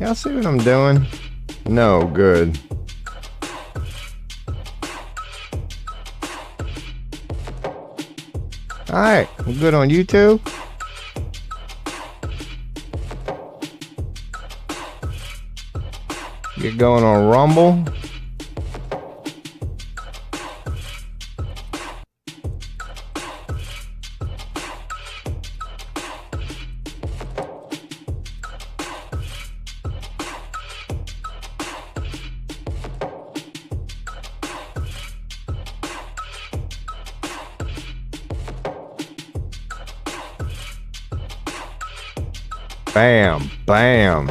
Y'all see what I'm doing? No, good. Alright, we're good on YouTube. Get going on Rumble. Bam, bam.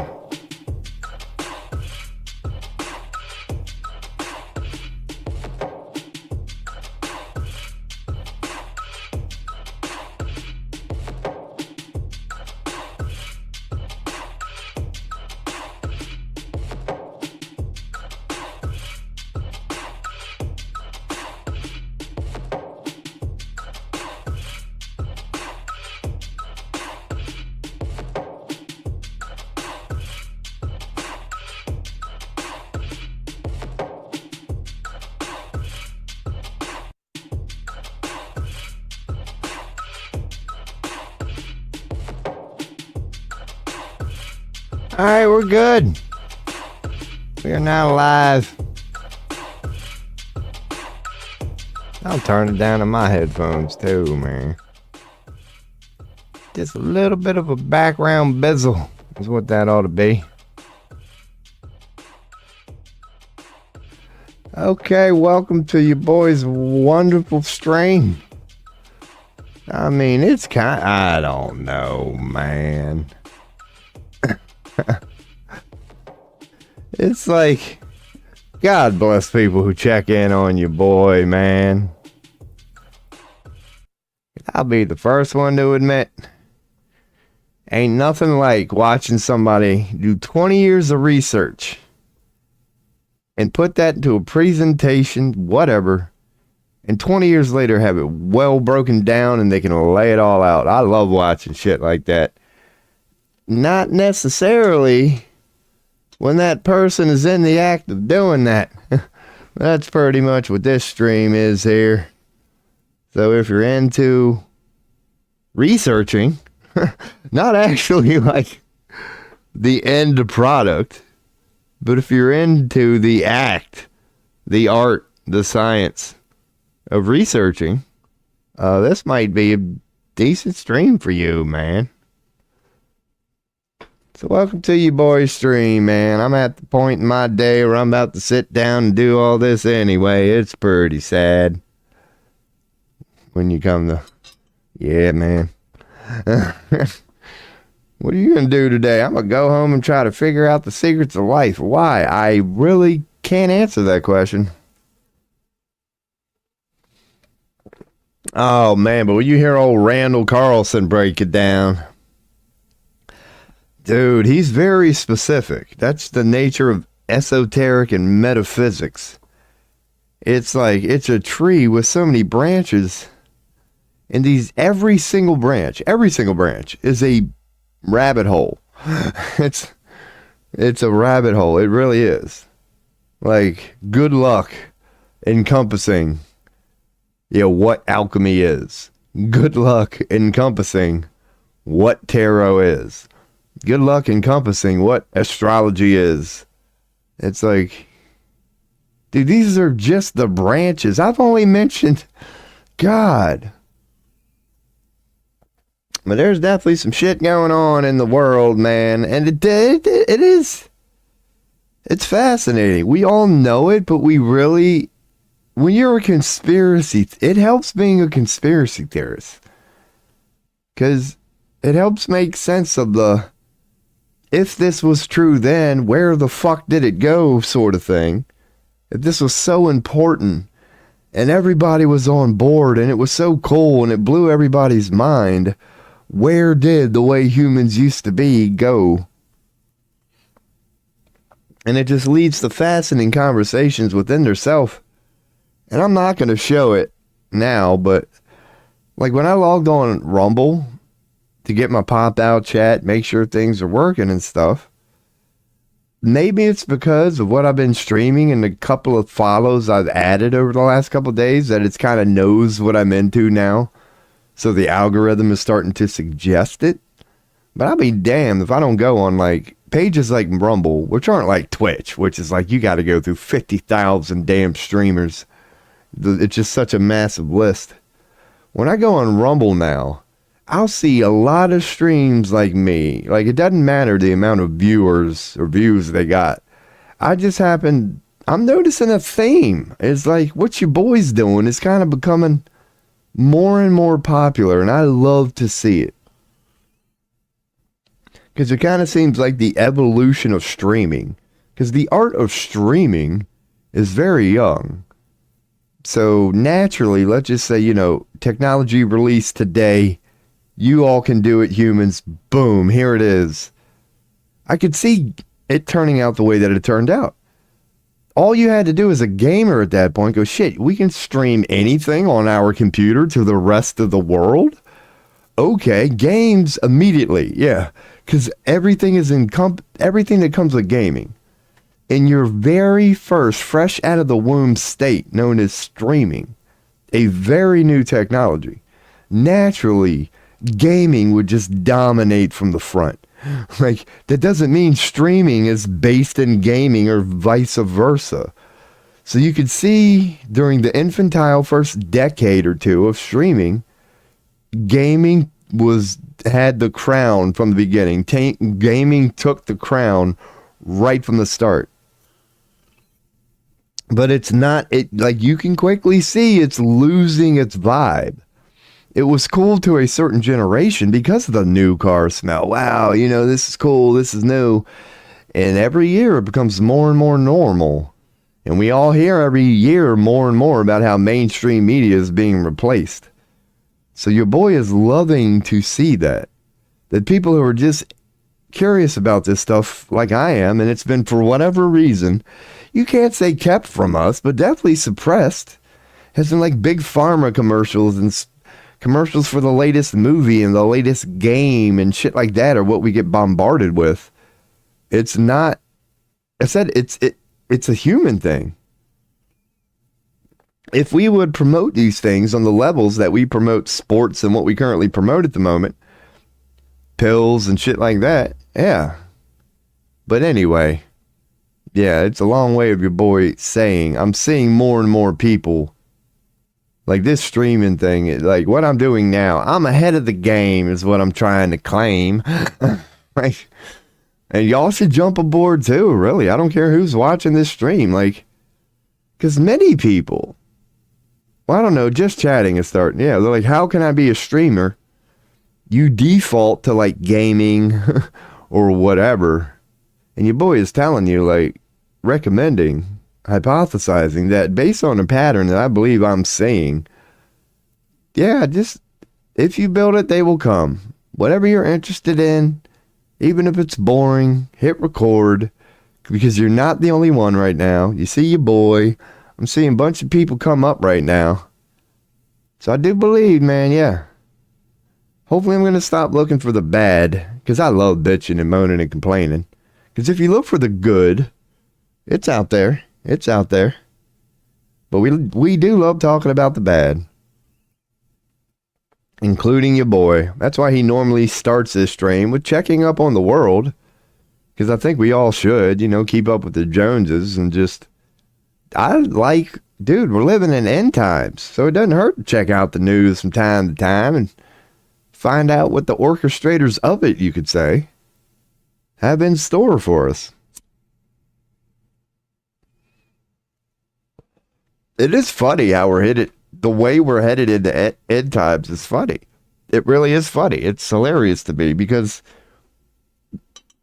Alright, we're good. We are now live. I'll turn it down to my headphones too, man. Just a little bit of a background bezel is what that ought to be. Okay, welcome to your boy's wonderful stream. I mean, it's I don't know, man. It's like, God bless people who check in on your boy, man. I'll be the first one to admit, ain't nothing like watching somebody do 20 years of research and put that into a presentation, whatever, and 20 years later have it well broken down and they can lay it all out. I love watching shit like that. Not necessarily when that person is in the act of doing that. That's pretty much what this stream is here. So if you're into researching, not actually like the end product, but if you're into the act, the art, the science of researching, this might be a decent stream for you, man. So welcome to your boy's stream, man. I'm at the point in my day where I'm about to sit down and do all this anyway. It's pretty sad when you come to, yeah, man. What are you going to do today? I'm going to go home and try to figure out the secrets of life. Why? I really can't answer that question. Oh, man, but when you hear old Randall Carlson break it down, dude, he's very specific. That's the nature of esoteric and metaphysics. It's like, it's a tree with so many branches. And every single branch is a rabbit hole. It's a rabbit hole. It really is. Like, good luck encompassing, what alchemy is. Good luck encompassing what tarot is. Good luck encompassing what astrology is. It's like, dude, these are just the branches. I've only mentioned, God. But there's definitely some shit going on in the world, man. And it is. It's fascinating. We all know it, but we really, when you're a conspiracy, it helps being a conspiracy theorist. Because it helps make sense of the, if this was true then, where the fuck did it go sort of thing. If this was so important and everybody was on board and it was so cool and it blew everybody's mind, where did the way humans used to be go? And it just leads to fascinating conversations within theirself. And I'm not going to show it now, but like when I logged on Rumble to get my popped out chat, make sure things are working and stuff, maybe it's because of what I've been streaming and the couple of follows I've added over the last couple of days that it's kind of knows what I'm into now. So the algorithm is starting to suggest it. But I'll be damned if I don't go on like pages like Rumble, which aren't like Twitch, which is like you got to go through 50,000 damn streamers. It's just such a massive list. When I go on Rumble now, I'll see a lot of streams like me. Like, it doesn't matter the amount of viewers or views they got. I'm noticing a theme. It's like what your boy's doing is kind of becoming more and more popular, and I love to see it. Because it kind of seems like the evolution of streaming. Because the art of streaming is very young. So naturally, let's just say, technology released today. You all can do it, humans. Boom, here it is. I could see it turning out the way that it turned out. All you had to do as a gamer at that point, go, shit, we can stream anything on our computer to the rest of the world? Okay, games immediately, yeah. Because everything everything that comes with gaming. In your very first, fresh out of the womb state, known as streaming, a very new technology, naturally, gaming would just dominate from the front. Like, that doesn't mean streaming is based in gaming or vice versa. So you could see during the infantile first decade or two of streaming, gaming had the crown from the beginning. Gaming took the crown right from the start. But it's not, like you can quickly see it's losing its vibe. It was cool to a certain generation because of the new car smell. Wow, this is cool, this is new. And every year it becomes more and more normal. And we all hear every year more and more about how mainstream media is being replaced. So your boy is loving to see that. That people who are just curious about this stuff like I am, and it's been for whatever reason, you can't say kept from us, but definitely suppressed, has been like big pharma commercials and commercials for the latest movie and the latest game and shit like that are what we get bombarded with. It's not, I said it's a human thing. If we would promote these things on the levels that we promote sports and what we currently promote at the moment, pills and shit like that, yeah. But anyway, yeah, it's a long way of your boy saying, I'm seeing more and more people, like this streaming thing, like what I'm doing now, I'm ahead of the game is what I'm trying to claim. Like, and y'all should jump aboard too, really. I don't care who's watching this stream, like, because many people, well, I don't know, just chatting is starting. Yeah, they're like, how can I be a streamer? You default to like gaming or whatever. And your boy is telling you, like, recommending, hypothesizing that based on a pattern that I believe I'm seeing, yeah, just if you build it, they will come. Whatever you're interested in, even if it's boring, hit record, because you're not the only one right now. You see your boy. I'm seeing a bunch of people come up right now. So I do believe, man, yeah. Hopefully I'm going to stop looking for the bad, because I love bitching and moaning and complaining. Because if you look for the good, it's out there. It's out there. But we do love talking about the bad. Including your boy. That's why he normally starts this stream with checking up on the world. Because I think we all should, keep up with the Joneses and just... dude, we're living in end times, so it doesn't hurt to check out the news from time to time and find out what the orchestrators of it, you could say, have in store for us. It is funny how the way we're headed into end times is funny. It really is funny. It's hilarious to me because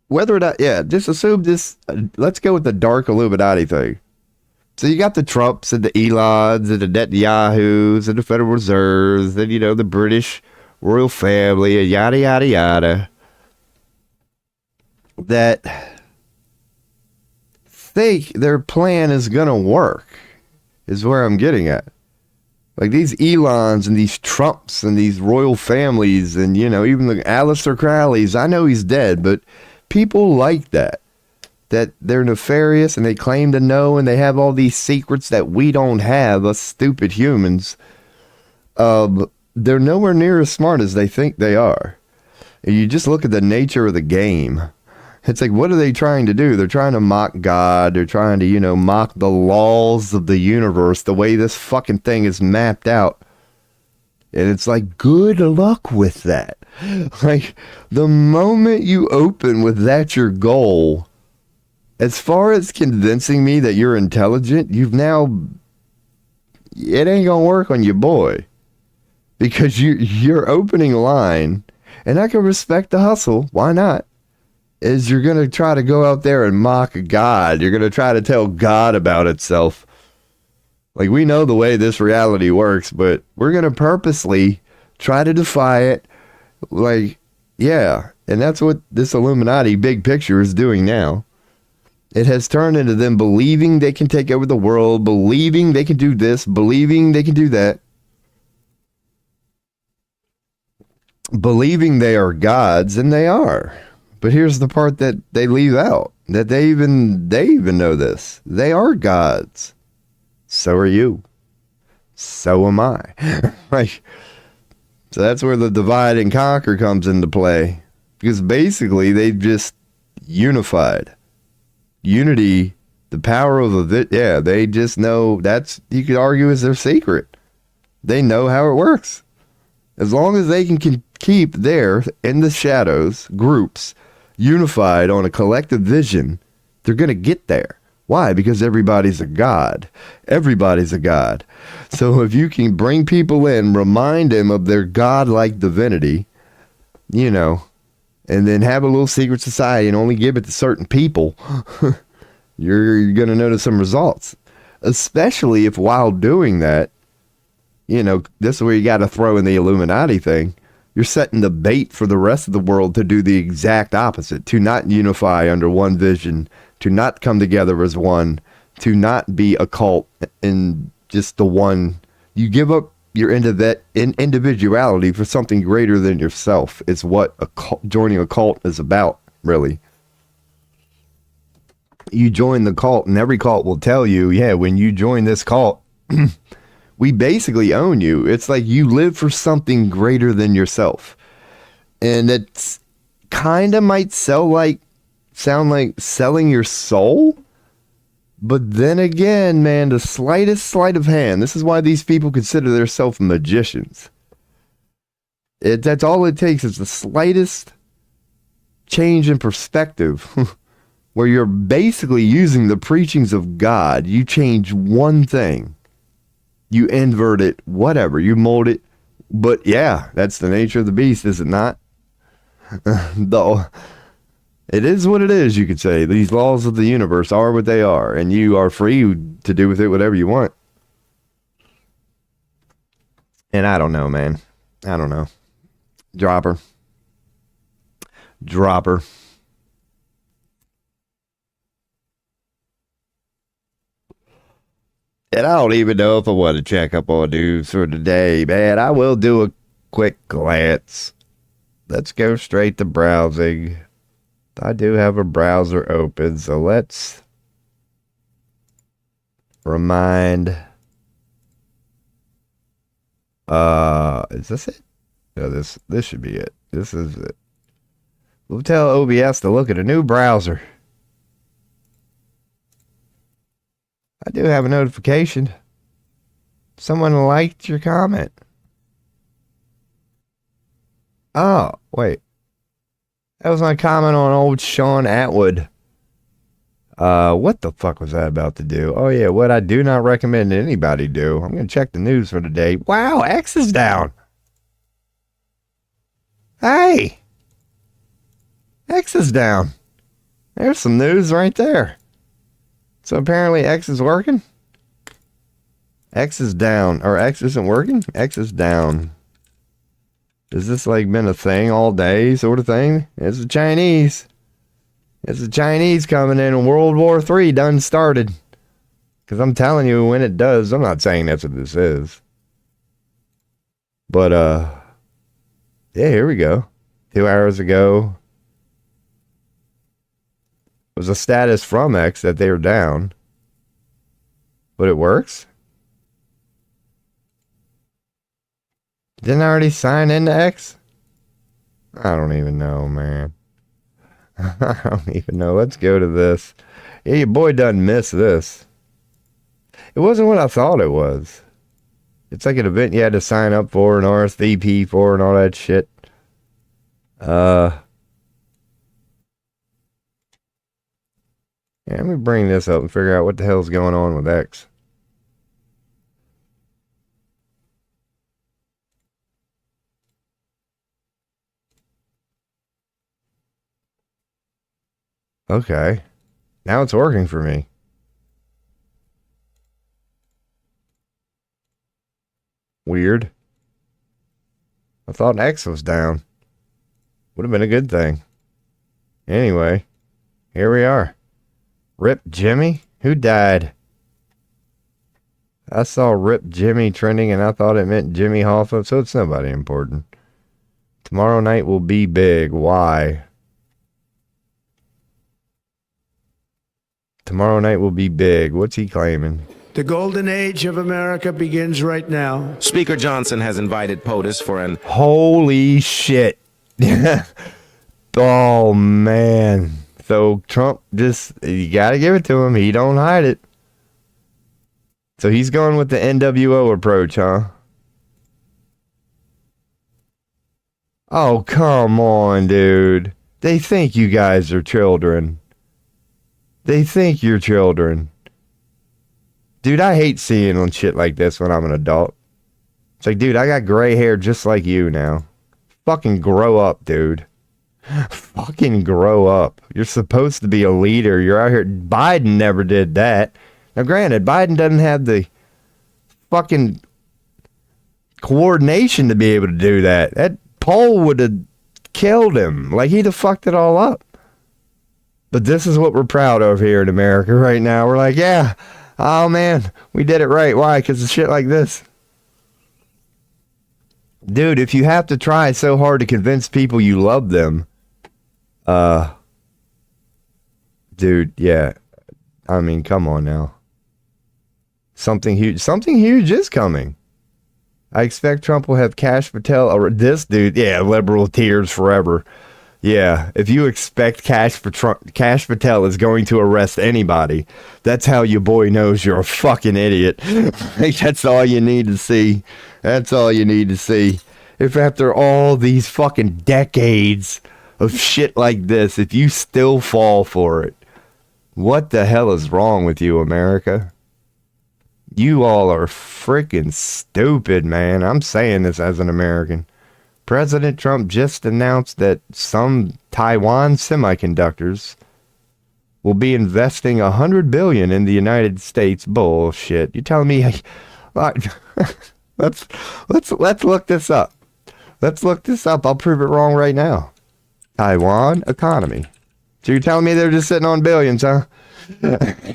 whether or not, yeah, just assume this, let's go with the dark Illuminati thing. So you got the Trumps and the Elons and the Netanyahus and the Federal Reserves and, the British royal family and yada, yada, yada. That think their plan is going to work is where I'm getting at. Like these Elons and these Trumps and these royal families and, even the Aleister Crowleys. I know he's dead, but people like that. that they're nefarious and they claim to know and they have all these secrets that we don't have, us stupid humans. They're nowhere near as smart as they think they are. And you just look at the nature of the game. It's like, what are they trying to do? They're trying to mock God. They're trying to, mock the laws of the universe, the way this fucking thing is mapped out. And it's like, good luck with that. Like, the moment you open with that your goal, as far as convincing me that you're intelligent, it ain't gonna work on your boy. Because your opening line, and I can respect the hustle, why not? Is you're going to try to go out there and mock God. You're going to try to tell God about itself. Like, we know the way this reality works, but we're going to purposely try to defy it. Like, yeah. And that's what this Illuminati big picture is doing now. It has turned into them believing they can take over the world, believing they can do this, believing they can do that. Believing they are gods, and they are. But here's the part that they leave out, that they even know this. They are gods. So are you. So am I. Like, so that's where the divide and conquer comes into play. Because basically they've just unified. Unity, the power of they just know that's, you could argue, is their secret. They know how it works. As long as they can keep their, in the shadows, groups, unified on a collective vision, they're going to get there. Why? Because everybody's a god. Everybody's a god. So if you can bring people in, remind them of their godlike divinity, and then have a little secret society and only give it to certain people, you're going to notice some results. Especially if while doing that, this is where you got to throw in the Illuminati thing. You're setting the bait for the rest of the world to do the exact opposite, to not unify under one vision, to not come together as one, to not be a cult in just the one. You give up your individuality for something greater than yourself. It's what joining a cult is about, really. You join the cult, and every cult will tell you, yeah, when you join this cult, we basically own you. It's like you live for something greater than yourself. And it's kind of might sound like selling your soul. But then again, man, the slightest sleight of hand. This is why these people consider themselves magicians. That's all it takes is the slightest change in perspective where you're basically using the preachings of God. You change one thing. You invert it, whatever, you mold it. But yeah, that's the nature of the beast, is it not? Though, it is what it is, you could say. These laws of the universe are what they are, and you are free to do with it whatever you want. And I don't know, man. I don't know. Dropper. And I don't even know if I want to check up on news for today, man. I will do a quick glance. Let's go straight to browsing. I do have a browser open, so let's remind. Is this it? No, this should be it. This is it. We'll tell OBS to look at a new browser. I do have a notification. Someone liked your comment. Oh, wait. That was my comment on old Sean Atwood. What the fuck was that about to do? Oh, yeah, what I do not recommend anybody do. I'm going to check the news for today. Wow, X is down. Hey. X is down. There's some news right there. So apparently X is working. X is down. Or X isn't working? X is down. Is this like been a thing all day sort of thing? It's the Chinese. It's the Chinese coming in and World War III done started. Because I'm telling you, when it does, I'm not saying that's what this is. But, yeah, here we go. 2 hours ago. was a status from X that they were down. But it works? Didn't I already sign into X? I don't even know, man. I don't even know. Let's go to this. Yeah, your boy doesn't miss this. It wasn't what I thought it was. It's like an event you had to sign up for, an RSVP for, and all that shit. Yeah, let me bring this up and figure out what the hell's going on with X. Okay. Now it's working for me. Weird. I thought X was down. Would have been a good thing. Anyway, here we are. Rip Jimmy? Who died? I saw Rip Jimmy trending and I thought it meant Jimmy Hoffa, so it's nobody important. Tomorrow night will be big. Why? Tomorrow night will be big. What's he claiming? The golden age of America begins right now. Speaker Johnson has invited POTUS for an... Holy shit. Oh, man. So Trump just, you got to give it to him. He don't hide it. So he's going with the NWO approach, huh? Oh, come on, dude. They think you guys are children. They think you're children. Dude, I hate seeing on shit like this when I'm an adult. It's like, dude, I got gray hair just like you now. Fucking grow up, dude. Fucking grow up. You're supposed to be a leader. You're out here. Biden never did that. Now, granted, Biden doesn't have the fucking coordination to be able to do that. That poll would have killed him. Like, he'd have fucked it all up. But this is what we're proud of here in America right now. We're like, yeah, oh man, we did it right. Why? Because of shit like this. Dude, if you have to try so hard to convince people you love them, dude, yeah. I mean, come on now. Something huge is coming. I expect Trump will have Kash Patel, or this dude, yeah, liberal tears forever. Yeah, if you expect Kash Patel is going to arrest anybody, that's how your boy knows you're a fucking idiot. That's all you need to see. That's all you need to see. If after all these fucking decades of shit like this, if you still fall for it, what the hell is wrong with you, America? You all are freaking stupid, man. I'm saying this as an American. President Trump just announced that some Taiwan semiconductors will be investing $100 billion in the United States. Bullshit. You telling me? Let's look this up. Let's look this up. I'll prove it wrong right now. Taiwan economy. So you're telling me they're just sitting on billions, huh?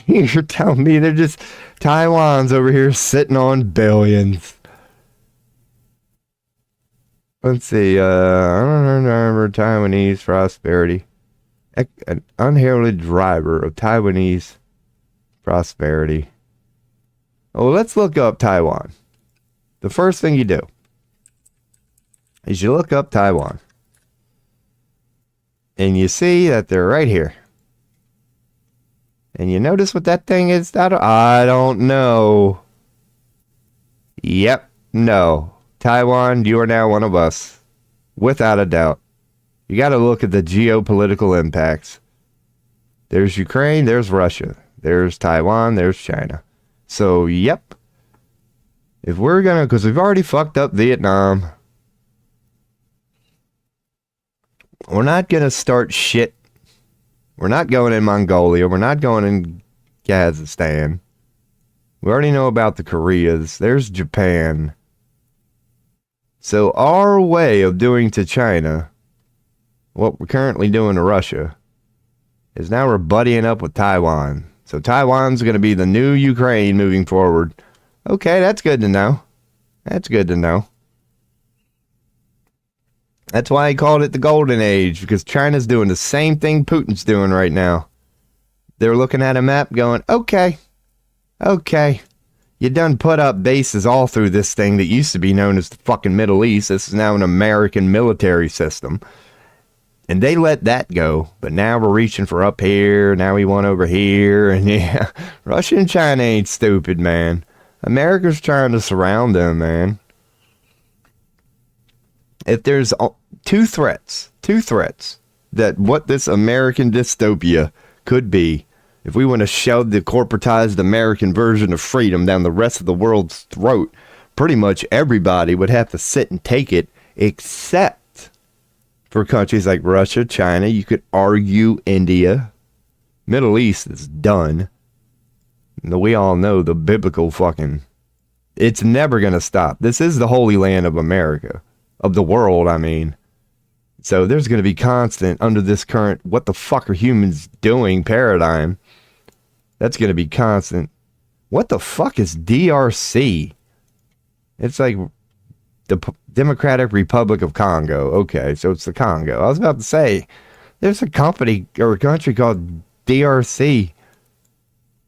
You're telling me they're just Taiwan's over here sitting on billions. Let's see, I don't remember Taiwanese prosperity. An unheralded driver of Taiwanese prosperity. Oh, let's look up Taiwan. The first thing you do is you look up Taiwan. And you see that they're right here. And you notice what that thing is? I don't know. Yep, no. Taiwan, you are now one of us. Without a doubt. You got to look at the geopolitical impacts. There's Ukraine, there's Russia. There's Taiwan, there's China. So, yep. If we're going to, because we've already fucked up Vietnam. We're not going to start shit. We're not going in Mongolia. We're not going in Kazakhstan. We already know about the Koreas. There's Japan. So our way of doing to China what we're currently doing to Russia is now we're buddying up with Taiwan. So Taiwan's going to be the new Ukraine moving forward. Okay, that's good to know. That's good to know. That's why he called it the Golden Age, because China's doing the same thing Putin's doing right now. They're looking at a map going, okay, you done put up bases all through this thing that used to be known as the fucking Middle East. This is now an American military system. And they let that go. But now we're reaching for up here. Now we want over here. And yeah, Russia and China ain't stupid, man. America's trying to surround them, man. If there's two threats that what this American dystopia could be, if we want to shove the corporatized American version of freedom down the rest of the world's throat, pretty much everybody would have to sit and take it, except for countries like Russia, China, you could argue India. Middle East is done. We all know the biblical fucking... It's never going to stop. This is the Holy Land of America. Of the world, I mean. So there's going to be constant under this current what the fuck are humans doing paradigm. That's going to be constant. What the fuck is DRC? It's like the Democratic Republic of Congo. Okay, so it's the Congo. I was about to say, there's a company or a country called DRC.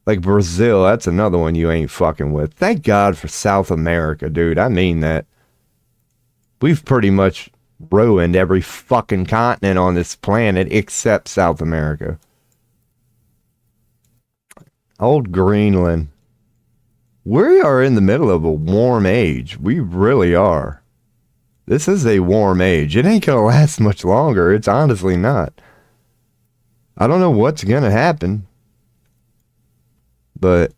Like Brazil, that's another one you ain't fucking with. Thank God for South America, dude. I mean that. We've pretty much ruined every fucking continent on this planet except South America. Old Greenland. We are in the middle of a warm age. We really are. This is a warm age. It ain't gonna last much longer. It's honestly not. I don't know what's gonna happen. But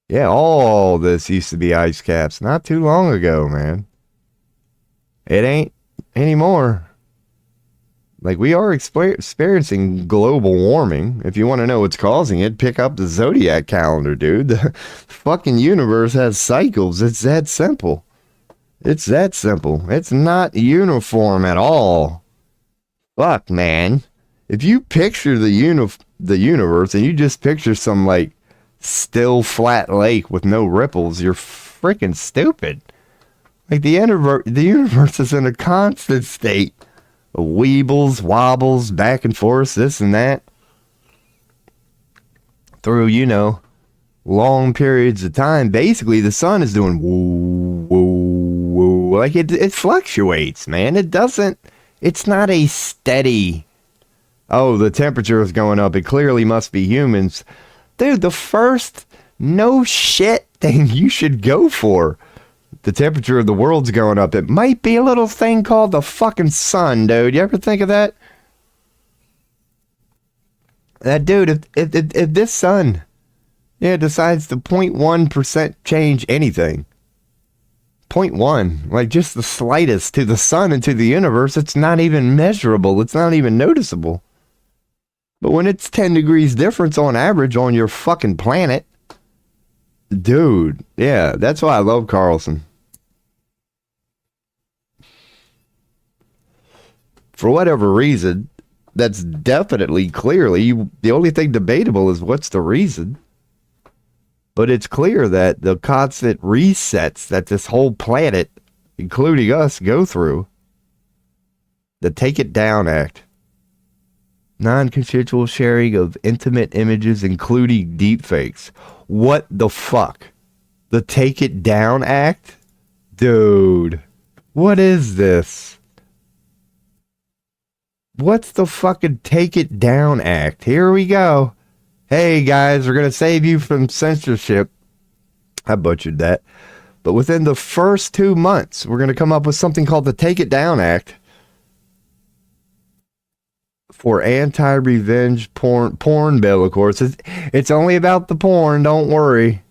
yeah, all this used to be ice caps not too long ago, man. It ain't anymore. Like, we are experiencing global warming. If you want to know what's causing it, pick up the zodiac calendar, dude. The fucking universe has cycles. It's that simple. It's that simple. It's not uniform at all. Fuck, man. If you picture the universe and you just picture some, like, still flat lake with no ripples, you're freaking stupid. Like, the universe is in a constant state of weebles, wobbles, back and forth, this and that. Through, you know, long periods of time. Basically, the sun is doing woo, woo, woo. Like, it fluctuates, man. It's not a steady, oh, the temperature is going up. It clearly must be humans. Dude, the first no shit thing you should go for. The temperature of the world's going up. It might be a little thing called the fucking sun, dude. You ever think of that? That dude, if this sun, decides to 0.1% change anything. 0.1, like just the slightest to the sun and to the universe, it's not even measurable. It's not even noticeable. But when it's 10 degrees difference on average on your fucking planet, dude, yeah, that's why I love Carlson. For whatever reason, that's definitely, clearly, the only thing debatable is what's the reason. But it's clear that the constant resets that this whole planet, including us, go through, the Take It Down Act, non-consensual sharing of intimate images, including deepfakes. What the fuck? The Take It Down Act? Dude, what is this? What's the fucking Take It Down Act? Here we go. Hey guys, we're going to save you from censorship. I butchered that. But within the first 2 months, we're going to come up with something called the Take It Down Act for anti-revenge porn bill, of course. It's only about the porn, don't worry.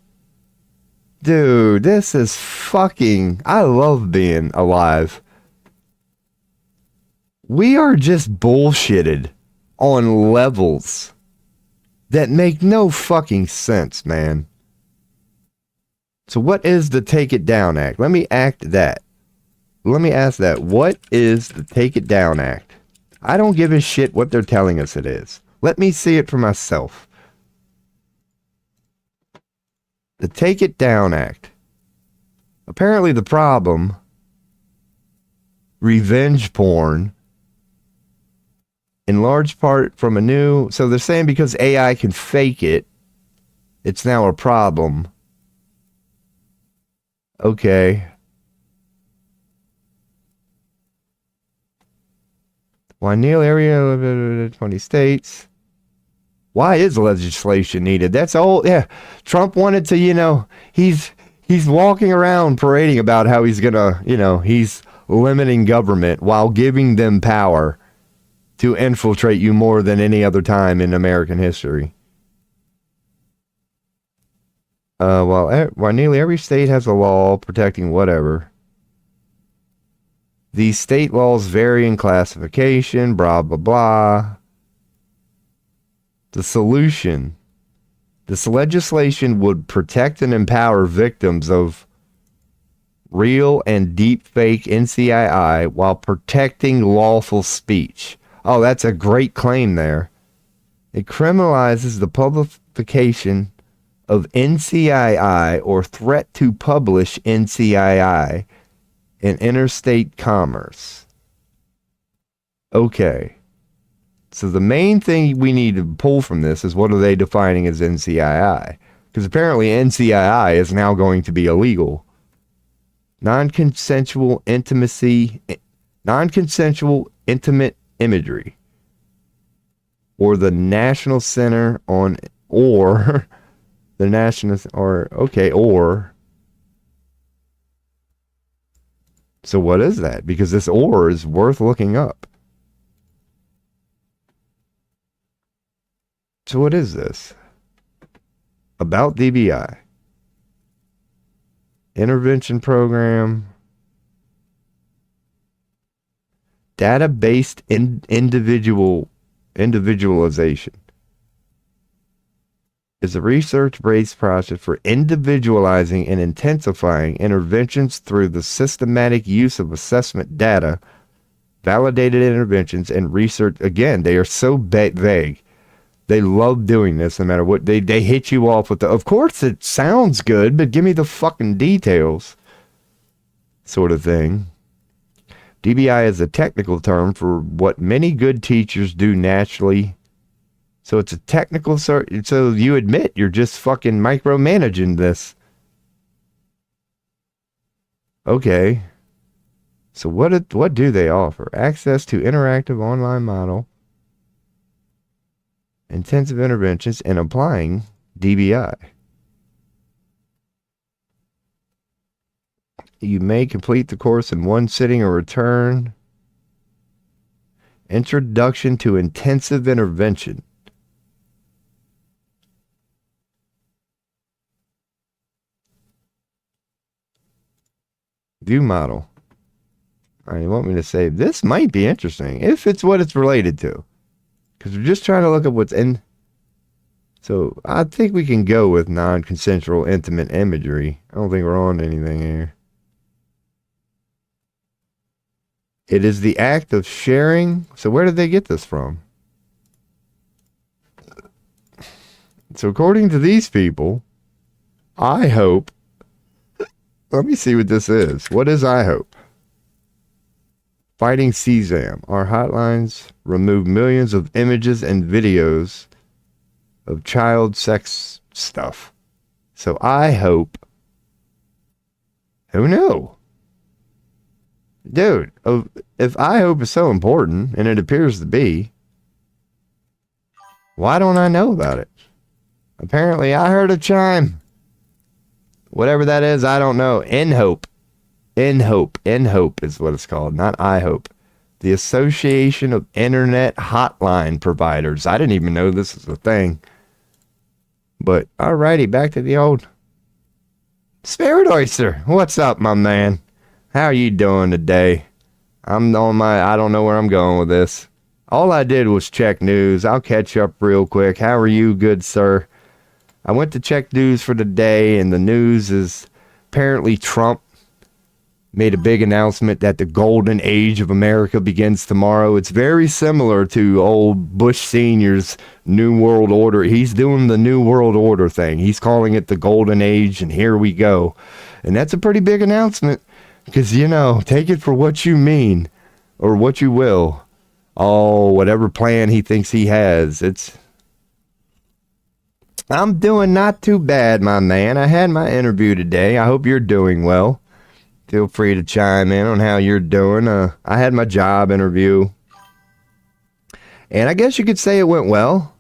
Dude, this is fucking... I love being alive. We are just bullshitted on levels that make no fucking sense, man. So what is the Take It Down Act? Let me ask that. What is the Take It Down Act? I don't give a shit what they're telling us it is. Let me see it for myself. The Take It Down Act. Apparently the problem, revenge porn, in large part from a new... So they're saying because AI can fake it, it's now a problem. Okay. Why nearly area 20 states. Why is legislation needed? That's all. Yeah. Trump wanted to, he's walking around parading about how he's gonna, he's limiting government while giving them power to infiltrate you more than any other time in American history. While nearly every state has a law protecting whatever, these state laws vary in classification, blah, blah, blah. The solution, this legislation would protect and empower victims of real and deep fake NCII while protecting lawful speech. Oh, that's a great claim there. It criminalizes the publication of NCII or threat to publish NCII in interstate commerce. Okay. So the main thing we need to pull from this is what are they defining as NCII? Because apparently NCII is now going to be illegal. Non-consensual intimate imagery. Or the National Center on, or the National, or, okay, or. So what is that? Because this or is worth looking up. So what is this? About DBI. Intervention program. Data-based individualization. Is a research-based process for individualizing and intensifying interventions through the systematic use of assessment data, validated interventions, and research. Again, they are so vague. They love doing this no matter what. They hit you off with of course it sounds good, but give me the fucking details sort of thing. DBI is a technical term for what many good teachers do naturally. So it's a technical, so you admit you're just fucking micromanaging this. Okay. So what do they offer? Access to interactive online model, intensive interventions, and applying DBI. You may complete the course in one sitting or return. Introduction to intensive intervention. View model. All right, you want me to say this might be interesting if it's what it's related to. Because we're just trying to look at what's in. So I think we can go with non-consensual intimate imagery. I don't think we're on anything here. It is the act of sharing. So where did they get this from? So according to these people, I hope. Let me see what this is. What is I hope? Fighting CSAM. Our hotlines remove millions of images and videos of child sex stuff. So I hope. Who knew? Dude, if I hope is so important, and it appears to be, why don't I know about it? Apparently I heard a chime. Whatever that is, I don't know. InHope. InHope is what it's called, not iHope. The Association of Internet Hotline Providers. I didn't even know this was a thing. But, alrighty, back to the old. Spirit Oyster, what's up, my man? How are you doing today? I don't know where I'm going with this. All I did was check news. I'll catch up real quick. How are you, good sir? I went to check news for the day, and the news is apparently Trump made a big announcement that the golden age of America begins tomorrow. It's very similar to old Bush Sr.'s New World Order. He's doing the New World Order thing. He's calling it the golden age, and here we go. And that's a pretty big announcement because, take it for what you mean or what you will. whatever plan he thinks he has. I'm doing not too bad, my man. I had my interview today. I hope you're doing well. Feel free to chime in on how you're doing. I had my job interview, and I guess you could say it went well.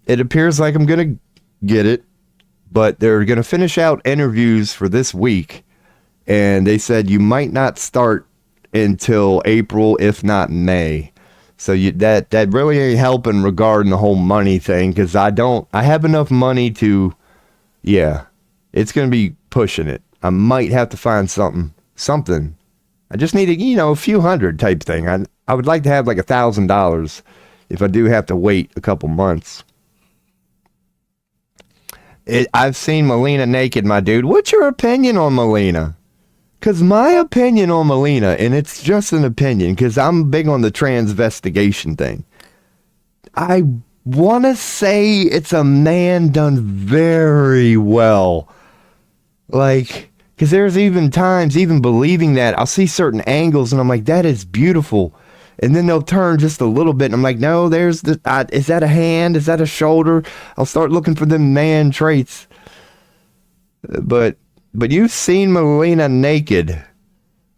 It appears like I'm going to get it, but they're going to finish out interviews for this week, and they said you might not start until April, if not May. So that really ain't helping regarding the whole money thing, because I have enough money to, it's going to be pushing it. I might have to find something. I just need a few hundred type thing. I would like to have like $1,000 if I do have to wait a couple months. I've seen Melina naked, my dude. What's your opinion on Melina? Because my opinion on Melina, and it's just an opinion, because I'm big on the transvestigation thing. I want to say it's a man done very well. Like, because there's even times, even believing that, I'll see certain angles, and I'm like, that is beautiful. And then they'll turn just a little bit, and I'm like, no, there's is that a hand? Is that a shoulder? I'll start looking for them man traits. But you've seen Melina naked.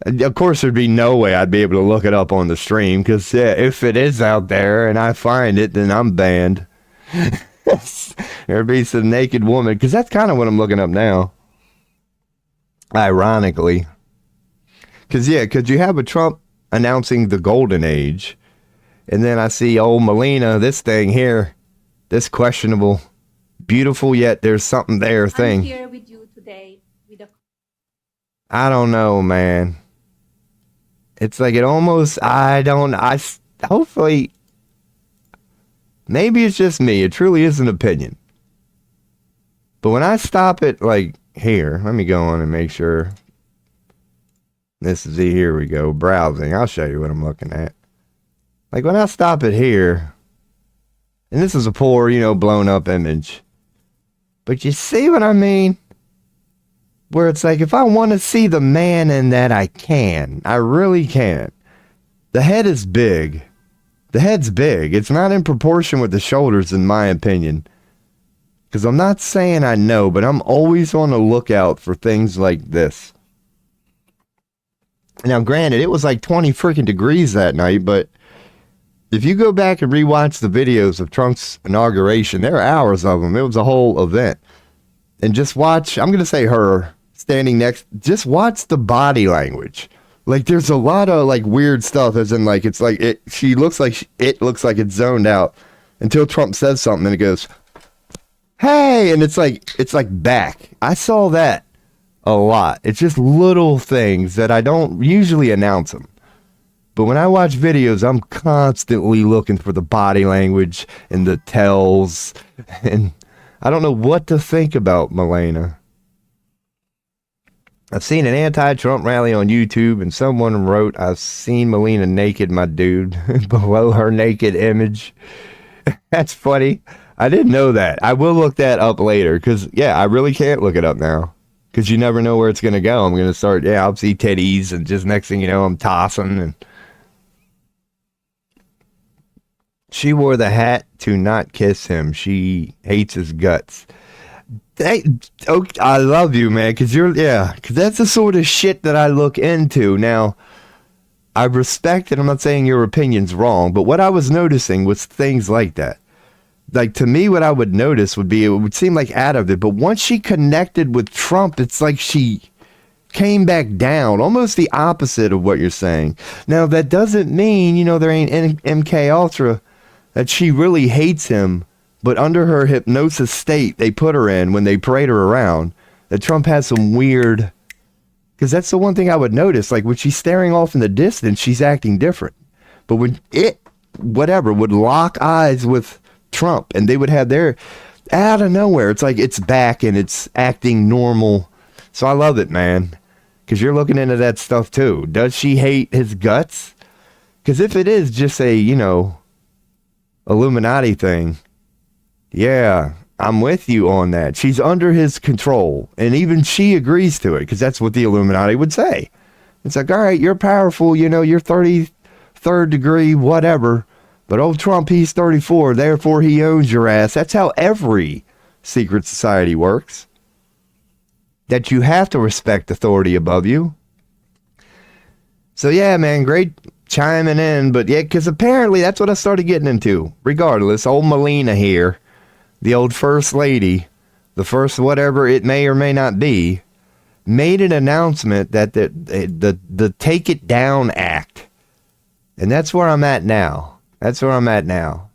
Of course, there'd be no way I'd be able to look it up on the stream, because if it is out there and I find it, then I'm banned. There'd be some naked woman, because that's kind of what I'm looking up now. Ironically. Because you have a Trump announcing the golden age, and then I see old Melina, this thing here, this questionable, beautiful yet there's something there thing. I'm here with you today. I don't know, man. It's like hopefully, maybe it's just me. It truly is an opinion. But when I stop it, like, here, let me go on and make sure. Here we go, browsing. I'll show you what I'm looking at. Like, when I stop it here, and this is a poor, blown up image. But you see what I mean? Where it's like, if I want to see the man in that, I can. I really can. The head is big. The head's big. It's not in proportion with the shoulders, in my opinion. Because I'm not saying I know, but I'm always on the lookout for things like this. Now, granted, it was like 20 freaking degrees that night, but if you go back and rewatch the videos of Trump's inauguration, there are hours of them. It was a whole event. And just watch, I'm going to say her standing next, just watch the body language. Like, there's a lot of like weird stuff, as in like, it's like it looks like it's zoned out until Trump says something and it goes, hey, and it's like back. I saw that a lot. It's just little things that I don't usually announce them. But when I watch videos, I'm constantly looking for the body language and the tells, and I don't know what to think about Melina. I've seen an anti-Trump rally on YouTube, and someone wrote, I've seen Melina naked, my dude, below her naked image. That's funny. I didn't know that. I will look that up later, because, I really can't look it up now. Because you never know where it's going to go. I'm going to start, I'll see titties, and just next thing you know, I'm tossing. And she wore the hat to not kiss him. She hates his guts. I love you, man, because because that's the sort of shit that I look into. Now, I respect it. I'm not saying your opinion's wrong, but what I was noticing was things like that. Like, to me, what I would notice would be, it would seem like out of it, but once she connected with Trump, it's like she came back down, almost the opposite of what you're saying. Now, that doesn't mean, there ain't MK Ultra, that she really hates him, but under her hypnosis state they put her in when they parade her around, that Trump has some weird, because that's the one thing I would notice, like when she's staring off in the distance, she's acting different. But when would lock eyes with Trump, and they would have their, out of nowhere, it's like it's back and it's acting normal. So I love it, man, because you're looking into that stuff too. Does she hate his guts? Because if it is just a Illuminati thing, I'm with you on that. She's under his control, and even she agrees to it, because that's what the Illuminati would say. It's like, all right, you're powerful, you're 34 third degree, whatever. But old Trump, he's 34, therefore he owns your ass. That's how every secret society works. That you have to respect authority above you. So yeah, man, great chiming in. But yeah, because apparently that's what I started getting into. Regardless, old Melina here, the old first lady, the first whatever it may or may not be, made an announcement that the Take It Down Act. And that's where I'm at now. That's where I'm at now.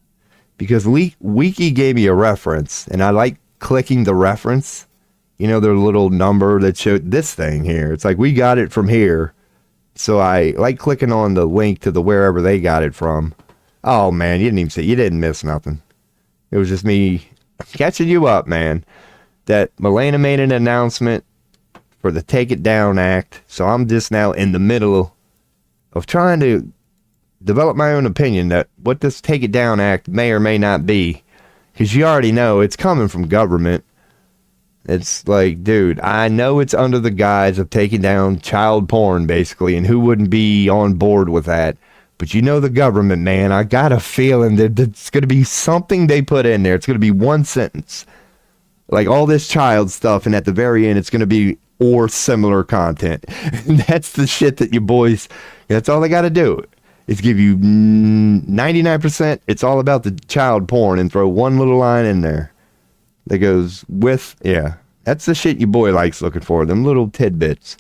Because Wiki gave me a reference, and I like clicking the reference. You know, their little number that showed this thing here. It's like, we got it from here. So I like clicking on the link to the wherever they got it from. Oh, man, you didn't even see. You didn't miss nothing. It was just me catching you up, man. That Melania made an announcement for the Take It Down Act. So I'm just now in the middle of trying to develop my own opinion that what this Take It Down Act may or may not be. Because you already know it's coming from government. It's like, dude, I know it's under the guise of taking down child porn, basically, and who wouldn't be on board with that? But you know the government, man. I got a feeling that it's going to be something they put in there. It's going to be one sentence. Like all this child stuff, and at the very end, it's going to be or similar content. And that's the shit that you boys, that's all they got to do. Is give you 99%, it's all about the child porn, and throw one little line in there that goes with, yeah, that's the shit your boy likes looking for, them little tidbits.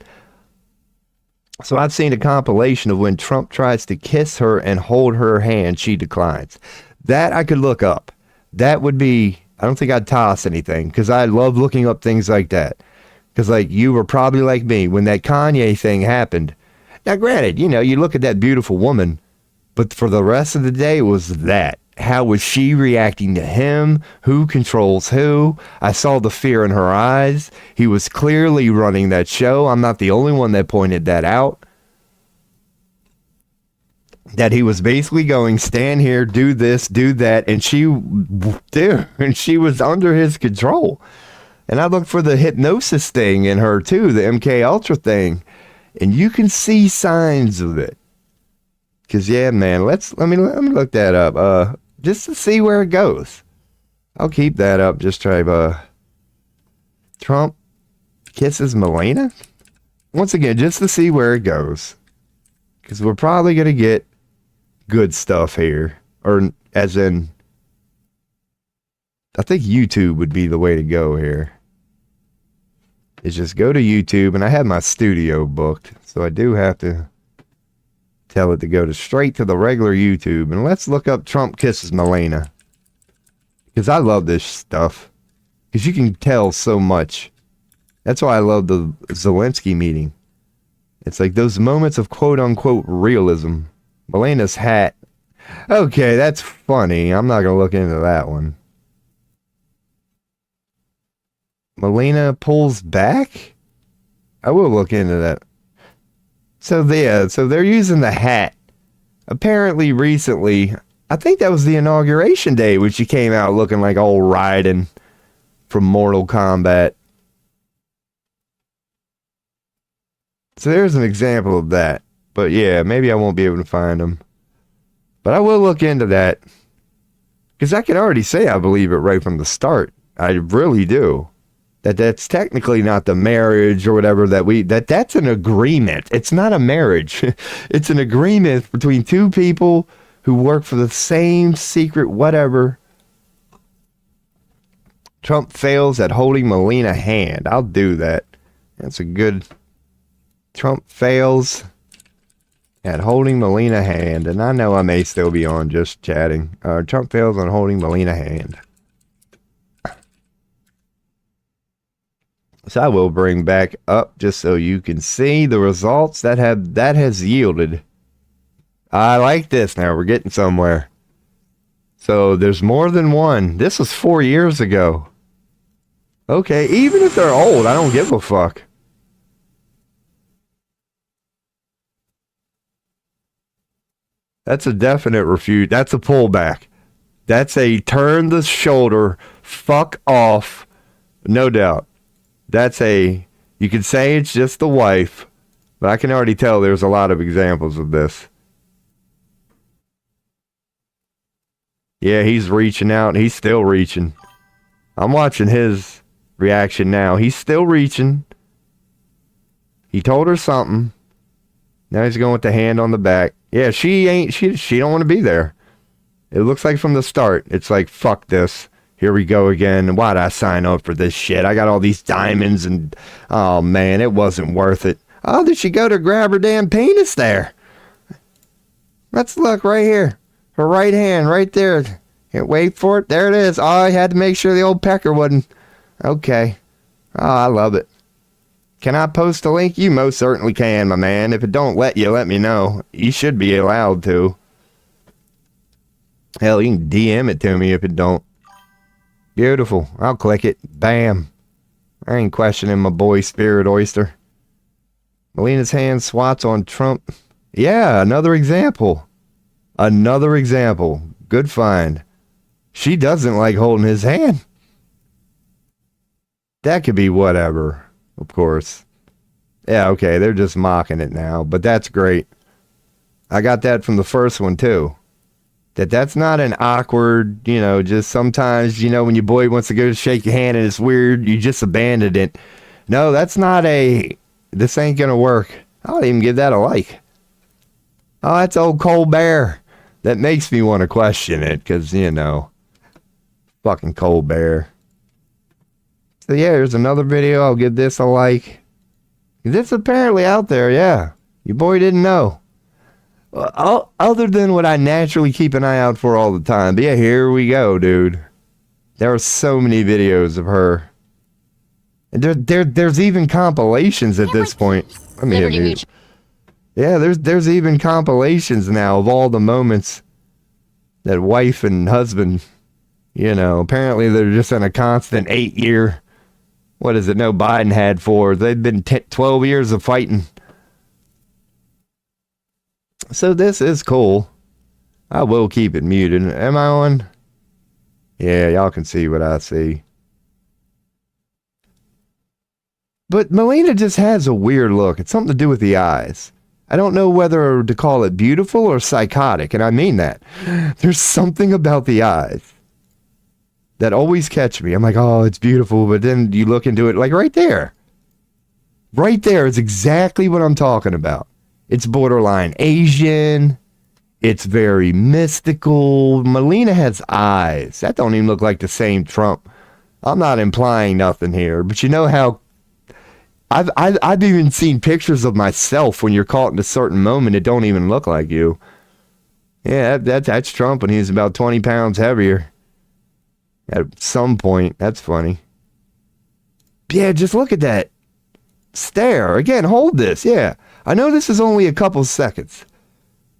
So I've seen a compilation of when Trump tries to kiss her and hold her hand, she declines. That I could look up. That would be, I don't think I'd toss anything, because I love looking up things like that. Because like you were probably like me when that Kanye thing happened. Now, granted, you know, you look at that beautiful woman, but for the rest of the day, it was that. How was she reacting to him? Who controls who? I saw the fear in her eyes. He was clearly running that show. I'm not the only one that pointed that out. That he was basically going, stand here, do this, do that, and she was under his control. And I looked for the hypnosis thing in her too, the MK Ultra thing. And you can see signs of it. Cause yeah, man, let me look that up. Just to see where it goes. I'll keep that up. Just try Trump kisses Melania. Once again, just to see where it goes. Cause we're probably gonna get good stuff here. Or as in, I think YouTube would be the way to go here. Is just go to YouTube, and I have my studio booked, so I do have to tell it to go straight to the regular YouTube, and let's look up Trump kisses Melania, because I love this stuff, because you can tell so much. That's why I love the Zelensky meeting. It's like those moments of quote-unquote realism. Melania's hat. Okay, that's funny. I'm not going to look into that one. Melania pulls back? I will look into that. So they're using the hat. Apparently recently, I think that was the inauguration day when she came out looking like old Raiden from Mortal Kombat. So there's an example of that. But yeah, maybe I won't be able to find them. But I will look into that. Because I can already say I believe it right from the start. I really do. That's technically not the marriage or whatever that's an agreement. It's not a marriage. It's an agreement between two people who work for the same secret whatever. Trump fails at holding Melania hand. I'll do that. That's a good. Trump fails at holding Melania hand. And I know I may still be on just chatting. Trump fails on holding Melania hand. So I will bring back up just so you can see the results that has yielded. I like this now. We're getting somewhere. So there's more than one. This was 4 years ago. Okay, even if they're old, I don't give a fuck. That's a definite refute. That's a pullback. That's a turn the shoulder, fuck off. No doubt. That's you could say it's just the wife, but I can already tell there's a lot of examples of this. Yeah, he's reaching out. He's still reaching. I'm watching his reaction now. He's still reaching. He told her something. Now he's going with the hand on the back. Yeah, she don't want to be there. It looks like from the start, it's like, fuck this. Here we go again. Why'd I sign up for this shit? I got all these diamonds and, oh man, it wasn't worth it. Oh, did she go to grab her damn penis there? Let's look right here. Her right hand, right there. Can't wait for it. There it is. Oh, I had to make sure the old pecker wasn't. Okay. Oh, I love it. Can I post a link? You most certainly can, my man. If it don't let you, let me know. You should be allowed to. Hell, you can DM it to me if it don't. Beautiful. I'll click it. Bam. I ain't questioning my boy Spirit Oyster. Melina's hand swats on Trump. Yeah, another example. Another example. Good find. She doesn't like holding his hand. That could be whatever, of course. Yeah, okay, they're just mocking it now, but that's great. I got that from the first one, too. That's not an awkward, just sometimes, when your boy wants to go to shake your hand and it's weird, you just abandoned it. No, that's not this ain't gonna work. I don't even give that a like. Oh, that's old Colbert. That makes me want to question it, because, fucking Colbert. So yeah, there's another video. I'll give this a like. This apparently out there, yeah. Your boy didn't know. Other than what I naturally keep an eye out for all the time. But yeah, here we go, dude. There are so many videos of her. And there's even compilations at this point. Let me hit mute. Yeah, there's even compilations now of all the moments that wife and husband, apparently they're just in a constant 8-year, what is it, no Biden had for. They've been 12 years of fighting. So this is cool. I will keep it muted. Am I on? Yeah, y'all can see what I see. But Melina just has a weird look. It's something to do with the eyes. I don't know whether to call it beautiful or psychotic, and I mean that. There's something about the eyes that always catch me. I'm like, oh, it's beautiful, but then you look into it, like right there. Right there is exactly what I'm talking about. It's borderline Asian. It's very mystical. Melina has eyes. That don't even look like the same Trump. I'm not implying nothing here, but you know how I've even seen pictures of myself when you're caught in a certain moment. It don't even look like you. Yeah, that's Trump when he's about 20 pounds heavier. At some point. That's funny. Yeah, just look at that. Stare. Again, hold this. Yeah. I know this is only a couple seconds.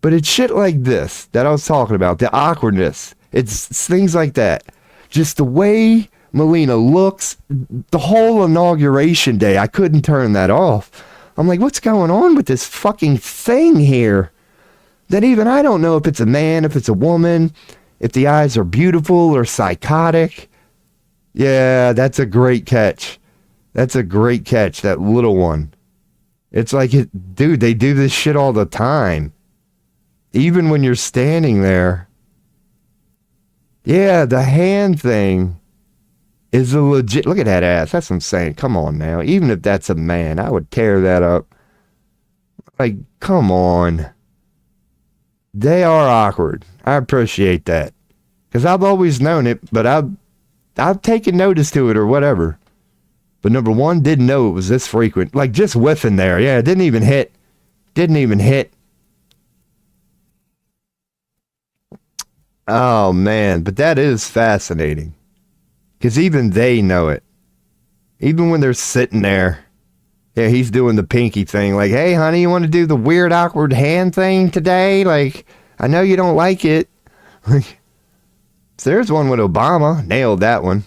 But it's shit like this that I was talking about. The awkwardness. It's things like that. Just the way Melina looks. The whole inauguration day. I couldn't turn that off. I'm like, what's going on with this fucking thing here? That even I don't know if it's a man, if it's a woman, if the eyes are beautiful or psychotic. Yeah, that's a great catch. That's a great catch, that little one. It's like, dude, they do this shit all the time. Even when you're standing there. Yeah, the hand thing is a legit... Look at that ass. That's what I'm saying. Come on now. Even if that's a man, I would tear that up. Like, come on. They are awkward. I appreciate that. Because I've always known it, but I've taken notice to it or whatever. But number one, didn't know it was this frequent. Like, just whiffing there. Yeah, it didn't even hit. Didn't even hit. Oh, man. But that is fascinating. Because even they know it. Even when they're sitting there. Yeah, he's doing the pinky thing. Like, hey, honey, you want to do the weird, awkward hand thing today? Like, I know you don't like it. Like, there's one with Obama. Nailed that one.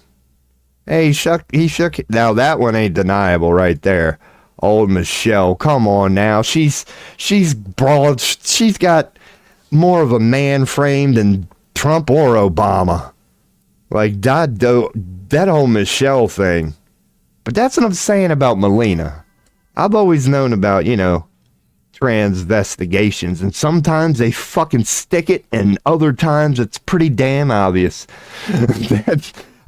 Hey, he shook. Now, that one ain't deniable right there. Old Michelle, come on now. She's broad. She's got more of a man frame than Trump or Obama. Like, that whole Michelle thing. But that's what I'm saying about Melina. I've always known about, transvestigations, and sometimes they fucking stick it, and other times it's pretty damn obvious.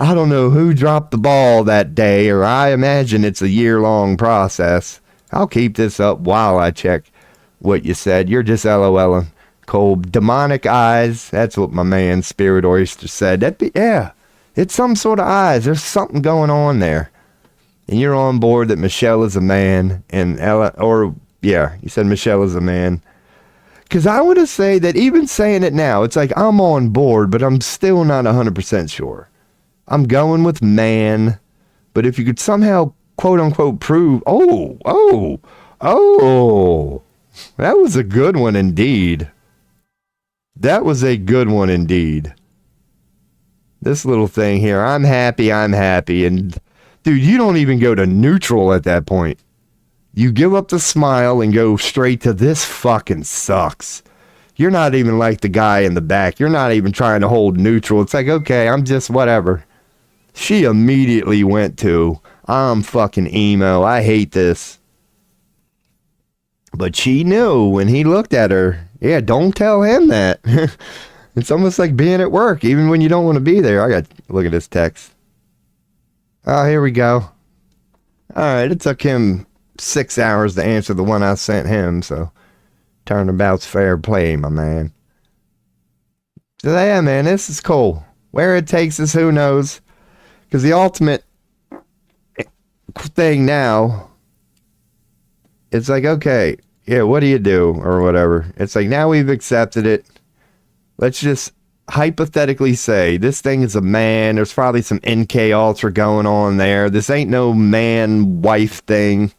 I don't know who dropped the ball that day, or I imagine it's a year-long process. I'll keep this up while I check what you said. You're just LOLing. Cole, demonic eyes. That's what my man Spirit Oyster said. Yeah, it's some sort of eyes. There's something going on there. And you're on board that Michelle is a man, and yeah, you said Michelle is a man. Because I want to say that even saying it now, it's like I'm on board, but I'm still not 100% sure. I'm going with man, but if you could somehow, quote unquote, prove, that was a good one indeed. That was a good one indeed. This little thing here, I'm happy, and dude, you don't even go to neutral at that point. You give up the smile and go straight to this fucking sucks. You're not even like the guy in the back. You're not even trying to hold neutral. It's like, okay, I'm just whatever. She immediately went to, I'm fucking emo. I hate this. But she knew when he looked at her, yeah, don't tell him that. It's almost like being at work, even when you don't want to be there. I got to look at this text. Oh, here we go. All right, it took him 6 hours to answer the one I sent him, so turnabout's fair play, my man. So yeah, man, this is cool. Where it takes us, who knows? Because the ultimate thing now, it's like, okay, yeah, what do you do? Or whatever. It's like, now we've accepted it. Let's just hypothetically say this thing is a man. There's probably some NK Ultra going on there. This ain't no man-wife thing.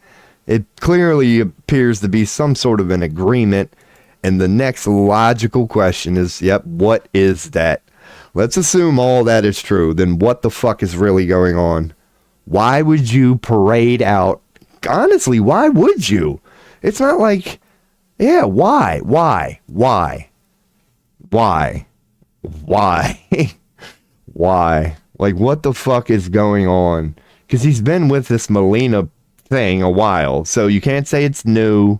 It clearly appears to be some sort of an agreement. And the next logical question is, yep, what is that? Let's assume all that is true. Then what the fuck is really going on? Why would you parade out? Honestly, why would you? It's not like, yeah, why? Why? Like, what the fuck is going on? Because he's been with this Melina thing a while, so you can't say it's new.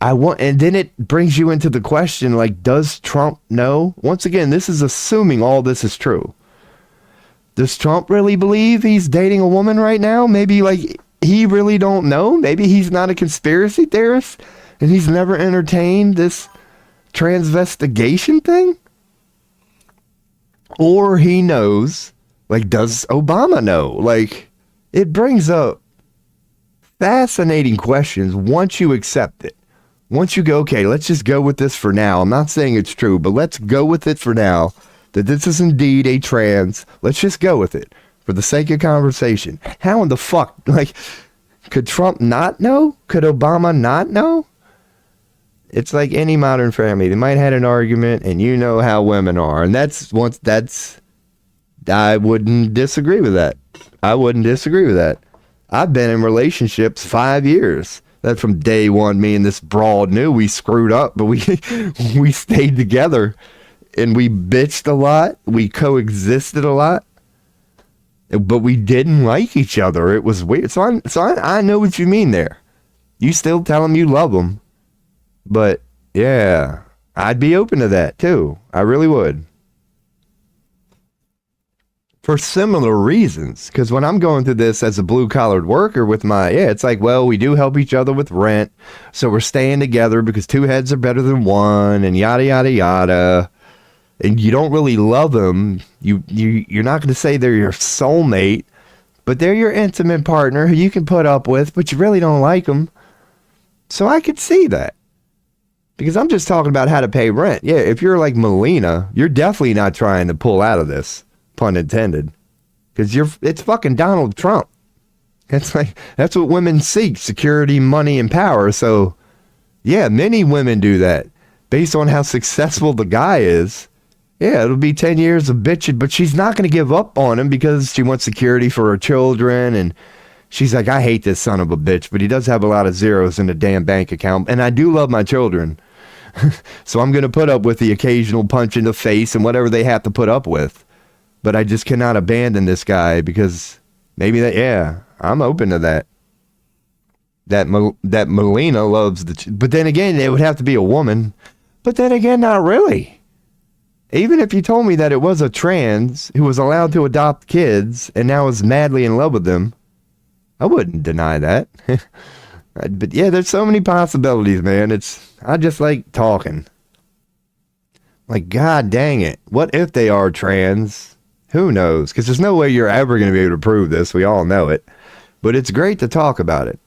And then it brings you into the question, like, does Trump know? Once again, this is assuming all this is true. Does Trump really believe he's dating a woman right now? Maybe, like, he really don't know. Maybe he's not a conspiracy theorist, and he's never entertained this transvestigation thing. Or he knows. Like, does Obama know? Like, it brings up fascinating questions once you accept it. Once you go, okay, let's just go with this for now. I'm not saying it's true, but let's go with it for now. That this is indeed a trans. Let's just go with it for the sake of conversation. How in the fuck? Like, could Trump not know? Could Obama not know? It's like any Modern Family. They might have had an argument, and you know how women are. And I wouldn't disagree with that. I've been in relationships 5 years. That from day one, me and this broad knew we screwed up, but we stayed together, and we bitched a lot. We coexisted a lot, but we didn't like each other. It was weird. So I know what you mean there. You still tell them you love them, but yeah, I'd be open to that too. I really would. For similar reasons, because when I'm going through this as a blue-collared worker with it's like, well, we do help each other with rent, so we're staying together because two heads are better than one, and yada, yada, yada. And you don't really love them. You're not going to say they're your soulmate, but they're your intimate partner who you can put up with, but you really don't like them. So I could see that. Because I'm just talking about how to pay rent. Yeah, if you're like Melina, you're definitely not trying to pull out of this. Pun intended. Because it's fucking Donald Trump. It's like, that's what women seek. Security, money, and power. So, yeah, many women do that. Based on how successful the guy is. Yeah, it'll be 10 years of bitching, but she's not going to give up on him because she wants security for her children. And she's like, I hate this son of a bitch, but he does have a lot of zeros in the damn bank account. And I do love my children. So I'm going to put up with the occasional punch in the face and whatever they have to put up with. But I just cannot abandon this guy because maybe I'm open to that. that Melina loves but then again, it would have to be a woman. But then again, not really. Even if you told me that it was a trans who was allowed to adopt kids and now is madly in love with them, I wouldn't deny that. But yeah, there's so many possibilities, man. I just like talking. Like, God dang it. What if they are trans? Who knows? Because there's no way you're ever going to be able to prove this. We all know it. But it's great to talk about it.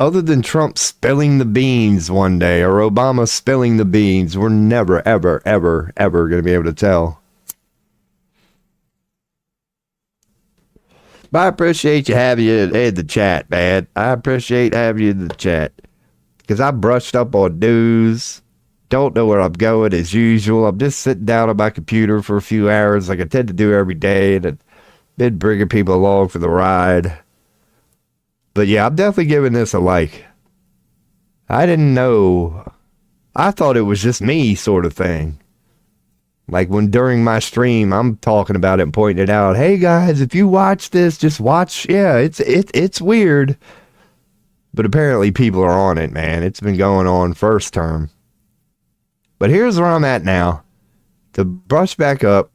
Other than Trump spilling the beans one day or Obama spilling the beans, we're never, ever, ever, ever going to be able to tell. But I appreciate you having you in the chat, man. I appreciate having you in the chat. Because I brushed up on news. Don't know where I'm going as usual. I'm just sitting down on my computer for a few hours like I tend to do every day. And I've been bringing people along for the ride. But yeah, I'm definitely giving this a like. I didn't know. I thought it was just me sort of thing. Like when during my stream, I'm talking about it and pointing it out. Hey guys, if you watch this, just watch. Yeah, it's weird. But apparently people are on it, man. It's been going on first term. But here's where I'm at now. To brush back up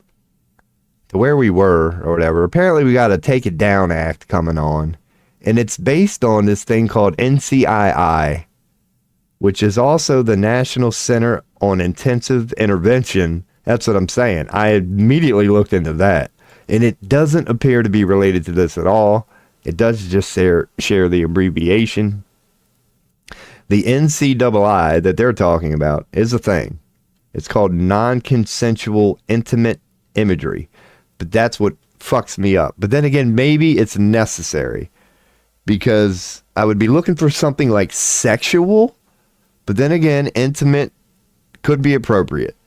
to where we were or whatever. Apparently we got a Take It Down Act coming on. And it's based on this thing called NCII, which is also the National Center on Intensive Intervention. That's what I'm saying. I immediately looked into that. And it doesn't appear to be related to this at all. It does just share the abbreviation. The NCII that they're talking about is a thing. It's called non-consensual intimate imagery. But that's what fucks me up. But then again, maybe it's necessary. Because I would be looking for something like sexual, but then again, intimate could be appropriate.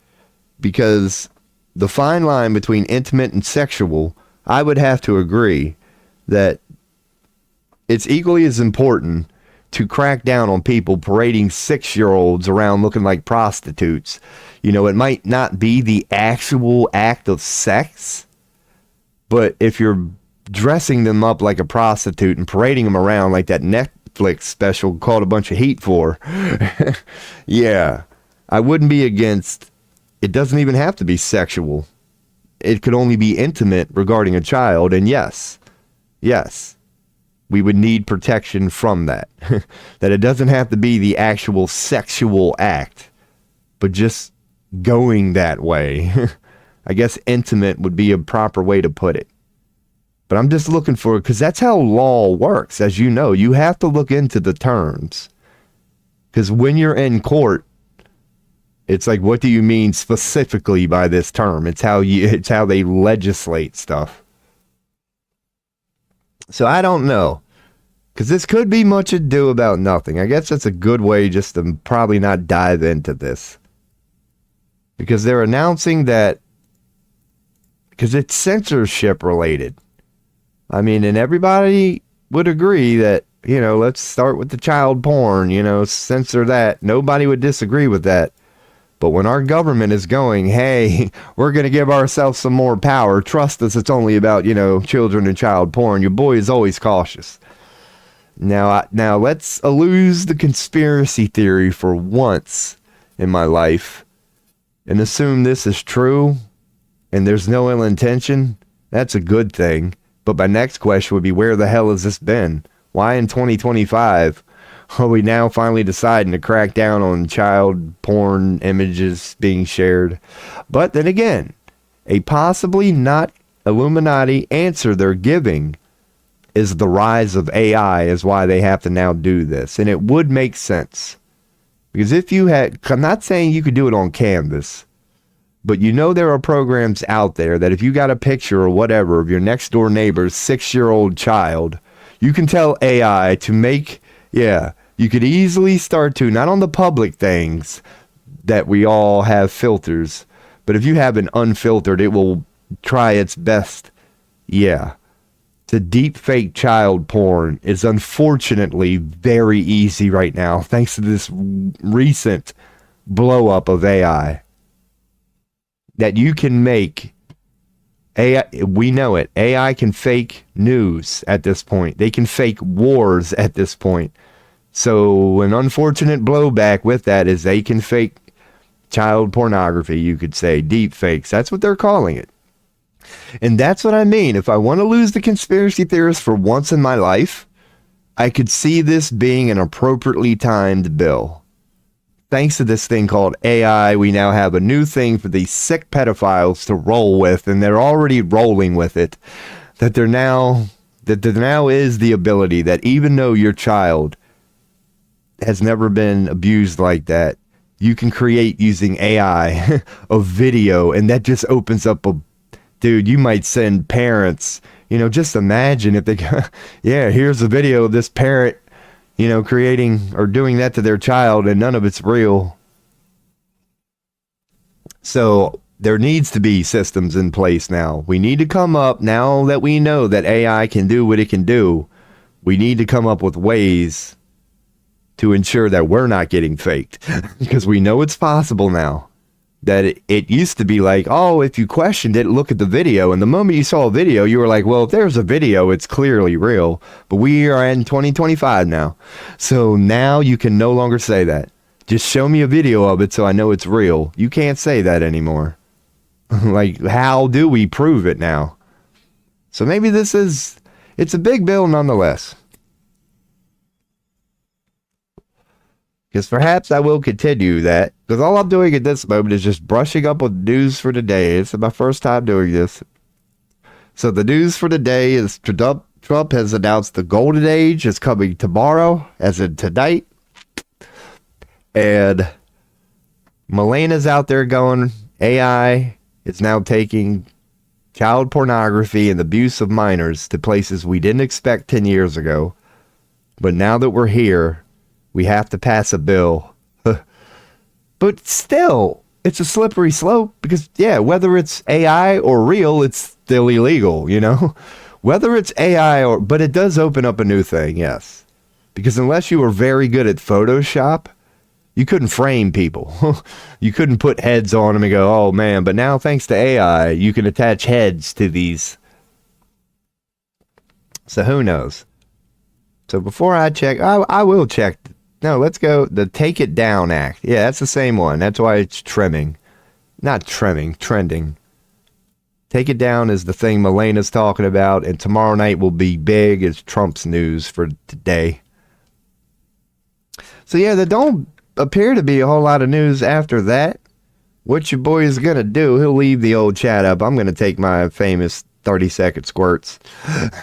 Because the fine line between intimate and sexual, I would have to agree that it's equally as important to crack down on people parading 6-year-olds around looking like prostitutes. You know, it might not be the actual act of sex, but if you're dressing them up like a prostitute and parading them around like that Netflix special called A Bunch of Heat for. Yeah, I wouldn't be against. It doesn't even have to be sexual. It could only be intimate regarding a child. And yes, we would need protection from that. That it doesn't have to be the actual sexual act, but just going that way. I guess intimate would be a proper way to put it. But I'm just looking for, because that's how law works. As you know, you have to look into the terms. Because when you're in court, it's like, what do you mean specifically by this term? It's how they legislate stuff. So I don't know. Because this could be much ado about nothing. I guess that's a good way just to probably not dive into this. Because they're announcing that, because it's censorship related. I mean, and everybody would agree that, you know, let's start with the child porn, you know, censor that. Nobody would disagree with that. But when our government is going, hey, we're going to give ourselves some more power. Trust us, it's only about, you know, children and child porn. Your boy is always cautious. Now let's lose the conspiracy theory for once in my life and assume this is true and there's no ill intention. That's a good thing. But my next question would be, where the hell has this been? Why in 2025 are we now finally deciding to crack down on child porn images being shared? But then again, a possibly not Illuminati answer they're giving is the rise of AI is why they have to now do this. And it would make sense. Because if you had, I'm not saying you could do it on Canvas, but you know there are programs out there that if you got a picture or whatever of your next door neighbor's 6-year-old child, you can tell AI to make, you could easily start to, not on the public things that we all have filters, but if you have an unfiltered, it will try its best, to deep fake child porn is unfortunately very easy right now, thanks to this recent blow up of AI. That you can make AI, we know it. AI can fake news at this point. They can fake wars at this point. So an unfortunate blowback with that is they can fake child pornography, you could say, deep fakes. That's what they're calling it. And that's what I mean. If I want to lose the conspiracy theorists for once in my life, I could see this being an appropriately timed bill. Thanks to this thing called AI, we now have a new thing for these sick pedophiles to roll with, and they're already rolling with it. That there now is the ability that even though your child has never been abused like that, you can create using AI a video, and that just opens up a... Dude, you might send parents, you know, just imagine if they... yeah, here's a video of this parent, you know, creating or doing that to their child, and none of it's real. So there needs to be systems in place now. We need to come up, now that we know that AI can do what it can do, we need to come up with ways to ensure that we're not getting faked. Because we know it's possible now. That it used to be like, oh, if you questioned it, look at the video. And the moment you saw a video, you were like, well, if there's a video, it's clearly real. But we are in 2025 now. So now you can no longer say that. Just show me a video of it so I know it's real. You can't say that anymore. Like, how do we prove it now? So maybe it's a big bill nonetheless. Because perhaps I will continue that. Because all I'm doing at this moment is just brushing up on news for today. It's my first time doing this. So the news for today is Trump has announced the golden age is coming tomorrow, as in tonight. And Melena's out there going, AI is now taking child pornography and abuse of minors to places we didn't expect 10 years ago. But now that we're here, we have to pass a bill. But still, it's a slippery slope because, yeah, whether it's AI or real, it's still illegal, you know? Whether it's AI but it does open up a new thing, yes. Because unless you were very good at Photoshop, you couldn't frame people. You couldn't put heads on them and go, oh man, but now thanks to AI, you can attach heads to these. So who knows? So before I check, I will check. No, let's go. The Take It Down Act. Yeah, that's the same one. That's why it's trimming. Not trimming, trending. Take It Down is the thing Melena's talking about, and tomorrow night will be big as Trump's news for today. So yeah, there don't appear to be a whole lot of news after that. What your boy is going to do, he'll leave the old chat up. I'm going to take my famous 30-second squirts.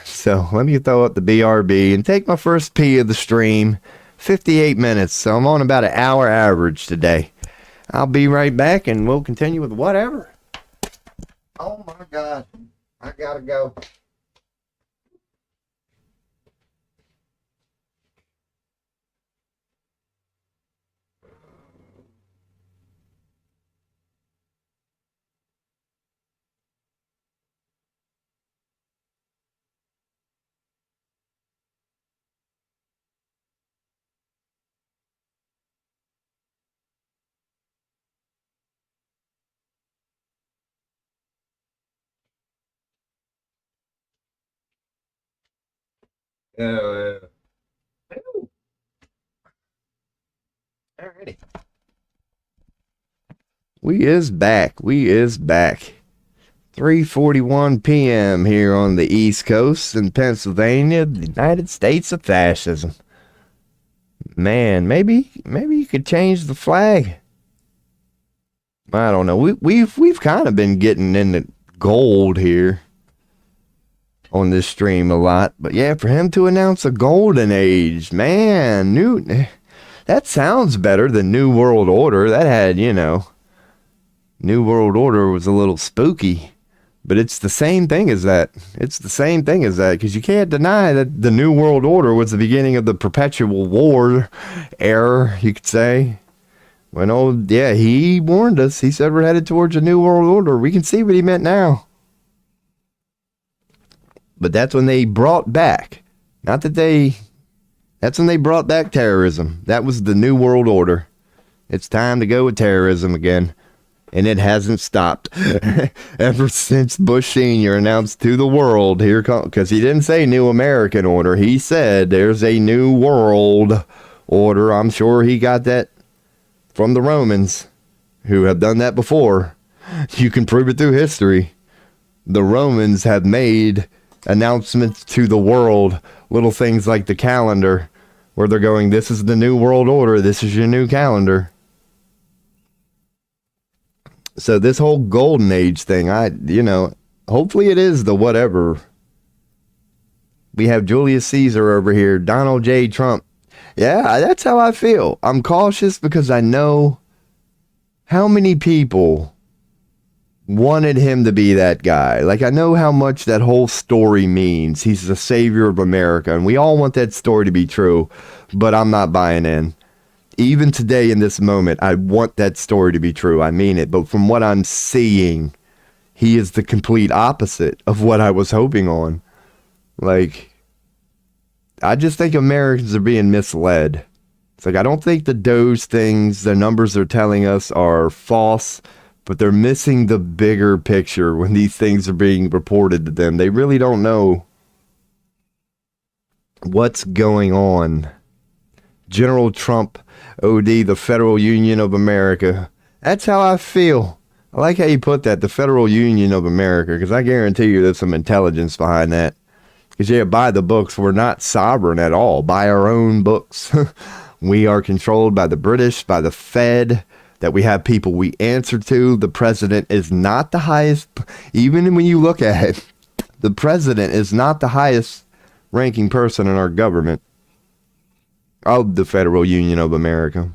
So let me throw up the BRB and take my first pee of the stream. 58 minutes, so I'm on about an hour average today. I'll be right back and we'll continue with whatever. Oh my God, I gotta go. Alrighty. We is back. 3:41 p.m. here on the East Coast in Pennsylvania, the United States of fascism. Man, maybe you could change the flag. I don't know. We've kind of been getting into gold here on this stream a lot, but yeah, for him to announce a golden age, man, that sounds better than New World Order. That had, New World Order was a little spooky, but it's the same thing as that. Because you can't deny that the New World Order was the beginning of the perpetual war era, you could say. When he warned us. He said we're headed towards a New World Order. We can see what he meant now. But that's when they brought back, that's when they brought back terrorism. That was the New World Order. It's time to go with terrorism again. And it hasn't stopped. Ever since Bush Sr. announced to the world, because he didn't say New American Order. He said there's a New World order. I'm sure he got that from the Romans, who have done that before. You can prove it through history. The Romans have made announcements to the world, little things like the calendar, where they're going, this is the new world order, this is your new calendar. So this whole golden age thing, hopefully it is the whatever. We have Julius Caesar over here, Donald J. Trump. Yeah, that's how I feel. I'm cautious because I know how many people wanted him to be that guy. Like, I know how much that whole story means. He's the savior of America, and we all want that story to be true, but I'm not buying in. Even today in this moment, I want that story to be true. I mean it. But from what I'm seeing, he is the complete opposite of what I was hoping on. Like, I just think Americans are being misled. It's like, I don't think those things, the numbers they're telling us are false, but they're missing the bigger picture when these things are being reported to them. They really don't know what's going on. General Trump, OD, the Federal Union of America. That's how I feel. I like how you put that, the Federal Union of America, because I guarantee you there's some intelligence behind that. Because, yeah, by the books, we're not sovereign at all. By our own books. We are controlled by the British, by the Fed, that we have people we answer to. The president is not the highest, even when you look at it, the president is not the highest ranking person in our government. Of the Federal Union of America.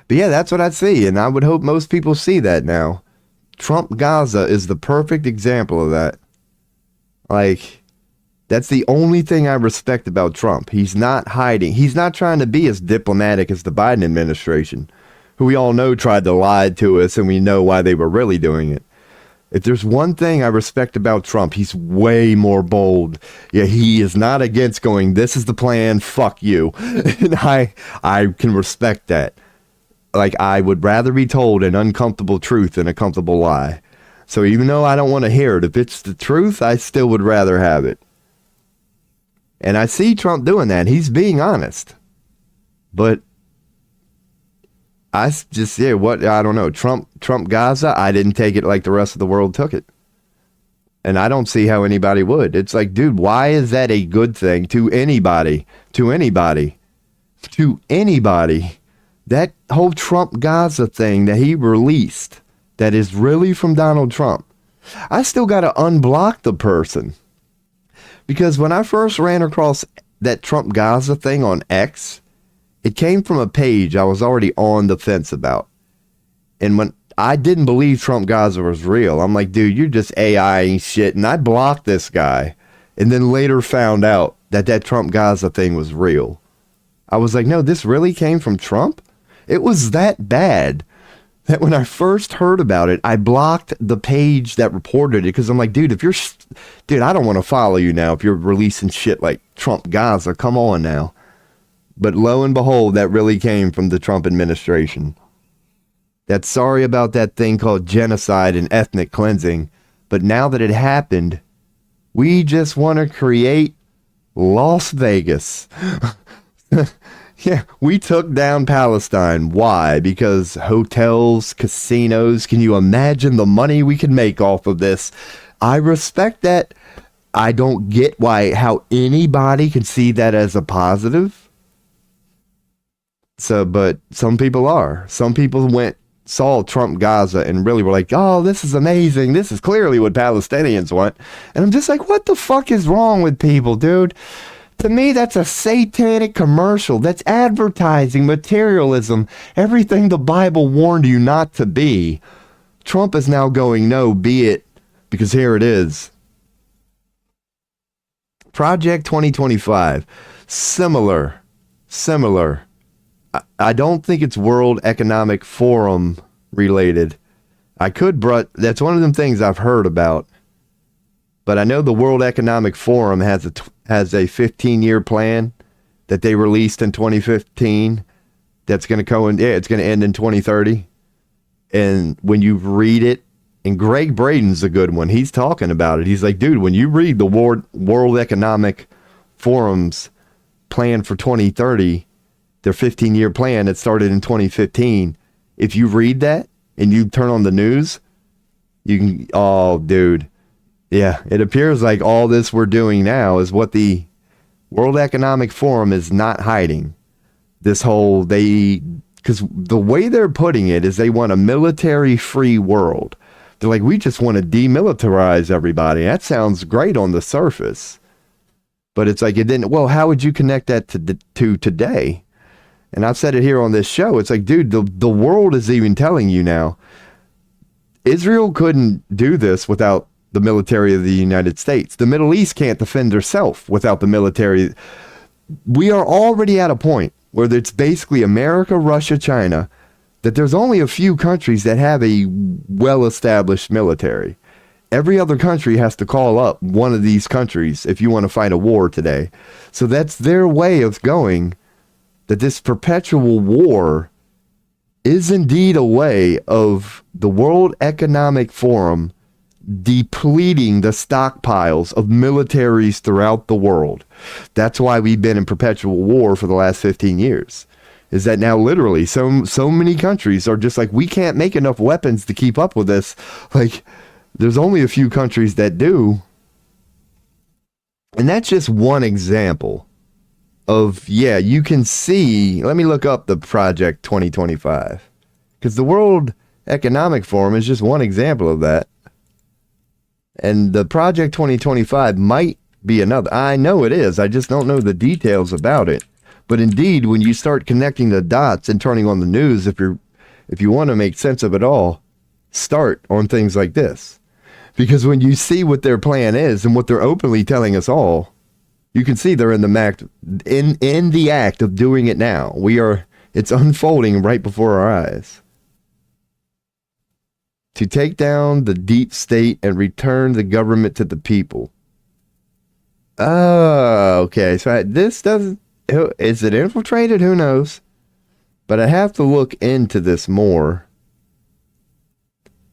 But yeah, that's what I see, and I would hope most people see that now. Trump Gaza is the perfect example of that. Like, that's the only thing I respect about Trump. He's not hiding. He's not trying to be as diplomatic as the Biden administration, who we all know tried to lie to us, and we know why they were really doing it. If there's one thing I respect about Trump, he's way more bold. Yeah, he is not against going, this is the plan, fuck you. And I can respect that. Like, I would rather be told an uncomfortable truth than a comfortable lie. So even though I don't want to hear it, if it's the truth, I still would rather have it. And I see Trump doing that. He's being honest. But I don't know. Trump Gaza, I didn't take it like the rest of the world took it. And I don't see how anybody would. It's like, dude, why is that a good thing to anybody? To anybody. To anybody. That whole Trump Gaza thing that he released, that is really from Donald Trump. I still got to unblock the person. Because when I first ran across that Trump Gaza thing on X, it came from a page I was already on the fence about. And when I didn't believe Trump Gaza was real, I'm like, dude, you're just AI and shit. And I blocked this guy. And then later found out that Trump Gaza thing was real. I was like, no, this really came from Trump? It was that bad that when I first heard about it, I blocked the page that reported it. Because I'm like, dude, I don't want to follow you now if you're releasing shit like Trump Gaza. Come on now. But lo and behold, that really came from the Trump administration. That's sorry about that thing called genocide and ethnic cleansing. But now that it happened, we just want to create Las Vegas. Yeah, we took down Palestine. Why? Because hotels, casinos, can you imagine the money we can make off of this? I respect that. I don't get how anybody can see that as a positive. So, but some people are. Some people saw Trump Gaza and really were like, oh, this is amazing. This is clearly what Palestinians want. And I'm just like, what the fuck is wrong with people, dude? To me, that's a satanic commercial. That's advertising, materialism, everything the Bible warned you not to be. Trump is now going, no, be it, because here it is. Project 2025, similar. I don't think it's World Economic Forum related. That's one of them things I've heard about. But I know the World Economic Forum has a 15-year plan that they released in 2015 that's going to it's going to end in 2030. And when you read it, and Greg Braden's a good one, he's talking about it. He's like, dude, when you read the World Economic Forum's plan for 2030, their 15-year plan that started in 2015. If you read that and you turn on the news, you can, oh, dude. Yeah, it appears like all this we're doing now is what the World Economic Forum is not hiding. This whole, because the way they're putting it is they want a military-free world. They're like, we just want to demilitarize everybody. That sounds great on the surface. But it's like, it didn't, well, how would you connect that to today? And I've said it here on this show. It's like, dude, the world is even telling you now, Israel couldn't do this without the military of the United States. The Middle East can't defend herself without the military. We are already at a point where it's basically America, Russia, China, that there's only a few countries that have a well-established military. Every other country has to call up one of these countries if you want to fight a war today. So that's their way of going, that this perpetual war is indeed a way of the World Economic Forum depleting the stockpiles of militaries throughout the world. That's why we've been in perpetual war for the last 15 years. Is that now literally so many countries are just like, we can't make enough weapons to keep up with this. Like, there's only a few countries that do. And that's just one example of, yeah, you can see, let me look up the Project 2025. Because the World Economic Forum is just one example of that. And the Project 2025 might be another. I know it is. I just don't know the details about it. But indeed, when you start connecting the dots and turning on the news, if you want to make sense of it all, start on things like this. Because when you see what their plan is and what they're openly telling us all, you can see they're in the act of doing it now. It's unfolding right before our eyes. To take down the deep state and return the government to the people. Oh, okay. So this doesn't, is it infiltrated? Who knows? But I have to look into this more.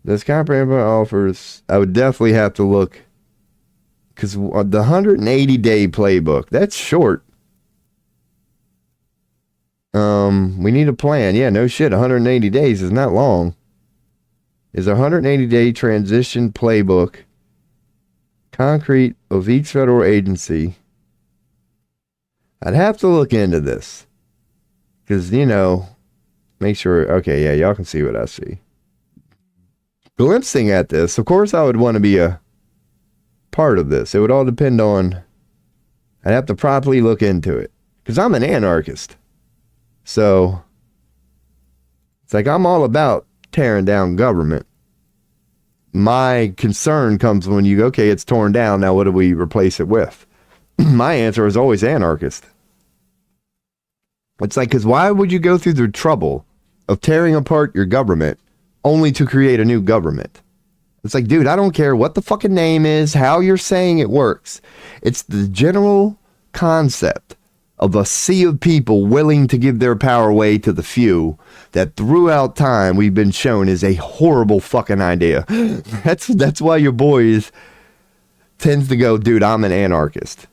This comprehensive offers, I would definitely have to look, because the 180-day playbook, that's short. We need a plan. Yeah, no shit, 180 days is not long. Is a 180-day transition playbook concrete of each federal agency. I'd have to look into this. Because, make sure, okay, yeah, y'all can see what I see. Glimpsing at this, of course I would want to be a part of this. It would all depend on, I'd have to properly look into it. Because I'm an anarchist. So, it's like I'm all about tearing down government. My concern comes when you go, okay, it's torn down, now what do we replace it with? My answer is always anarchist. It's like, because why would you go through the trouble of tearing apart your government only to create a new government? It's like, dude, I don't care what the fucking name is, how you're saying it works. It's the general concept of a sea of people willing to give their power away to the few that throughout time we've been shown is a horrible fucking idea. That's why your boys tends to go, dude, I'm an anarchist.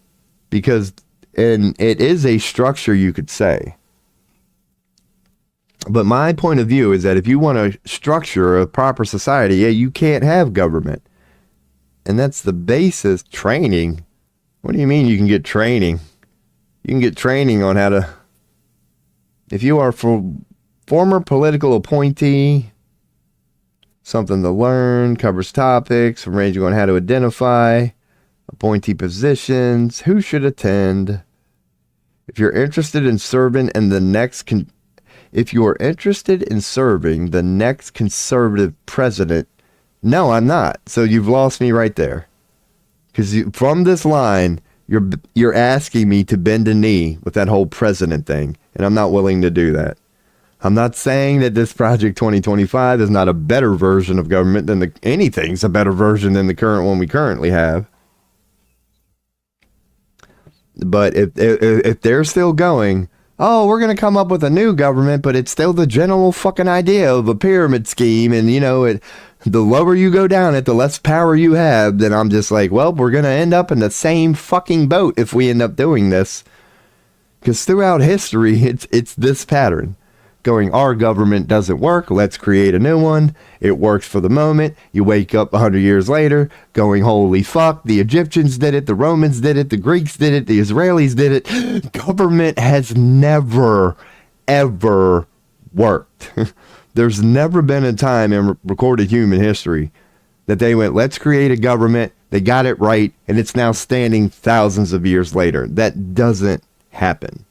Because, and it is a structure, you could say. But my point of view is that if you want to structure a proper society, yeah, you can't have government. And that's the basis. Training. What do you mean you can get training? You can get training on how to, if you are former political appointee, something to learn, covers topics, ranging on how to identify appointee positions, who should attend. If you're interested in serving in the next, if you are interested in serving the next conservative president, no, I'm not. So you've lost me right there. Because from this line, you're asking me to bend a knee with that whole president thing, and I'm not willing to do that. I'm not saying that this Project 2025 is not a better version of government than anything's a better version than the current one we currently have. But if they're still going, oh, we're going to come up with a new government, but it's still the general fucking idea of a pyramid scheme, and the lower you go down it, the less power you have, then I'm just like, well, we're going to end up in the same fucking boat if we end up doing this. Because throughout history, it's this pattern. Going, our government doesn't work, let's create a new one. It works for the moment. You wake up 100 years later, going, holy fuck, the Egyptians did it, the Romans did it, the Greeks did it, the Israelis did it. Government has never, ever worked. There's never been a time in recorded human history that they went, let's create a government, they got it right, and it's now standing thousands of years later. That doesn't happen.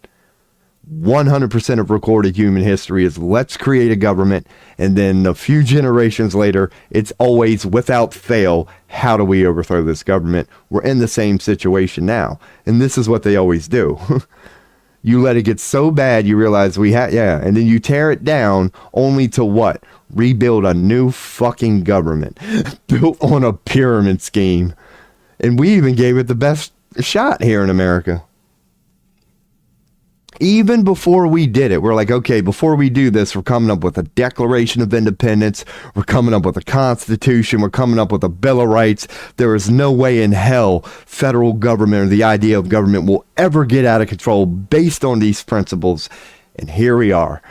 100% of recorded human history is let's create a government, and then a few generations later, it's always without fail, how do we overthrow this government? We're in the same situation now, and this is what they always do. You let it get so bad, you realize and then you tear it down only to what? Rebuild a new fucking government built on a pyramid scheme. And we even gave it the best shot here in America. Even before we did it, we're like, okay, before we do this, we're coming up with a Declaration of Independence. We're coming up with a Constitution. We're coming up with a Bill of Rights. There is no way in hell federal government or the idea of government will ever get out of control based on these principles. And here we are.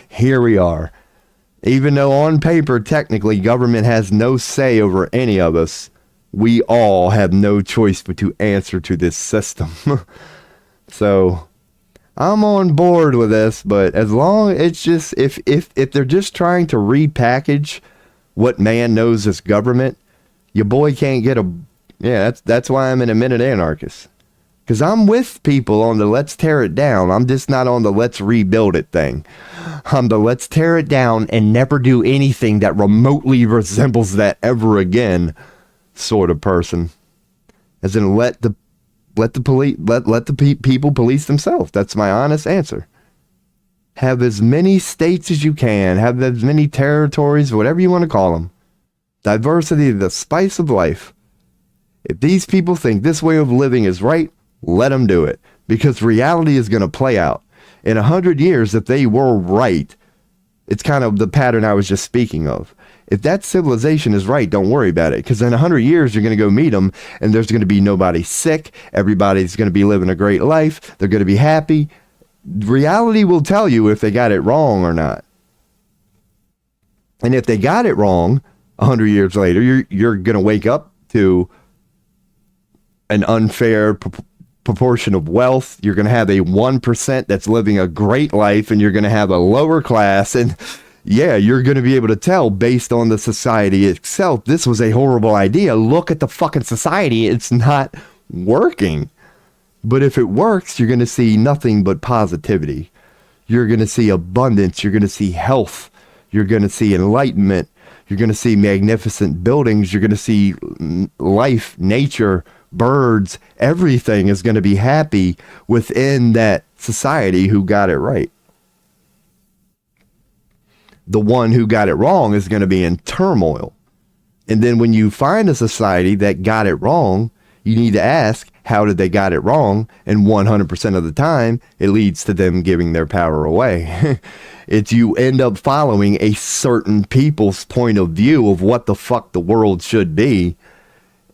Here we are. Even though on paper, technically, government has no say over any of us, we all have no choice but to answer to this system. So I'm on board with this, but as long it's just if they're just trying to repackage what man knows as government, your boy can't get that's why I'm an admitted anarchist. Because I'm with people on the let's tear it down. I'm just not on the let's rebuild it thing. I'm the let's tear it down and never do anything that remotely resembles that ever again sort of person. As in let the people police themselves. That's my honest answer. Have as many states as you can. Have as many territories, whatever you want to call them. Diversity, the spice of life. If these people think this way of living is right, let them do it. Because reality is going to play out. In 100 years, if they were right, it's kind of the pattern I was just speaking of. If that civilization is right, don't worry about it. Because in 100 years, you're going to go meet them, and there's going to be nobody sick. Everybody's going to be living a great life. They're going to be happy. Reality will tell you if they got it wrong or not. And if they got it wrong, 100 years later, you're going to wake up to an unfair proportion of wealth. You're going to have a 1% that's living a great life, and you're going to have a lower class. And yeah, you're going to be able to tell based on the society itself, this was a horrible idea. Look at the fucking society. It's not working. But if it works, you're going to see nothing but positivity. You're going to see abundance. You're going to see health. You're going to see enlightenment. You're going to see magnificent buildings. You're going to see life, nature, birds. Everything is going to be happy within that society who got it right. The one who got it wrong is going to be in turmoil. And then when you find a society that got it wrong, you need to ask, how did they got it wrong? And 100% of the time, it leads to them giving their power away. It's you end up following a certain people's point of view of what the fuck the world should be.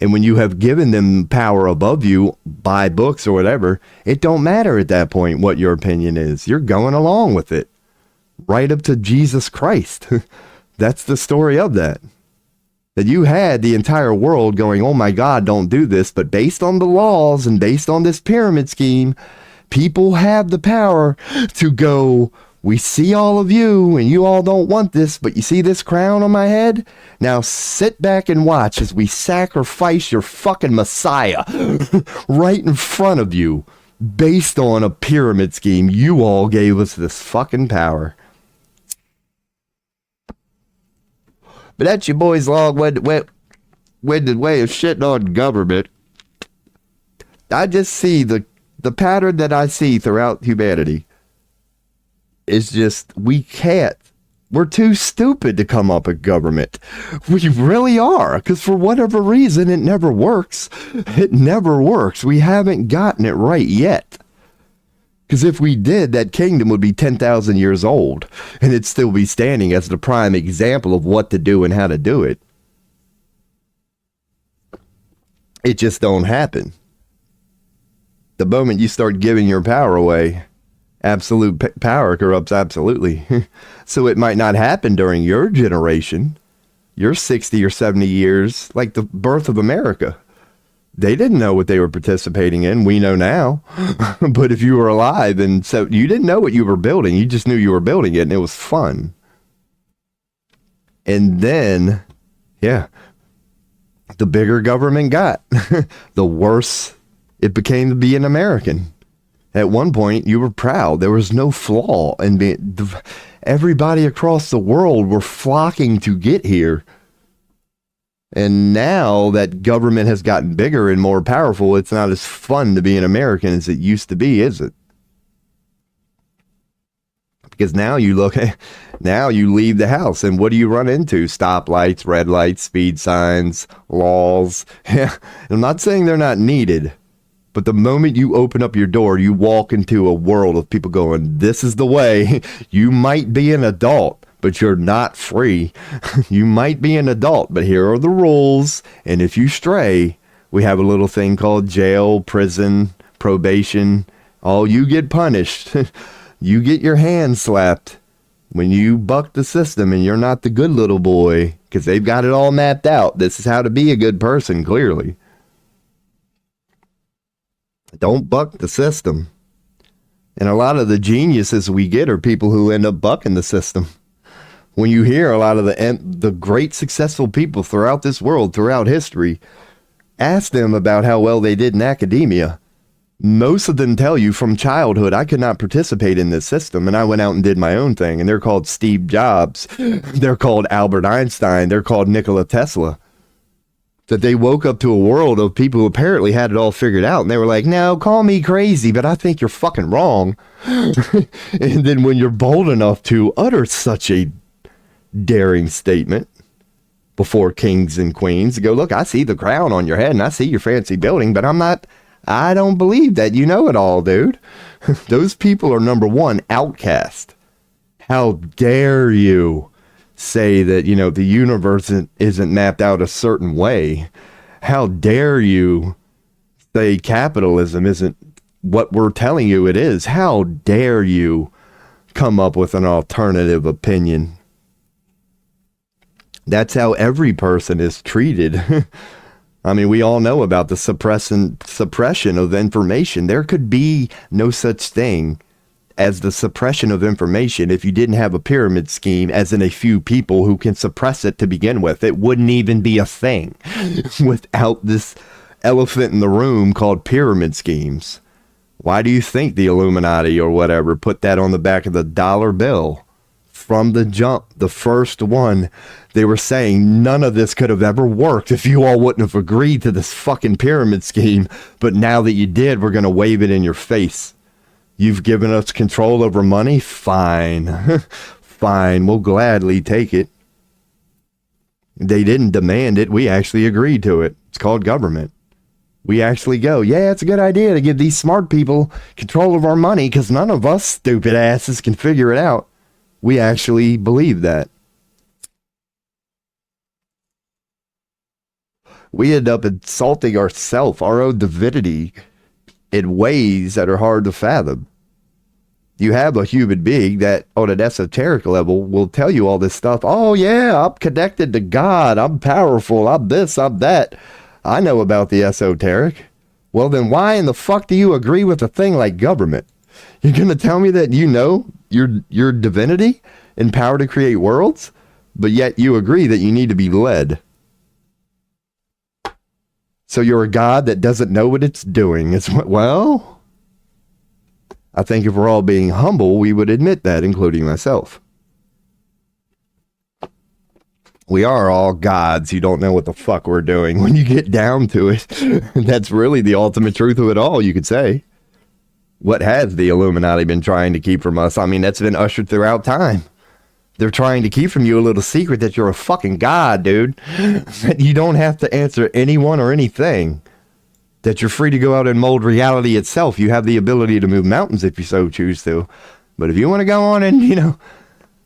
And when you have given them power above you by books or whatever, it don't matter at that point what your opinion is. You're going along with it. Right up to Jesus Christ. That's the story of that. That you had the entire world going, oh my God, don't do this. But based on the laws and based on this pyramid scheme, people have the power to go, we see all of you and you all don't want this, but you see this crown on my head? Now sit back and watch as we sacrifice your fucking Messiah right in front of you. Based on a pyramid scheme, you all gave us this fucking power. But that's your boy's long-winded way of shitting on government. I just see the pattern that I see throughout humanity is just, we can't. We're too stupid to come up with government. We really are, because for whatever reason, it never works. It never works. We haven't gotten it right yet. Because if we did, that kingdom would be 10,000 years old, and it'd still be standing as the prime example of what to do and how to do it. It just don't happen. The moment you start giving your power away, absolute power corrupts absolutely. So it might not happen during your generation. You're 60 or 70 years, like the birth of America. They didn't know what they were participating in. We know now. But if you were alive, and so you didn't know what you were building, you just knew you were building it, and it was fun. And then, yeah, the bigger government got, the worse it became to be an American. At one point, you were proud. There was no flaw in being. Everybody across the world were flocking to get here. And now that government has gotten bigger and more powerful, it's not as fun to be an American as it used to be, is it? Because now you leave the house, and what do you run into? Stoplights, red lights, speed signs, laws. I'm not saying they're not needed, but the moment you open up your door, you walk into a world of people going, this is the way. You might be an adult, but you're not free. You might be an adult, but here are the rules. And if you stray, we have a little thing called jail, prison, probation. Oh, you get punished. You get your hand slapped when you buck the system and you're not the good little boy, because they've got it all mapped out. This is how to be a good person, clearly. Don't buck the system. And a lot of the geniuses we get are people who end up bucking the system. When you hear a lot of the great successful people throughout this world, throughout history, ask them about how well they did in academia. Most of them tell you from childhood, I could not participate in this system, and I went out and did my own thing. And they're called Steve Jobs. They're called Albert Einstein. They're called Nikola Tesla. That they woke up to a world of people who apparently had it all figured out. And they were like, no, call me crazy, but I think you're fucking wrong. And then when you're bold enough to utter such a daring statement before kings and queens, go, look, I see the crown on your head and I see your fancy building, but I don't believe that you know it all, dude. Those people are, number one, outcast. How dare you say that, the universe isn't mapped out a certain way? How dare you say capitalism isn't what we're telling you it is? How dare you come up with an alternative opinion? That's how every person is treated. I mean, we all know about the suppression of information. There could be no such thing as the suppression of information if you didn't have a pyramid scheme, as in a few people who can suppress it to begin with. It wouldn't even be a thing without this elephant in the room called pyramid schemes. Why do you think the Illuminati or whatever put that on the back of the dollar bill? From the jump, the first one, they were saying none of this could have ever worked if you all wouldn't have agreed to this fucking pyramid scheme. But now that you did, we're going to wave it in your face. You've given us control over money? Fine. Fine, we'll gladly take it. They didn't demand it. We actually agreed to it. It's called government. We actually go, yeah, it's a good idea to give these smart people control of our money because none of us stupid asses can figure it out. We actually believe that. We end up insulting ourselves, our own divinity, in ways that are hard to fathom. You have a human being that, on an esoteric level, will tell you all this stuff. Oh, yeah, I'm connected to God. I'm powerful. I'm this, I'm that. I know about the esoteric. Well, then why in the fuck do you agree with a thing like government? You're going to tell me that you know your divinity and power to create worlds, but yet you agree that you need to be led. So you're a God that doesn't know what it's doing. Well, I think if we're all being humble, we would admit that, including myself. We are all gods who don't know what the fuck we're doing. When you get down to it, that's really the ultimate truth of it all, you could say. What has the Illuminati been trying to keep from us? I mean, that's been ushered throughout time. They're trying to keep from you a little secret that you're a fucking god, dude. That you don't have to answer anyone or anything. That you're free to go out and mold reality itself. You have the ability to move mountains if you so choose to. But if you want to go on and,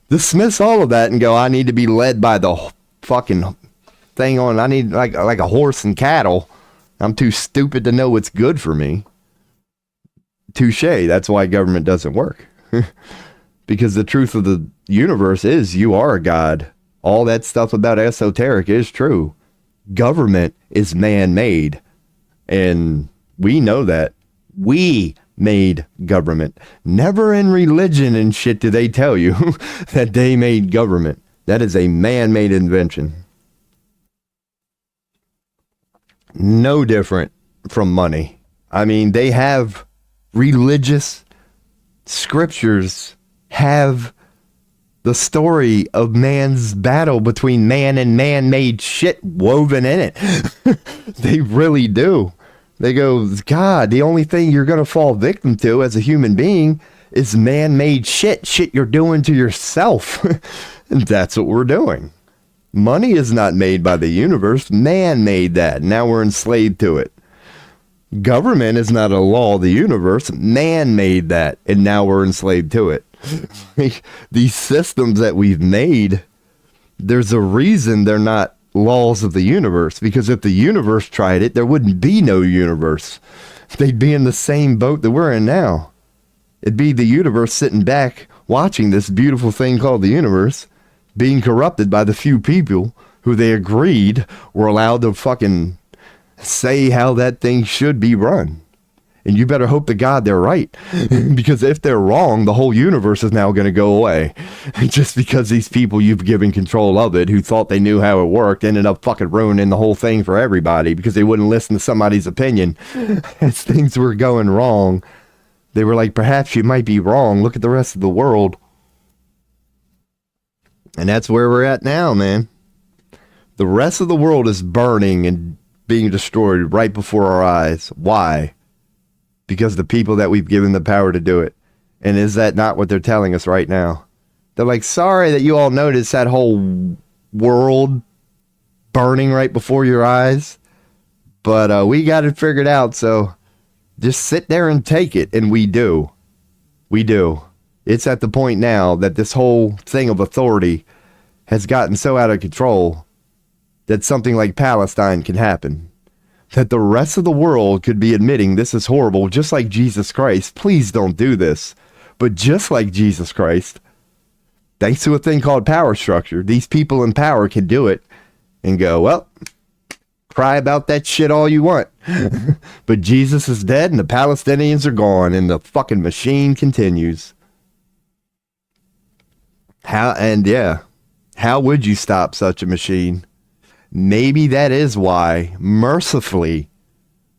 dismiss all of that and go, I need to be led by the fucking thing on, I need like a horse and cattle. I'm too stupid to know what's good for me. touche. That's why government doesn't work. Because the truth of the universe is you are a god. All that stuff about esoteric is true. Government is man-made. And we know that. We made government. Never in religion and shit do they tell you that they made government. That is a man-made invention. No different from money. I mean, they have religious scriptures, have the story of man's battle between man and man-made shit woven in it. They really do. They go, God, the only thing you're going to fall victim to as a human being is man-made shit you're doing to yourself. And that's what we're doing. Money is not made by the universe. Man made that. Now we're enslaved to it. Government is not a law of the universe. Man made that. And now we're enslaved to it. These systems that we've made, there's a reason they're not laws of the universe. Because if the universe tried it, there wouldn't be no universe. They'd be in the same boat that we're in now. It'd be the universe sitting back watching this beautiful thing called the universe being corrupted by the few people who they agreed were allowed to fucking say how that thing should be run. And you better hope to God they're right. Because if they're wrong, the whole universe is now going to go away. Just because these people you've given control of it, who thought they knew how it worked, ended up fucking ruining the whole thing for everybody because they wouldn't listen to somebody's opinion. As things were going wrong, they were like, perhaps you might be wrong. Look at the rest of the world. And that's where we're at now, man. The rest of the world is burning and being destroyed right before our eyes. Why? Because the people that we've given the power to do it. And is that not what they're telling us right now? They're like, sorry that you all noticed that whole world burning right before your eyes. But we got it figured out, so just sit there and take it. And we do. We do. It's at the point now that this whole thing of authority has gotten so out of control that something like Palestine can happen. That the rest of the world could be admitting this is horrible, just like Jesus Christ. Please don't do this. But just like Jesus Christ, thanks to a thing called power structure, these people in power can do it and go, well, cry about that shit all you want. But Jesus is dead and the Palestinians are gone and the fucking machine continues. How would you stop such a machine? Maybe that is why, mercifully,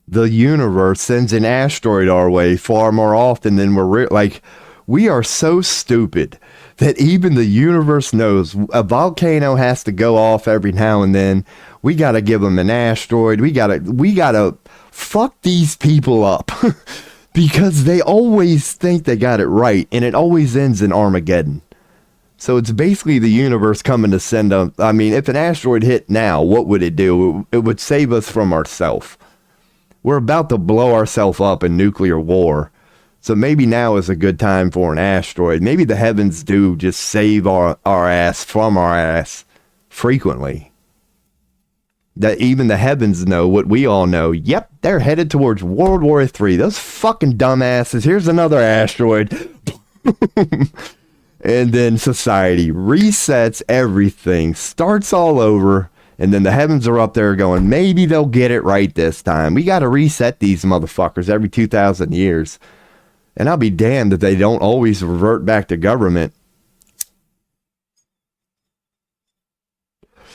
the universe sends an asteroid our way far more often than we are so stupid that even the universe knows a volcano has to go off every now and then. We got to give them an asteroid. We got to fuck these people up because they always think they got it right. And it always ends in Armageddon. So it's basically the universe coming to send them. I mean, if an asteroid hit now, what would it do? It would save us from ourselves. We're about to blow ourselves up in nuclear war. So maybe now is a good time for an asteroid. Maybe the heavens do just save our ass from our ass frequently. That even the heavens know what we all know. Yep, they're headed towards World War III. Those fucking dumbasses. Here's another asteroid. And then society resets everything, starts all over, and then the heavens are up there going, maybe they'll get it right this time. We got to reset these motherfuckers every 2,000 years. And I'll be damned if they don't always revert back to government.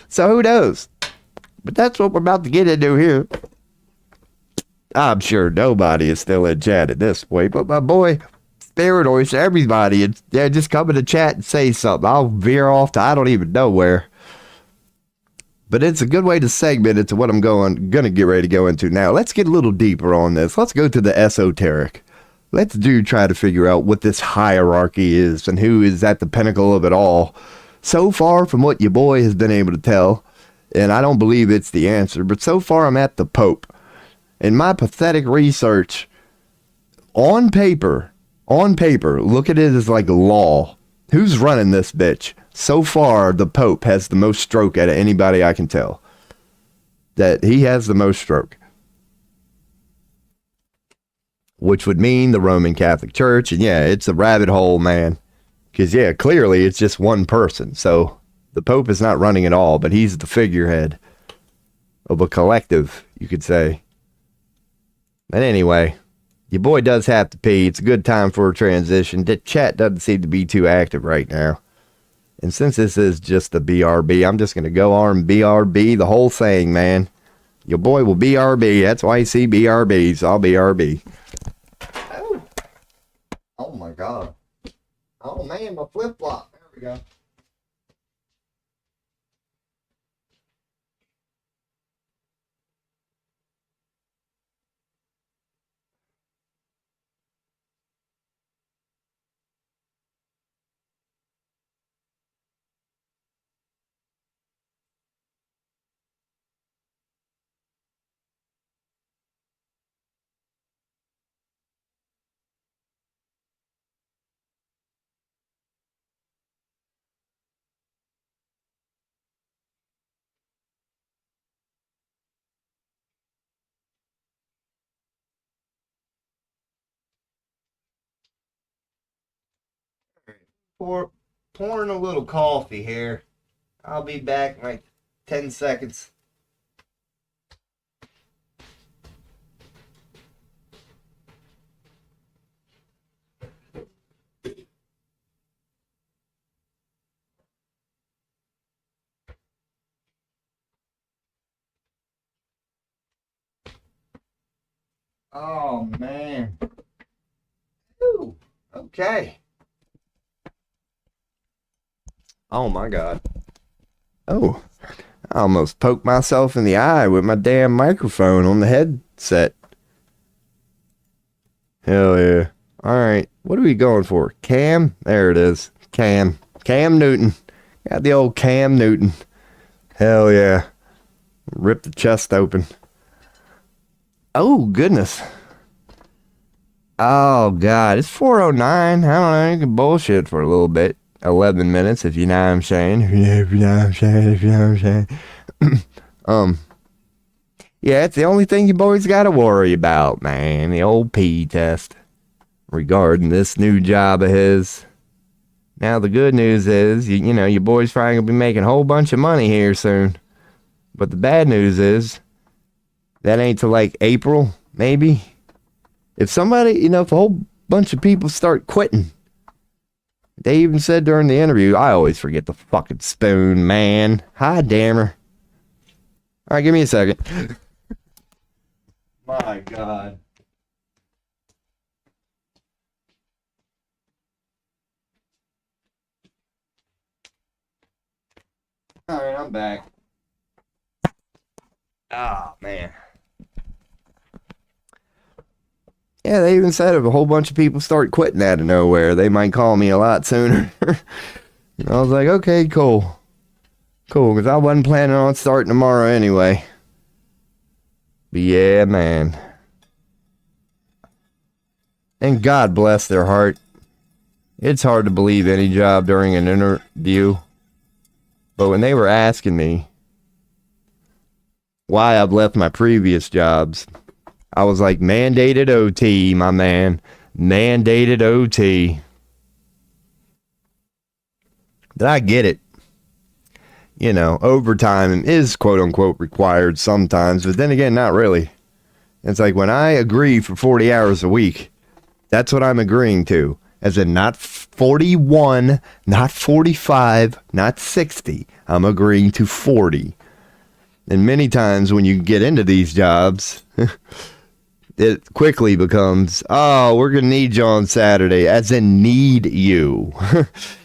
So who knows? But that's what we're about to get into here. I'm sure nobody is still in chat at this point, but my boy Spiridoids, everybody, they're just coming to chat and say something. I'll veer off to I don't even know where. But it's a good way to segment into what I'm gonna get ready to go into now. Let's get a little deeper on this. Let's go to the esoteric. Let's try to figure out what this hierarchy is and who is at the pinnacle of it all. So far from what your boy has been able to tell, and I don't believe it's the answer, but so far I'm at the Pope. In my pathetic research, on paper, look at it as like law. Who's running this bitch? So far, the Pope has the most stroke out of anybody I can tell. That he has the most stroke. which would mean the Roman Catholic Church. And yeah, it's a rabbit hole, man. Because, yeah, clearly it's just one person. So the Pope is not running it all, but he's the figurehead of a collective, you could say. But anyway, your boy does have to pee. It's a good time for a transition. The chat doesn't seem to be too active right now. And since this is just the BRB, I'm just going to go on BRB the whole thing, man. Your boy will BRB. That's why you see BRBs. I'll BRB. Oh, oh my God. Oh, man, my flip-flop. There we go. Pouring a little coffee here. I'll be back in like 10 seconds. Oh, man. Ooh, okay. Oh, my God. Oh, I almost poked myself in the eye with my damn microphone on the headset. Hell yeah. All right. What are we going for? Cam? There it is. Cam. Cam Newton. Got the old Cam Newton. Hell yeah. Rip the chest open. Oh, goodness. Oh, God. It's 4:09. I don't know. You can bullshit for a little bit. 11 minutes, if you know what I'm saying. If you know what I'm saying. If you know what I'm saying. Yeah, it's the only thing you boys got to worry about, man. The old pee test regarding this new job of his. Now, the good news is, you know, your boy's probably going to be making a whole bunch of money here soon. But the bad news is, that ain't till like April, maybe. If somebody, you know, if a whole bunch of people start quitting. They even said during the interview, I always forget the fucking spoon, man. Hi, dammer. All right, give me a second. My God. All right, I'm back. Oh, man. Yeah, they even said if a whole bunch of people start quitting out of nowhere, they might call me a lot sooner. And I was like, okay, cool. Cool, because I wasn't planning on starting tomorrow anyway. But yeah, man. And God bless their heart. It's hard to believe any job during an interview. But when they were asking me why I've left my previous jobs, I was like, mandated OT, my man. Mandated OT. But I get it. You know, overtime is quote-unquote required sometimes, but then again, not really. It's like when I agree for 40 hours a week, that's what I'm agreeing to. As in not 41, not 45, not 60. I'm agreeing to 40. And many times when you get into these jobs... it quickly becomes, oh, we're going to need you on Saturday, as in need you.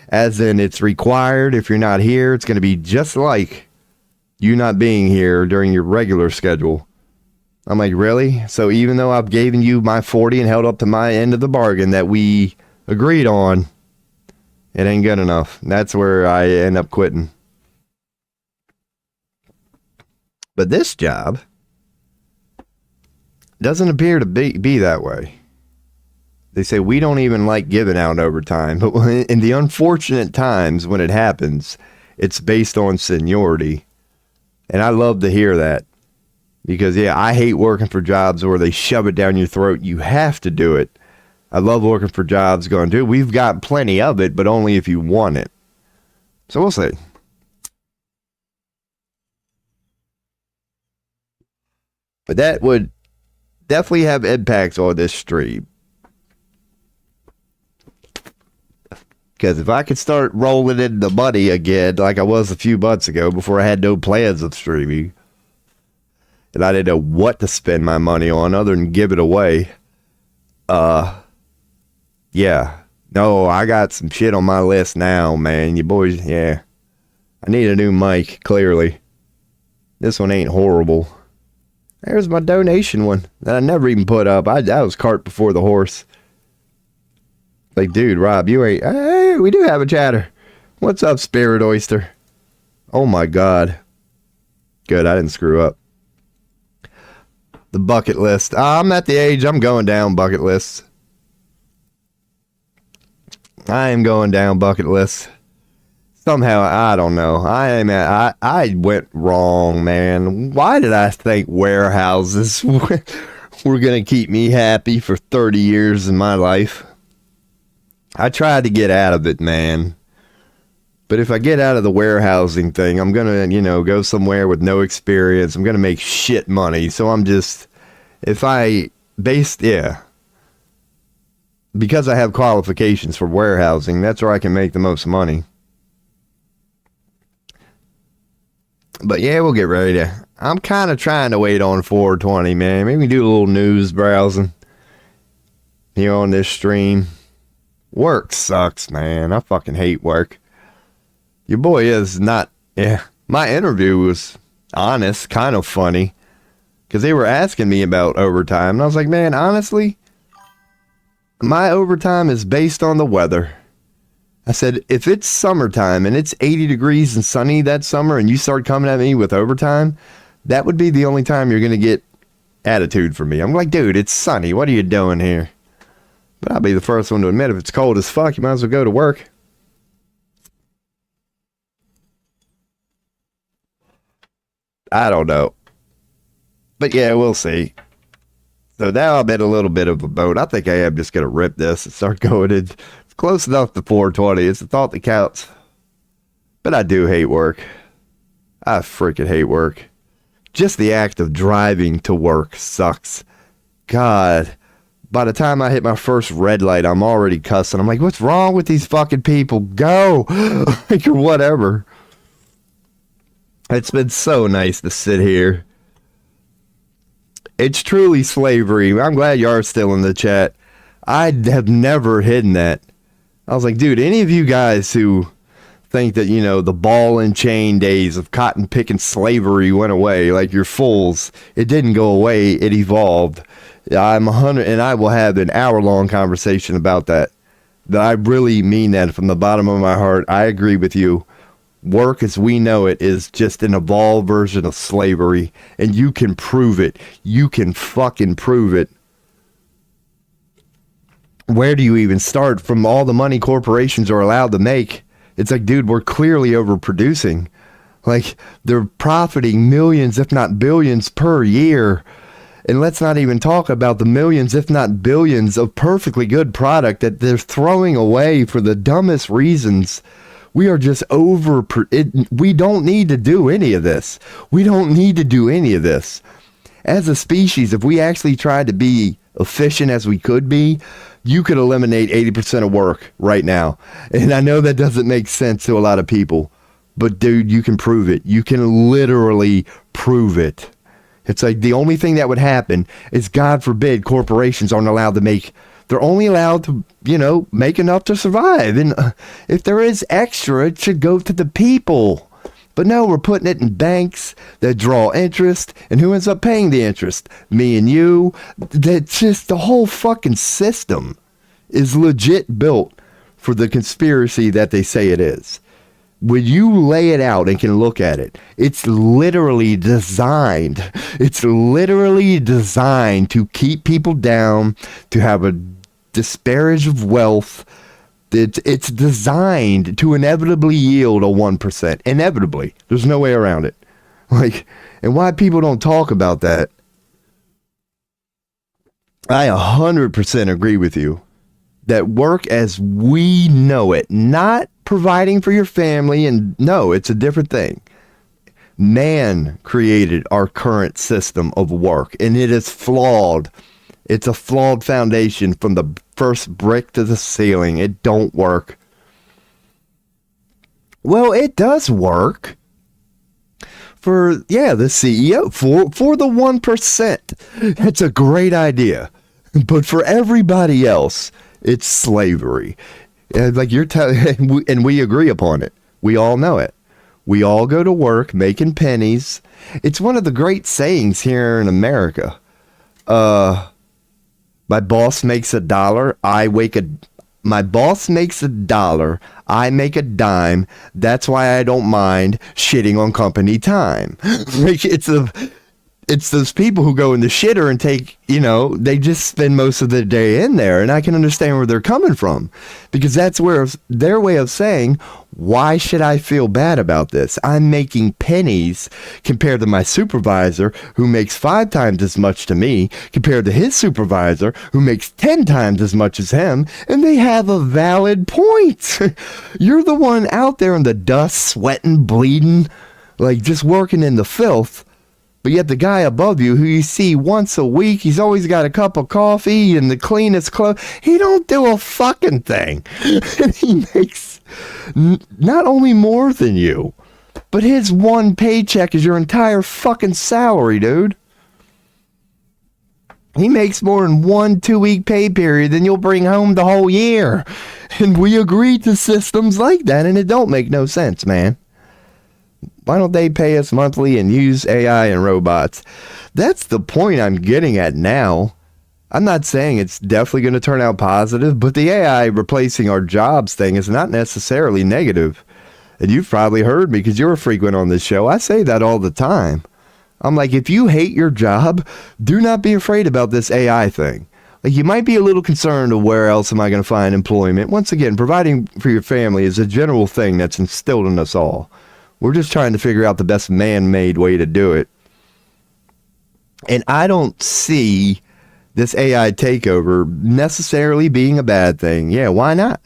As in it's required. If you're not here, it's going to be just like you not being here during your regular schedule. I'm like, really? So even though I've given you my 40 and held up to my end of the bargain that we agreed on, it ain't good enough. That's where I end up quitting. But this job doesn't appear to be that way. They say we don't even like giving out overtime, but in the unfortunate times when it happens, it's based on seniority. And I love to hear that. Because, yeah, I hate working for jobs where they shove it down your throat. You have to do it. I love working for jobs going, dude, we've got plenty of it, but only if you want it. So we'll see. But that would definitely have impacts on this stream. Because if I could start rolling in the money again, like I was a few months ago before I had no plans of streaming, and I didn't know what to spend my money on other than give it away, yeah. No, I got some shit on my list now, man. You boys, yeah. I need a new mic, clearly. This one ain't horrible. There's my donation one that I never even put up. That was cart before the horse. Like, dude, Rob, you ain't... Hey, we do have a chatter. What's up, Spirit Oyster? Oh, my God. Good, I didn't screw up. The bucket list. I'm at the age I'm going down bucket lists. I am going down bucket lists. Somehow, I don't know. I went wrong, man. Why did I think warehouses were going to keep me happy for 30 years in my life? I tried to get out of it, man. But if I get out of the warehousing thing, I'm going to, go somewhere with no experience. I'm going to make shit money. So I'm just, because I have qualifications for warehousing, that's where I can make the most money. But yeah, we'll get ready to... I'm kind of trying to wait on 420, man. Maybe do a little news browsing here on this stream. Work sucks, man. I fucking hate work. Your boy is not... Yeah, my interview was honest, kind of funny. Because they were asking me about overtime. And I was like, man, honestly, my overtime is based on the weather. I said, if it's summertime and it's 80 degrees and sunny that summer and you start coming at me with overtime, that would be the only time you're going to get attitude from me. I'm like, dude, it's sunny. What are you doing here? But I'll be the first one to admit, if it's cold as fuck, you might as well go to work. I don't know. But yeah, we'll see. So now I'm in a little bit of a boat. I think I am just going to rip this and start going in. It's close enough to 420. It's the thought that counts. But I do hate work. I freaking hate work. Just the act of driving to work sucks. God. By the time I hit my first red light, I'm already cussing. I'm like, what's wrong with these fucking people? Go! Like, or whatever. It's been so nice to sit here. It's truly slavery. I'm glad you are still in the chat. I have never hidden that. I was like, dude, any of you guys who think that, the ball and chain days of cotton picking slavery went away, like, you're fools. It didn't go away. It evolved. I'm 100, and I will have an hour-long conversation about that. That I really mean that from the bottom of my heart. I agree with you. Work as we know it is just an evolved version of slavery, and you can prove it. You can fucking prove it. Where do you even start from all the money corporations are allowed to make? It's like, dude, we're clearly overproducing. Like, they're profiting millions, if not billions, per year. And let's not even talk about the millions, if not billions, of perfectly good product that they're throwing away for the dumbest reasons. We are just we don't need to do any of this. We don't need to do any of this. As a species, if we actually tried to be efficient as we could be, you could eliminate 80% of work right now. And I know that doesn't make sense to a lot of people, but dude, you can prove it. You can literally prove it. It's like the only thing that would happen is, God forbid, corporations aren't allowed to make... They're only allowed to, make enough to survive. And if there is extra, it should go to the people. But no, we're putting it in banks that draw interest. And who ends up paying the interest? Me and you. That's just the whole fucking system is legit built for the conspiracy that they say it is. When you lay it out and can look at it, it's literally designed. It's literally designed to keep people down, to have a disparage of wealth. It's designed to inevitably yield a 1%. Inevitably. There's no way around it. Like, and why people don't talk about that. I 100% agree with you that work as we know it, not providing for your family, and no, it's a different thing. Man created our current system of work, and it is flawed. It's a flawed foundation from the first brick to the ceiling. It don't work. Well, it does work for, the CEO, for the 1%. It's a great idea. But for everybody else, it's slavery. Like you're telling, and we agree upon it. We all know it. We all go to work making pennies. It's one of the great sayings here in America. My boss makes $1. My boss makes $1. I make a dime. That's why I don't mind shitting on company time. Like it's those people who go in the shitter and take, they just spend most of the day in there. And I can understand where they're coming from, because that's where their way of saying, why should I feel bad about this? I'm making pennies compared to my supervisor, who makes 5 times as much to me, compared to his supervisor, who makes 10 times as much as him. And they have a valid point. You're the one out there in the dust, sweating, bleeding, like just working in the filth. But yet the guy above you, who you see once a week, he's always got a cup of coffee and the cleanest clothes. He don't do a fucking thing. And he makes not only more than you, but his one paycheck is your entire fucking salary, dude. He makes more in 1 2-week pay period than you'll bring home the whole year. And we agreed to systems like that, and it don't make no sense, man. Why don't they pay us monthly and use AI and robots? That's the point I'm getting at now. I'm not saying it's definitely going to turn out positive, but the AI replacing our jobs thing is not necessarily negative. And you've probably heard me because you're a frequent on this show. I say that all the time. I'm like, if you hate your job, do not be afraid about this AI thing. Like, you might be a little concerned of where else am I going to find employment. Once again, providing for your family is a general thing that's instilled in us all. We're just trying to figure out the best man-made way to do it. And I don't see this AI takeover necessarily being a bad thing. Yeah, why not?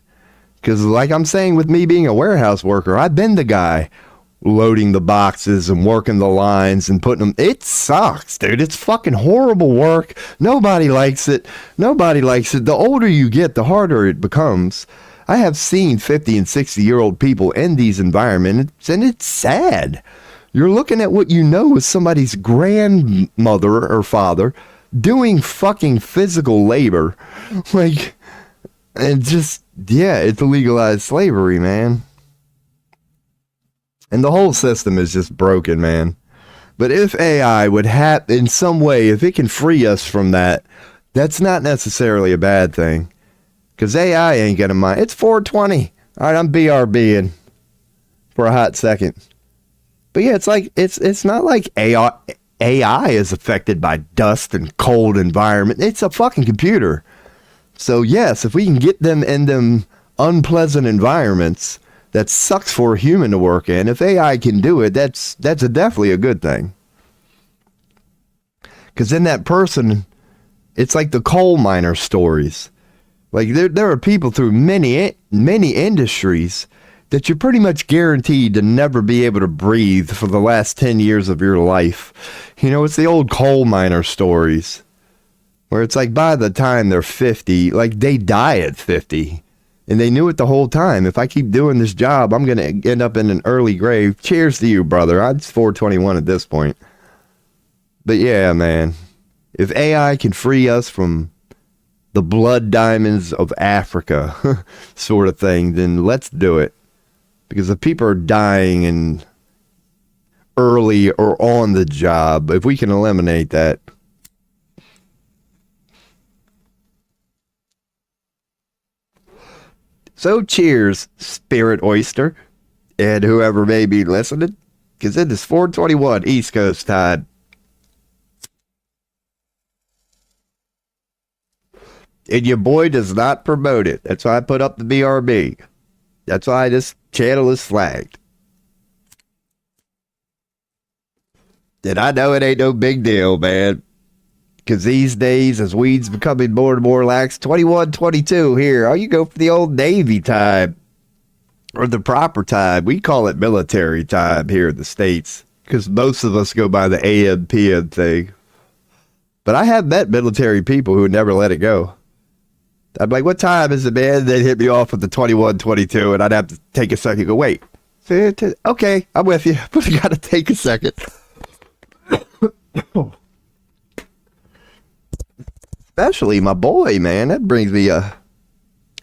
Because like I'm saying, with me being a warehouse worker, I've been the guy loading the boxes and working the lines and putting them. It sucks, dude. It's fucking horrible work. Nobody likes it. Nobody likes it. The older you get, the harder it becomes. I have seen 50 and 60-year-old people in these environments, and it's sad. You're looking at what you know is somebody's grandmother or father doing fucking physical labor. Like, and just, it's legalized slavery, man. And the whole system is just broken, man. But if AI would have, in some way, if it can free us from that, that's not necessarily a bad thing. Because AI ain't gonna mind. It's 420. All right, I'm BRBing for a hot second. But yeah, it's like it's not like AI is affected by dust and cold environment. It's a fucking computer. So yes, if we can get them in them unpleasant environments that sucks for a human to work in, if AI can do it, that's definitely a good thing. Because then that person, it's like the coal miner stories. Like there are people through many industries that you're pretty much guaranteed to never be able to breathe for the last 10 years of your life. It's the old coal miner stories where it's like by the time they're 50, like they die at 50. And they knew it the whole time. If I keep doing this job, I'm going to end up in an early grave. Cheers to you, brother. I'm 421 at this point. But yeah, man, if AI can free us from the blood diamonds of Africa sort of thing, then let's do it. Because if people are dying and early or on the job, if we can eliminate that. So cheers, Spirit Oyster, and whoever may be listening, because it is 421 East Coast time. And your boy does not promote it. That's why I put up the BRB. That's why this channel is flagged. And I know it ain't no big deal, man. Because these days, as weed's becoming more and more lax, 21, 22 here. Oh, you go for the old Navy time. Or the proper time. We call it military time here in the States. Because most of us go by the AM, PM thing. But I have met military people who would never let it go. I'm like, what time is it, man? They'd hit me off with the 21, 22, and I'd have to take a second and go, wait. Okay, I'm with you, but I gotta take a second. Especially my boy, man. That brings me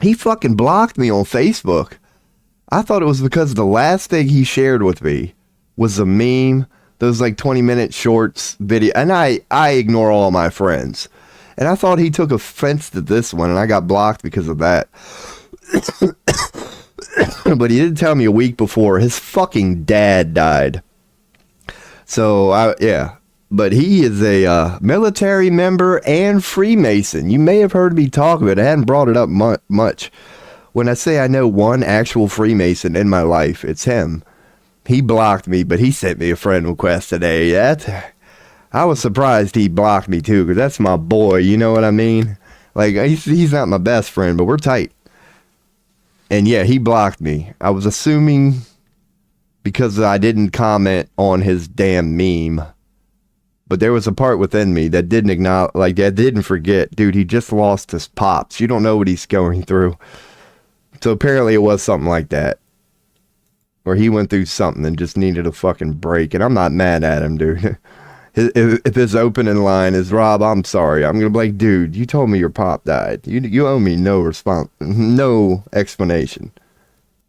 he fucking blocked me on Facebook. I thought it was because the last thing he shared with me was a meme, those like 20-minute shorts video, and I ignore all my friends. And I thought he took offense to this one, and I got blocked because of that. But he didn't tell me a week before his fucking dad died. So, yeah. But he is a military member and Freemason. You may have heard me talk about it. I hadn't brought it up much. When I say I know one actual Freemason in my life, it's him. He blocked me, but he sent me a friend request today. I was surprised he blocked me too, because that's my boy, you know what I mean? Like, he's not my best friend, but we're tight. And yeah, he blocked me. I was assuming because I didn't comment on his damn meme. But there was a part within me that didn't acknowledge, like, that didn't forget. Dude, he just lost his pops. You don't know what he's going through. So apparently it was something like that. Or he went through something and just needed a fucking break. And I'm not mad at him, dude. If his opening line is, Rob, I'm sorry. I'm going to be like, dude, you told me your pop died. You owe me no explanation.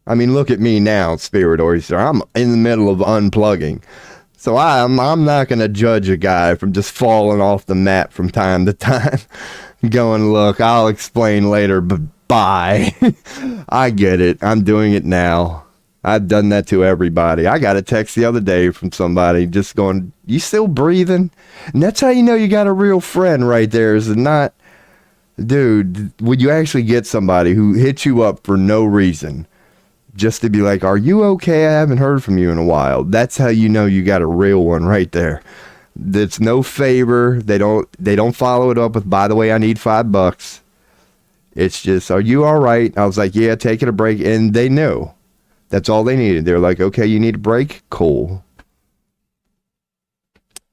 I mean, look at me now, Spirit Oyster. I'm in the middle of unplugging. So I'm not going to judge a guy from just falling off the mat from time to time. Going, look, I'll explain later, but bye. I get it. I'm doing it now. I've done that to everybody. I got a text the other day from somebody just going, you still breathing? And that's how you know you got a real friend right there. Is it not? Dude, would you actually get somebody who hits you up for no reason just to be like, are you okay? I haven't heard from you in a while. That's how you know you got a real one right there. That's no favor. They don't follow it up with, by the way, I need $5. It's just, are you all right? I was like, yeah, taking a break. And they knew. That's all they needed. They're like, okay, you need a break? Cool.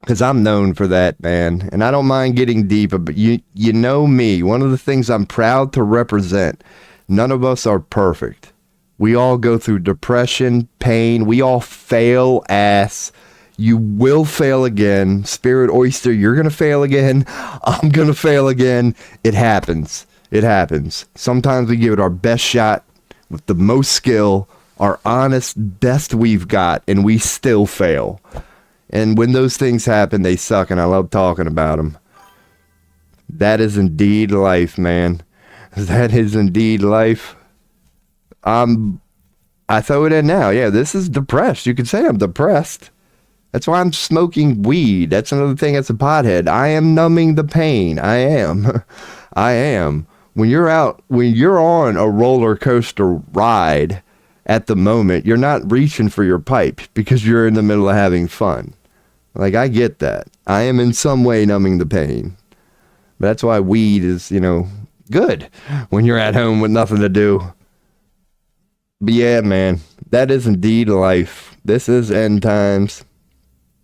Because I'm known for that, man. And I don't mind getting deeper, but you know me. One of the things I'm proud to represent, none of us are perfect. We all go through depression, pain. We all fail ass. You will fail again. Spirit Oyster, you're going to fail again. I'm going to fail again. It happens. It happens. Sometimes we give it our best shot with the most skill, our honest best we've got, and we still fail. And when those things happen, they suck, and I love talking about them. That is indeed life, man. That is indeed life. I throw it in now. Yeah, this is depressed. You could say I'm depressed. That's why I'm smoking weed. That's another thing as a pothead. I am numbing the pain. I am. I am. When you're on a roller coaster ride, at the moment, you're not reaching for your pipe because you're in the middle of having fun. Like, I get that. I am in some way numbing the pain. But that's why weed is, good when you're at home with nothing to do. But yeah, man, that is indeed life. This is end times.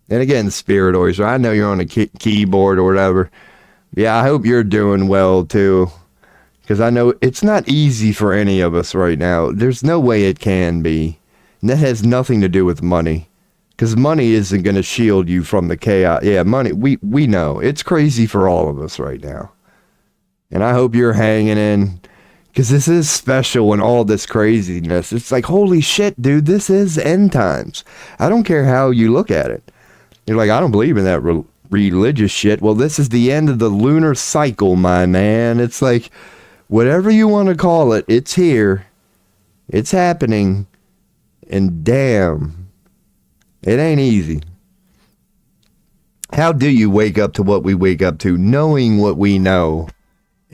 And again, Spirit Oyster, I know you're on a keyboard or whatever. Yeah, I hope you're doing well, too. Because I know it's not easy for any of us right now. There's no way it can be. And that has nothing to do with money. Because money isn't going to shield you from the chaos. Yeah, money, we know. It's crazy for all of us right now. And I hope you're hanging in. Because this is special and all this craziness. It's like, holy shit, dude, this is end times. I don't care how you look at it. You're like, I don't believe in that religious shit. Well, this is the end of the lunar cycle, my man. It's like, whatever you want to call it, it's here. It's happening. And damn, it ain't easy. How do you wake up to what we wake up to, knowing what we know,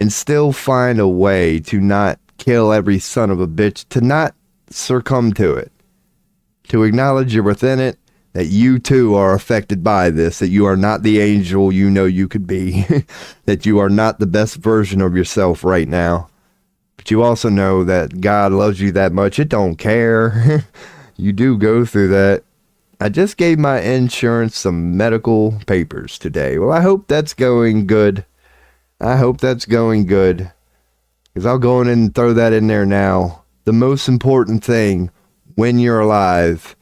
and still find a way to not kill every son of a bitch, to not succumb to it, to acknowledge you're within it, that you too are affected by this, that you are not the angel you know you could be, that you are not the best version of yourself right now. But you also know that God loves you that much. It don't care. You do go through that. I just gave my insurance some medical papers today. Well, I hope that's going good. I hope that's going good. Because I'll go in and throw that in there now. The most important thing when you're alive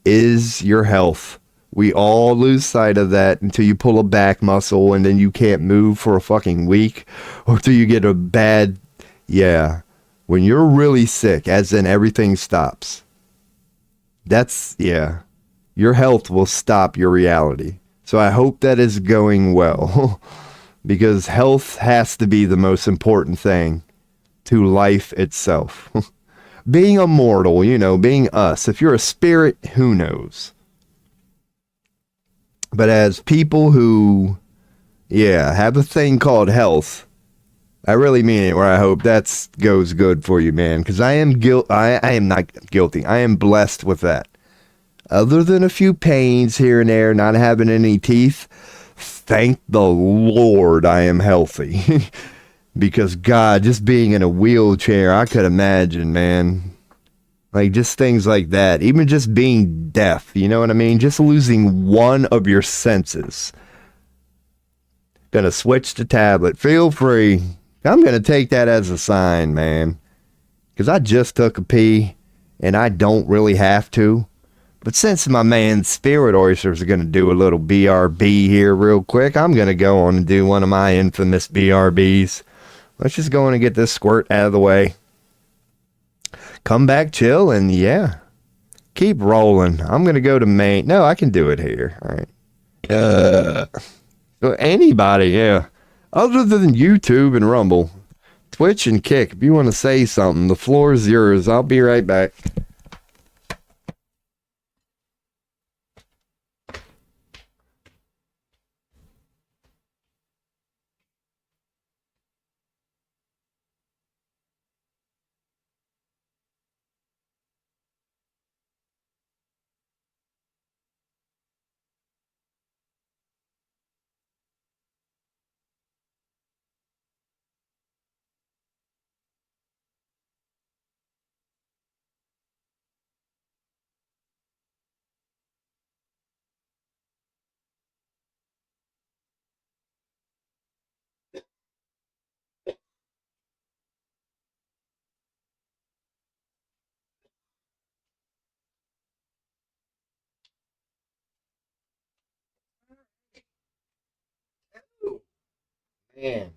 is your health. We all lose sight of that until you pull a back muscle and then you can't move for a fucking week. Or till you get a bad... Yeah. When you're really sick, as in everything stops. That's... Yeah. Your health will stop your reality. So I hope that is going well. Because health has to be the most important thing to life itself. Being immortal, you know, being us. If you're a spirit, who knows? But as people who, have a thing called health, I really mean it, where I hope that goes good for you, man. Because I am not guilty. I am blessed with that. Other than a few pains here and there, not having any teeth, thank the Lord I am healthy. Because God, just being in a wheelchair, I could imagine, man. Like just things like that. Even just being deaf, you know what I mean? Just losing one of your senses. Gonna switch to tablet. Feel free. I'm gonna take that as a sign, man. Because I just took a pee and I don't really have to. But since my man Spirit Oysters are going to do a little BRB here real quick, I'm going to go on and do one of my infamous BRBs. Let's just go on and get this squirt out of the way. Come back, chill, and keep rolling. I'm going to go to main. No, I can do it here. All right. So anybody, other than YouTube and Rumble, Twitch and Kick, if you want to say something, the floor is yours. I'll be right back. Man.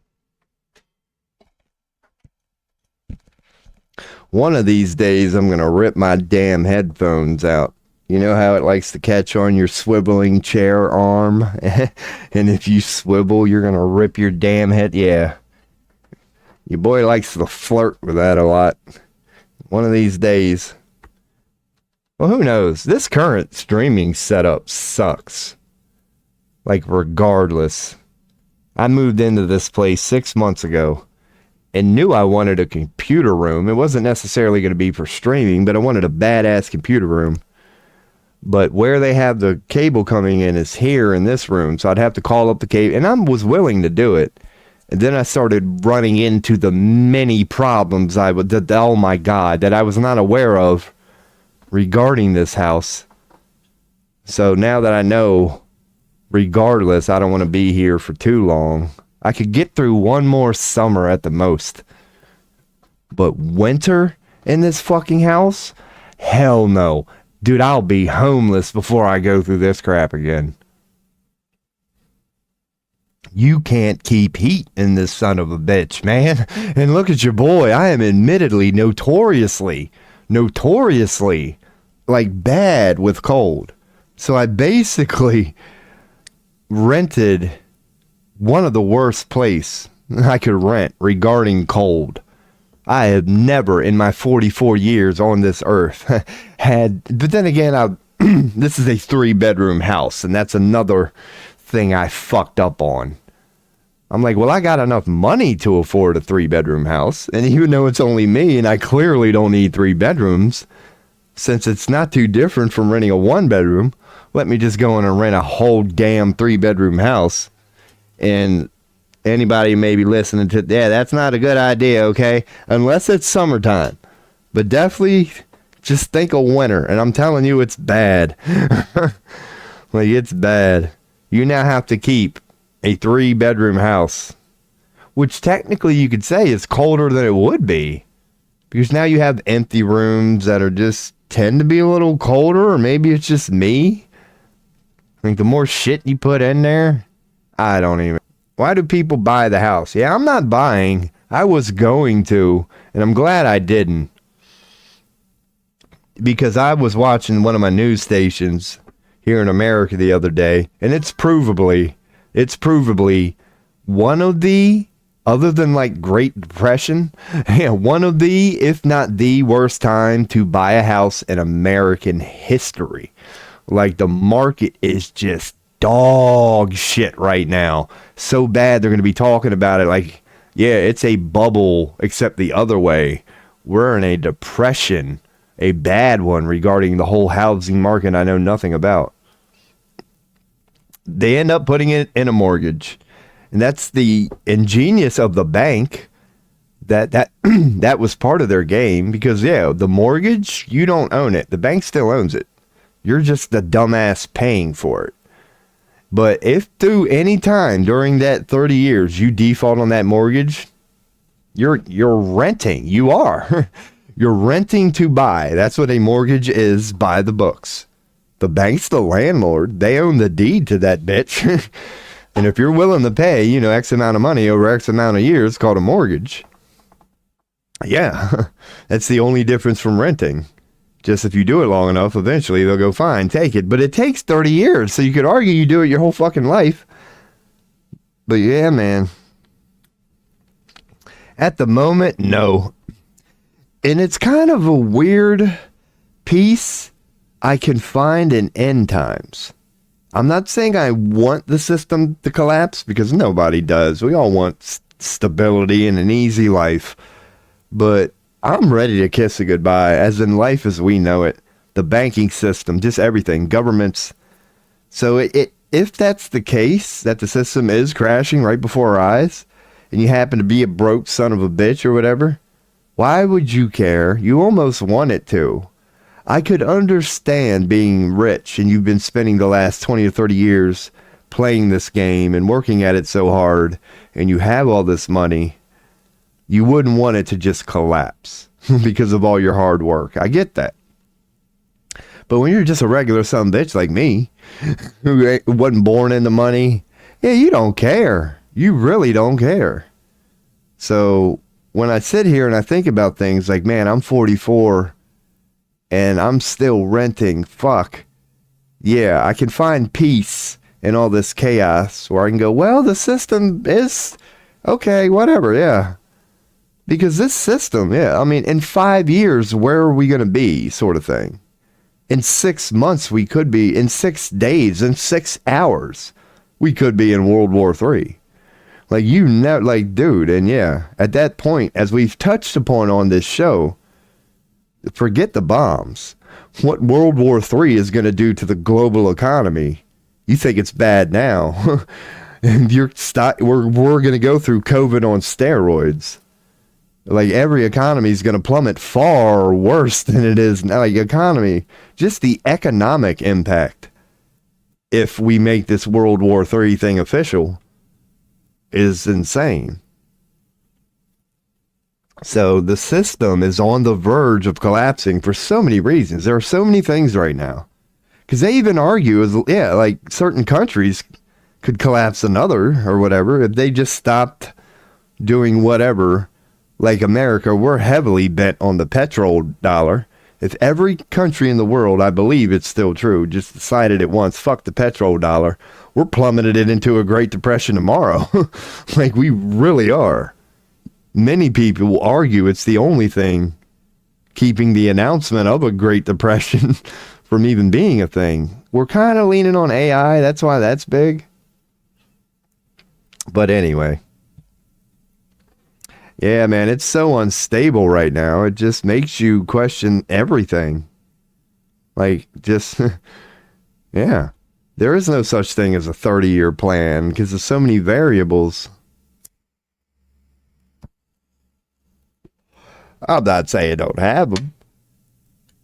One of these days, I'm going to rip my damn headphones out. You know how it likes to catch on your swiveling chair arm? And if you swivel, you're going to rip your damn head. Yeah. Your boy likes to flirt with that a lot. One of these days. Well, who knows? This current streaming setup sucks. Like, regardless. I moved into this place 6 months ago and knew I wanted a computer room. It wasn't necessarily going to be for streaming, but I wanted a badass computer room. But where they have the cable coming in is here in this room, so I'd have to call up the cable, and I was willing to do it. And then I started running into the many problems oh my God, that I was not aware of regarding this house. So now that I know, regardless, I don't want to be here for too long. I could get through one more summer at the most. But winter in this fucking house? Hell no. Dude, I'll be homeless before I go through this crap again. You can't keep heat in this son of a bitch, man. And look at your boy. I am admittedly notoriously, like bad with cold. So I basically rented one of the worst place I could rent regarding cold. I have never in my 44 years on this earth had, but then again, this is a 3-bedroom house, and that's another thing I fucked up on. I'm like, well, I got enough money to afford a 3-bedroom house, and even though it's only me, and I clearly don't need 3 bedrooms, since it's not too different from renting a 1-bedroom, let me just go in and rent a whole damn 3-bedroom house. And anybody may be listening to, yeah, that's not a good idea, okay? Unless it's summertime. But definitely just think of winter. And I'm telling you, it's bad. Like, it's bad. You now have to keep a 3-bedroom house, which technically you could say is colder than it would be. Because now you have empty rooms that are just tend to be a little colder, or maybe it's just me. Like, the more shit you put in there, I don't even. Why do people buy the house? Yeah, I'm not buying. I was going to, and I'm glad I didn't. Because I was watching one of my news stations here in America the other day, and it's provably one of the, other than like Great Depression, yeah, one of the, if not the worst time to buy a house in American history. Like, the market is just dog shit right now. So bad they're going to be talking about it like, yeah, it's a bubble, except the other way. We're in a depression, a bad one regarding the whole housing market I know nothing about. They end up putting it in a mortgage. And that's the ingenious of the bank that that was part of their game, because, yeah, the mortgage, you don't own it. The bank still owns it. You're just the dumbass paying for it. But if through any time during that 30 years you default on that mortgage, you're renting. You are. You're renting to buy. That's what a mortgage is by the books. The bank's the landlord. They own the deed to that bitch. And if you're willing to pay, X amount of money over X amount of years, it's called a mortgage. Yeah, that's the only difference from renting. Just if you do it long enough, eventually they'll go, fine, take it. But it takes 30 years, so you could argue you do it your whole fucking life. But yeah, man. At the moment, no. And it's kind of a weird piece I can find in end times. I'm not saying I want the system to collapse, because nobody does. We all want stability and an easy life. But I'm ready to kiss it goodbye, as in life as we know it. The banking system, just everything, governments. So if that's the case, that the system is crashing right before our eyes, and you happen to be a broke son of a bitch or whatever, why would you care? You almost want it to. I could understand being rich and you've been spending the last 20 or 30 years playing this game and working at it so hard, and you have all this money. You wouldn't want it to just collapse because of all your hard work. I get that. But when you're just a regular son of a bitch like me, who wasn't born into money, yeah, you don't care. You really don't care. So when I sit here and I think about things like, man, I'm 44 and I'm still renting. Fuck. Yeah, I can find peace in all this chaos where I can go, well, the system is okay, whatever. Yeah. Because this system, yeah, I mean, in 5 years, where are we going to be, sort of thing? In 6 months, we could be, in 6 days, in 6 hours, we could be in World War III. Like, dude, and yeah, at that point, as we've touched upon on this show, forget the bombs. What World War III is going to do to the global economy, you think it's bad now. And we're going to go through COVID on steroids. Like, every economy is going to plummet far worse than it is now. Like, economy, just the economic impact, if we make this World War III thing official, is insane. So the system is on the verge of collapsing for so many reasons. There are so many things right now. Because they even argue, like certain countries could collapse another or whatever if they just stopped doing whatever. Like America, we're heavily bent on the petrodollar. If every country in the world, I believe it's still true, just decided at once, fuck the petrodollar, we're plummeted it into a Great Depression tomorrow. Like, we really are. Many people will argue it's the only thing keeping the announcement of a Great Depression from even being a thing. We're kind of leaning on AI. That's why that's big. But anyway. Yeah, man, it's so unstable right now. It just makes you question everything. Like, just, Yeah. There is no such thing as a 30-year plan because there's so many variables. I'm not saying don't have them.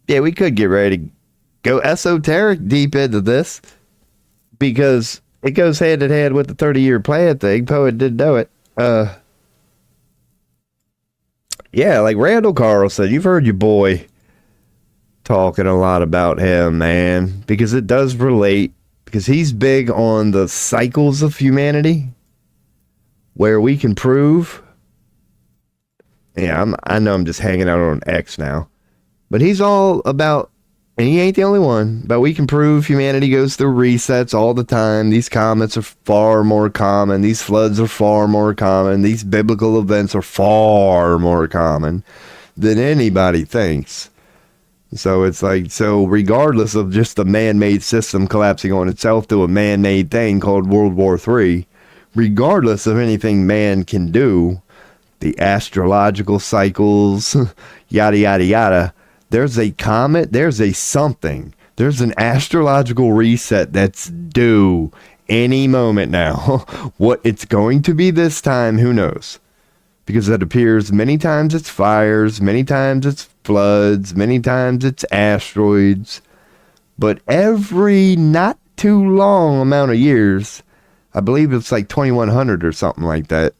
Yeah, we could get ready to go esoteric deep into this because it goes hand in hand with the 30-year plan thing. Poet didn't know it. Yeah, like Randall Carlson. You've heard your boy talking a lot about him, man, because it does relate. Because he's big on the cycles of humanity, where we can prove. Yeah, I know I'm just hanging out on X now, but he's all about, and he ain't the only one, but we can prove humanity goes through resets all the time. These comets are far more common. These floods are far more common. These biblical events are far more common than anybody thinks. So it's like, so regardless of just the man-made system collapsing on itself to a man-made thing called World War III, regardless of anything man can do, the astrological cycles, yada, yada, yada, there's a comet, there's a something, there's an astrological reset that's due any moment now. What it's going to be this time, who knows? Because it appears many times it's fires, many times it's floods, many times it's asteroids. But every not too long amount of years, I believe it's like 2100 or something like that,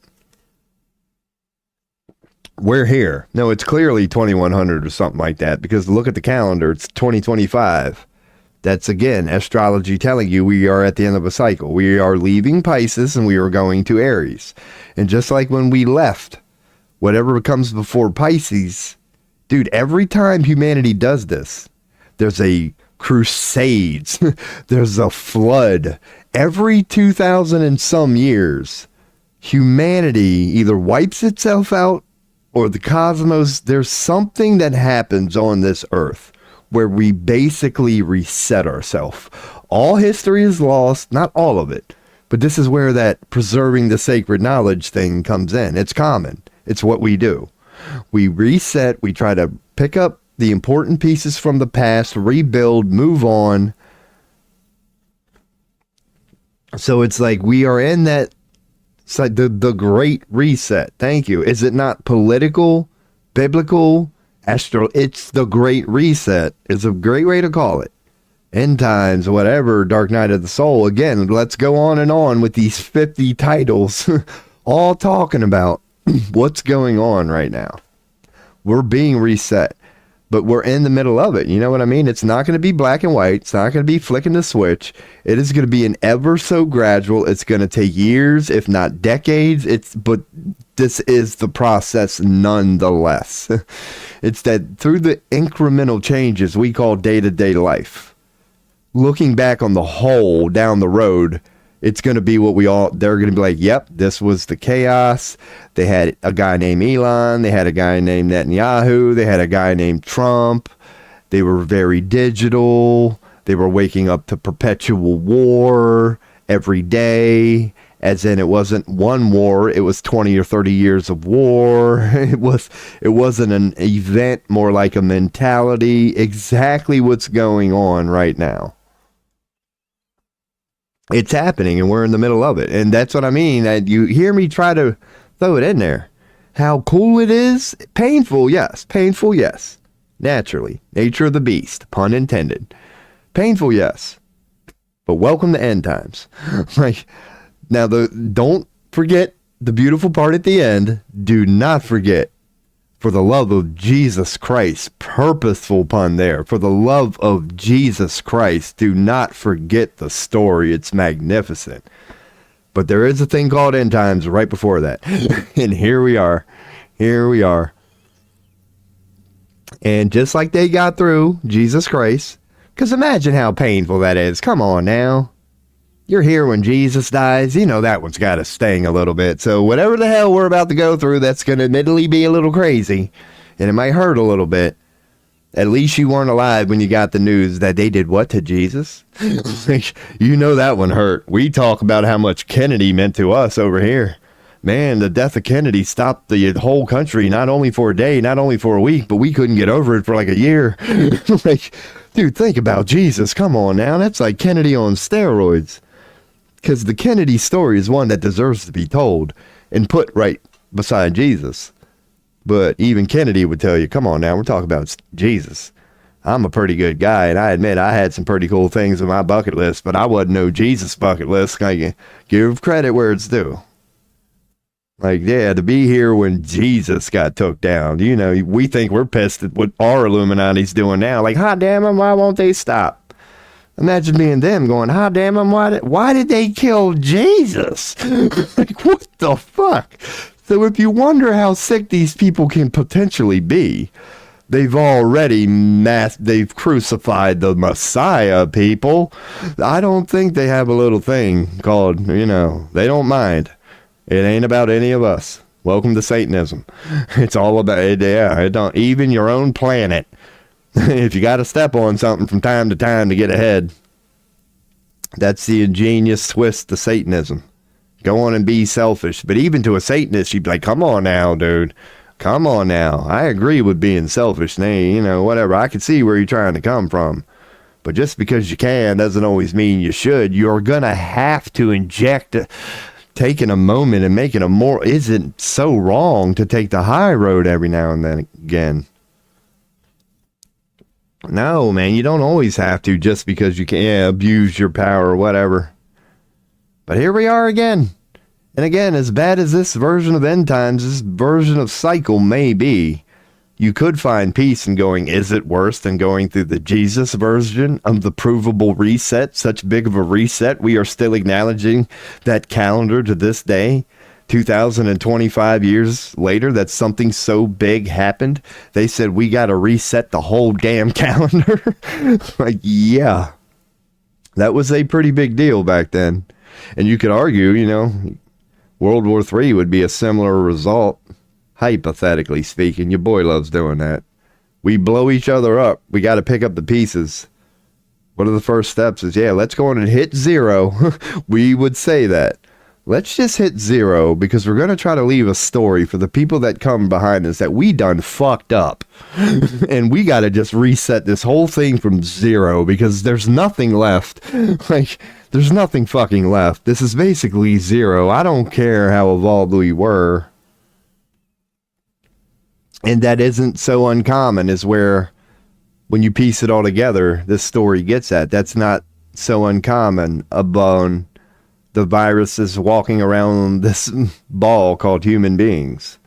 we're here. No, it's clearly 2100 or something like that, because look at the calendar, it's 2025. That's, again, astrology telling you we are at the end of a cycle. We are leaving Pisces and we are going to Aries. And just like when we left, whatever comes before Pisces, dude, every time humanity does this, there's a crusades, there's a flood. Every 2000 and some years, humanity either wipes itself out or the cosmos, there's something that happens on this earth where we basically reset ourselves. All history is lost, not all of it, but this is where that preserving the sacred knowledge thing comes in. It's common. It's what we do. We reset, we try to pick up the important pieces from the past, rebuild, move on. So it's like we are in that, it's like the great reset. Thank you. Is it not political, biblical, it's the great reset. It's a great way to call it. End times, whatever, Dark Night of the Soul. Again, let's go on and on with these 50 titles, all talking about what's going on right now. We're being reset, but we're in the middle of it. You know what I mean? It's not going to be black and white. It's not going to be flicking the switch. It is going to be an ever so gradual. It's going to take years, if not decades. But this is the process nonetheless. It's that through the incremental changes we call day-to-day life, looking back on the whole down the road, it's going to be they're going to be like, yep, this was the chaos. They had a guy named Elon. They had a guy named Netanyahu. They had a guy named Trump. They were very digital. They were waking up to perpetual war every day. As in, it wasn't one war, it was 20 or 30 years of war. It wasn't an event, more like a mentality. Exactly what's going on right now. It's happening, and we're in the middle of it. And that's what I mean. You hear me try to throw it in there. How cool it is? Painful, yes. Painful, yes. Naturally. Nature of the beast, pun intended. Painful, yes. But welcome to end times. Like, now, don't forget the beautiful part at the end. Do not forget, for the love of Jesus Christ, purposeful pun there. For the love of Jesus Christ, do not forget the story. It's magnificent. But there is a thing called end times right before that. And here we are. Here we are. And just like they got through Jesus Christ, because imagine how painful that is. Come on now. You're here when Jesus dies. You know that one's got to sting a little bit. So whatever the hell we're about to go through, that's going to admittedly be a little crazy. And it might hurt a little bit. At least you weren't alive when you got the news that they did what to Jesus? You know that one hurt. We talk about how much Kennedy meant to us over here. Man, the death of Kennedy stopped the whole country, not only for a day, not only for a week, but we couldn't get over it for like a year. Like, Dude, think about Jesus. Come on now. That's like Kennedy on steroids. Because the Kennedy story is one that deserves to be told and put right beside Jesus. But even Kennedy would tell you, come on now, we're talking about Jesus. I'm a pretty good guy, and I admit I had some pretty cool things on my bucket list, but I wasn't no Jesus bucket list. Can give credit where it's due. Like, yeah, to be here when Jesus got took down. You know, we think we're pissed at what our Illuminati's doing now. Like, hot damn them, why won't they stop? Imagine being them going, hot damn them, why did they kill Jesus? Like, what the fuck? So if you wonder how sick these people can potentially be, they've already they've crucified the Messiah, people. I don't think they have a little thing called, you know, they don't mind. It ain't about any of us. Welcome to Satanism. It's all about, yeah, it don't, even your own planet. If you got to step on something from time to time to get ahead, that's the ingenious twist to Satanism. Go on and be selfish. But even to a Satanist, you'd be like, come on now, dude. Come on now. I agree with being selfish. You know, whatever. I can see where you're trying to come from. But just because you can doesn't always mean you should. You're going to have to inject taking a moment and making a more isn't so wrong to take the high road every now and then again. No, man, you don't always have to just because you can abuse your power or whatever. But here we are again. And again, as bad as this version of end times, this version of cycle may be, you could find peace in going, is it worse than going through the Jesus version of the provable reset? Such big of a reset. We are still acknowledging that calendar to this day, 2025 years later, that something so big happened. They said, we got to reset the whole damn calendar. Like, yeah, that was a pretty big deal back then. And you could argue, you know, World War III would be a similar result. Hypothetically speaking, your boy loves doing that. We blow each other up. We got to pick up the pieces. One of the first steps is, yeah, let's go on and hit zero. We would say that. Let's just hit zero because we're going to try to leave a story for the people that come behind us that we done fucked up. And we got to just reset this whole thing from zero because there's nothing left. Like, there's nothing fucking left. This is basically zero. I don't care how evolved we were. And that isn't so uncommon is where, when you piece it all together, this story gets at. That's not so uncommon about the viruses walking around this ball called human beings.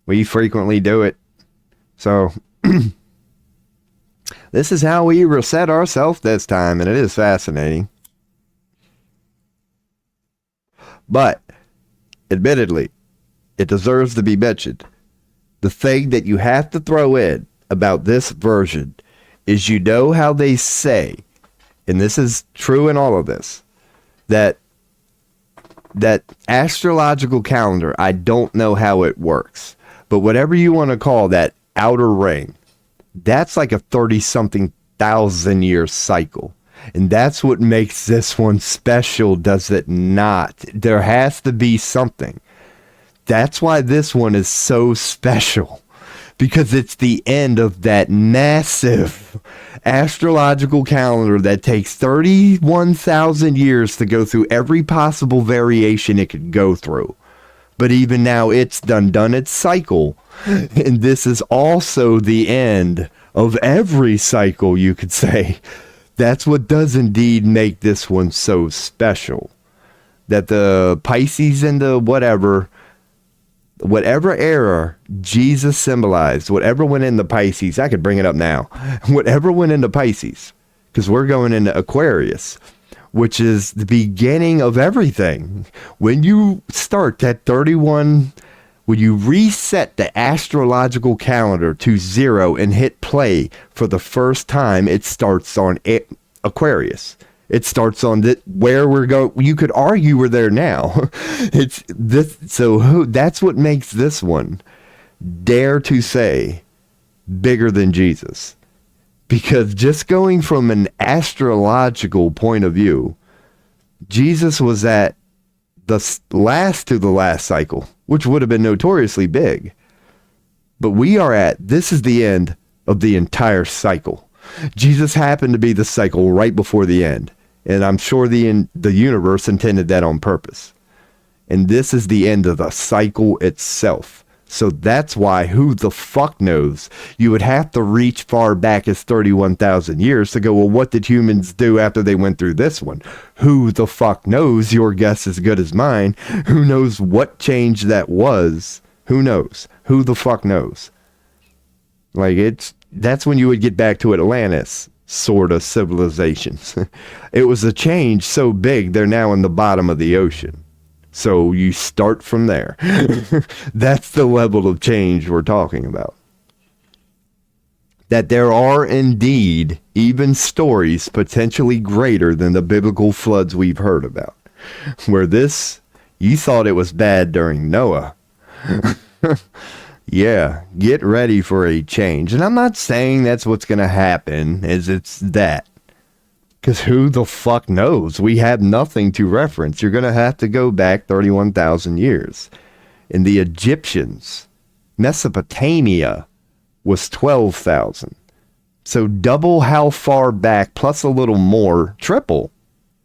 We frequently do it. So, this is how we reset ourselves this time, and it is fascinating. But, admittedly, it deserves to be mentioned. The thing that you have to throw in about this version is, you know how they say, and this is true in all of this, that astrological calendar, I don't know how it works, but whatever you want to call that outer ring, that's like a 30-something thousand year cycle. And that's what makes this one special, does it not? There has to be something. That's why this one is so special, because it's the end of that massive astrological calendar that takes 31,000 years to go through every possible variation it could go through. But even now, it's done its cycle. And this is also the end of every cycle, you could say. That's what does indeed make this one so special. That the Pisces and the whatever era Jesus symbolized, whatever went into Pisces, I could bring it up now, whatever went into Pisces, because we're going into Aquarius, which is the beginning of everything. When you start that 31, when you reset the astrological calendar to zero and hit play for the first time, it starts on Aquarius. It starts on where we're going. You could argue we're there now. It's this. So that's what makes this one, dare to say, bigger than Jesus. Because just going from an astrological point of view, Jesus was at the last cycle, which would have been notoriously big. But we are this is the end of the entire cycle. Jesus happened to be the cycle right before the end. And I'm sure the universe intended that on purpose. And this is the end of the cycle itself. So that's why, who the fuck knows? You would have to reach far back as 31,000 years to go, well, what did humans do after they went through this one? Who the fuck knows? Your guess is as good as mine. Who knows what change that was? Who knows? Who the fuck knows? Like, that's when you would get back to Atlantis sort of civilizations. It was a change so big, they're now in the bottom of the ocean. So you start from there. That's the level of change we're talking about. That there are indeed even stories potentially greater than the biblical floods we've heard about. Where you thought it was bad during Noah. Yeah, get ready for a change. And I'm not saying that's what's going to happen, it's that. Because who the fuck knows? We have nothing to reference. You're going to have to go back 31,000 years. In the Egyptians, Mesopotamia was 12,000. So double how far back, plus a little more, triple.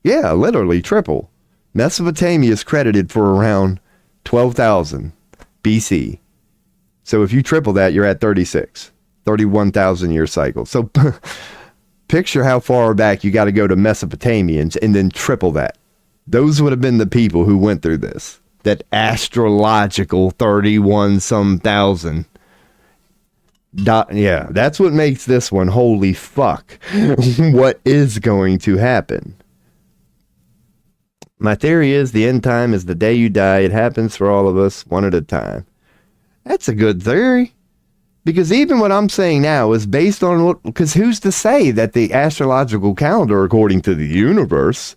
Yeah, literally triple. Mesopotamia is credited for around 12,000 BC. So if you triple that, you're at 31,000 year cycle. So picture how far back you got to go to Mesopotamians and then triple that. Those would have been the people who went through this. That astrological 31 some thousand. Yeah, that's what makes this one holy fuck. What is going to happen? My theory is the end time is the day you die. It happens for all of us one at a time. That's a good theory. Because even what I'm saying now is based on what, because who's to say that the astrological calendar, according to the universe,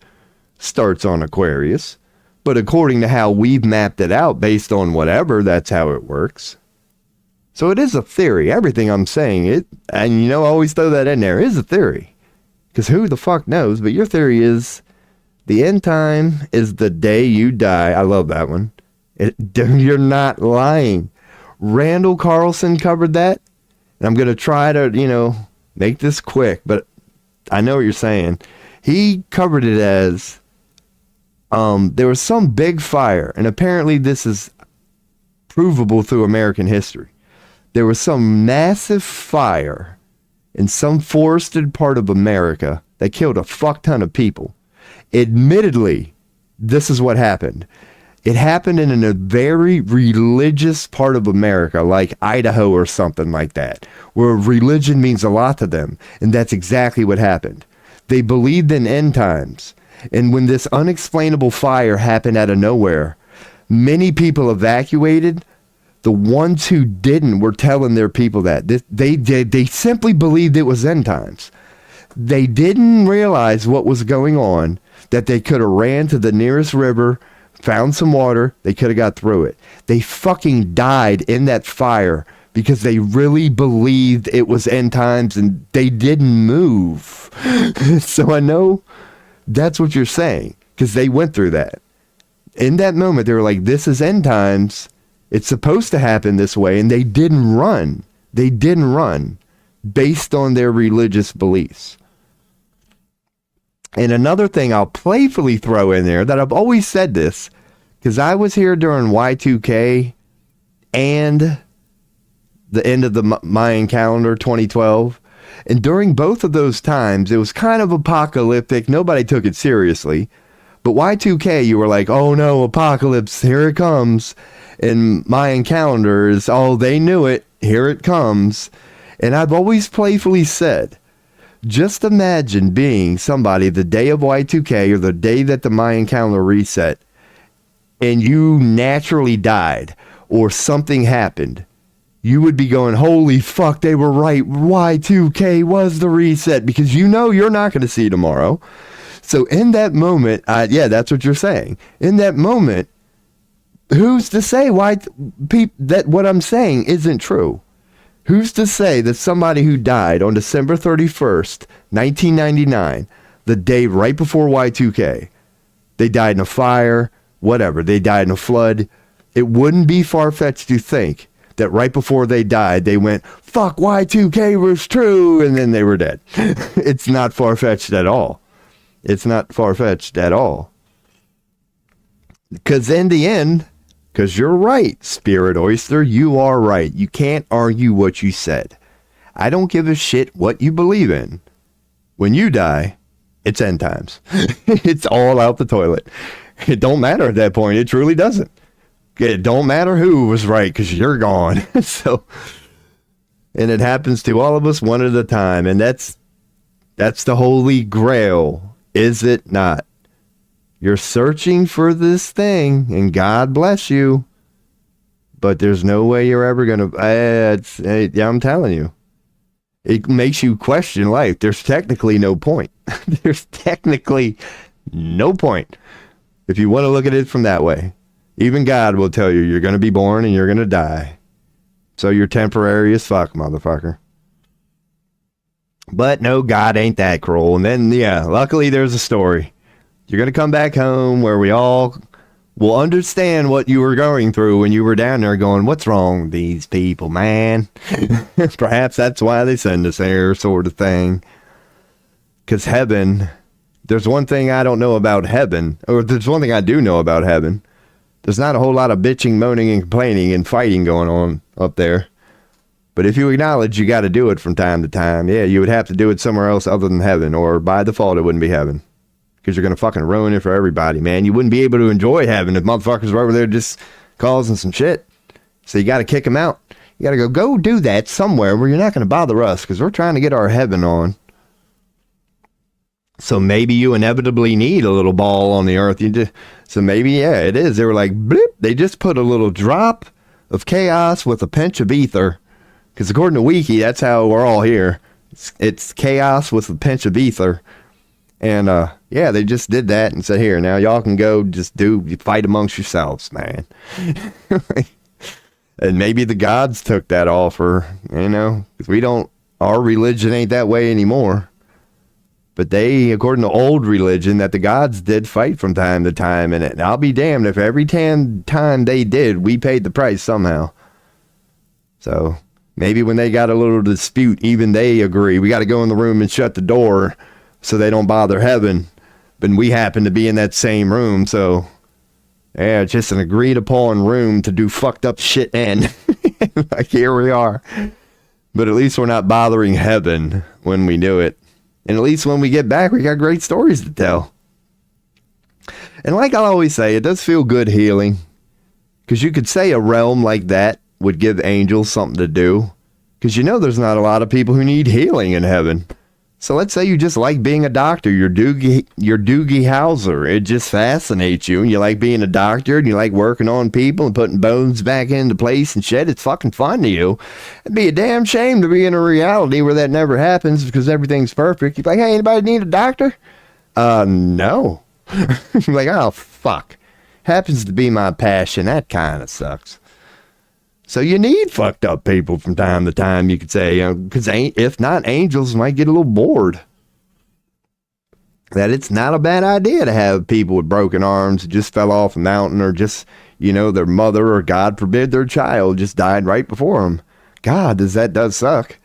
starts on Aquarius, but according to how we've mapped it out based on whatever, that's how it works. So it is a theory. Everything I'm saying, I always throw that in there, is a theory. Because who the fuck knows? But your theory is the end time is the day you die. I love that one. You're not lying. Randall Carlson covered that. And I'm going to try to, make this quick, but I know what you're saying. He covered it as there was some big fire, and apparently this is provable through American history. There was some massive fire in some forested part of America that killed a fuck ton of people. Admittedly, this is what happened. It happened in a very religious part of America, like Idaho or something like that, where religion means a lot to them. And that's exactly what happened. They believed in end times. And when this unexplainable fire happened out of nowhere, many people evacuated. The ones who didn't were telling their people that. They simply believed it was end times. They didn't realize what was going on, that they could have ran to the nearest river, found some water, they could have got through it. They fucking died in that fire because they really believed it was end times and they didn't move. So I know that's what you're saying, because they went through that. In that moment, they were like, this is end times. It's supposed to happen this way. And they didn't run. They didn't run based on their religious beliefs. And another thing I'll playfully throw in there, that I've always said this, because I was here during Y2K and the end of the Mayan calendar, 2012. And during both of those times, it was kind of apocalyptic. Nobody took it seriously. But Y2K, you were like, oh no, apocalypse, here it comes. And Mayan calendar is, oh, they knew it, here it comes. And I've always playfully said, just imagine being somebody the day of Y2K or the day that the Mayan calendar reset, and you naturally died or something happened. You would be going, holy fuck, they were right. Y2K was the reset, because you're not going to see tomorrow. So in that moment, yeah, that's what you're saying. In that moment, who's to say that what I'm saying isn't true? Who's to say that somebody who died on December 31st, 1999, the day right before Y2K, they died in a fire, whatever, they died in a flood, it wouldn't be far-fetched to think that right before they died, they went, fuck, Y2K was true, and then they were dead. It's not far-fetched at all. It's not far-fetched at all. Because in the end, because you're right, Spirit Oyster, you are right. You can't argue what you said. I don't give a shit what you believe in. When you die, it's end times. It's all out the toilet. It don't matter at that point. It truly doesn't. It don't matter who was right because you're gone. So, and it happens to all of us one at a time. And that's the holy grail, is it not? You're searching for this thing, and God bless you. But there's no way you're ever going to, I'm telling you. It makes you question life. There's technically no point. There's technically no point. If you want to look at it from that way. Even God will tell you you're going to be born and you're going to die. So you're temporary as fuck, motherfucker. But no, God ain't that cruel. And then, yeah, luckily there's a story. You're going to come back home where we all will understand what you were going through when you were down there going, what's wrong with these people, man? Perhaps that's why they send us here, sort of thing. Because heaven, there's one thing I don't know about heaven, or there's one thing I do know about heaven. There's not a whole lot of bitching, moaning, and complaining and fighting going on up there. But if you acknowledge you got to do it from time to time, yeah, you would have to do it somewhere else other than heaven, or by default it wouldn't be heaven. Because you're going to fucking ruin it for everybody, man. You wouldn't be able to enjoy heaven if motherfuckers were over there just causing some shit. So you got to kick them out. You got to go do that somewhere where you're not going to bother us, because we're trying to get our heaven on. So maybe you inevitably need a little ball on the earth. So maybe, yeah, it is. They were like, blip. They just put a little drop of chaos with a pinch of ether. Because according to Wiki, that's how we're all here. It's chaos with a pinch of ether. And, yeah, they just did that and said, here, now y'all can go just fight amongst yourselves, man. And maybe the gods took that offer, because our religion ain't that way anymore. But they, according to old religion, that the gods did fight from time to time. And I'll be damned if every time they did, we paid the price somehow. So maybe when they got a little dispute, even they agree. We got to go in the room and shut the door so they don't bother heaven. But we happen to be in that same room. So, yeah, it's just an agreed upon room to do fucked up shit in. Like, here we are. But at least we're not bothering heaven when we do it. And at least when we get back, we got great stories to tell. And like I always say, it does feel good healing. Because you could say a realm like that would give angels something to do. Because there's not a lot of people who need healing in heaven. So let's say you just like being a doctor. You're Doogie Howser. It just fascinates you. And you like being a doctor. And you like working on people and putting bones back into place and shit. It's fucking fun to you. It'd be a damn shame to be in a reality where that never happens because everything's perfect. You're like, hey, anybody need a doctor? No. You're like, oh, fuck. Happens to be my passion. That kind of sucks. So you need fucked up people from time to time, you could say, because if not, angels might get a little bored. That it's not a bad idea to have people with broken arms who just fell off a mountain, or just, their mother, or God forbid, their child just died right before them. God, that does suck.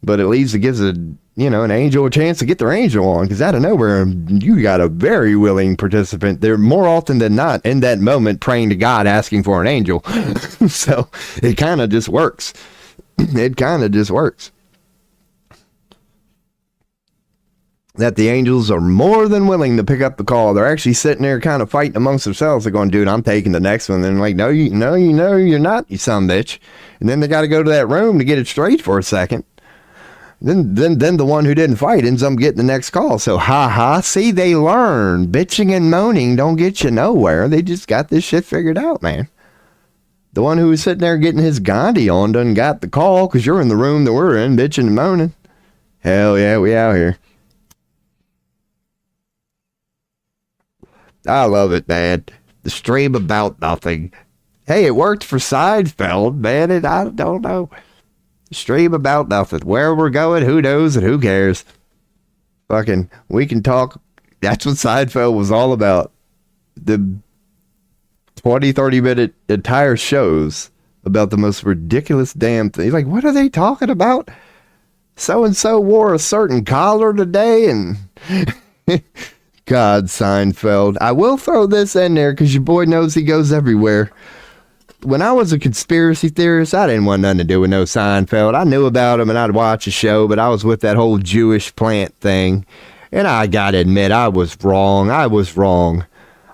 But at least it gives an angel a chance to get their angel on, because out of nowhere, you got a very willing participant. They're more often than not in that moment praying to God, asking for an angel. So it kind of just works. It kind of just works. That the angels are more than willing to pick up the call. They're actually sitting there kind of fighting amongst themselves. They're going, dude, I'm taking the next one. And they're like, no, you're not, you son of a bitch. And then they got to go to that room to get it straight for a second. Then the one who didn't fight ends up getting the next call. So, see, they learn. Bitching and moaning don't get you nowhere. They just got this shit figured out, man. The one who was sitting there getting his Gandhi on done got the call because you're in the room that we're in, bitching and moaning. Hell yeah, we out here. I love it, man. The stream about nothing. Hey, it worked for Seinfeld, man, and I don't know. Stream about nothing. Where we're going, who knows and who cares? Fucking, we can talk. That's what Seinfeld was all about. The 20, 30 minute entire shows about the most ridiculous damn thing. Like, what are they talking about? So-and-so wore a certain collar today, and God, Seinfeld. I will throw this in there because your boy knows he goes everywhere. When I was a conspiracy theorist, I didn't want nothing to do with no Seinfeld. I knew about him and I'd watch a show, but I was with that whole Jewish plant thing. And I gotta admit, I was wrong.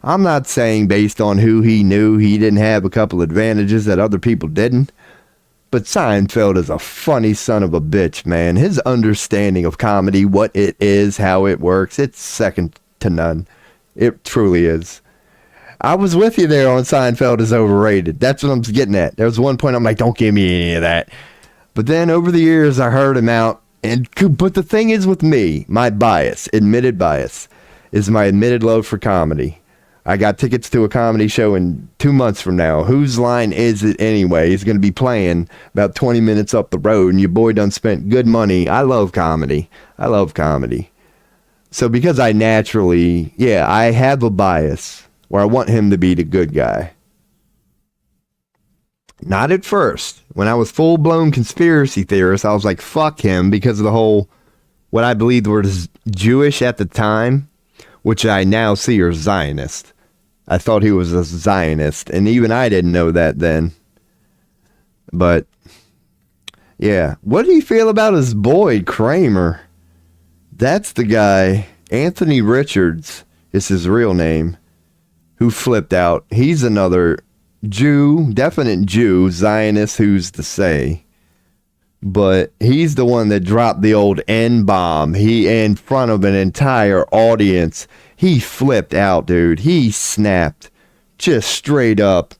I'm not saying based on who he knew, he didn't have a couple advantages that other people didn't. But Seinfeld is a funny son of a bitch, man. His understanding of comedy, what it is, how it works, it's second to none. It truly is. I was with you there on Seinfeld is overrated. That's what I'm getting at. There was one point I'm like, don't give me any of that. But then over the years, I heard him out. But the thing is with me, my bias, admitted bias, is my admitted love for comedy. I got tickets to a comedy show in 2 months from now. Whose line is it anyway? He's going to be playing about 20 minutes up the road, and your boy done spent good money. I love comedy. So because I naturally, I have a bias where I want him to be the good guy. Not at first. When I was full-blown conspiracy theorist, I was like, fuck him, because of the whole, what I believed was Jewish at the time, which I now see are Zionist. I thought he was a Zionist, and even I didn't know that then. But, yeah. What do you feel about his boy, Kramer? That's the guy, Anthony Richards is his real name, who flipped out. He's another Jew, definite Jew, Zionist, who's to say. But he's the one that dropped the old N-bomb. He, in front of an entire audience, he flipped out, dude. He snapped just straight up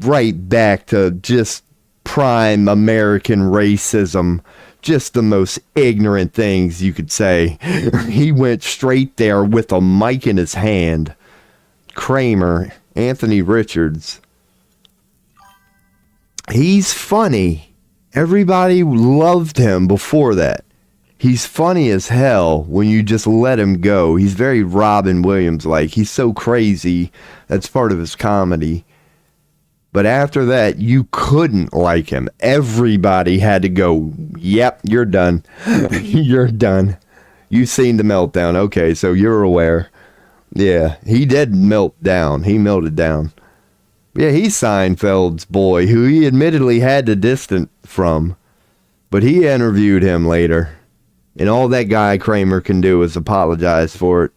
right back to just prime American racism. Just the most ignorant things you could say. He went straight there with a mic in his hand. Kramer, Anthony Richards. He's funny. Everybody loved him before that. He's funny as hell when you just let him go. He's very Robin Williams-like. He's so crazy. That's part of his comedy. But after that, you couldn't like him. Everybody had to go, yep, you're done. You're done. You've seen the meltdown. Okay, so you're aware. Yeah, he did melt down. He melted down. Yeah, he's Seinfeld's boy, who he admittedly had to distance from. But he interviewed him later. And all that guy Kramer can do is apologize for it.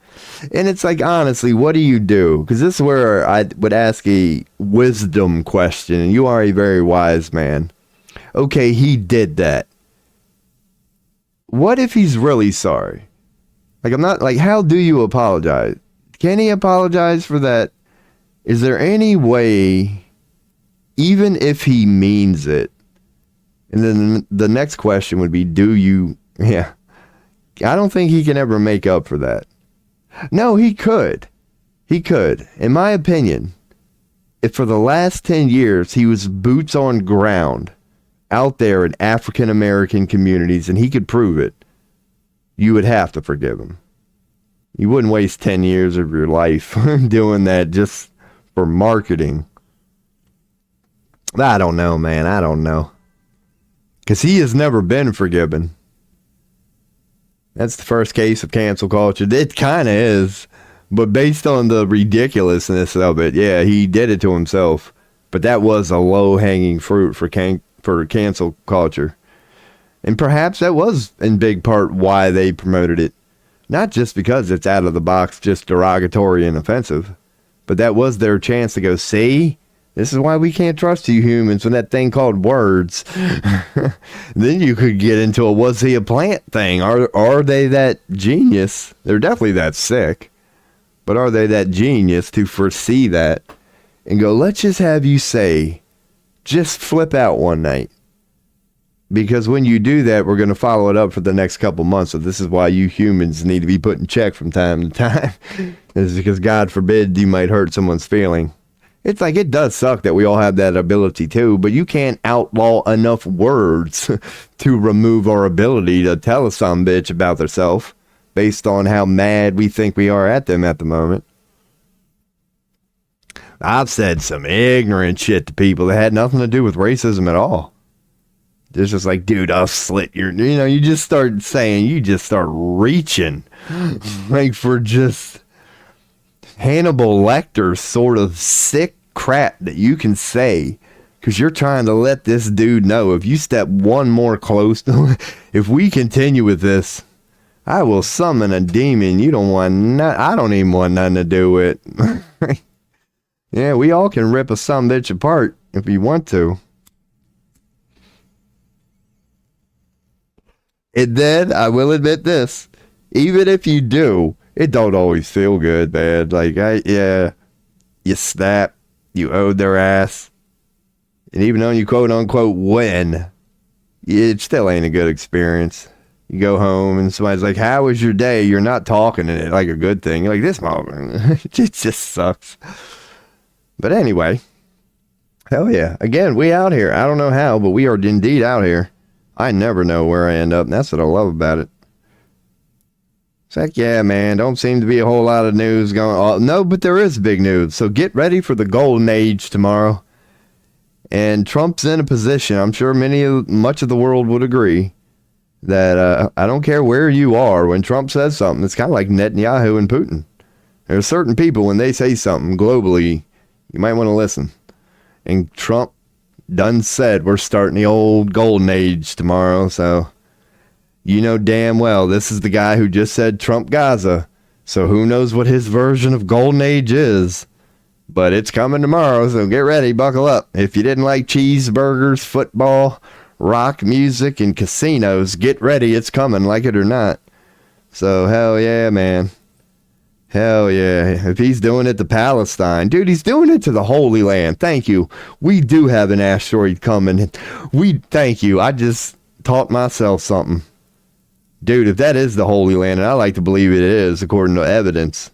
And it's like, honestly, what do you do? Because this is where I would ask a wisdom question. And you are a very wise man. Okay, he did that. What if he's really sorry? Like, I'm not, like, how do you apologize? Can he apologize for that? Is there any way, even if he means it? And then the next question would be, do you, I don't think he can ever make up for that. No, he could. He could. In my opinion, if for the last 10 years he was boots on ground out there in African American communities and he could prove it, you would have to forgive him. You wouldn't waste 10 years of your life doing that just for marketing. I don't know, man. I don't know. Because he has never been forgiven. That's the first case of cancel culture. It kind of is. But based on the ridiculousness of it, yeah, he did it to himself. But that was a low-hanging fruit for cancel culture. And perhaps that was in big part why they promoted it. Not just because it's out of the box, just derogatory and offensive. But that was their chance to go, see? This is why we can't trust you humans with that thing called words. Then you could get into a was he a plant thing. Are they that genius? They're definitely that sick. But are they that genius to foresee that and go, let's just have you say, just flip out one night. Because when you do that, we're going to follow it up for the next couple months. So this is why you humans need to be put in check from time to time. Is because God forbid you might hurt someone's feeling. It's like, it does suck that we all have that ability too, but you can't outlaw enough words to remove our ability to tell a sumbitch about themselves based on how mad we think we are at them at the moment. I've said some ignorant shit to people that had nothing to do with racism at all. It's just like, dude, I'll slit your, you just start reaching like for just Hannibal Lecter sort of sick crap that you can say because you're trying to let this dude know if you step one more close, if we continue with this, I will summon a demon you don't want, I don't even want nothing to do with. Yeah, we all can rip a sumbitch apart if we want to. And then, I will admit this, even if you do, it don't always feel good, man. Like, you snap, you owed their ass, and even though you quote-unquote win, it still ain't a good experience. You go home, and somebody's like, how was your day? You're not talking in it like a good thing. You're like, this moment, it just sucks. But anyway, hell yeah. Again, we out here. I don't know how, but we are indeed out here. I never know where I end up, and that's what I love about it. It's like, yeah, man, don't seem to be a whole lot of news going on. No, but there is big news. So get ready for the golden age tomorrow. And Trump's in a position, I'm sure much of the world would agree, that I don't care where you are, when Trump says something, it's kind of like Netanyahu and Putin. There are certain people, when they say something globally, you might want to listen. And Trump done said we're starting the old golden age tomorrow. So you know damn well this is the guy who just said Trump Gaza. So who knows what his version of golden age is. But it's coming tomorrow, so get ready, buckle up. If you didn't like cheeseburgers, football, rock music, and casinos, get ready, it's coming, like it or not. So hell yeah, man. Hell yeah. If he's doing it to Palestine, dude, he's doing it to the Holy Land. Thank you. We do have an asteroid coming. Thank you. I just taught myself something. Dude, if that is the Holy Land, and I like to believe it is, according to evidence,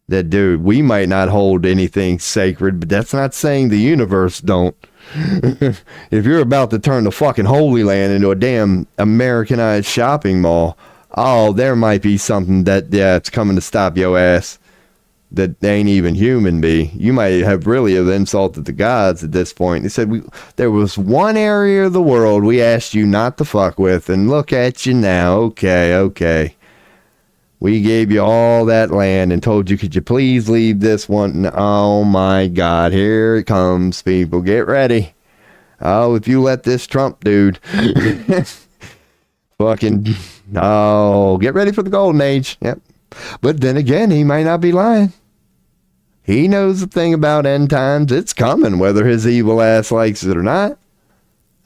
that, dude, we might not hold anything sacred, but that's not saying the universe don't. If you're about to turn the fucking Holy Land into a damn Americanized shopping mall, oh, there might be something it's coming to stop your ass that ain't even human be. You might have really insulted the gods at this point. They said there was one area of the world we asked you not to fuck with, and look at you now. Okay. We gave you all that land and told you, could you please leave this one? Oh my God, here it comes, people. Get ready. Oh, if you let this Trump dude fucking... No, get ready for the golden age. Yep. But then again, he might not be lying. He knows the thing about end times. It's coming, whether his evil ass likes it or not.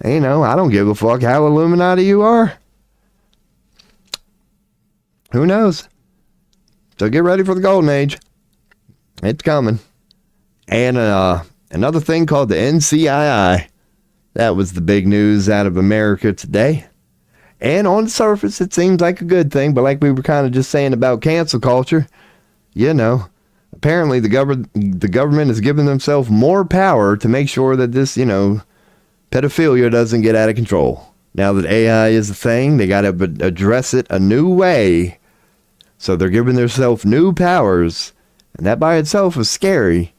I don't give a fuck how Illuminati you are. Who knows? So get ready for the golden age. It's coming. And another thing called the NCII. That was the big news out of America today. And on the surface, it seems like a good thing, but like we were kind of just saying about cancel culture, apparently the government has given themselves more power to make sure that this, pedophilia doesn't get out of control. Now that AI is a thing, they got to address it a new way. So they're giving themselves new powers, and that by itself is scary.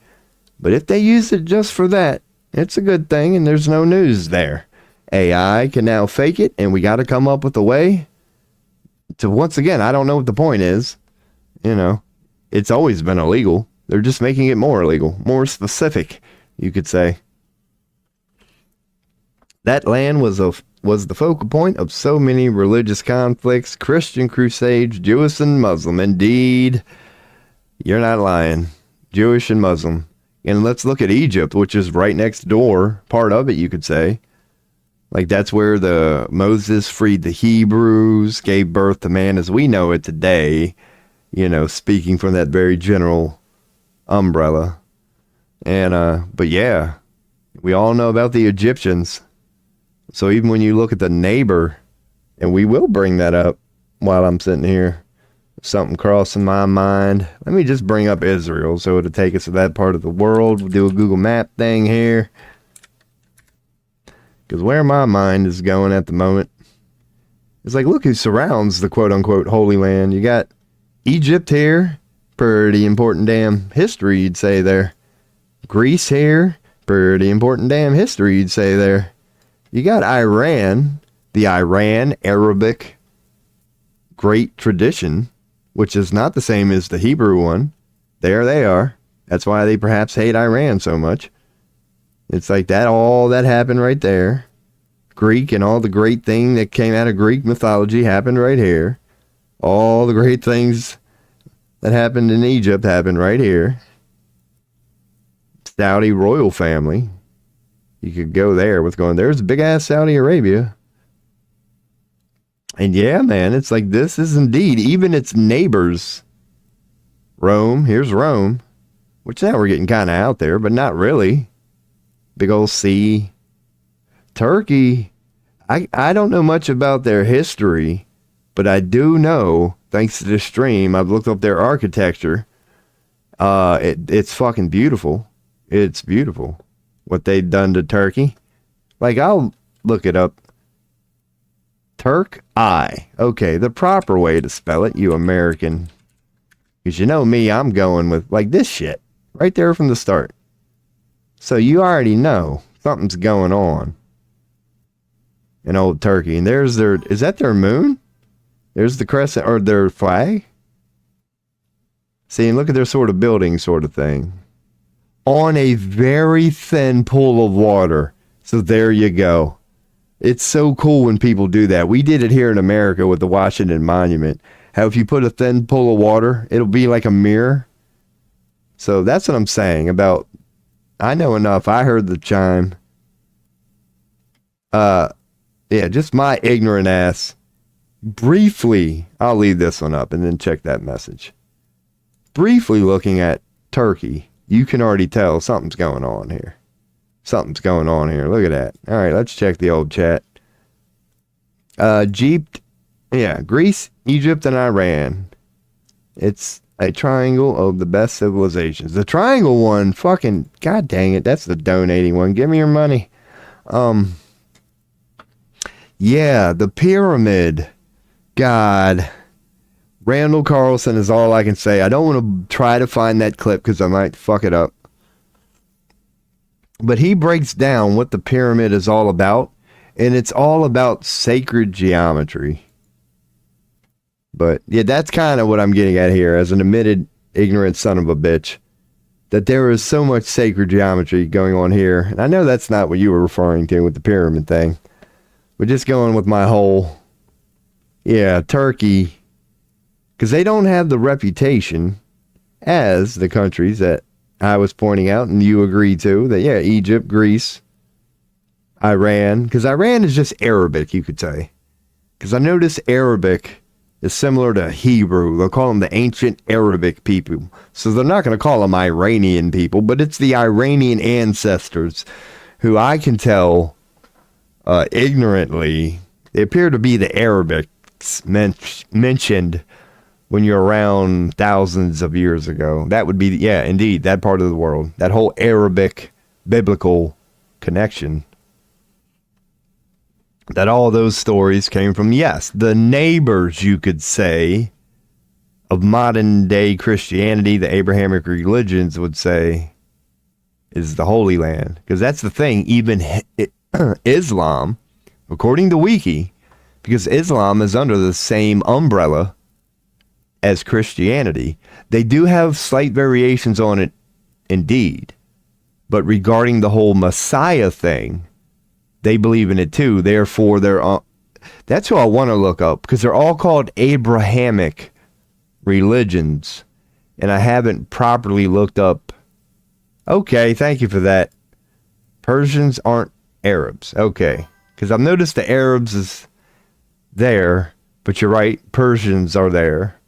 But if they use it just for that, it's a good thing, and there's no news there. AI can now fake it, and we got to come up with a way to, once again, I don't know what the point is. It's always been illegal. They're just making it more illegal, more specific, you could say. That land was the focal point of so many religious conflicts, Christian crusades, Jewish and Muslim. Indeed, you're not lying. Jewish and Muslim. And let's look at Egypt, which is right next door, part of it, you could say. Like, that's where Moses freed the Hebrews, gave birth to man as we know it today, speaking from that very general umbrella. And, but yeah, we all know about the Egyptians. So even when you look at the neighbor, and we will bring that up while I'm sitting here, something crossing my mind. Let me just bring up Israel so it'll take us to that part of the world. We'll do a Google map thing here. Because where my mind is going at the moment, it's like, look who surrounds the quote-unquote Holy Land. You got Egypt here, pretty important damn history, you'd say there. Greece here. Pretty important damn history, you'd say there. You got Iran, the Iran Arabic great tradition, which is not the same as the Hebrew one. There they are. That's why they perhaps hate Iran so much. It's like that, all that happened right there. Greek and all the great thing that came out of Greek mythology happened right here. All the great things that happened in Egypt happened right here. Saudi royal family. You could go there with going, there's big ass Saudi Arabia. And yeah, man, it's like this is indeed, even its neighbors. Rome, here's Rome. Which now we're getting kind of out there, but not really. Big old sea. Turkey. I don't know much about their history, but I do know, thanks to this stream, I've looked up their architecture. It's fucking beautiful. It's beautiful what they've done to Turkey. Like, I'll look it up. Turk-I. Okay, the proper way to spell it, you American. Because you know me, I'm going with, like, this shit. Right there from the start. So you already know something's going on in old Turkey. And there's their, is that their moon? There's the crescent, or their flag? See, and look at their sort of building sort of thing. On a very thin pool of water. So there you go. It's so cool when people do that. We did it here in America with the Washington Monument. How if you put a thin pool of water, it'll be like a mirror. So that's what I'm saying about, I know enough. I heard the chime. Yeah, just my ignorant ass. Briefly, I'll leave this one up and then check that message. Briefly looking at Turkey, you can already tell something's going on here. Something's going on here. Look at that. All right, let's check the old chat. Greece, Egypt, and Iran. It's a triangle of the best civilizations. The triangle one, fucking, god dang it, that's the donating one. Give me your money. Yeah, the pyramid. God. Randall Carlson is all I can say. I don't want to try to find that clip because I might fuck it up. But he breaks down what the pyramid is all about, and it's all about sacred geometry. But yeah, that's kind of what I'm getting at here as an admitted ignorant son of a bitch. That there is so much sacred geometry going on here. And I know that's not what you were referring to with the pyramid thing. But just going with my whole, Turkey. Because they don't have the reputation as the countries that I was pointing out and you agreed to. That, Egypt, Greece, Iran. Because Iran is just Arabic, you could say. Because I noticed Arabic is similar to Hebrew. They'll call them the ancient Arabic people. So they're not going to call them Iranian people, but it's the Iranian ancestors who I can tell ignorantly, they appear to be the Arabics mentioned when you're around thousands of years ago. That would be, indeed, that part of the world. That whole Arabic biblical connection. That all those stories came from, the neighbors, you could say, of modern day Christianity, the Abrahamic religions would say, is the Holy Land. Because that's the thing, even Islam, according to Wiki, because Islam is under the same umbrella as Christianity, they do have slight variations on it, indeed. But regarding the whole Messiah thing, they believe in it too. Therefore, that's who I want to look up, because they're all called Abrahamic religions, and I haven't properly looked up. Okay, thank you for that. Persians aren't Arabs. Okay, because I've noticed the Arabs is there, but you're right, Persians are there.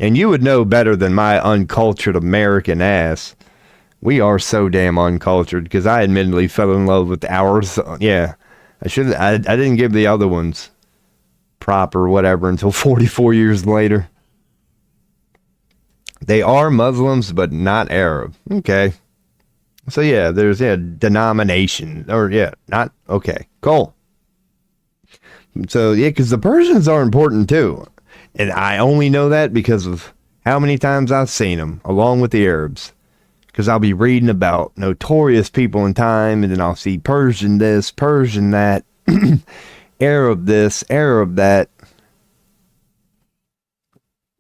And you would know better than my uncultured American ass. We are so damn uncultured, because I admittedly fell in love with ours. I didn't give the other ones proper whatever until 44 years later. They are Muslims, but not Arab. Okay. So there's denomination, or not, okay, cool. So because the Persians are important too. And I only know that because of how many times I've seen them, along with the Arabs. Because I'll be reading about notorious people in time, and then I'll see Persian this, Persian that, Arab this, Arab that,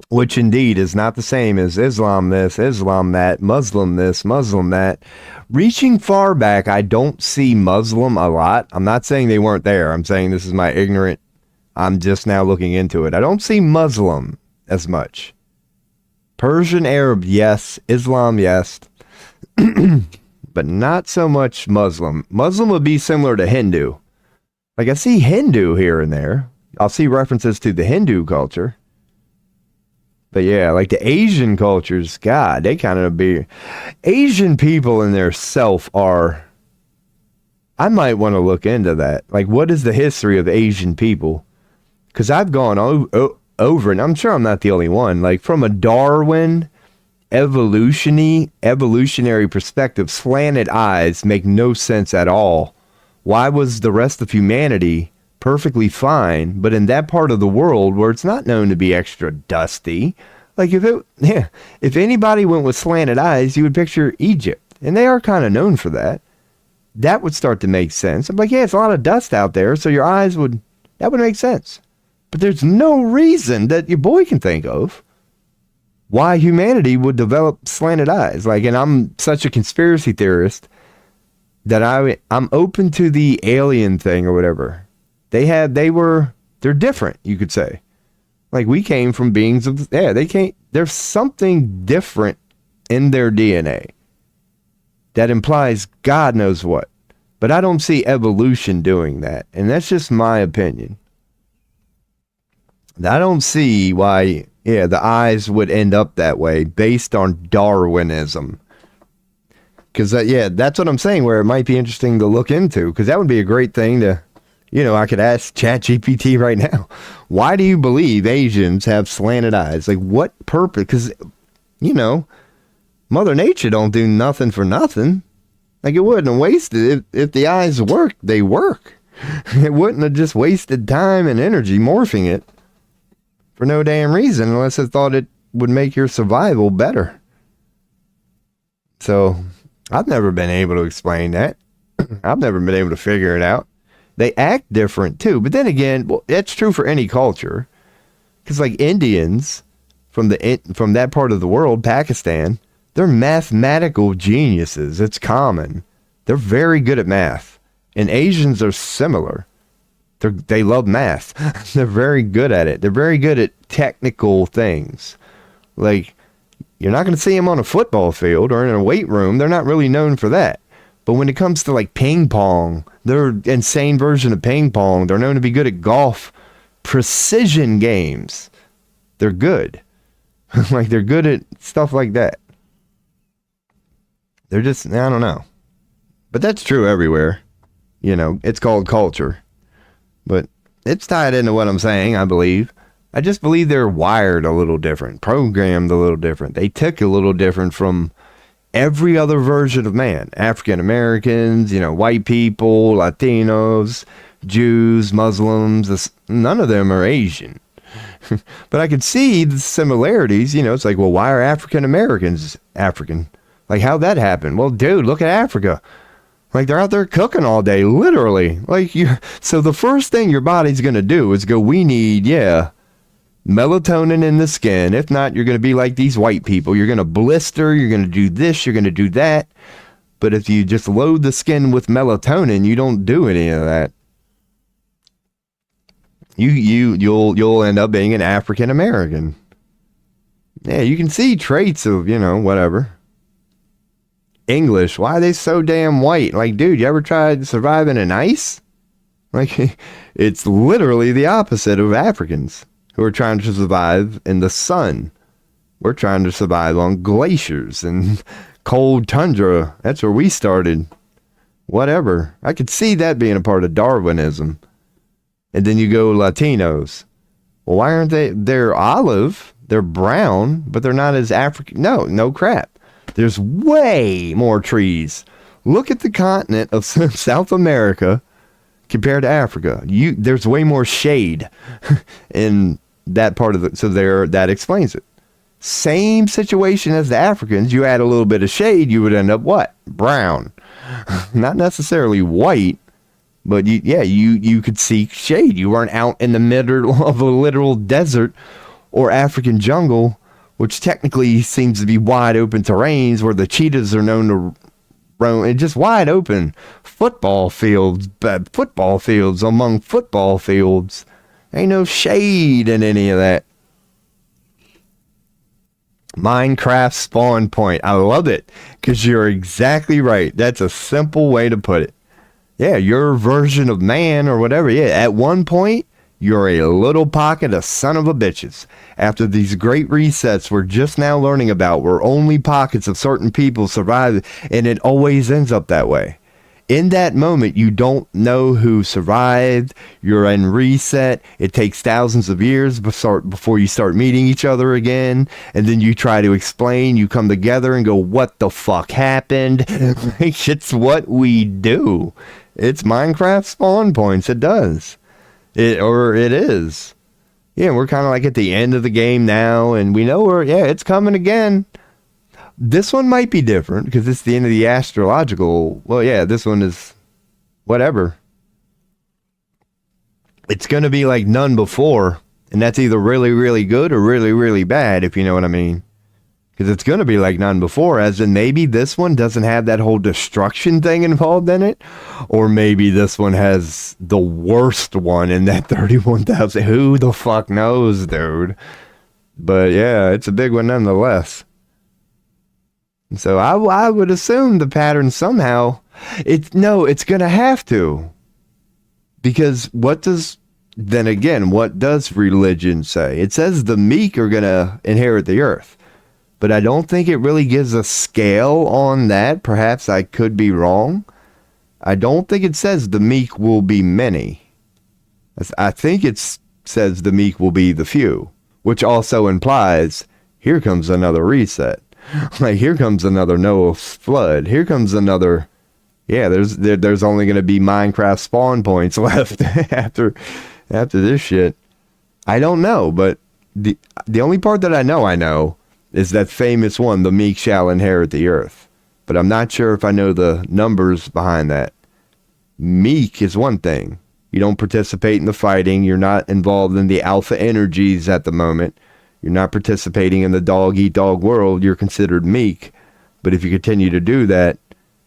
which indeed is not the same as Islam this, Islam that, Muslim this, Muslim that. Reaching far back, I don't see Muslim a lot. I'm not saying they weren't there. I'm saying this is my ignorant, I'm just now looking into it. I don't see Muslim as much. Persian, Arab, yes. Islam, yes. But not so much Muslim. Muslim would be similar to Hindu. Like, I see Hindu here and there. I'll see references to the Hindu culture. But yeah, like the Asian cultures, God, they kind of be... Asian people in their self are... I might want to look into that. Like, what is the history of Asian people? Because I've gone over, and I'm sure I'm not the only one, like from a Darwin evolutionary perspective, slanted eyes make no sense at all. Why was the rest of humanity perfectly fine, but in that part of the world where it's not known to be extra dusty, like if anybody went with slanted eyes, you would picture Egypt, and they are kind of known for that. That would start to make sense. I'm like, yeah, it's a lot of dust out there, so your eyes that would make sense. But there's no reason that your boy can think of why humanity would develop slanted eyes. Like, and I'm such a conspiracy theorist that I'm open to the alien thing or whatever. They're different, you could say. Like, we came from beings of, there's something different in their DNA that implies God knows what. But I don't see evolution doing that. And that's just my opinion. I don't see why, the eyes would end up that way based on Darwinism. Because, that's what I'm saying, where it might be interesting to look into. Because that would be a great thing to, I could ask ChatGPT right now. Why do you believe Asians have slanted eyes? Like, what purpose? Because, Mother Nature don't do nothing for nothing. Like, it wouldn't have wasted, if the eyes work, they work. It wouldn't have just wasted time and energy morphing it for no damn reason, unless it thought it would make your survival better. So, I've never been able to explain that. I've never been able to figure it out. They act different too, but then again, that's true for any culture. Because like Indians from that part of the world, Pakistan, they're mathematical geniuses. It's common. They're very good at math. And Asians are similar. They love math. They're very good at it. They're very good at technical things. Like, you're not going to see them on a football field or in a weight room. They're not really known for that. But when it comes to like ping pong, they're an insane version of ping pong. They're known to be good at golf, precision games. They're good. Like, they're good at stuff like that. They're just, I don't know. But that's true everywhere. It's called culture. But it's tied into what I'm saying, I believe. I just believe they're wired a little different, programmed a little different. They tick a little different from every other version of man. African Americans, white people, Latinos, Jews, Muslims. None of them are Asian. But I could see the similarities. It's like, well, why are African Americans African? Like, how'd that happen? Well, dude, look at Africa. Like, they're out there cooking all day, literally. Like, so the first thing your body's going to do is go, we need, melatonin in the skin. If not, you're going to be like these white people. You're going to blister. You're going to do this. You're going to do that. But if you just load the skin with melatonin, you don't do any of that. You'll end up being an African American. Yeah, you can see traits of, whatever. English, why are they so damn white? Like, dude, you ever tried surviving in ice? Like, it's literally the opposite of Africans who are trying to survive in the sun. We're trying to survive on glaciers and cold tundra. That's where we started. Whatever. I could see that being a part of Darwinism. And then you go Latinos. Well, why aren't they? They're olive, they're brown, but they're not as African. No crap. There's way more trees. Look at the continent of South America compared to Africa. There's way more shade in that part of so that explains it. Same situation as the Africans. You add a little bit of shade, you would end up what? Brown. Not necessarily white, but you could see shade. You weren't out in the middle of a literal desert or African jungle, which technically seems to be wide open terrains where the cheetahs are known to roam. And just wide open football fields among football fields. Ain't no shade in any of that. Minecraft spawn point. I love it because you're exactly right. That's a simple way to put it. Yeah, your version of man or whatever. Yeah, at one point, you're a little pocket of son of a bitches. After these great resets we're just now learning about, where only pockets of certain people survive, and it always ends up that way. In that moment, you don't know who survived. You're in reset. It takes thousands of years before you start meeting each other again. And then you try to explain. You come together and go, what the fuck happened? It's what we do. It's Minecraft spawn points. It does. It is. Yeah, we're kind of like at the end of the game now. And we know it's coming again. This one might be different because it's the end of the astrological. Well, yeah, this one is whatever. It's going to be like none before. And that's either really, really good or really, really bad, if you know what I mean. Because it's going to be like none before, as in maybe this one doesn't have that whole destruction thing involved in it. Or maybe this one has the worst one in that 31,000. Who the fuck knows, dude? But yeah, it's a big one nonetheless. So I would assume the pattern somehow, it's going to have to. Because what does religion say? It says the meek are going to inherit the earth. But I don't think it really gives a scale on that. Perhaps I could be wrong. I don't think it says the meek will be many. I think it says the meek will be the few. Which also implies, here comes another reset. Like, here comes another Noah's flood. Here comes another. Yeah, there's only going to be Minecraft spawn points left after this shit. I don't know, but the only part that I know is that famous one, the meek shall inherit the earth. But I'm not sure if I know the numbers behind that. Meek is one thing. You don't participate in the fighting. You're not involved in the alpha energies at the moment. You're not participating in the dog-eat-dog world. You're considered meek. But if you continue to do that,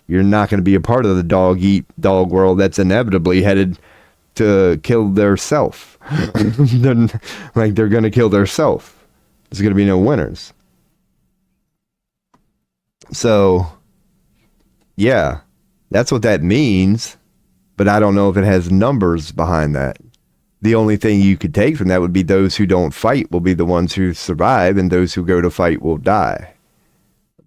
you're not going to be a part of the dog-eat-dog world that's inevitably headed to kill their self. They're going to kill their self. There's going to be no winners. So, yeah, that's what that means. But I don't know if it has numbers behind that. The only thing you could take from that would be those who don't fight will be the ones who survive, and those who go to fight will die.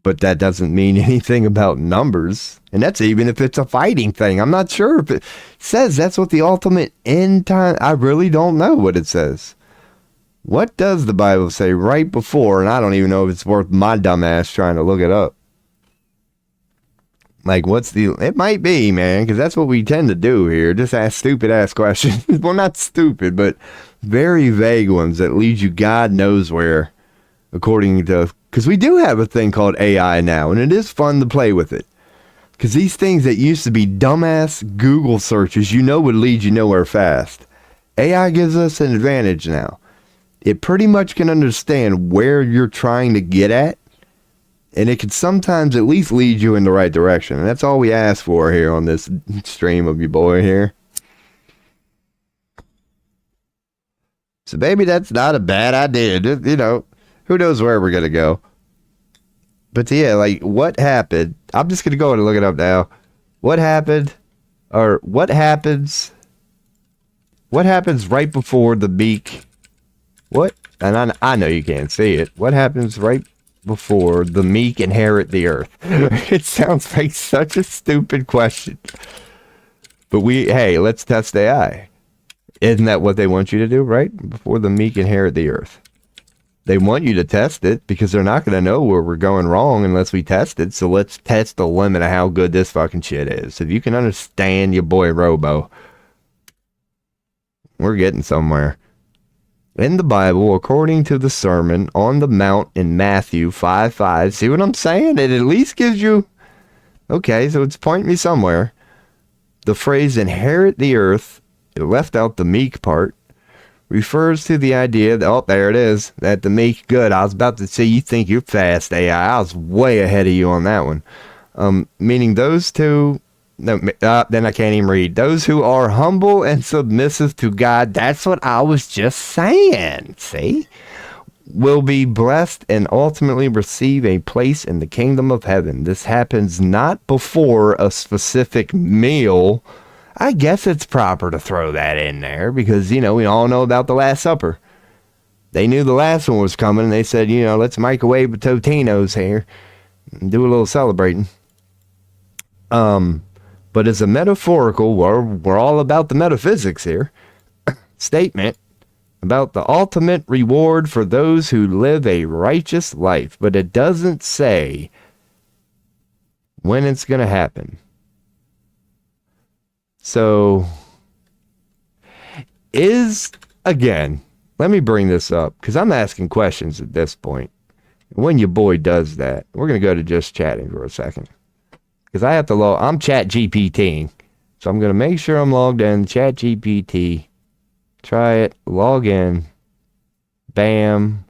But that doesn't mean anything about numbers. And that's even if it's a fighting thing. I'm not sure if it says that's what the ultimate end time. I really don't know what it says. What does the Bible say right before? And I don't even know if it's worth my dumb ass trying to look it up. Like, it might be, man, because that's what we tend to do here. Just ask stupid ass questions. Well, not stupid, but very vague ones that lead you God knows where, according to, because we do have a thing called AI now, and it is fun to play with it. Because these things that used to be dumbass Google searches, would lead you nowhere fast. AI gives us an advantage now. It pretty much can understand where you're trying to get at. And it can sometimes at least lead you in the right direction. And that's all we ask for here on this stream of your boy here. So maybe that's not a bad idea. Just, who knows where we're going to go. But yeah, like, what happened? I'm just going to go and look it up now. What happened? Or what happens? What happens right before the meek? What? And I know you can't see it. What happens right before the meek inherit the earth? It sounds like such a stupid question. But let's test AI. Isn't that what they want you to do, right? Before the meek inherit the earth. They want you to test it because they're not going to know where we're going wrong unless we test it. So let's test the limit of how good this fucking shit is. If you can understand your boy RoBo, we're getting somewhere. in the Bible according to the Sermon on the Mount in Matthew 5:5. See what I'm saying? It at least gives you, okay, so it's pointing me somewhere. The phrase inherit the earth, it left out the meek part, refers to the idea that, oh, there it is, that the meek, good. I was about to say, you think you're fast, AI. I was way ahead of you on that one. Meaning those two, no, then I can't even read. Those who are humble and submissive to God, that's what I was just saying, see? Will be blessed and ultimately receive a place in the kingdom of heaven. This happens not before a specific meal. I guess it's proper to throw that in there because, we all know about the Last Supper. They knew the last one was coming and they said, let's microwave the Totinos here and do a little celebrating. But as a metaphorical, we're all about the metaphysics here, statement about the ultimate reward for those who live a righteous life. But it doesn't say when it's going to happen. So, again, let me bring this up, because I'm asking questions at this point. When your boy does that, we're going to go to just chatting for a second. Because I have to I'm chat GPTing. So I'm going to make sure I'm logged in, chat GPT. Try it, log in. Bam.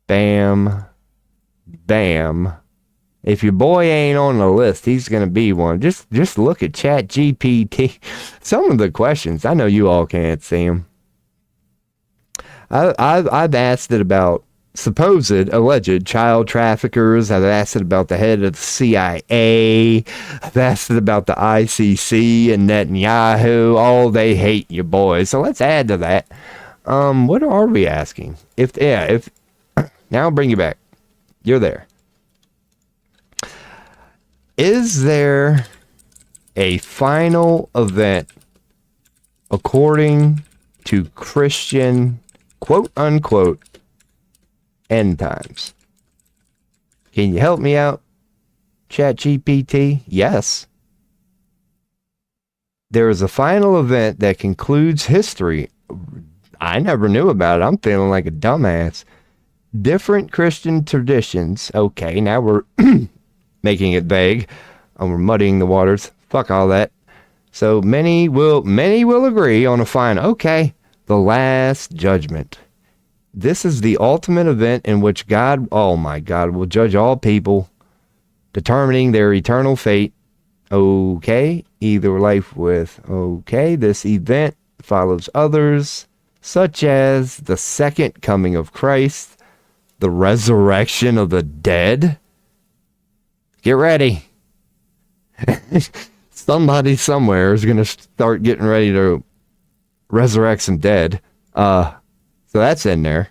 Bam. Bam. If your boy ain't on the list, he's going to be one. Just look at Chat GPT. Some of the questions, I know you all can't see them. I've asked it about supposed alleged child traffickers. I've asked it about the head of the CIA. I've asked it about the ICC and Netanyahu. Oh, they hate you boys. So let's add to that. What are we asking? If now I'll bring you back. You're there. Is there a final event according to Christian, quote unquote, end times? Can you help me out, ChatGPT? Yes. There is a final event that concludes history. I never knew about it. I'm feeling like a dumbass. Different Christian traditions. Okay, now we're making it vague. We're muddying the waters. Fuck all that. So many will agree on a final. Okay, the last judgment. This is the ultimate event in which God, oh my God, will judge all people, determining their eternal fate. Okay, either life with. Okay, this event follows others, such as the second coming of Christ, the resurrection of the dead. Get ready. Somebody somewhere is going to start getting ready to resurrect some dead. So that's in there.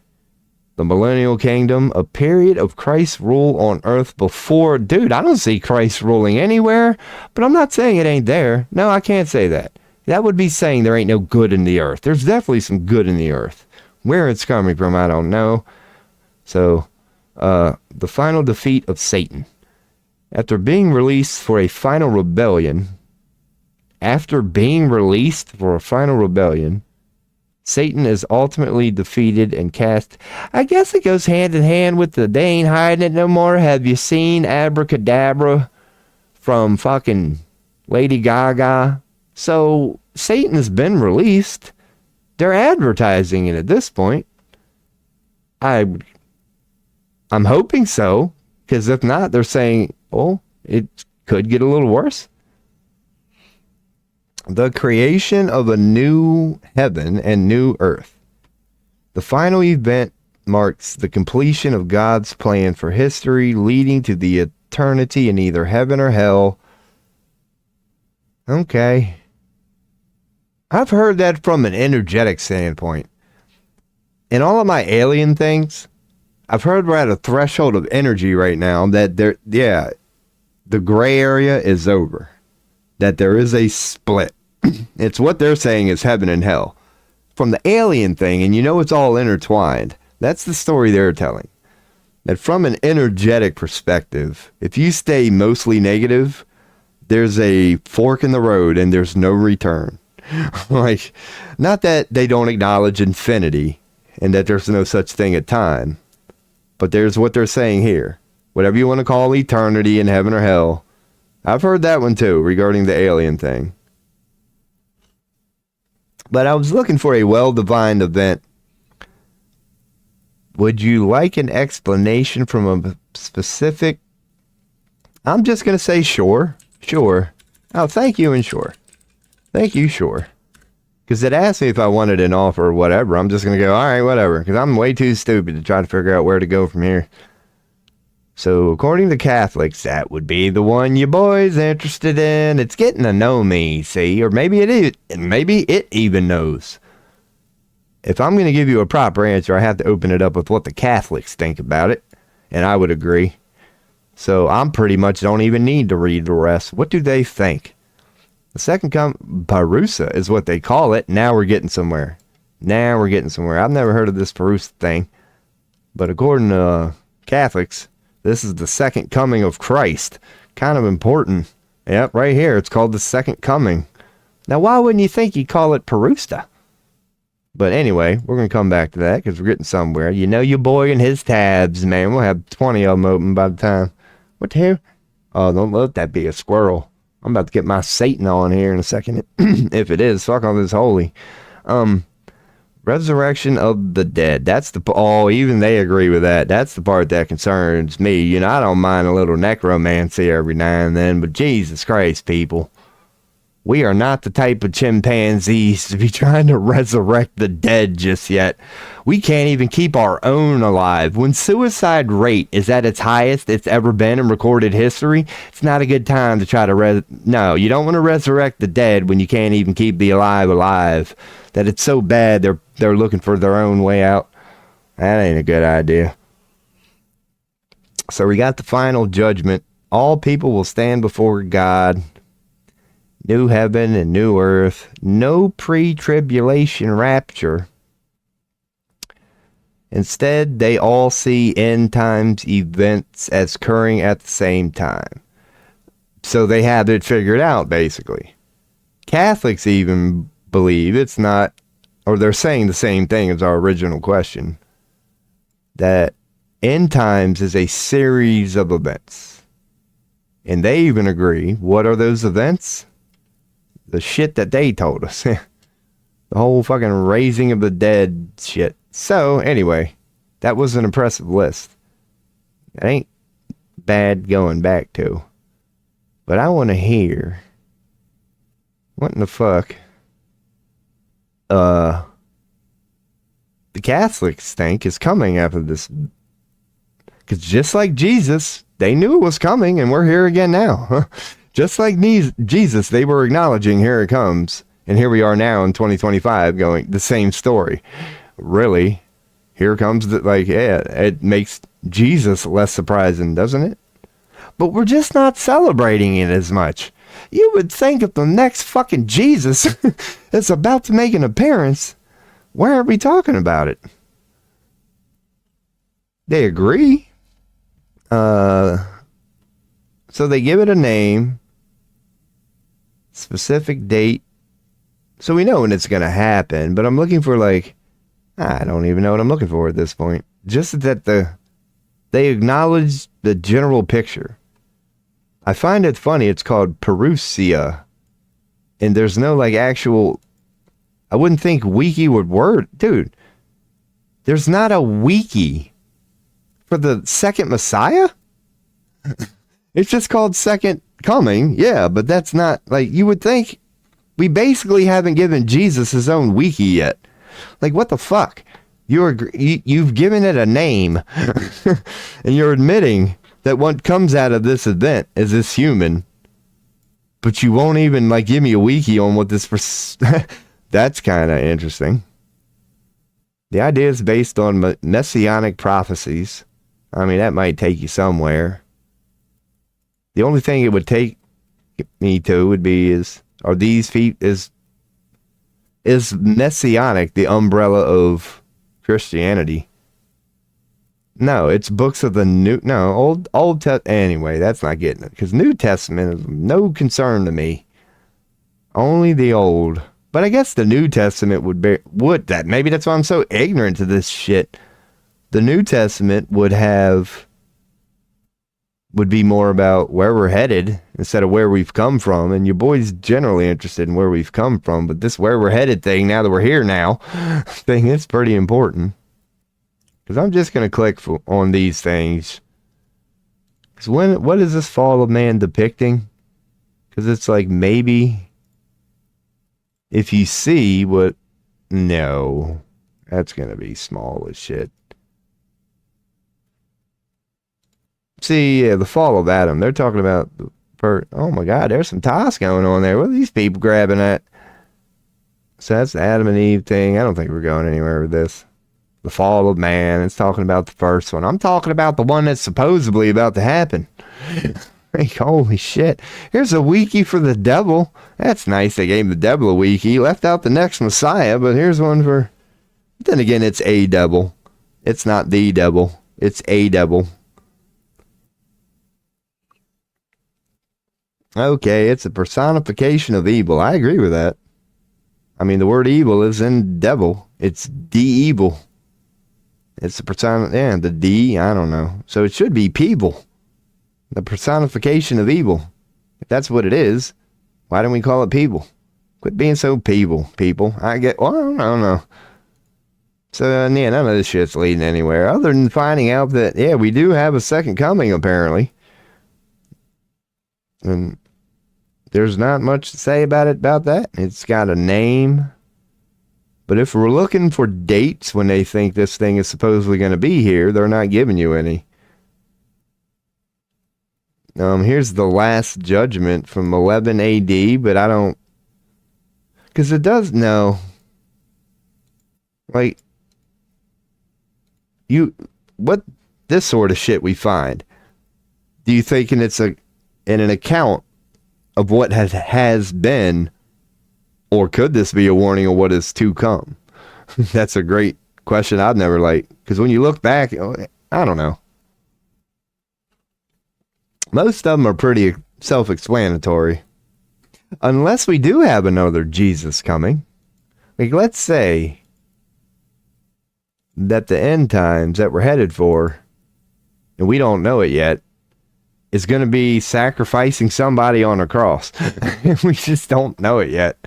The millennial kingdom, a period of Christ's rule on earth before. Dude, I don't see Christ ruling anywhere, but I'm not saying it ain't there. No, I can't say that. That would be saying there ain't no good in the earth. There's definitely some good in the earth. Where it's coming from, I don't know. So, the final defeat of Satan. After being released for a final rebellion, Satan is ultimately defeated and cast. I guess it goes hand in hand with the they ain't hiding it no more. Have you seen Abracadabra from fucking Lady Gaga? So Satan has been released. They're advertising it at this point. I'm hoping so, because if not, they're saying, oh, it could get a little worse. The creation of a new heaven and new earth. The final event marks the completion of God's plan for history, leading to the eternity in either heaven or hell. Okay. I've heard that from an energetic standpoint. In all of my alien things, I've heard we're at a threshold of energy right now that the gray area is over. That there is a split. It's what they're saying is heaven and hell. From the alien thing, and it's all intertwined. That's the story they're telling. That from an energetic perspective, if you stay mostly negative, there's a fork in the road and there's no return. Like, not that they don't acknowledge infinity, and that there's no such thing as time. But there's what they're saying here. Whatever you want to call eternity in heaven or hell. I've heard that one too, regarding the alien thing. But I was looking for a well-defined event. Would you like an explanation from a specific... I'm just going to say sure. Sure. Oh, thank you and sure. Thank you, sure. Because it asked me if I wanted an offer or whatever. I'm just going to go, all right, whatever. Because I'm way too stupid to try to figure out where to go from here. So, according to Catholics, that would be the one you boys interested in. It's getting to know me, see? Or maybe it is. Maybe it even knows. If I'm going to give you a proper answer, I have to open it up with what the Catholics think about it. And I would agree. So, I'm pretty much don't even need to read the rest. What do they think? The second Parousia is what they call it. Now we're getting somewhere. I've never heard of this Parousia thing. But according to Catholics, this is the second coming of Christ. Kind of important. Yep, right here. It's called the second coming. Now, why wouldn't you think you'd call it Parousia? But anyway, we're going to come back to that because we're getting somewhere. You know your boy and his tabs, man. We'll have 20 of them open by the time. What the hell? Oh, don't let that be a squirrel. I'm about to get my Satan on here in a second. If it is, fuck all this holy. Resurrection of the dead. That's the... Oh, even they agree with that. That's the part that concerns me. You know, I don't mind a little necromancy every now and then, but Jesus Christ, people. We are not the type of chimpanzees to be trying to resurrect the dead just yet. We can't even keep our own alive. When suicide rate is at its highest it's ever been in recorded history, it's not a good time to try to No, you don't want to resurrect the dead when you can't even keep the alive. That it's so bad they're looking for their own way out. That ain't a good idea. So we got the final judgment. All people will stand before God. New heaven and new earth. No pre-tribulation rapture. Instead, they all see end times events as occurring at the same time. So they have it figured out, basically. Catholics even believe it's not, or they're saying the same thing as our original question, that end times is a series of events. And they even agree. What are those events? The shit that they told us. The whole fucking raising of the dead shit. So, anyway, that was an impressive list. It ain't bad going back to. But I want to hear, what in the fuck the Catholics think is coming after this. Because just like Jesus, they knew it was coming, and we're here again now. Just like Jesus, they were acknowledging, here it comes. And here we are now in 2025 going, the same story. Really? Here comes the, it makes Jesus less surprising, doesn't it? But we're just not celebrating it as much. You would think if the next fucking Jesus is about to make an appearance, why aren't we talking about it? They agree. So they give it a name. Specific date, so we know when it's gonna happen, but I'm looking for I don't even know what I'm looking for at this point. Just that they acknowledge the general picture. I find it funny it's called Parousia, and there's no actual, I wouldn't think wiki would word, dude, there's not a wiki for the second Messiah. It's just called Second Coming, yeah, but that's not, you would think we basically haven't given Jesus his own wiki yet. What the fuck? You've given it a name, and you're admitting that what comes out of this event is this human, but you won't even, give me a wiki on what this... That's kind of interesting. The idea is based on messianic prophecies. I mean, that might take you somewhere. The only thing it would take me to would be is messianic the umbrella of Christianity? No, it's books of the Old Testament. Anyway, that's not getting it, because New Testament is no concern to me. Only the Old. But I guess the New Testament would that. Maybe that's why I'm so ignorant to this shit. The New Testament would be more about where we're headed instead of where we've come from. And your boy's generally interested in where we've come from. But this where we're headed thing, now that we're here now, thing is pretty important. Because I'm just going to click on these things. Because what is this fall of man depicting? Because it's like maybe if you see what... No. That's going to be small as shit. See, the fall of Adam. They're talking about... Oh my God, there's some toss going on there. What are these people grabbing at? So that's the Adam and Eve thing. I don't think we're going anywhere with this. The fall of man. It's talking about the first one. I'm talking about the one that's supposedly about to happen. Like, holy shit. Here's a wiki for the devil. That's nice. They gave the devil a wiki. Left out the next Messiah, but here's one for... Then again, it's a devil. It's not the devil. It's a devil. Okay, it's a personification of evil. I agree with that. I mean, the word evil is in devil. It's de-evil. It's the the D, I don't know. So it should be people. The personification of evil. If that's what it is, why don't we call it people? Quit being so people. I don't know. So, yeah, none of this shit's leading anywhere. Other than finding out that, yeah, we do have a second coming, apparently. And there's not much to say about that. It's got a name. But if we're looking for dates when they think this thing is supposedly going to be here, they're not giving you any. Here's the Last Judgment from 11 AD, but I don't... Because it does... No. Like... What this sort of shit we find? Do you think it's in an account of what has been, or could this be a warning of what is to come? That's a great question. I've never because when you look back, I don't know. Most of them are pretty self-explanatory. Unless we do have another Jesus coming. Like, let's say that the end times that we're headed for, and we don't know it yet, is going to be sacrificing somebody on a cross. We just don't know it yet.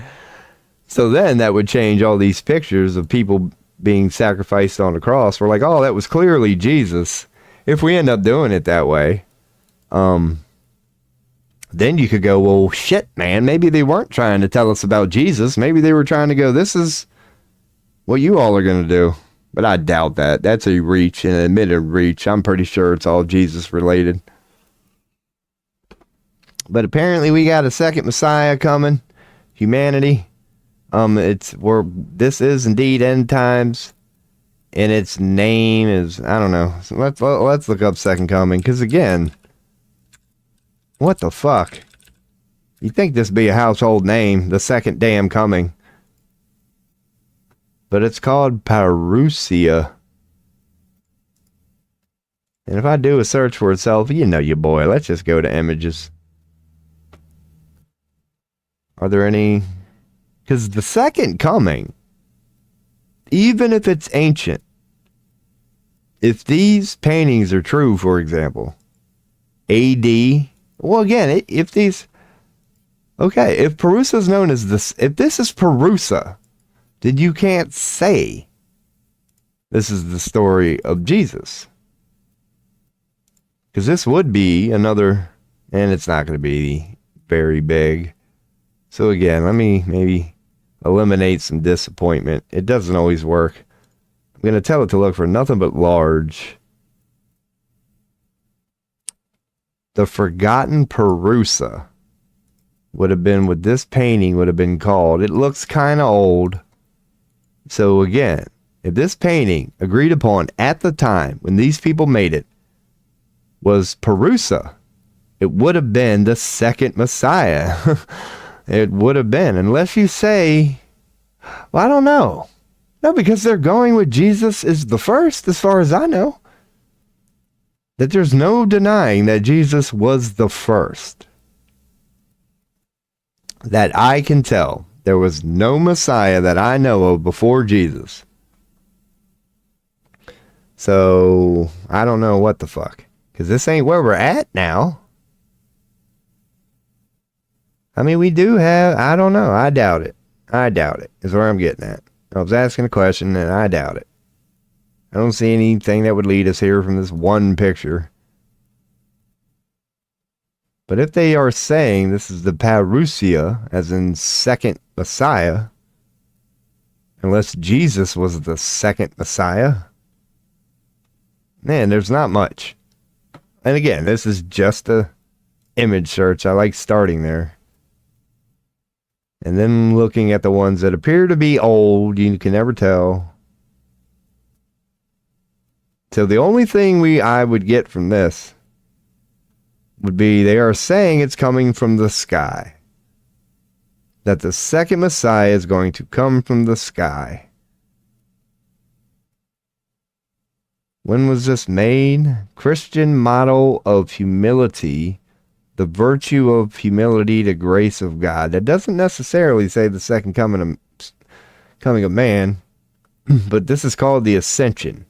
So then that would change all these pictures of people being sacrificed on a cross. We're like, oh, that was clearly Jesus. If we end up doing it that way, then you could go, well, shit, man, maybe they weren't trying to tell us about Jesus. Maybe they were trying to go, this is what you all are going to do. But I doubt that. That's a reach, an admitted reach. I'm pretty sure it's all Jesus related. But apparently we got a second Messiah coming. Humanity. This is indeed end times. And its name is, I don't know. So let's look up second coming. Because again, what the fuck? You'd think this would be a household name. The second damn coming. But it's called Parousia. And if I do a search for itself, you know your boy. Let's just go to images. Are there any? Because the second coming, even if it's ancient, if these paintings are true, for example, AD, well, again, if these, okay, if Parousia is known as this, if this is Parousia, then you can't say this is the story of Jesus. Because this would be another, and it's not going to be very big. So again, let me maybe eliminate some disappointment. It doesn't always work. I'm going to tell it to look for nothing but large. The Forgotten Parousia would have been what this painting would have been called. It looks kind of old. So again, if this painting agreed upon at the time when these people made it was Parousia, it would have been the second Messiah. It would have been, unless you say, well, I don't know. No, because they're going with Jesus is the first, as far as I know. That there's no denying that Jesus was the first. That I can tell. There was no Messiah that I know of before Jesus. So, I don't know what the fuck. Because this ain't where we're at now. I mean, we do have, I don't know. I doubt it. I doubt it, is where I'm getting at. I was asking a question, and I doubt it. I don't see anything that would lead us here from this one picture. But if they are saying this is the parousia, as in second Messiah, unless Jesus was the second Messiah, man, there's not much. And again, this is just a image search. I like starting there. And then looking at the ones that appear to be old, you can never tell. So the only thing I would get from this would be they are saying it's coming from the sky. That the second Messiah is going to come from the sky. When was this made? Christian model of humility, the virtue of humility, the grace of God. That doesn't necessarily say the second coming of man, but this is called the ascension.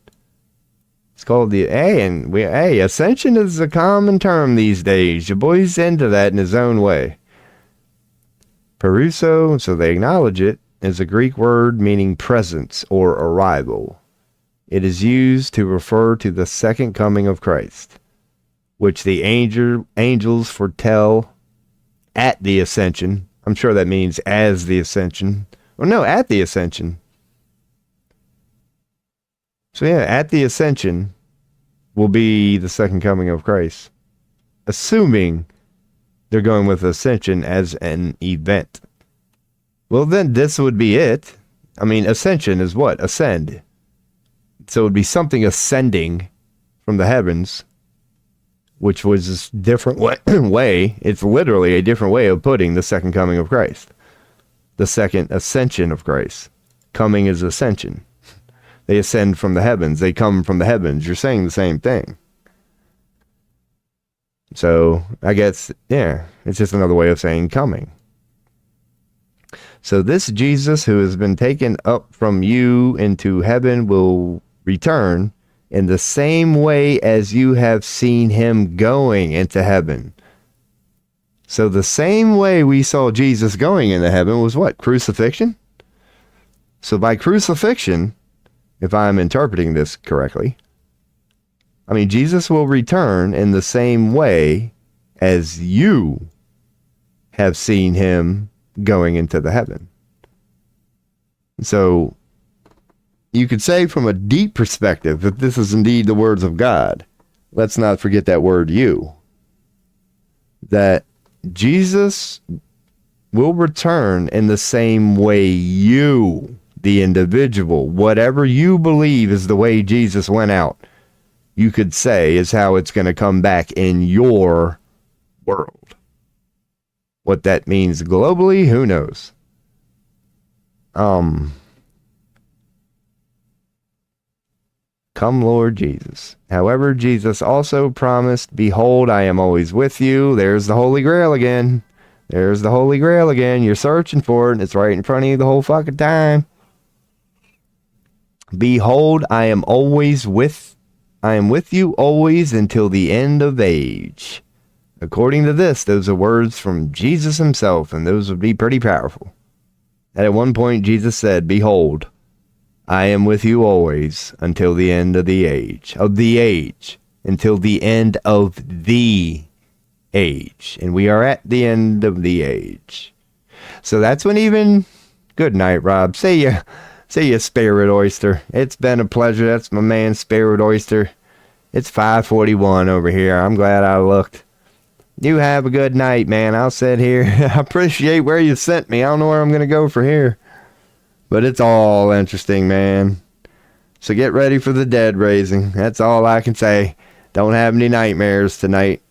It's called the ascension is a common term these days. Your boy's into that in his own way. Parouso, so they acknowledge it, is a Greek word meaning presence or arrival. It is used to refer to the second coming of Christ, which the angels foretell at the ascension. I'm sure that means as the ascension. Well, no, at the ascension. So yeah, at the ascension will be the second coming of Christ. Assuming they're going with ascension as an event. Well, then this would be it. I mean, ascension is what? Ascend. So it would be something ascending from the heavens, which was a different way. It's literally a different way of putting the second coming of Christ. The second ascension of Christ. Coming is ascension. They ascend from the heavens. They come from the heavens. You're saying the same thing. So, I guess, yeah, it's just another way of saying coming. So this Jesus who has been taken up from you into heaven will return in the same way as you have seen him going into heaven. So the same way we saw Jesus going into heaven was what? Crucifixion? So by crucifixion, if I'm interpreting this correctly, I mean, Jesus will return in the same way as you have seen him going into the heaven. So you could say from a deep perspective that this is indeed the words of God. Let's not forget that word you. That Jesus will return in the same way you, the individual, whatever you believe is the way Jesus went out, you could say is how it's going to come back in your world. What that means globally, who knows? Come, Lord Jesus. However, Jesus also promised, behold, I am always with you. There's the Holy Grail again. There's the Holy Grail again. You're searching for it, and it's right in front of you the whole fucking time. Behold, I am with you always until the end of age. According to this, those are words from Jesus himself, and those would be pretty powerful. And at one point, Jesus said, behold, I am with you always until the end of the age. Until the end of the age. And we are at the end of the age. So that's when even... Good night, Rob. See ya, Spirit Oyster. It's been a pleasure. That's my man, Spirit Oyster. It's 5:41 over here. I'm glad I looked. You have a good night, man. I'll sit here. I appreciate where you sent me. I don't know where I'm going to go for here. But it's all interesting, man. So get ready for the dead raising. That's all I can say. Don't have any nightmares tonight.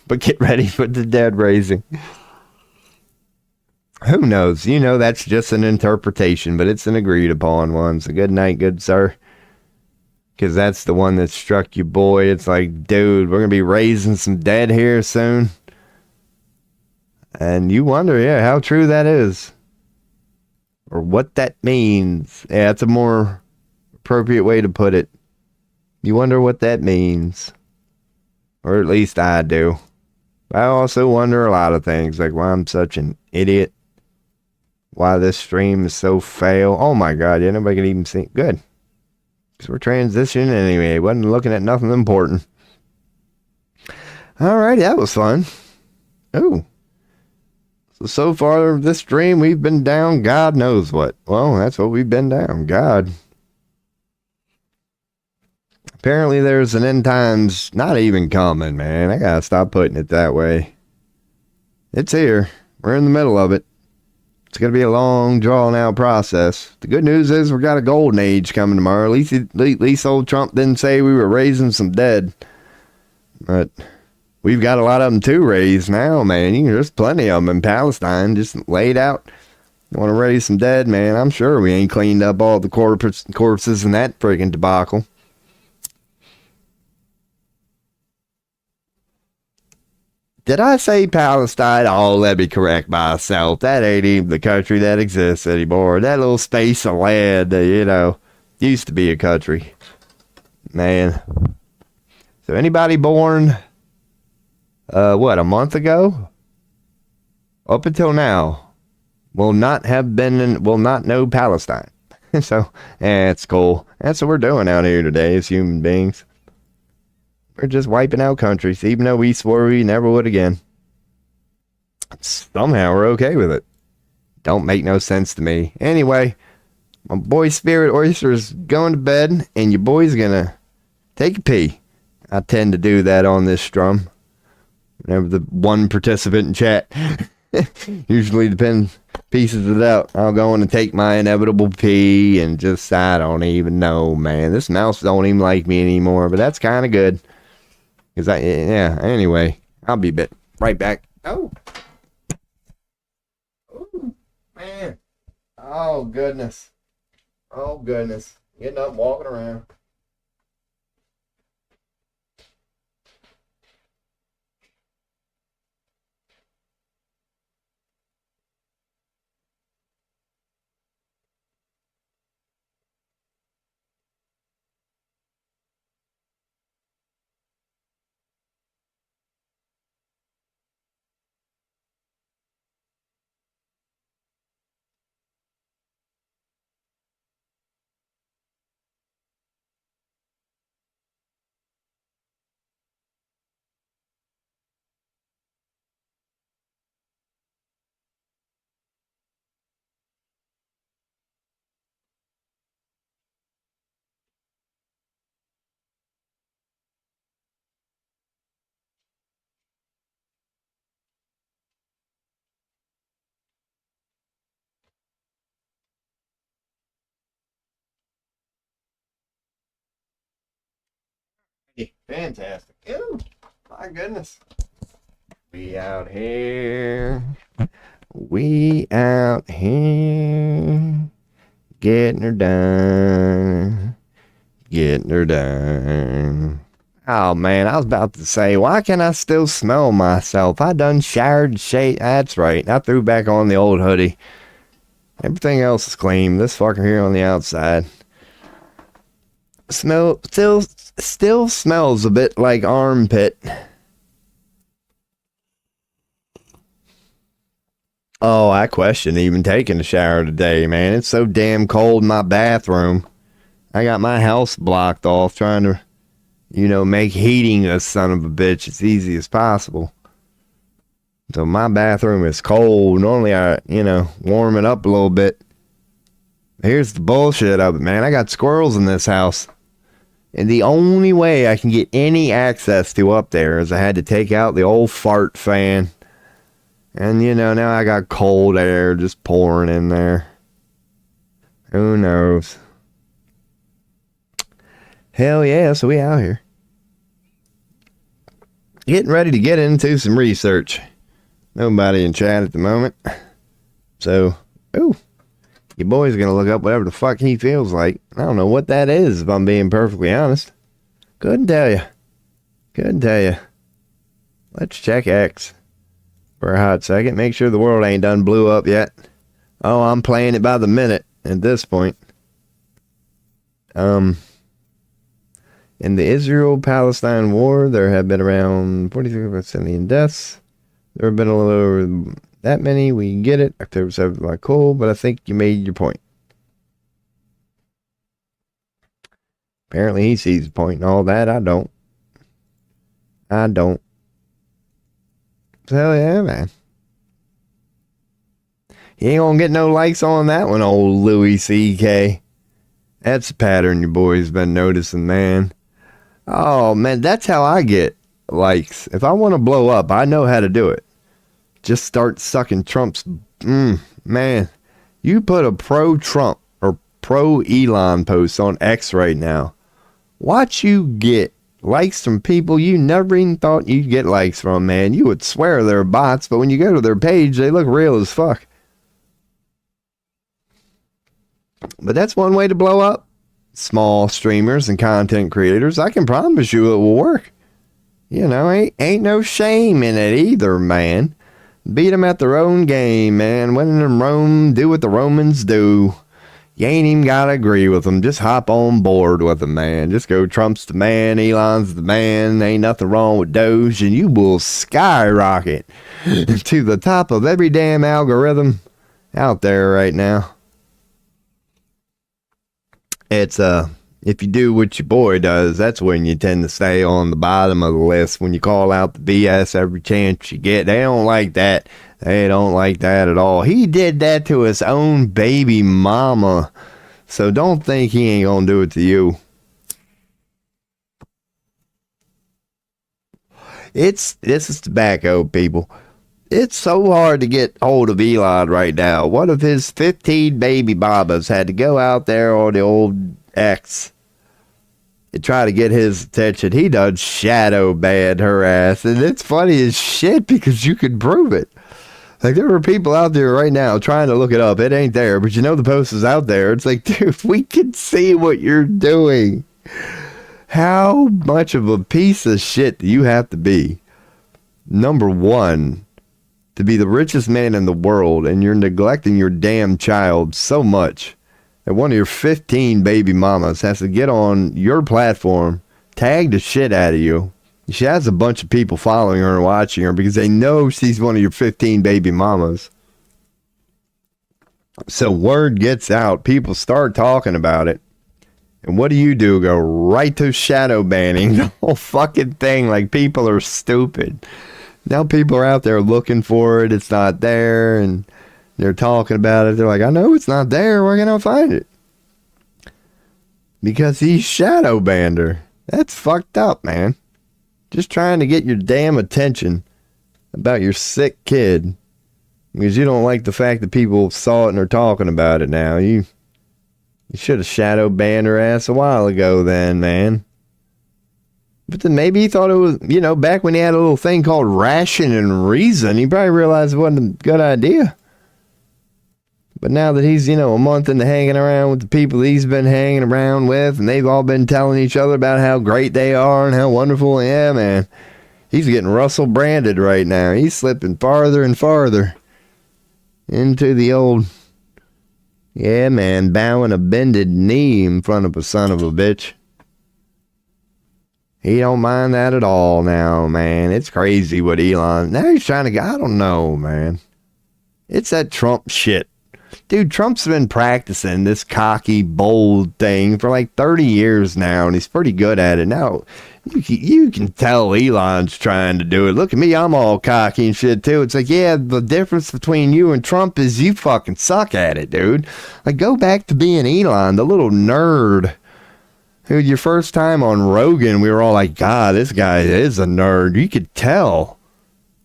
But get ready for the dead raising. Who knows? You know, that's just an interpretation, but it's an agreed upon one. So good night, good sir. Because that's the one that struck you, boy. It's like, dude, we're going to be raising some dead here soon. And you wonder, yeah, how true that is. or what that means. Yeah, that's a more appropriate way to put it. You wonder what that means. Or at least I do. I also wonder a lot of things, like why I'm such an idiot. Why this stream is so fail. Oh my god, yeah, nobody can even see. Good. Because we're transitioning anyway. Wasn't looking at nothing important. Alright, that was fun. Ooh. So far this stream, we've been down God knows what. Well, that's what we've been down. God. Apparently there's an end times not even coming, man. I gotta stop putting it that way. It's here. We're in the middle of it. It's gonna be a long, drawn-out process. The good news is we got a golden age coming tomorrow. At least old Trump didn't say we were raising some dead. But we've got a lot of them to raise now, man. There's plenty of them in Palestine just laid out. You want to raise some dead, man? I'm sure we ain't cleaned up all the corpses in that freaking debacle. Did I say Palestine? Oh, let me correct myself. That ain't even the country that exists anymore. That little space of land, used to be a country. Man. So anybody born, a month ago? Up until now, will not know Palestine. So, it's cool. That's what we're doing out here today as human beings. We're just wiping out countries, even though we swore we never would again. Somehow we're okay with it. Don't make no sense to me. Anyway, my boy Spirit Oyster is going to bed, and your boy's gonna take a pee. I tend to do that on this strum. Whenever the one participant in chat usually pieces it out, I'll go in and take my inevitable pee, and just, I don't even know, man. This mouse don't even like me anymore, but that's kind of good. Anyway, I'll be right back. Oh, man. Oh, goodness. Getting up, walking around. Fantastic. Ew, my goodness. We out here. Getting her done. Oh, man, I was about to say, why can I still smell myself? I done showered, shaved. That's right. I threw back on the old hoodie. Everything else is clean. This fucker here on the outside. Still smells a bit like armpit. Oh, I question even taking a shower today, man. It's so damn cold in my bathroom. I got my house blocked off trying to, make heating a son of a bitch as easy as possible. So my bathroom is cold. Normally I, warm it up a little bit. Here's the bullshit of it, man. I got squirrels in this house. And the only way I can get any access to up there is I had to take out the old fart fan. And, now I got cold air just pouring in there. Who knows? Hell yeah, so we out here. Getting ready to get into some research. Nobody in chat at the moment. So, your boy's gonna look up whatever the fuck he feels like. I don't know what that is, if I'm being perfectly honest. Couldn't tell you. Let's check X for a hot second. Make sure the world ain't done blew up yet. Oh, I'm playing it by the minute at this point. In the Israel-Palestine war, there have been around 46 million deaths. There have been a little over that many. We get it. October 7th, like cool, but I think you made your point. Apparently he sees the point and all that. I don't. Hell yeah, man. You ain't gonna get no likes on that one, old Louis C.K. That's a pattern your boy's been noticing, man. Oh, man, that's how I get likes. If I want to blow up, I know how to do it. Just start sucking Trump's... man, you put a pro-Trump or pro-Elon post on X right now. Watch you get likes from people you never even thought you'd get likes from, man. You would swear they're bots, but when you go to their page, they look real as fuck. But that's one way to blow up. Small streamers and content creators, I can promise you it will work. You know, ain't no shame in it either, man. Beat them at their own game, man. When in Rome, do what the Romans do. You ain't even gotta agree with them. Just hop on board with them, man. Just go, Trump's the man, Elon's the man. Ain't nothing wrong with Doge, and you will skyrocket to the top of every damn algorithm out there right now. It's if you do what your boy does, that's when you tend to stay on the bottom of the list. When you call out the BS every chance you get, they don't like that. They don't like that at all. He did that to his own baby mama, so don't think he ain't gonna do it to you. This is tobacco, people. It's so hard to get hold of Elon right now. One of his 15 baby mamas had to go out there on the old X and try to get his attention. He done shadow banned her ass. And it's funny as shit because you can prove it. Like, there are people out there right now trying to look it up. It ain't there, but you know the post is out there. It's like, dude, we can see what you're doing. How much of a piece of shit do you have to be? Number one, to be the richest man in the world, and you're neglecting your damn child so much that one of your 15 baby mamas has to get on your platform, tag the shit out of you. She has a bunch of people following her and watching her because they know she's one of your 15 baby mamas. So word gets out, people start talking about it. And what do? Go right to shadow banning the whole fucking thing like people are stupid. Now people are out there looking for it. It's not there. And they're talking about it. They're like, I know it's not there. Where can I find it? Because he shadow banned her. That's fucked up, man. Just trying to get your damn attention about your sick kid. Because you don't like the fact that people saw it and are talking about it now. You should have shadow banned her ass a while ago then, man. But then maybe he thought it was, you know, back when he had a little thing called ration and reason, he probably realized it wasn't a good idea. But now that he's, you know, a month into hanging around with the people he's been hanging around with, and they've all been telling each other about how great they are and how wonderful they are, man, he's getting Russell branded right now. He's slipping farther and farther into the old, yeah, man, bowing a bended knee in front of a son of a bitch. He don't mind that at all now, man. It's crazy what Elon... Now he's trying to go... I don't know, man. It's that Trump shit. Dude, Trump's been practicing this cocky, bold thing for like 30 years now, and he's pretty good at it. Now, you can tell Elon's trying to do it. Look at me, I'm all cocky and shit, too. It's like, yeah, the difference between you and Trump is you fucking suck at it, dude. Like, go back to being Elon, the little nerd. Dude, your first time on Rogan, we were all like, God, this guy is a nerd. You could tell.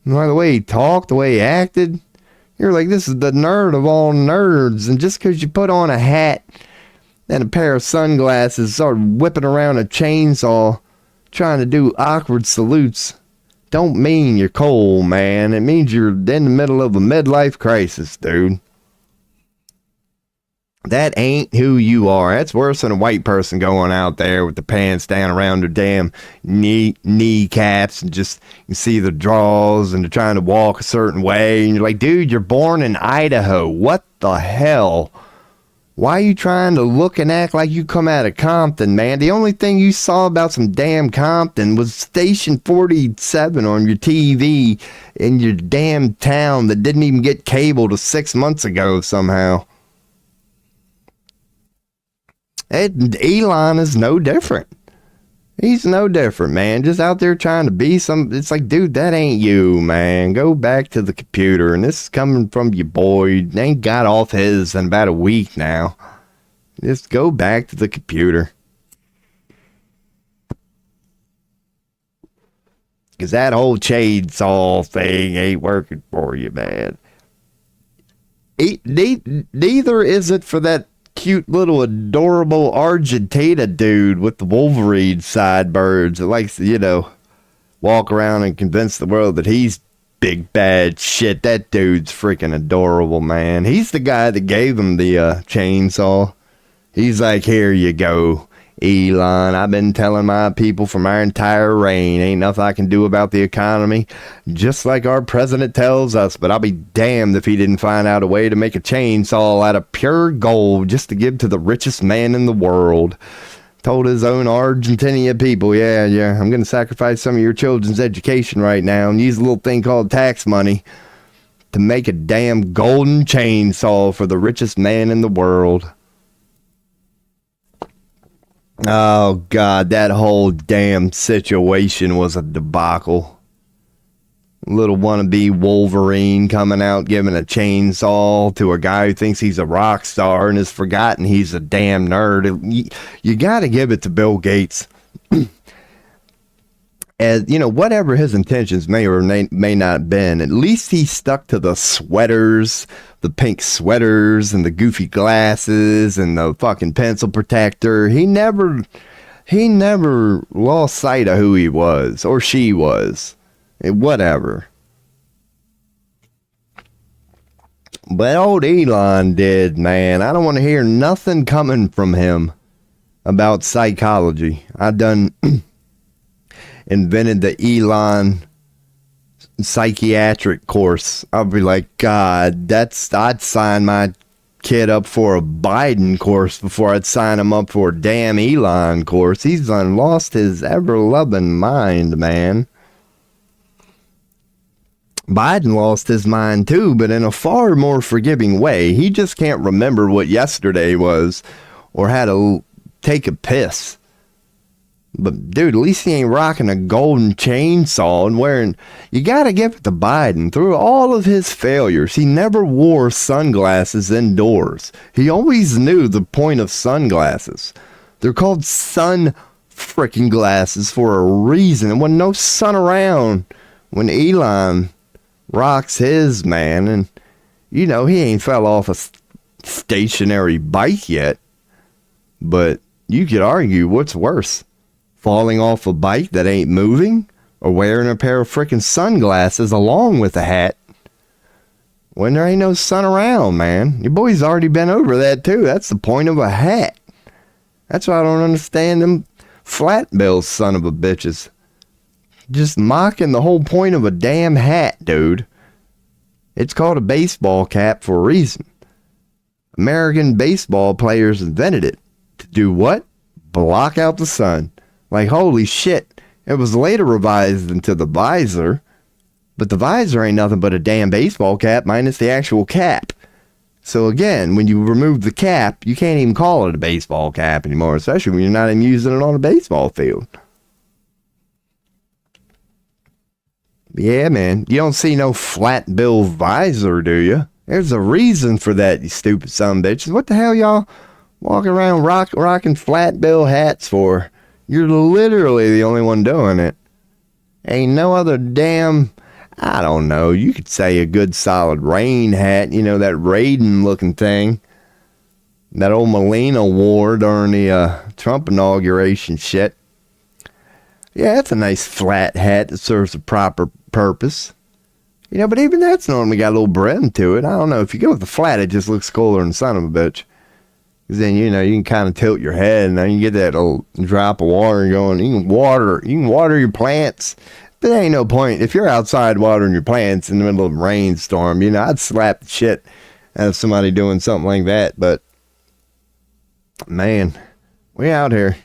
By the way he talked, the way he acted. You're like, this is the nerd of all nerds. And just because you put on a hat and a pair of sunglasses, start whipping around a chainsaw, trying to do awkward salutes, don't mean you're cool, man. It means you're in the middle of a midlife crisis, dude. that ain't who you are. That's worse than a white person going out there with the pants down around their damn kneecaps and just you see the draws and they're trying to walk a certain way. And you're like, dude, you're born in Idaho. What the hell? Why are you trying to look and act like you come out of Compton, man? The only thing you saw about some damn Compton was Station 47 on your TV in your damn town that didn't even get cable till 6 months ago somehow. And Elon is no different. He's no different, man. Just out there trying to be some... It's like, dude, that ain't you, man. Go back to the computer. And this is coming from your boy. They ain't got off his in about a week now. Just go back to the computer. Because that whole chainsaw thing ain't working for you, man. Neither is it for that cute little adorable Argentina dude with the Wolverine sideburns that likes to, you know, walk around and convince the world that he's big bad shit. That dude's freaking adorable, man. He's the guy that gave him the chainsaw. He's like, here you go, Elon. I've been telling my people for my entire reign, ain't nothing I can do about the economy, just like our president tells us, but I'll be damned if he didn't find out a way to make a chainsaw out of pure gold just to give to the richest man in the world. Told his own Argentina people, yeah, I'm going to sacrifice some of your children's education right now and use a little thing called tax money to make a damn golden chainsaw for the richest man in the world. Oh, God, that whole damn situation was a debacle. Little wannabe Wolverine coming out giving a chainsaw to a guy who thinks he's a rock star and has forgotten he's a damn nerd. You got to give it to Bill Gates. As, you know, whatever his intentions may or may not have been, at least he stuck to the sweaters, the pink sweaters and the goofy glasses and the fucking pencil protector. He never lost sight of who he was or she was. Whatever. But old Elon did, man. I don't want to hear nothing coming from him about psychology. I done invented the Elon psychiatric course. I'll be like, God, I'd sign my kid up for a Biden course before I'd sign him up for a damn Elon course. He's done lost his ever-loving mind, man. Biden lost his mind too, but in a far more forgiving way. He just can't remember what yesterday was or how to take a piss. But, dude, at least he ain't rocking a golden chainsaw and wearing... You gotta give it to Biden. Through all of his failures, he never wore sunglasses indoors. He always knew the point of sunglasses. They're called sun freaking glasses for a reason. And when no sun around, when Elon rocks his, man, and, you know, he ain't fell off a stationary bike yet. But you could argue, what's worse? Falling off a bike that ain't moving, or wearing a pair of frickin' sunglasses along with a hat when there ain't no sun around, man. Your boy's already been over that too. That's the point of a hat. That's why I don't understand them flat bills, son of a bitches. Just mocking the whole point of a damn hat, dude. It's called a baseball cap for a reason. American baseball players invented it. To do what? Block out the sun. Like, holy shit, it was later revised into the visor, but the visor ain't nothing but a damn baseball cap minus the actual cap. So again, when you remove the cap, you can't even call it a baseball cap anymore, especially when you're not even using it on a baseball field. Yeah, man, you don't see no flat bill visor, do you? There's a reason for that, you stupid sumbitches. What the hell y'all walking around rocking flat bill hats for? You're literally the only one doing it. Ain't no other damn, I don't know, you could say a good solid rain hat, you know, that Raiden looking thing that old Molina wore during the Trump inauguration shit. Yeah, that's a nice flat hat that serves a proper purpose. You know, but even that's normally got a little brim to it. I don't know, if you go with the flat, it just looks cooler than son of a bitch. Because then, you can kind of tilt your head and then you get that little drop of water going. You can water your plants. But there ain't no point. If you're outside watering your plants in the middle of a rainstorm, I'd slap the shit out of somebody doing something like that. But, man, we out here.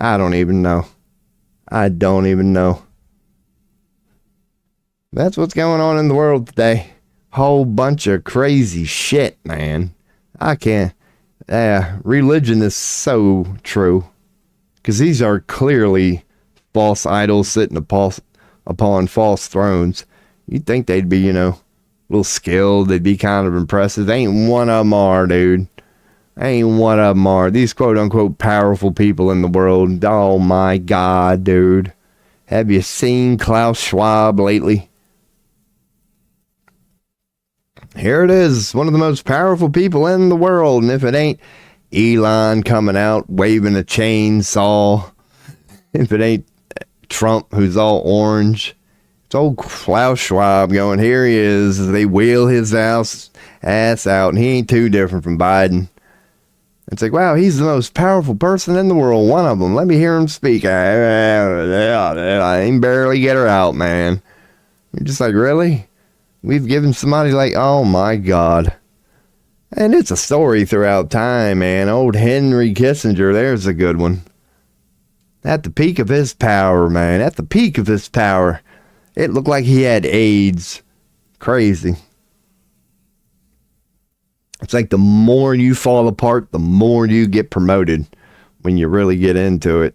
I don't even know. That's what's going on in the world today. Whole bunch of crazy shit, man. I can't. Religion is so true. Because these are clearly false idols sitting upon false thrones. You'd think they'd be, a little skilled. They'd be kind of impressive. Ain't one of them are, dude. Ain't one of them are. These quote-unquote powerful people in the world. Oh, my God, dude. Have you seen Klaus Schwab lately? Here it is. One of the most powerful people in the world. And if it ain't Elon coming out waving a chainsaw, if it ain't Trump who's all orange, it's old Klaus Schwab going, here he is. They wheel his ass out, and he ain't too different from Biden. It's like, wow, he's the most powerful person in the world. One of them. Let me hear him speak. I can barely get her out, man. You're just like, really? We've given somebody like, oh my God. And it's a story throughout time, man. Old Henry Kissinger, there's a good one. At the peak of his power, man. At the peak of his power. It looked like he had AIDS. Crazy. It's like the more you fall apart, the more you get promoted when you really get into it.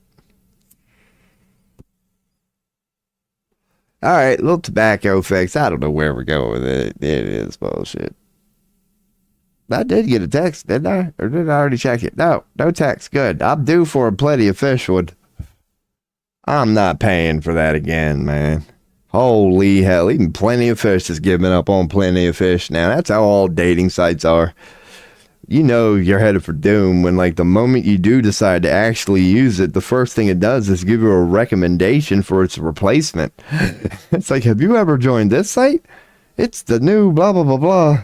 All right, little tobacco fix. I don't know where we're going with it. It is bullshit. I did get a text, didn't I? Or did I already check it? No text. Good. I'm due for a Plenty of Fish one. I'm not paying for that again, man. Holy hell. Even Plenty of Fish is giving up on Plenty of Fish now. That's how all dating sites are. You're headed for doom when, like, the moment you do decide to actually use it, the first thing it does is give you a recommendation for its replacement. It's like, have you ever joined this site? It's the new blah, blah, blah, blah.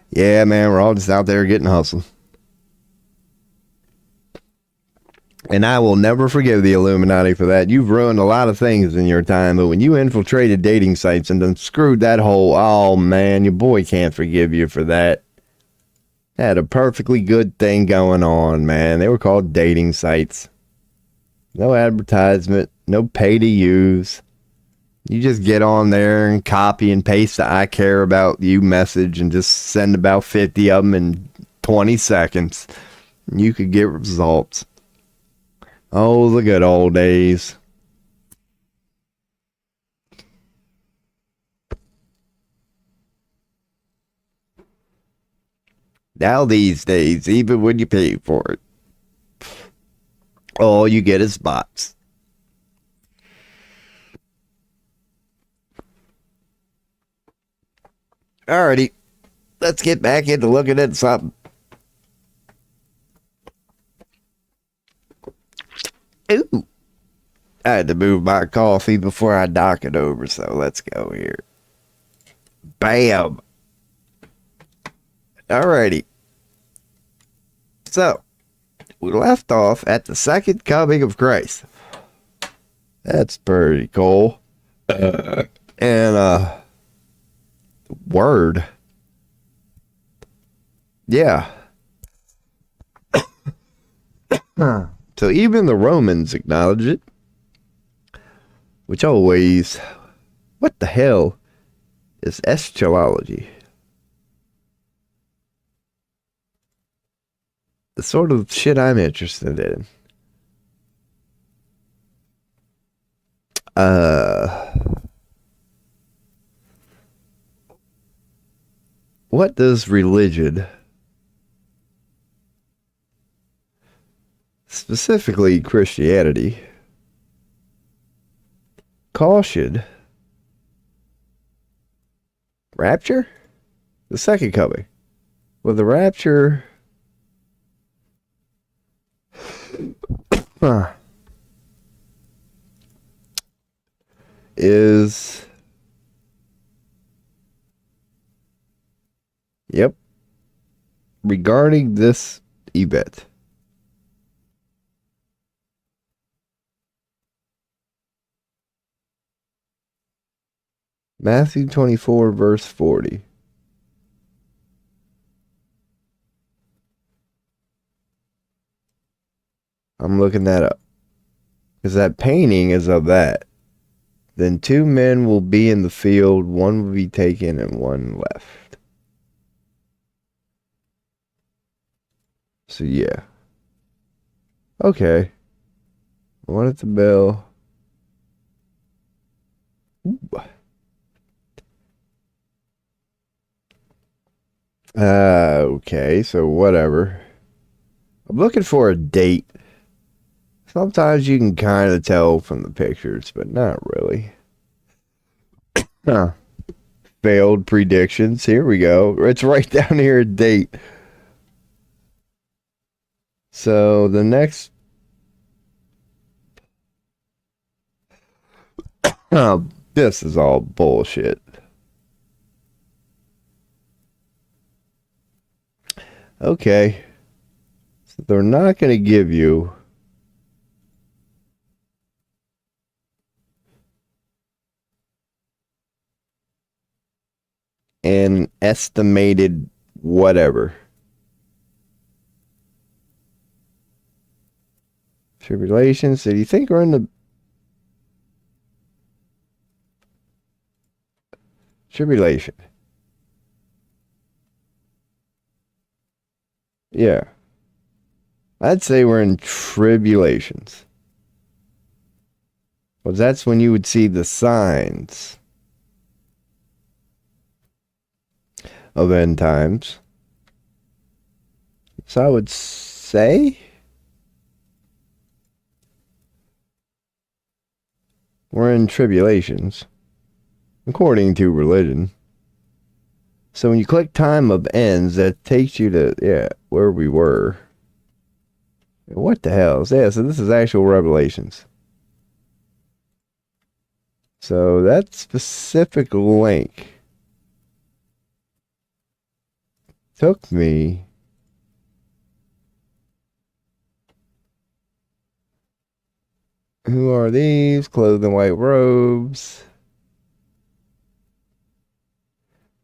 Yeah, man, we're all just out there getting hustled. And I will never forgive the Illuminati for that. You've ruined a lot of things in your time, but when you infiltrated dating sites and then screwed that whole, oh man, your boy can't forgive you for that. Had a perfectly good thing going on, man. They were called dating sites. No advertisement, no pay to use. You just get on there and copy and paste the I care about you message and just send about 50 of them in 20 seconds. You could get results. Oh, the good old days. Now these days, even when you pay for it, all you get is bots. Alrighty, let's get back into looking at something. Ooh, I had to move my coffee before I knock it over, so let's go here. Bam. Alrighty. So, we left off at the second coming of Christ. That's pretty cool. Word. Yeah. So even the Romans acknowledge it. Which always... What the hell is eschatology? The sort of shit I'm interested in. What does religion, specifically Christianity, caution? Rapture? The second coming. Well, the rapture is, yep, regarding this event. Matthew 24, verse 40. I'm looking that up. Because that painting is of that. Then 2 men will be in the field, one will be taken and one left. So yeah. Okay. One at the bell. Ooh. Okay, so whatever. I'm looking for a date. Sometimes you can kind of tell from the pictures, but not really. Huh. Failed predictions. Here we go. It's right down here, a date. So the next... Oh, this is all bullshit. Okay. So they're not going to give you an estimated whatever. Tribulation. So do you think we're in the tribulation? Yeah. I'd say we're in tribulations. Well, that's when you would see the signs of end times. So I would say we're in tribulations, according to religion. So when you click time of ends, that takes you to, yeah, where we were. What the hell? Yeah, so this is actual Revelations. So that specific link took me who are these? Clothed in white robes.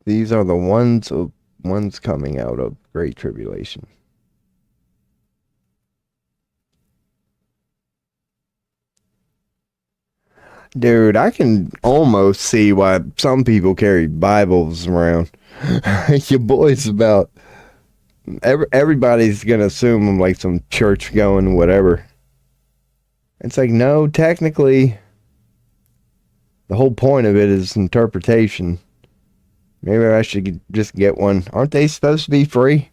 These are the ones coming out of great tribulation. Dude, I can almost see why some people carry Bibles around. Your boy's about... Everybody's going to assume I'm like some church going whatever. It's like, no, technically, the whole point of it is interpretation. Maybe I should just get one. Aren't they supposed to be free?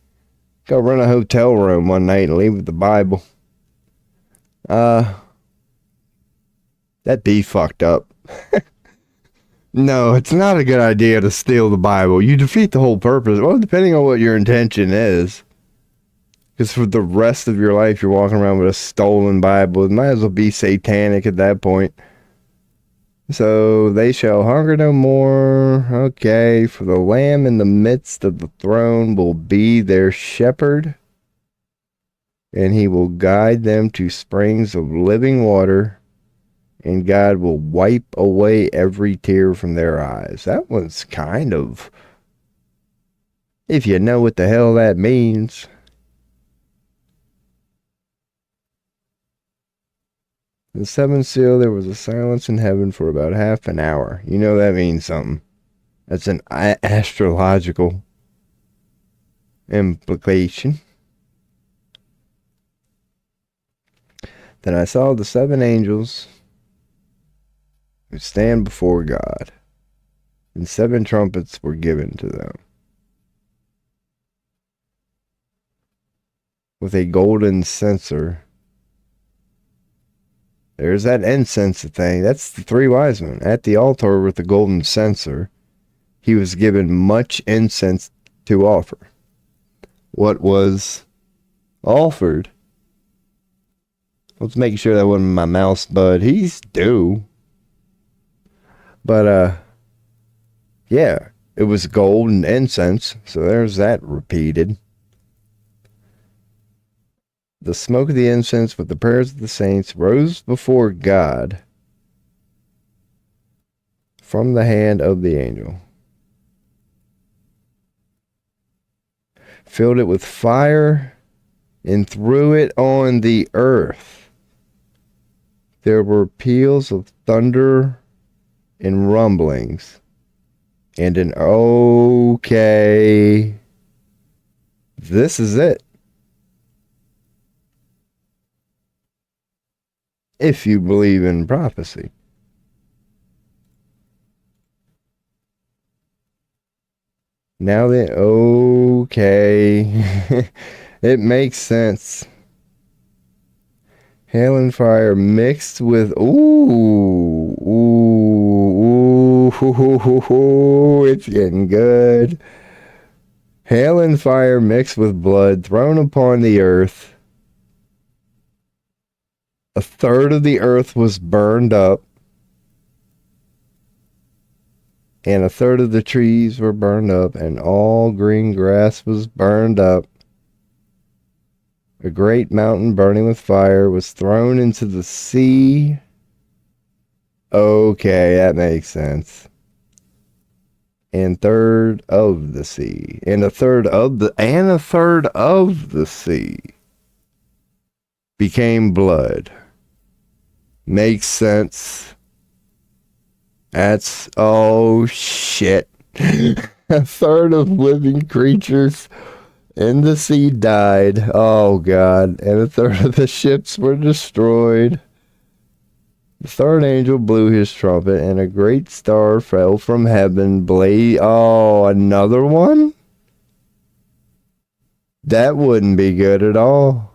Go rent a hotel room one night and leave with the Bible. That'd be fucked up. No, it's not a good idea to steal the Bible. You defeat the whole purpose. Well, depending on what your intention is. Because for the rest of your life, you're walking around with a stolen Bible. It might as well be satanic at that point. So they shall hunger no more. Okay, for the Lamb in the midst of the throne will be their shepherd, and he will guide them to springs of living water, and God will wipe away every tear from their eyes. That one's kind of, if you know what the hell that means. The seventh seal, there was a silence in heaven for about half an hour. You know that means something. That's an astrological implication. Then I saw the 7 angels who stand before God, and 7 trumpets were given to them. With a golden censer. There's that incense thing. That's the 3 wise men. At the altar with the golden censer, he was given much incense to offer. What was offered? Let's make sure that wasn't my mouse bud. He's due. But, yeah, it was gold and incense. So there's that repeated. the smoke of the incense with the prayers of the saints rose before God from the hand of the angel, filled it with fire, and threw it on the earth. There were peals of thunder and rumblings, and an okay, this is it. If you believe in prophecy. Now that, okay, it makes sense. Hail and fire mixed with, it's getting good. Hail and fire mixed with blood thrown upon the earth. A third of the earth was burned up, and a third of the trees were burned up, and all green grass was burned up. A great mountain burning with fire was thrown into the sea. Okay, that makes sense. And third of the sea, and a third of the sea became blood. Makes sense. That's, oh shit. A third of living creatures in the sea died. Oh god. And a third of the ships were destroyed. The third angel blew his trumpet, and a great star fell from heaven. Oh, another one? That wouldn't be good at all.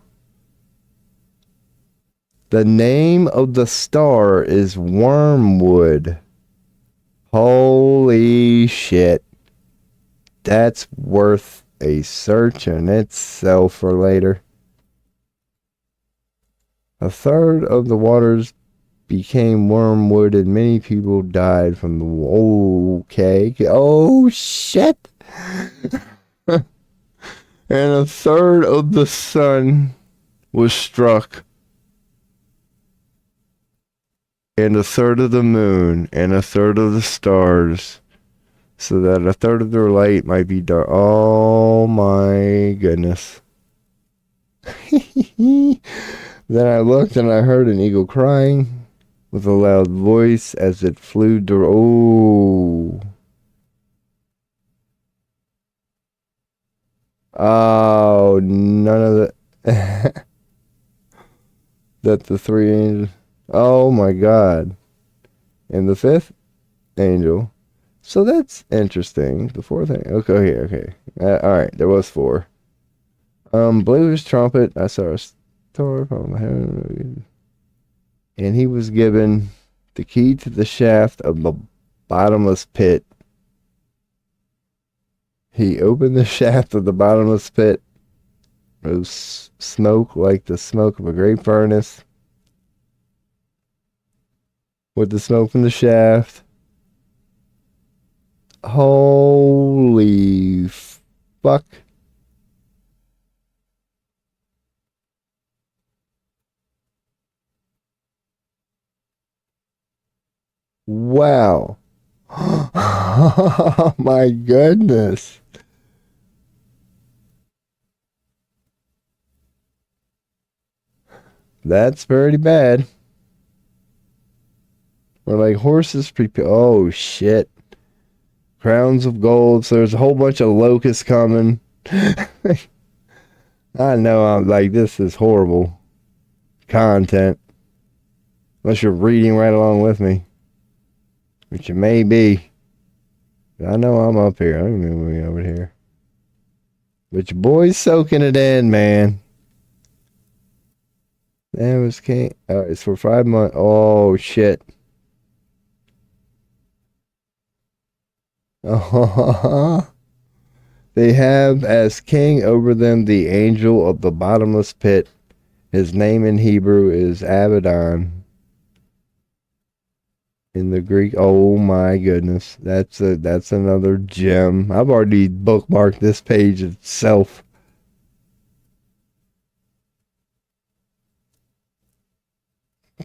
The name of the star is Wormwood. Holy shit. That's worth a search in itself for later. A third of the waters became wormwood, and many people died from the... Okay. Oh, shit. And a third of the sun was struck, and a third of the moon, and a third of the stars, so that a third of their light might be dark. Oh my goodness. Then I looked, and I heard an eagle crying with a loud voice as it flew Oh, none of the... that the three angels... Oh my god. And the fifth angel. So that's interesting. The fourth angel. Okay. Alright, there was four. Blew his trumpet. I saw a star from heaven. And he was given the key to the shaft of the bottomless pit. He opened the shaft of the bottomless pit. There was smoke like the smoke of a great furnace. With the smoke from the shaft. Holy fuck. Wow. Oh my goodness. That's pretty bad. We're like horses prepare. Oh shit. Crowns of gold. So there's a whole bunch of locusts coming. I know, I'm like, this is horrible content. Unless you're reading right along with me. Which you may be. I know I'm up here. I don't even know we're over here. But your boy's soaking it in, man. That was king. It's for 5 months. Oh, shit. They have as king over them the angel of the bottomless pit. His name in Hebrew is Abaddon. In the Greek, oh my goodness, that's another gem. I've already bookmarked this page itself.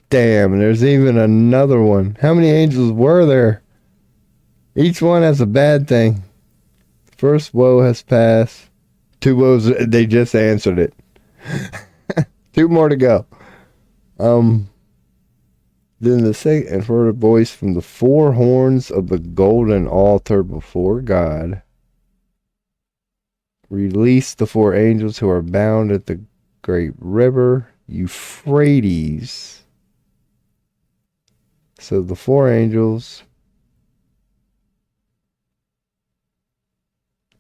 Damn, and there's even another one. How many angels were there? Each one has a bad thing. First woe has passed. 2 woes, they just answered it. 2 more to go. Then the second and heard a voice from the 4 horns of the golden altar before God. Release the 4 angels who are bound at the great river Euphrates. So the 4 angels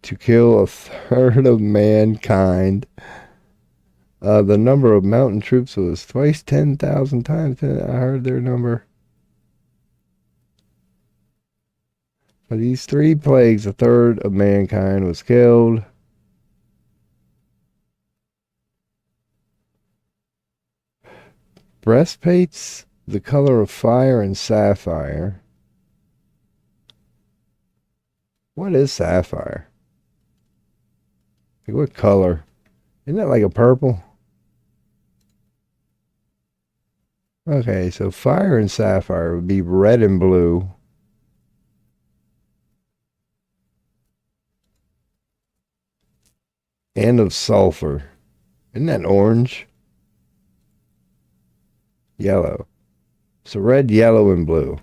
to kill a third of mankind. The number of mountain troops was twice 10,000 times. I heard their number. For these 3 plagues, a third of mankind was killed. Breastplates, the color of fire and sapphire. What is sapphire? Like what color? Isn't that like a purple? Okay, so fire and sapphire would be red and blue. And of sulfur. Isn't that orange? Yellow. So red, yellow, and blue.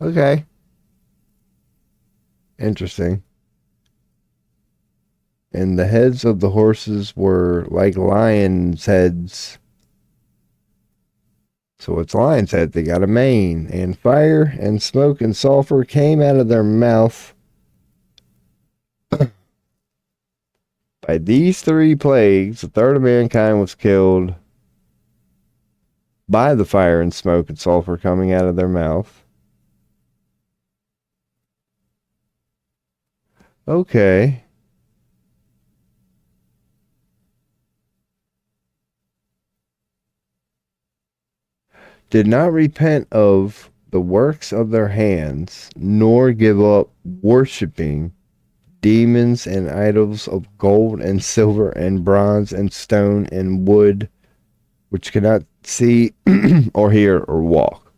Okay. Interesting. And the heads of the horses were like lions' heads. So it's lions' head. They got a mane. And fire and smoke and sulfur came out of their mouth. By these 3 plagues, a third of mankind was killed by the fire and smoke and sulfur coming out of their mouth. Okay. Did not repent of the works of their hands, nor give up worshiping demons and idols of gold and silver and bronze and stone and wood, which cannot see or hear or walk.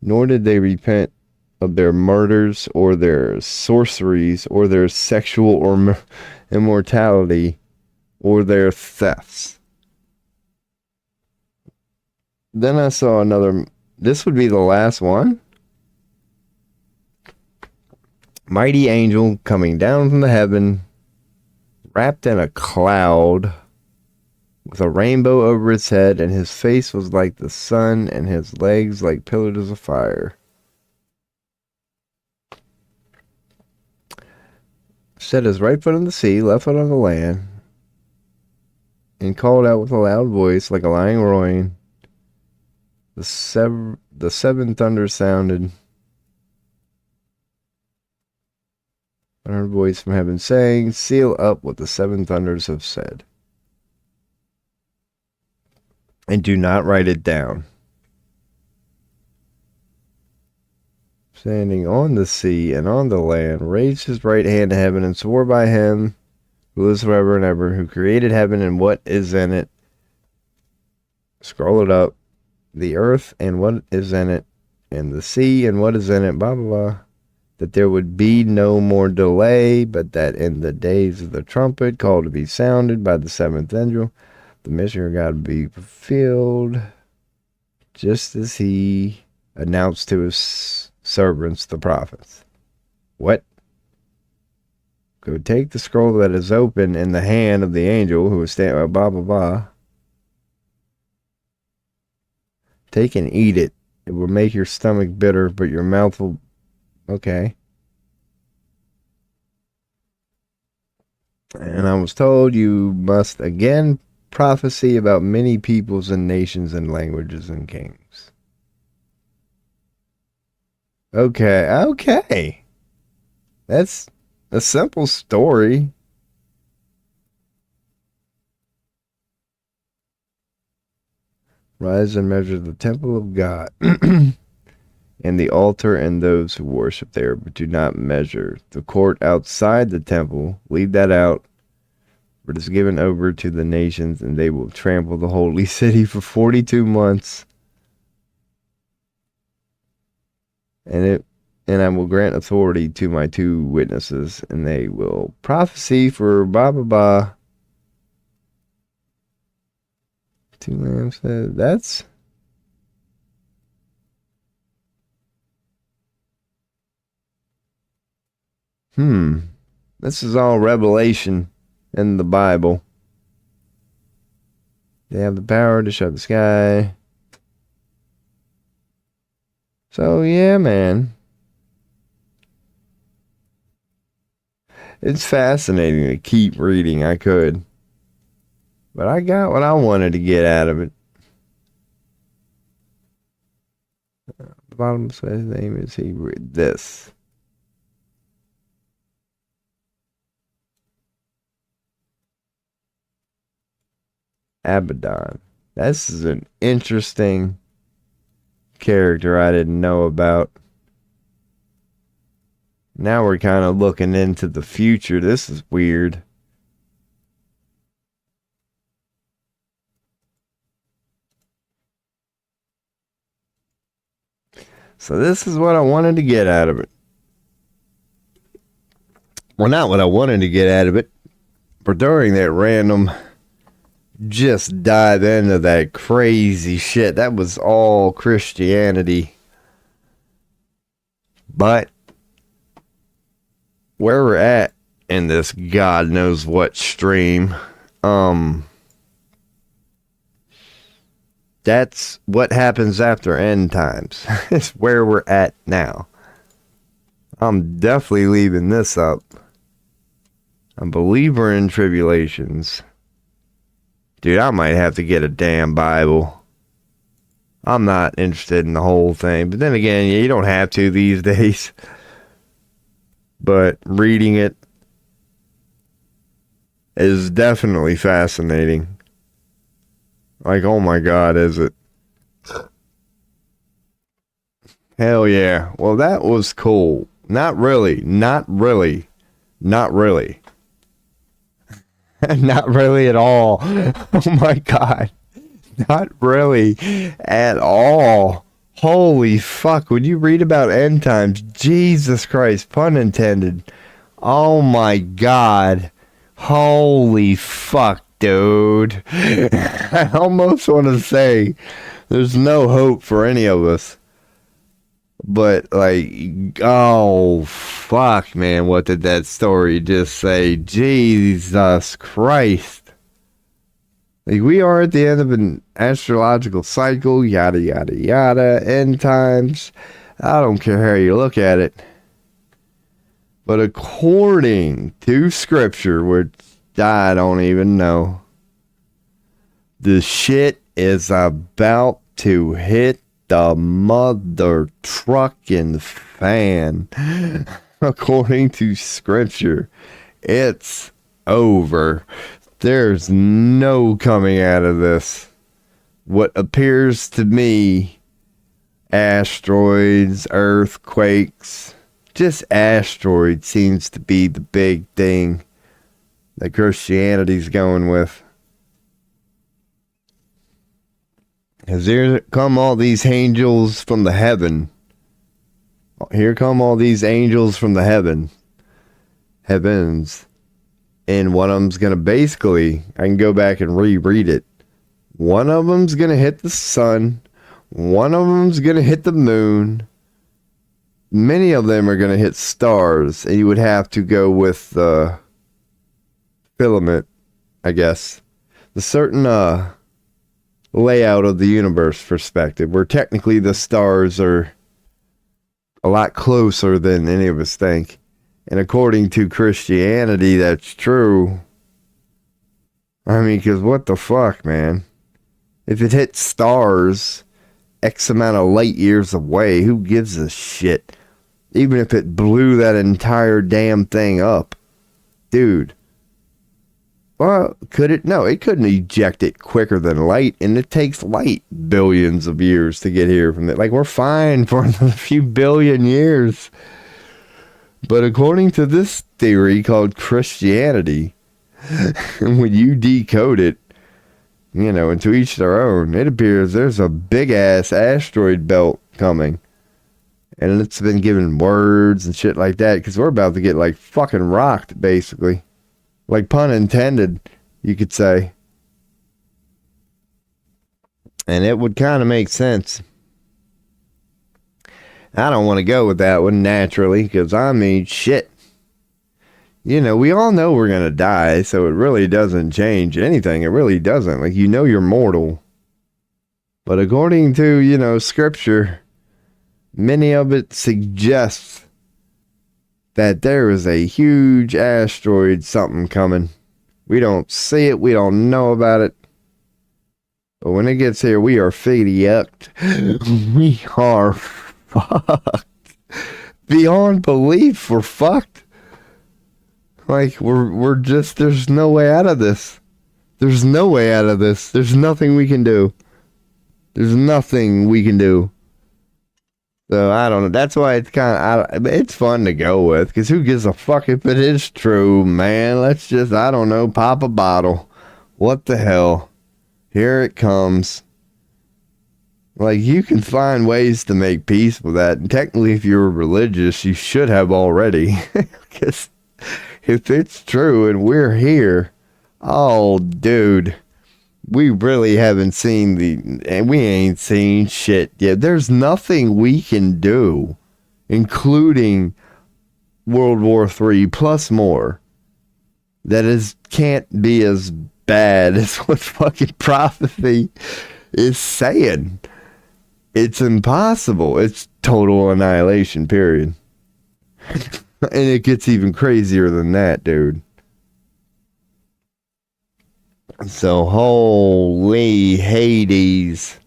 Nor did they repent of their murders or their sorceries or their sexual or immortality or their thefts. Then I saw another. This would be the last one. Mighty angel coming down from the heaven, wrapped in a cloud, with a rainbow over his head, and his face was like the sun, and his legs like pillars of fire. Set his right foot on the sea, left foot on the land, and called out with a loud voice like a lion roaring. The 7 thunders sounded. I heard a voice from heaven saying, seal up what the 7 thunders have said, and do not write it down. Standing on the sea and on the land, raised his right hand to heaven and swore by him who lives forever and ever, who created heaven and what is in it. Scroll it up. The earth and what is in it, and the sea and what is in it, blah, blah, blah. That there would be no more delay, but that in the days of the trumpet called to be sounded by the 7th angel, the mission of God would be fulfilled, just as he announced to his servants, the prophets. What? Go take the scroll that is open in the hand of the angel who is standing, blah, blah, blah. Take and eat it. It will make your stomach bitter, but your mouth will... Okay. And I was told you must again prophesy about many peoples and nations and languages and kings. Okay. That's a simple story. Rise and measure the temple of God and the altar and those who worship there, but do not measure the court outside the temple. Leave that out. but it's given over to the nations, and they will trample the holy city for 42 months. And I will grant authority to my 2 witnesses, and they will prophesy for blah blah blah. 2 lambs. That's This is all revelation in the Bible. They have the power to shut the sky. So yeah, man. It's fascinating to keep reading. I could. But I got what I wanted to get out of it. The bottom says his name is this. Abaddon. This is an interesting character I didn't know about. Now we're kind of looking into the future. This is weird. So this is what I wanted to get out of it. Well, not what I wanted to get out of it, but during that random just dive into that crazy shit. That was all Christianity. But where we're at in this God knows what stream, that's what happens after end times. It's where we're at now. I'm definitely leaving this up. I believe we're in tribulations. Dude, I might have to get a damn Bible. I'm not interested in the whole thing. But then again, you don't have to these days. But reading it is definitely fascinating. Like, oh my God, is it? Hell yeah. Well, that was cool. Not really. Not really. Not really. Not really at all. Oh my God. Not really at all. Holy fuck. When you read about end times, Jesus Christ, pun intended. Oh my God. Holy fuck, dude. I almost want to say there's no hope for any of us. But, like, oh, fuck, man, what did that story just say? Jesus Christ. Like, we are at the end of an astrological cycle, yada, yada, yada, end times. I don't care how you look at it. But according to Scripture, which I don't even know, the shit is about to hit the mother trucking fan. According to Scripture, it's over. There's no coming out of this. What appears to me, asteroids, earthquakes, just asteroids seems to be the big thing that Christianity's going with. As here come all these angels from the heaven. Here come all these angels from the heavens. And one of them's going to basically, I can go back and reread it. One of them's going to hit the sun. One of them's going to hit the moon. Many of them are going to hit stars. And you would have to go with the filament, I guess. The certain layout of the universe perspective, where technically the stars are a lot closer than any of us think. And according to Christianity, that's true. I mean, because what the fuck, man? If it hits stars X amount of light years away, who gives a shit? Even if it blew that entire damn thing up. Dude. Well, could it? No, it couldn't eject it quicker than light, and it takes light billions of years to get here from it. Like, we're fine for a few billion years. But according to this theory called Christianity, And when you decode it, you know, and to each their own, it appears there's a big ass asteroid belt coming. And it's been given words and shit like that because we're about to get like fucking rocked, basically. Like pun intended, you could say. And it would kind of make sense. I don't want to go with that one naturally because I mean, shit. You know, we all know we're going to die, so it really doesn't change anything. It really doesn't. Like, you know you're mortal. But according to, you know, scripture, many of it suggests that there is a huge asteroid something coming. We don't see it. We don't know about it. But when it gets here, we are yucked. We are fucked. Beyond belief, we're fucked. Like, we're just, there's no way out of this. There's no way out of this. There's nothing we can do. There's nothing we can do. So, I don't know. That's why it's kind of, it's fun to go with. Because who gives a fuck if it is true, man? Let's just, I don't know, pop a bottle. What the hell? Here it comes. Like, you can find ways to make peace with that. And technically, if you're religious, you should have already. Because if it's true and we're here, oh, dude, we really haven't seen and we ain't seen shit yet. There's nothing we can do, including World War III plus more, that can't be as bad as what fucking prophecy is saying. It's impossible. It's total annihilation, period. And it gets even crazier than that, dude. So, holy Hades.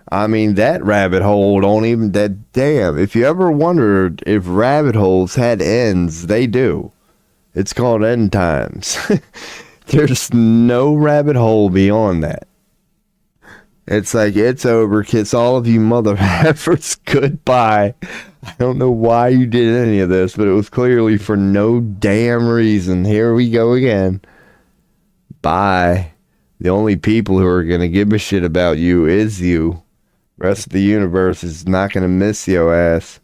I mean, that rabbit hole don't even, that damn. If you ever wondered if rabbit holes had ends, they do. It's called end times. There's no rabbit hole beyond that. It's like, it's over. Kiss all of you mother effers. Goodbye. I don't know why you did any of this, but it was clearly for no damn reason. Here we go again. Bye. The only people who are going to give a shit about you is you. Rest of the universe is not going to miss your ass.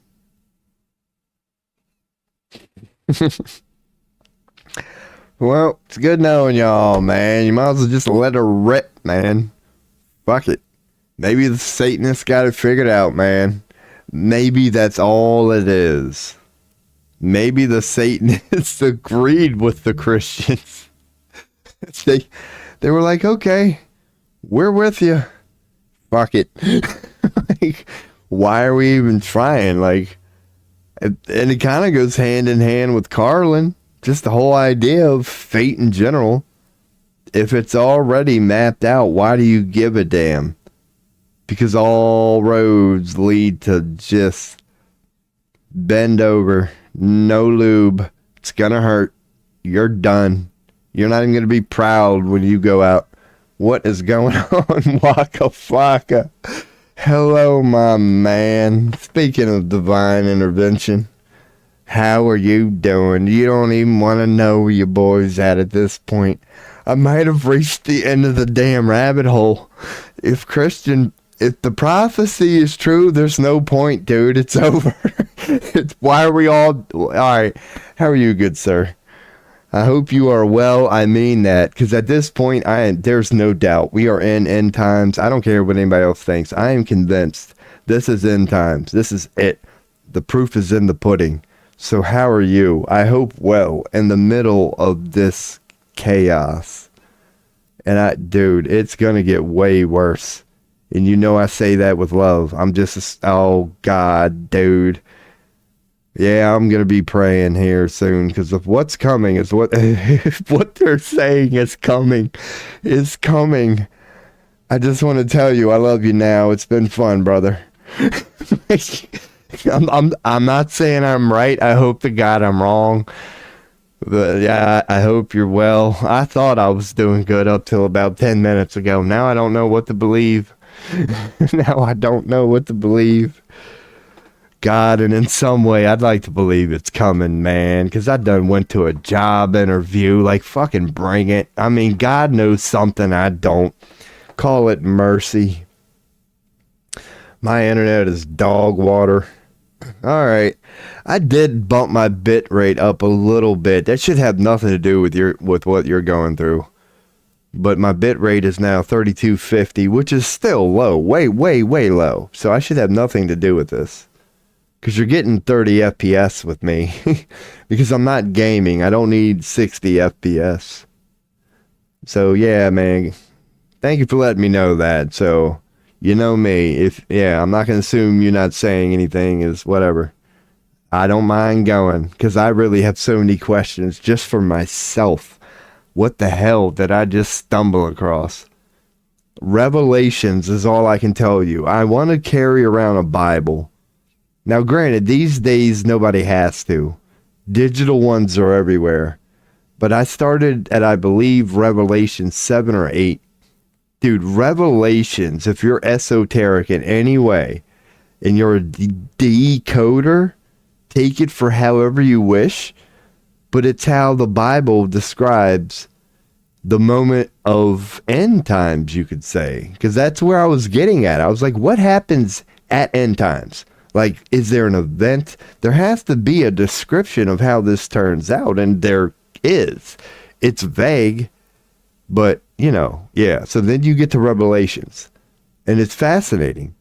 Well, it's good knowing y'all, man. You might as well just let her rip, man. Fuck it. Maybe the Satanists got it figured out, man. Maybe that's all it is. Maybe the Satanists agreed with the Christians. They were like, okay, we're with you. Fuck it. Like, why are we even trying? Like, and it kind of goes hand in hand with Carlin. Just the whole idea of fate in general. If it's already mapped out, why do you give a damn? Because all roads lead to just bend over, no lube. It's gonna hurt. You're done. You're not even going to be proud when you go out. What is going on, Waka Flocka? Hello, my man. Speaking of divine intervention, how are you doing? You don't even want to know where your boy's at this point. I might have reached the end of the damn rabbit hole. If the prophecy is true, there's no point, dude. It's over. Why are we all right? How are you, good sir? I hope you are well. I mean that, because at this point, there's no doubt. We are in end times. I don't care what anybody else thinks. I am convinced this is end times. This is it. The proof is in the pudding. So how are you? I hope well in the middle of this chaos. And dude, it's going to get way worse. And you know I say that with love. I'm just, oh God, dude. Yeah, I'm going to be praying here soon, because of what's coming is what they're saying is coming. I just want to tell you I love you now. It's been fun, brother. I'm not saying I'm right. I hope to God I'm wrong. But yeah, I hope you're well. I thought I was doing good up till about 10 minutes ago. Now I don't know what to believe. God, and in some way, I'd like to believe it's coming, man, because I done went to a job interview. Like, fucking bring it. I mean, God knows something I don't. Call it mercy. My internet is dog water. All right. I did bump my bit rate up a little bit. That should have nothing to do with what you're going through. But my bit rate is now 3250, which is still low. Way, way, way low. So I should have nothing to do with this. Because you're getting 30 FPS with me. Because I'm not gaming. I don't need 60 FPS. So yeah, man. Thank you for letting me know that. So, you know me. I'm not going to assume you're not saying anything is whatever. I don't mind going. Because I really have so many questions just for myself. What the hell did I just stumble across? Revelations is all I can tell you. I want to carry around a Bible. Now, granted, these days, nobody has to. Digital ones are everywhere. But I started at, I believe, Revelation 7 or 8. Dude, Revelations, if you're esoteric in any way, and you're a decoder, take it for however you wish. But it's how the Bible describes the moment of end times, you could say. Because that's where I was getting at. I was like, what happens at end times? Like, is there an event? There has to be a description of how this turns out, and there is. It's vague, but, yeah. So then you get to Revelations, and it's fascinating.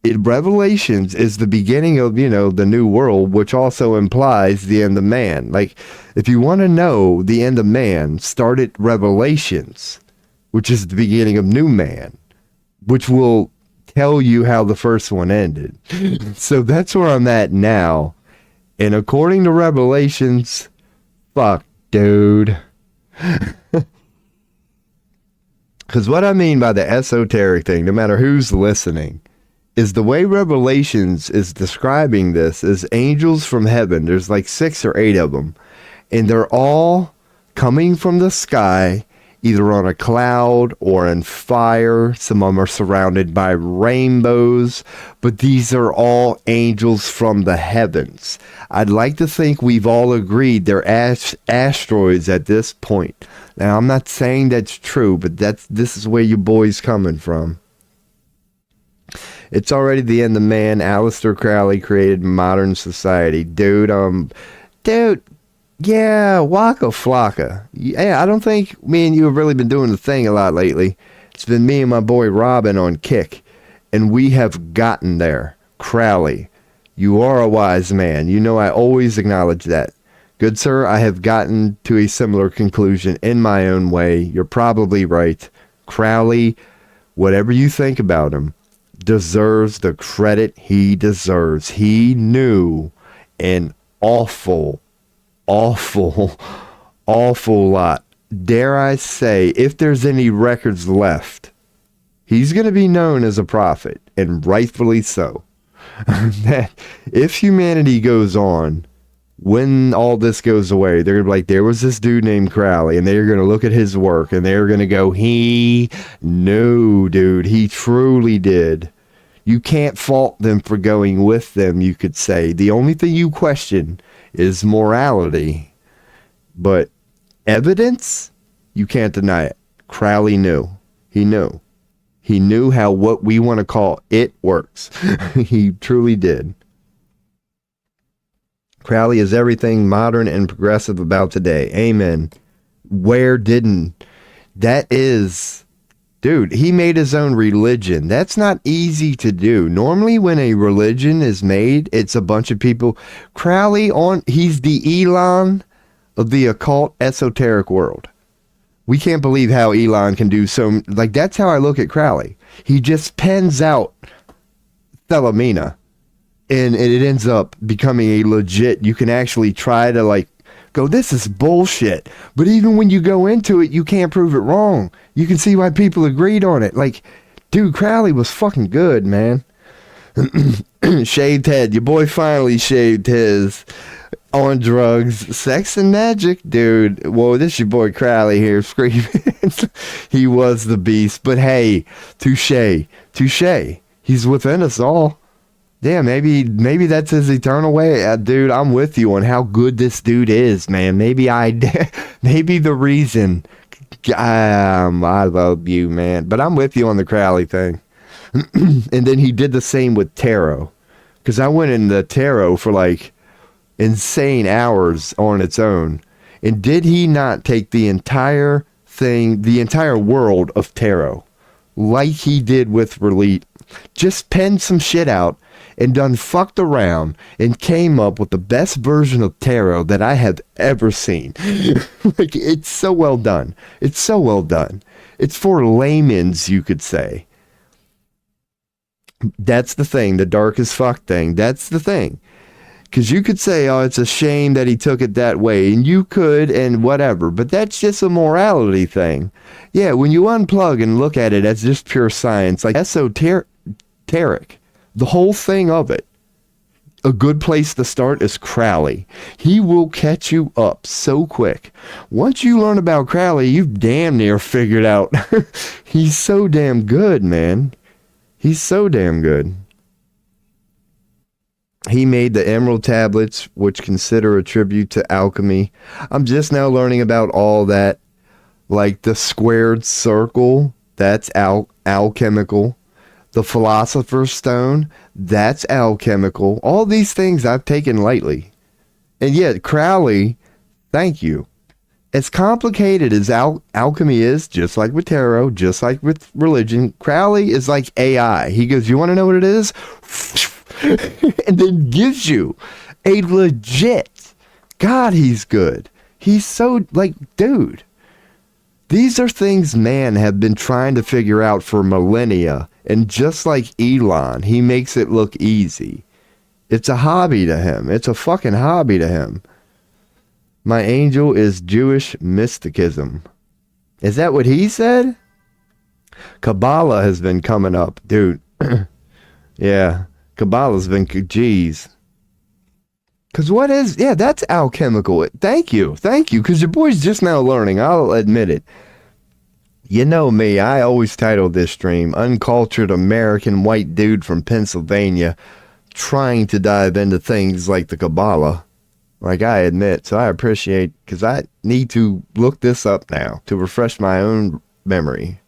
Revelations is the beginning of, the new world, which also implies the end of man. Like, if you want to know the end of man, start at Revelations, which is the beginning of new man, which will tell you how the first one ended. So that's where I'm at now. And according to Revelations, fuck, dude. Because what I mean by the esoteric thing, no matter who's listening, is the way Revelations is describing this is angels from heaven. There's like 6 or 8 of them. And they're all coming from the sky, either on a cloud or in fire. Some of them are surrounded by rainbows, but these are all angels from the heavens. I'd like to think we've all agreed they're asteroids at this point. Now, I'm not saying that's true, but this is where you boys coming from. It's already the end of man. Aleister Crowley created modern society. Dude, yeah, Waka Flocka. Yeah, I don't think me and you have really been doing the thing a lot lately. It's been me and my boy Robin on Kick, and we have gotten there. Crowley, you are a wise man. I always acknowledge that. Good sir, I have gotten to a similar conclusion in my own way. You're probably right. Crowley, whatever you think about him, deserves the credit he deserves. He knew an awful lot. Dare I say, if there's any records left, he's going to be known as a prophet, and rightfully so. That if humanity goes on, when all this goes away, they're going to be like, there was this dude named Crowley, and they're going to look at his work, and they're going to go, no, dude, he truly did. You can't fault them for going with them, you could say. The only thing you question is morality. But evidence, you can't deny it. Crowley knew. He knew. He knew how what we want to call it works. He truly did. Crowley is everything modern and progressive about today. Amen. Where didn't? That is... Dude, he made his own religion. That's not easy to do. Normally when a religion is made, it's a bunch of people. Crowley, he's the Elon of the occult esoteric world. We can't believe how Elon can do so. Like, that's how I look at Crowley. He just pens out Thelomina, and it ends up becoming a legit, you can actually try to go, this is bullshit. But even when you go into it, you can't prove it wrong. You can see why people agreed on it. Like, dude, Crowley was fucking good, man. Shaved head. Your boy finally shaved his. On drugs. Sex and magic. Dude, whoa, this your boy Crowley here screaming. He was the beast. But hey, touche. He's within us all. Yeah, maybe that's his eternal way. Dude, I'm with you on how good this dude is, man. Maybe maybe the reason. I love you, man. But I'm with you on the Crowley thing. And then he did the same with tarot. Because I went in the tarot for like insane hours on its own. And did he not take the entire thing, the entire world of tarot, like he did with Relate, just penned some shit out and done fucked around and came up with the best version of tarot that I have ever seen. Like, it's so well done. It's so well done. It's for layman's, you could say. That's the thing, the dark as fuck thing. That's the thing. Because you could say, oh, it's a shame that he took it that way. And you could, and whatever. But that's just a morality thing. Yeah, when you unplug and look at it as just pure science, like esoteric, the whole thing of it, a good place to start is Crowley. He will catch you up so quick. Once you learn about Crowley, you've damn near figured out. He's so damn good, man. He's so damn good. He made the emerald tablets, which consider a tribute to alchemy. I'm just now learning about all that. Like the squared circle, that's alchemical. The philosopher's stone, that's alchemical. All these things I've taken lightly. And yet, Crowley, thank you. As complicated as alchemy is, just like with tarot, just like with religion, Crowley is like AI. He goes, you want to know what it is? And then gives you a legit. God, he's good. He's so, like, dude. These are things man have been trying to figure out for millennia. And just like Elon, he makes it look easy. It's a hobby to him. It's a fucking hobby to him. My angel is Jewish mysticism. Is that what he said? Kabbalah has been coming up. Dude. Yeah. Kabbalah's been, geez. Because what is, yeah, that's alchemical. Thank you. Because your boy's just now learning. I'll admit it. You know me, I always titled this stream, Uncultured American White Dude from Pennsylvania trying to dive into things like the Kabbalah. Like I admit, so I appreciate, because I need to look this up now to refresh my own memory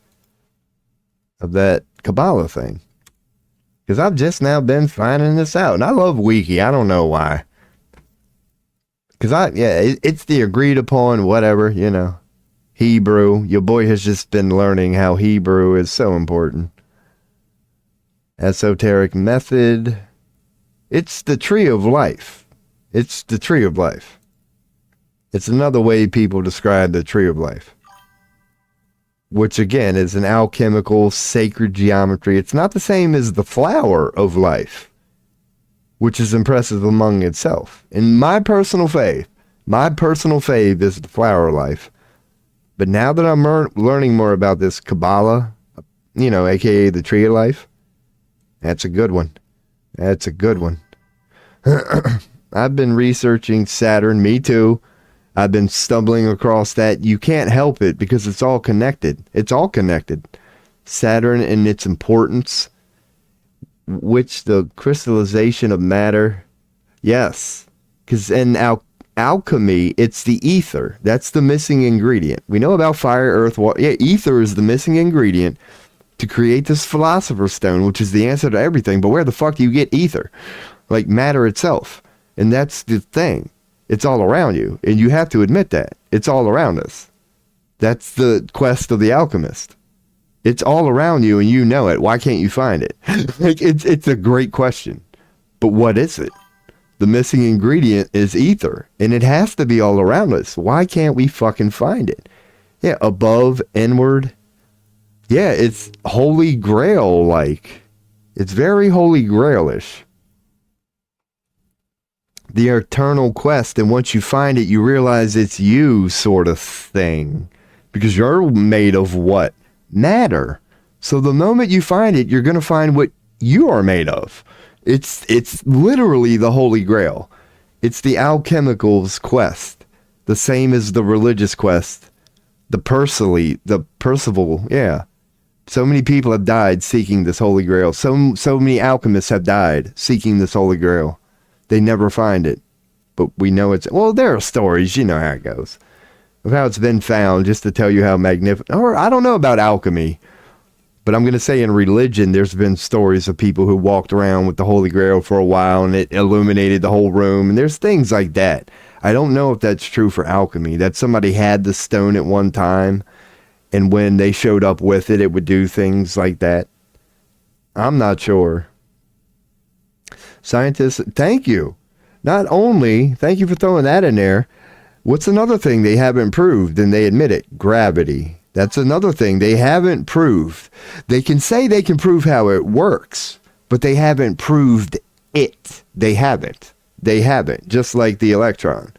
of that Kabbalah thing. Because I've just now been finding this out. And I love Wiki. I don't know why. Because it's the agreed upon whatever, you know. Hebrew. Your boy has just been learning how Hebrew is so important. Esoteric method. It's the tree of life. It's the tree of life. It's another way people describe the tree of life. Which again is an alchemical sacred geometry. It's not the same as the flower of life, which is impressive among itself. In my personal faith is the flower of life. But now that I'm learning more about this Kabbalah, you know, aka the tree of life, that's a good one. That's a good one. I've been researching Saturn, me too. I've been stumbling across that. You can't help it because it's all connected. It's all connected. Saturn and its importance, which the crystallization of matter. Yes. Because in alchemy, it's the ether. That's the missing ingredient. We know about fire, earth, water. Yeah, ether is the missing ingredient to create this philosopher's stone, which is the answer to everything. But where the fuck do you get ether? Like matter itself. And that's the thing. It's all around you. And you have to admit that. It's all around us. That's the quest of the alchemist. It's all around you and you know it. Why can't you find it? Like it's a great question. But what is it? The missing ingredient is ether. And it has to be all around us. Why can't we fucking find it? Yeah, above, inward. Yeah, it's Holy Grail-like. It's very Holy Grail-ish. The eternal quest, and once you find it, you realize it's you sort of thing. Because you're made of what? Matter. So the moment you find it, you're going to find what you are made of. It's literally the Holy Grail. It's the alchemical's quest. The same as the religious quest. The Percival, yeah. So many people have died seeking this Holy Grail. So many alchemists have died seeking this Holy Grail. They never find it. But we know it's... Well, there are stories, you know how it goes, of how it's been found, just to tell you how magnificent... Or I don't know about alchemy, but I'm going to say in religion, there's been stories of people who walked around with the Holy Grail for a while and it illuminated the whole room. And there's things like that. I don't know if that's true for alchemy, that somebody had the stone at one time, and when they showed up with it, it would do things like that. I'm not sure. Scientists, thank you. Not only, thank you for throwing that in there. What's another thing they haven't proved, and they admit it? Gravity. That's another thing they haven't proved. They can say they can prove how it works, but they haven't proved it. They haven't. They haven't. Just like the electron.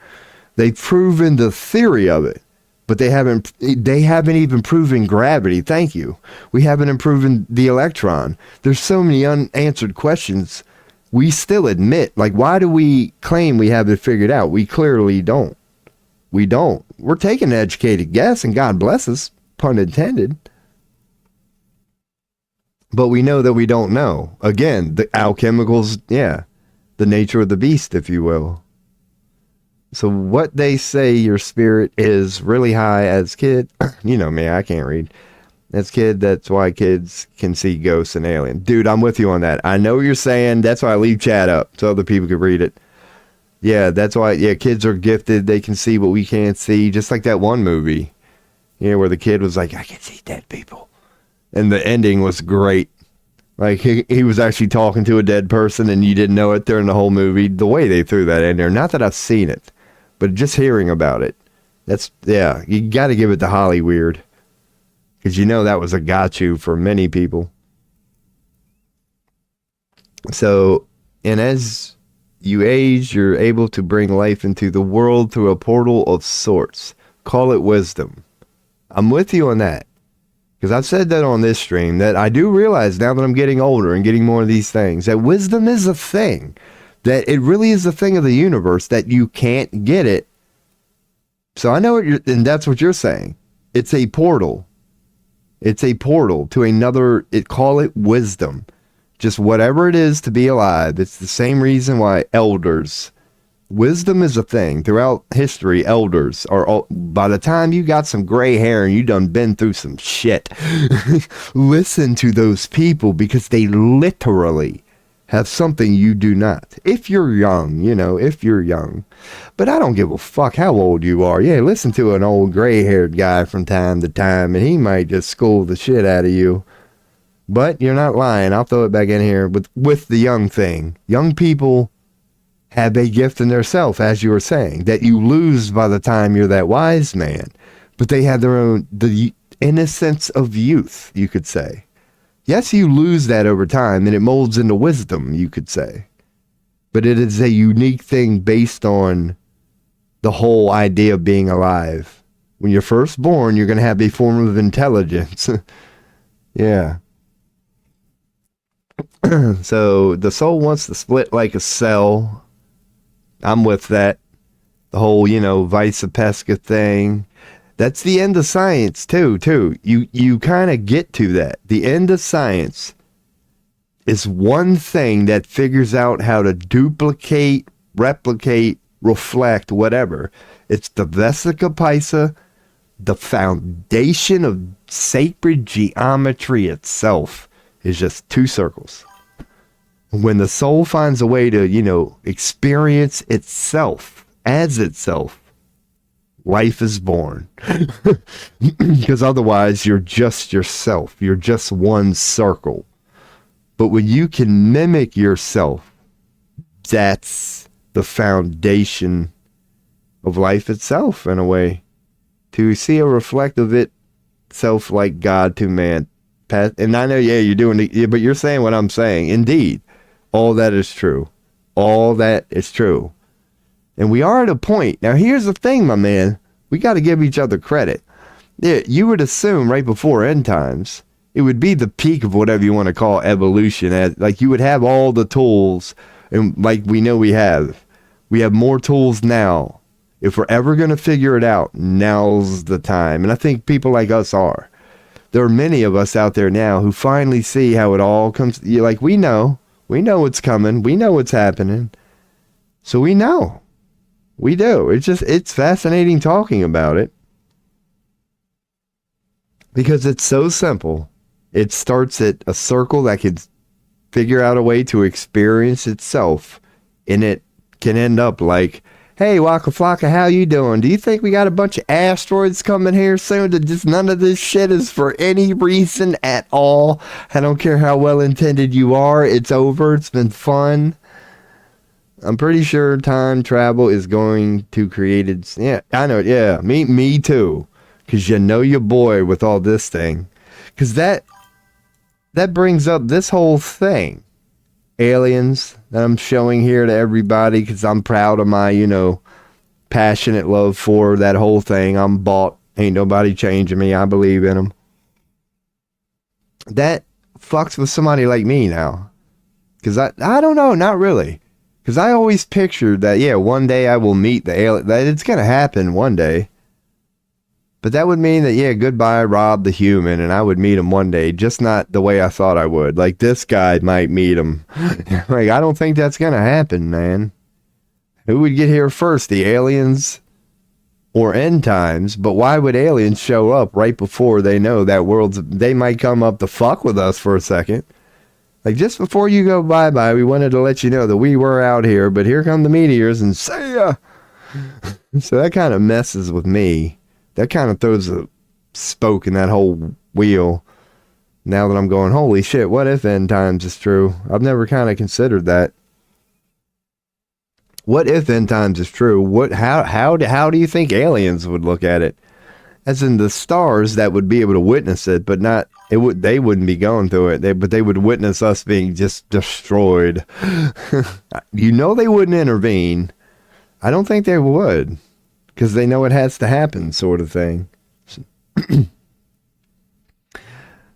They've proven the theory of it, but they haven't even proven gravity. Thank you. We haven't proven the electron. There's so many unanswered questions. We still admit, like, why do we claim we have it figured out? We clearly don't. We don't. We're taking an educated guess, and God bless us, pun intended. But we know that we don't know. Again, the alchemicals, yeah, the nature of the beast, if you will. So what they say your spirit is really high as kid, you know me, I can't read. As kid, that's why kids can see ghosts and aliens. Dude, I'm with you on that. I know what you're saying. That's why I leave chat up so other people can read it. Yeah, that's why, yeah, kids are gifted. They can see what we can't see. Just like that one movie, you know, where the kid was like, I can see dead people. And the ending was great. Like, he was actually talking to a dead person and you didn't know it during the whole movie. The way they threw that in there. Not that I've seen it, but just hearing about it. That's, yeah, you got to give it to Hollyweird. Because you know that was a got you for many people. So, and as you age, you're able to bring life into the world through a portal of sorts. Call it wisdom. I'm with you on that. Because I've said that on this stream, that I do realize now that I'm getting older and getting more of these things, that wisdom is a thing. That it really is a thing of the universe, that you can't get it. So I know what you're, and that's what you're saying. It's a portal. It's a portal to another, call it wisdom. Just whatever it is to be alive. It's the same reason why elders, wisdom is a thing. Throughout history, elders are all, by the time you got some gray hair and you done been through some shit, listen to those people because they literally have something you do not. If you're young, you know, if you're young. But I don't give a fuck how old you are. Yeah, listen to an old gray-haired guy from time to time, and he might just school the shit out of you. But you're not lying. I'll throw it back in here with the young thing. Young people have a gift in their self, as you were saying, that you lose by the time you're that wise man. But they have their own, the innocence of youth, you could say. Yes, you lose that over time, and it molds into wisdom, you could say. But it is a unique thing based on the whole idea of being alive. When you're first born, you're going to have a form of intelligence. Yeah. So the soul wants to split like a cell. I'm with that. The whole, you know, vice pesca thing. That's the end of science too. You kind of get to that. The end of science is one thing that figures out how to duplicate, replicate, reflect, whatever. It's the Vesica Pisces, the foundation of sacred geometry itself is just two circles. When the soul finds a way to, you know, experience itself as itself, life is born. Because otherwise you're just yourself. You're just one circle. But when you can mimic yourself, that's the foundation of life itself, in a way. To see a reflect of itself like God to man. And I know, yeah, you're doing it, but you're saying what I'm saying. Indeed, all that is true. All that is true. And we are at a point. Now, here's the thing, my man. We got to give each other credit. Yeah, you would assume right before end times, it would be the peak of whatever you want to call evolution. Like, you would have all the tools, and like we know we have more tools now. If we're ever going to figure it out, now's the time. And I think people like us are. there are many of us out there now who finally see how it all comes. Like, we know what's coming. We know what's happening. So we know. We do. It's fascinating talking about it. Because it's so simple. It starts at a circle that can figure out a way to experience itself. And it can end up like, hey, Waka Flocka, how you doing? Do you think we got a bunch of asteroids coming here soon? That just none of this shit is for any reason at all. I don't care how well intended you are. It's over. It's been fun. I'm pretty sure time travel is going to create it. Yeah, I know. Yeah, me too. Because you know your boy with all this thing. Because that brings up this whole thing. Aliens that I'm showing here to everybody because I'm proud of my, passionate love for that whole thing. I'm bought. Ain't nobody changing me. I believe in them. That fucks with somebody like me now. Because I don't know, not really. Because I always pictured that, yeah, one day I will meet the alien. That it's going to happen one day. But that would mean that, yeah, goodbye, Rob the human, and I would meet him one day, just not the way I thought I would. Like, this guy might meet him. Like, I don't think that's going to happen, man. Who would get here first, the aliens or end times? But why would aliens show up right before they know that they might come up to fuck with us for a second? Like, just before you go bye-bye, we wanted to let you know that we were out here, but here come the meteors and see ya. So that kind of messes with me. That kind of throws a spoke in that whole wheel. Now that I'm going, holy shit, what if end times is true? I've never kind of considered that. What if end times is true? How do you think aliens would look at it? As in the stars that would be able to witness it, but not they wouldn't be going through it. But they would witness us being just destroyed. They wouldn't intervene. I don't think they would. Because they know it has to happen, sort of thing.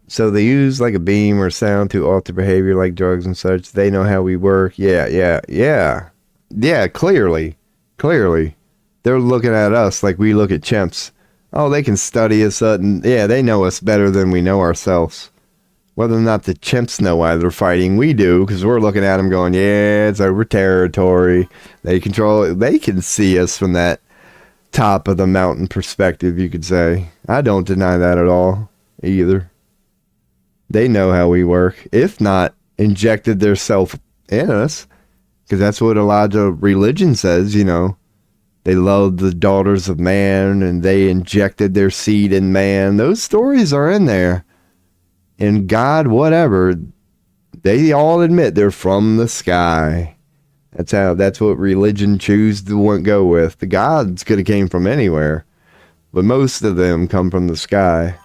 So they use like a beam or sound to alter behavior like drugs and such. They know how we work. Yeah, clearly. They're looking at us like we look at chimps. Oh, they can study us. They know us better than we know ourselves. Whether or not the chimps know why they're fighting, we do, because we're looking at them going, yeah, it's over territory. They control it. They can see us from that top of the mountain perspective, you could say. I don't deny that at all either. They know how we work, if not injected their self in us, because that's what a lot of religion says. They love the daughters of man and they injected their seed in man. Those stories are in there. And God, whatever, they all admit they're from the sky. That's what religion chooses to go with. The gods could have came from anywhere, but most of them come from the sky.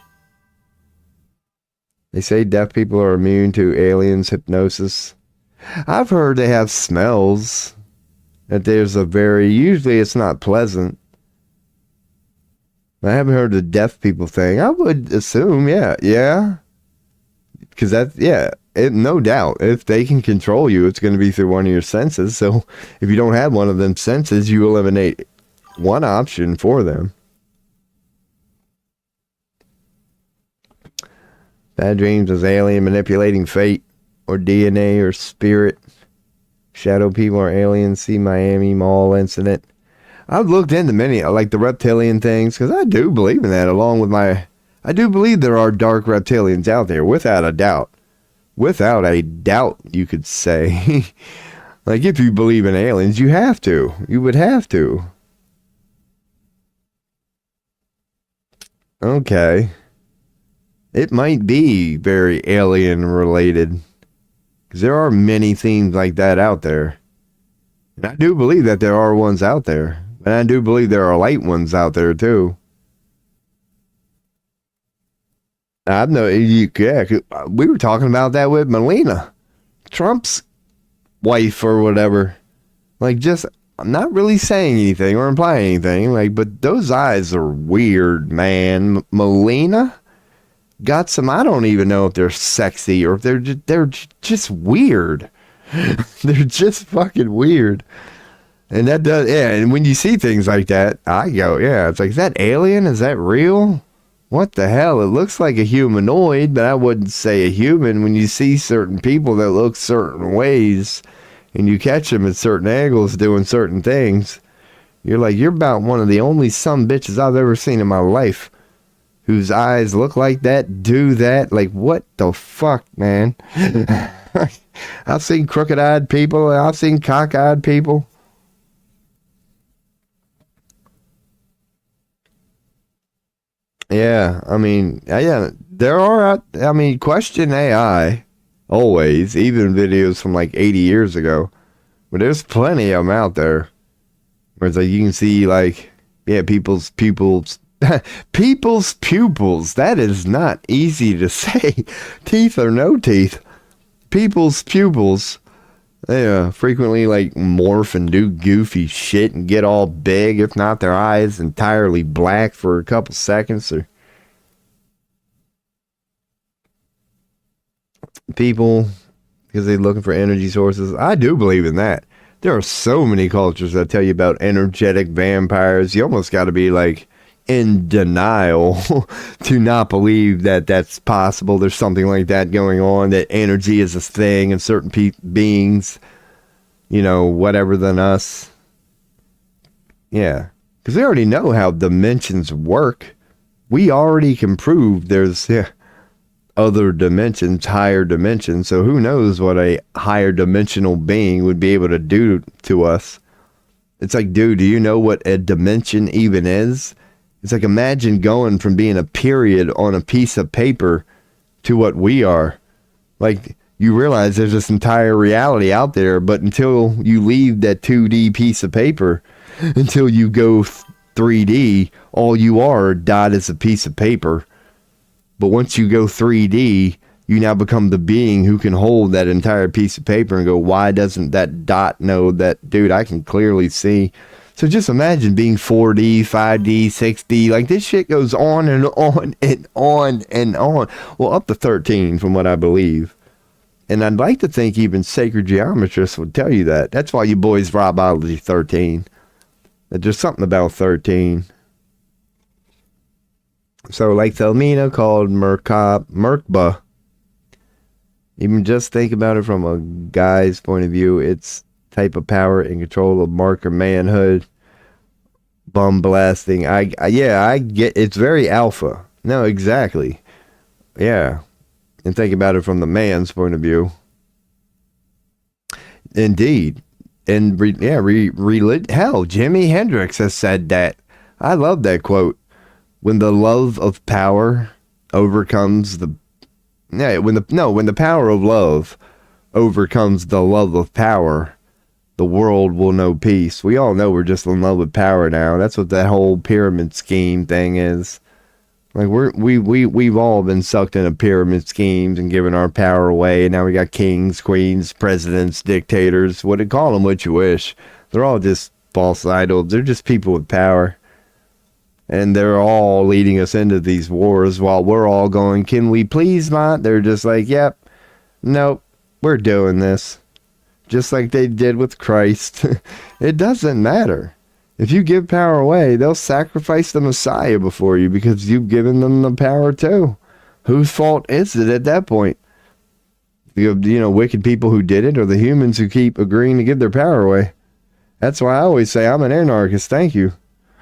They say deaf people are immune to aliens' hypnosis. I've heard they have smells. That usually it's not pleasant. I haven't heard the deaf people thing. I would assume, yeah. Because no doubt, if they can control you, it's going to be through one of your senses. So if you don't have one of them senses, you eliminate one option for them. Bad dreams is alien manipulating fate or DNA or spirit. Shadow people are aliens. See Miami Mall incident. I've looked into many, like the reptilian things, because I do believe in that, I do believe there are dark reptilians out there, without a doubt. Without a doubt, you could say. Like, if you believe in aliens, you have to. You would have to. Okay. It might be very alien related. Because there are many themes like that out there. And I do believe that there are ones out there. And I do believe there are light ones out there too. We were talking about that with Melania, Trump's wife or whatever. Like, just not really saying anything or implying anything. Like, but those eyes are weird, man. Melania got some. I don't even know if they're sexy or if they're just weird. They're just fucking weird. And that does, yeah. And when you see things like that, I go, yeah. It's like, is that alien? Is that real? what the hell? It looks like a humanoid, but I wouldn't say a human. When you see certain people that look certain ways and you catch them at certain angles doing certain things, you're like, you're about one of the only bitches I've ever seen in my life whose eyes look like that, do that. Like, what the fuck, man? I've seen crooked-eyed people. I've seen cock-eyed people. Yeah, I mean, yeah, there are, I mean, question AI, always, even videos from like 80 years ago, but there's plenty of them out there, where it's like, you can see, like, yeah, people's pupils, people's pupils, that is not easy to say, teeth or no teeth, people's pupils, they frequently, like, morph and do goofy shit and get all big, if not their eyes entirely black for a couple seconds. Or people, because they're looking for energy sources. I do believe in that. There are so many cultures that tell you about energetic vampires. You almost got to be, like, in denial to not believe that that's possible. There's something like that going on, that energy is a thing and certain beings, you know, whatever than us. Yeah, because we already know how dimensions work. We already can prove there's other dimensions, higher dimensions. So who knows what a higher dimensional being would be able to do to us. It's like, dude, do you know what a dimension even is? It's like, imagine going from being a period on a piece of paper to what we are. Like, you realize there's this entire reality out there, but until you leave that 2D piece of paper, until you go 3D, all you are dot is a piece of paper. But once you go 3D, you now become the being who can hold that entire piece of paper and go, why doesn't that dot know that, dude, I can clearly see. So just imagine being 4D, 5D, 6D. Like, this shit goes on and on and on and on. Well, up to 13 from what I believe. And I'd like to think even sacred geometrists would tell you that. That's why you boys RoBology 13. That there's something about 13. So, like Thelmina called Merkaba. Even just think about it from a guy's point of view. It's type of power and control of marker manhood, bum blasting. I get, it's very alpha. No, exactly. Yeah. And think about it from the man's point of view. Indeed. And hell, Jimi Hendrix has said that. I love that quote. When the love of power overcomes the when the power of love overcomes the love of power, the world will know peace. We all know we're just in love with power now. That's what that whole pyramid scheme thing is. Like, we've all been sucked into pyramid schemes and given our power away, and now we got kings, queens, presidents, dictators. Call them what you wish. They're all just false idols. They're just people with power. And they're all leading us into these wars while we're all going, can we please not? They're just like, yep, nope, we're doing this. Just like they did with Christ. It doesn't matter. If you give power away, they'll sacrifice the Messiah before you because you've given them the power too. Whose fault is it at that point? You know, wicked people who did it, or the humans who keep agreeing to give their power away? That's why I always say I'm an anarchist. Thank you.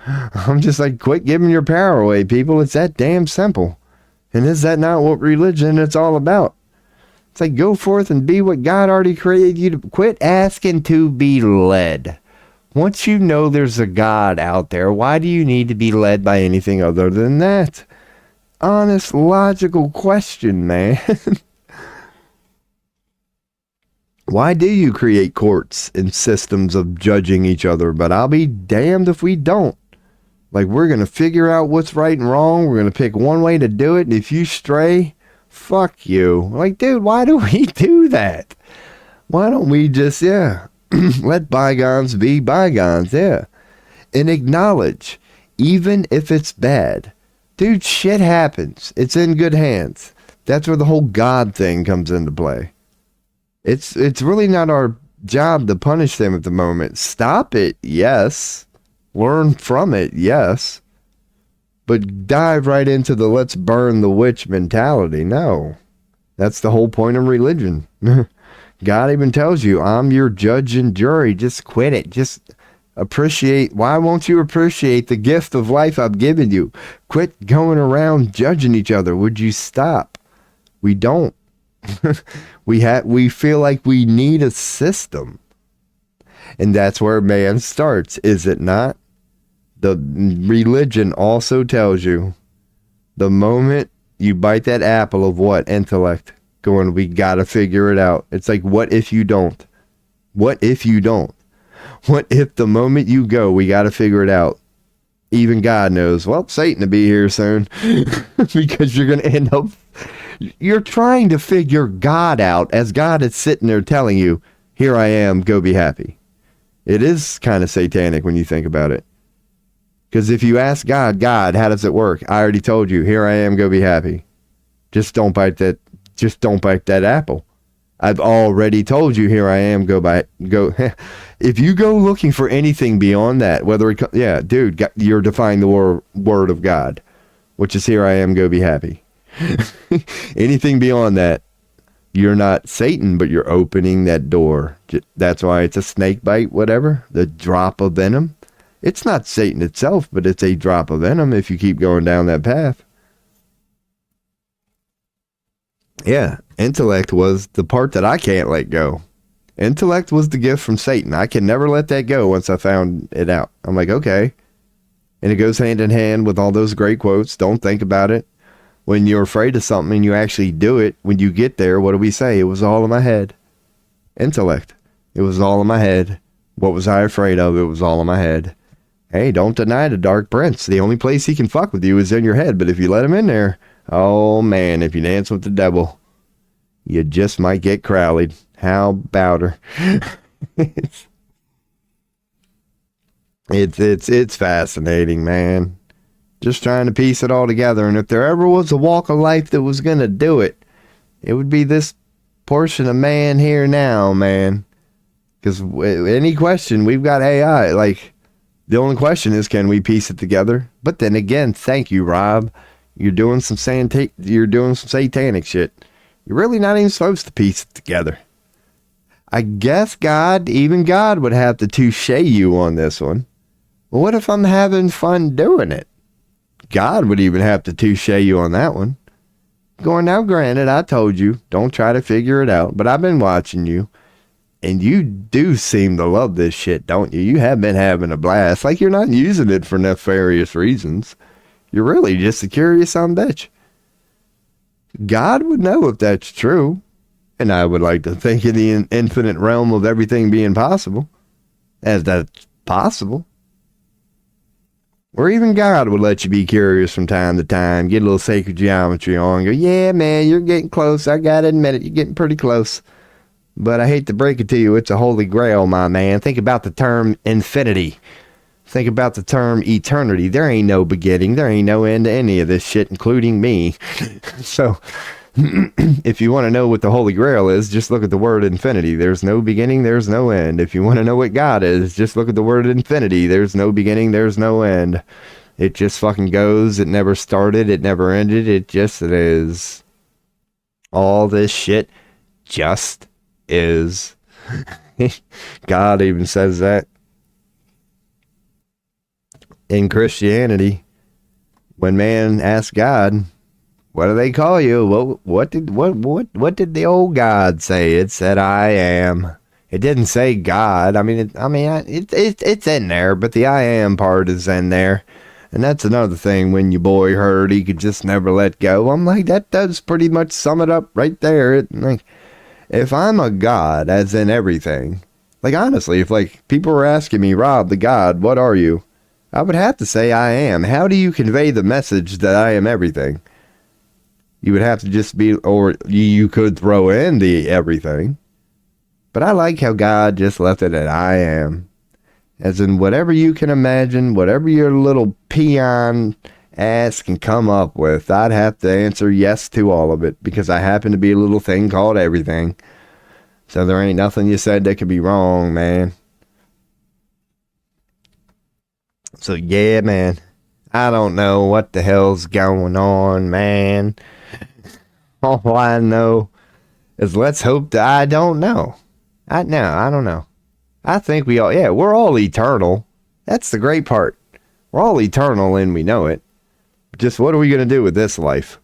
I'm just like, quit giving your power away, people. It's that damn simple. And is that not what religion is all about? It's like, go forth and be what God already created you to. Quit asking to be led. Once you know there's a God out there, why do you need to be led by anything other than that? Honest, logical question, man. Why do you create courts and systems of judging each other? But I'll be damned if we don't. Like, we're going to figure out what's right and wrong. We're going to pick one way to do it. And if you stray, fuck you. Like, dude, why do we do that? Why don't we just, let bygones be bygones, and acknowledge, even if it's bad. Dude, shit happens. It's in good hands. That's where the whole God thing comes into play. It's really not our job to punish them at the moment. Stop it, yes. Learn from it, yes. but dive right into the let's burn the witch mentality. No, that's the whole point of religion. God even tells you, I'm your judge and jury. Just quit it. Just appreciate. Why won't you appreciate the gift of life I've given you? Quit going around judging each other. Would you stop? We don't. We feel like we need a system. And that's where man starts, is it not? The religion also tells you, the moment you bite that apple of what? Intellect. Going, we gotta figure it out. It's like, what if you don't? What if you don't? What if the moment you go, we gotta figure it out? Even God knows, well, Satan to be here soon. Because you're gonna end up, you're trying to figure God out as God is sitting there telling you, here I am, go be happy. It is kind of satanic when you think about it. Because if you ask God, how does it work? I already told you, here I am, go be happy. Just don't bite that apple. I've already told you, here I am, go. If you go looking for anything beyond that, dude, you're defying the word of God, which is here I am, go be happy. Anything beyond that, you're not Satan, but you're opening that door. That's why it's a snake bite, whatever, the drop of venom. It's not Satan itself, but it's a drop of venom if you keep going down that path. Yeah, intellect was the part that I can't let go. Intellect was the gift from Satan. I can never let that go once I found it out. I'm like, okay. And it goes hand in hand with all those great quotes. Don't think about it. When you're afraid of something and you actually do it, when you get there, what do we say? It was all in my head. Intellect. It was all in my head. What was I afraid of? It was all in my head. Hey, don't deny the dark prince. The only place he can fuck with you is in your head. But if you let him in there, oh man, if you dance with the devil, you just might get Crowleyed. How about her? It's fascinating, man. Just trying to piece it all together. And if there ever was a walk of life that was going to do it, it would be this portion of man here now, man. Because any question, we've got AI. Like, the only question is, can we piece it together? But then again, thank you, Rob. You're doing some satanic shit. You're really not even supposed to piece it together. I guess even God would have to touche you on this one. Well, what if I'm having fun doing it? God would even have to touche you on that one. Going, now granted, I told you, don't try to figure it out, but I've been watching you. And you do seem to love this shit, don't you? You have been having a blast. Like you're not using it for nefarious reasons. You're really just a curious son of a bitch. God would know if that's true. And I would like to think in the infinite realm of everything being possible, as that's possible. Or even God would let you be curious from time to time, get a little sacred geometry on, go, yeah, man, you're getting close. I gotta admit it, you're getting pretty close. But I hate to break it to you, it's a holy grail, my man. Think about the term infinity. Think about the term eternity. There ain't no beginning. There ain't no end to any of this shit, including me. So, if you want to know what the Holy Grail is, just look at the word infinity. There's no beginning, there's no end. If you want to know what God is, just look at the word infinity. There's no beginning, there's no end. It just fucking goes. It never started. It never ended. It just is. All this shit just is. God even says that. In Christianity, when man asks God, what do they call you? What did the old God say? It said, I am. It didn't say God. I mean, it's in there, but the I am part is in there. And that's another thing. When your boy heard he could just never let go, I'm like, that does pretty much sum it up right there. Like, if I'm a God, as in everything, like honestly, if like people were asking me, Rob, the God, what are you? I would have to say I am. How do you convey the message that I am everything? You would have to just be, or you could throw in the everything. But I like how God just left it at I am. As in whatever you can imagine, whatever your little peon ass can come up with, I'd have to answer yes to all of it, because I happen to be a little thing called everything. So there ain't nothing you said that could be wrong, man. So yeah, man, I don't know what the hell's going on, man. All I know is let's hope that I don't know. I don't know. I think we're all eternal. That's the great part. We're all eternal and we know it. Just what are we going to do with this life?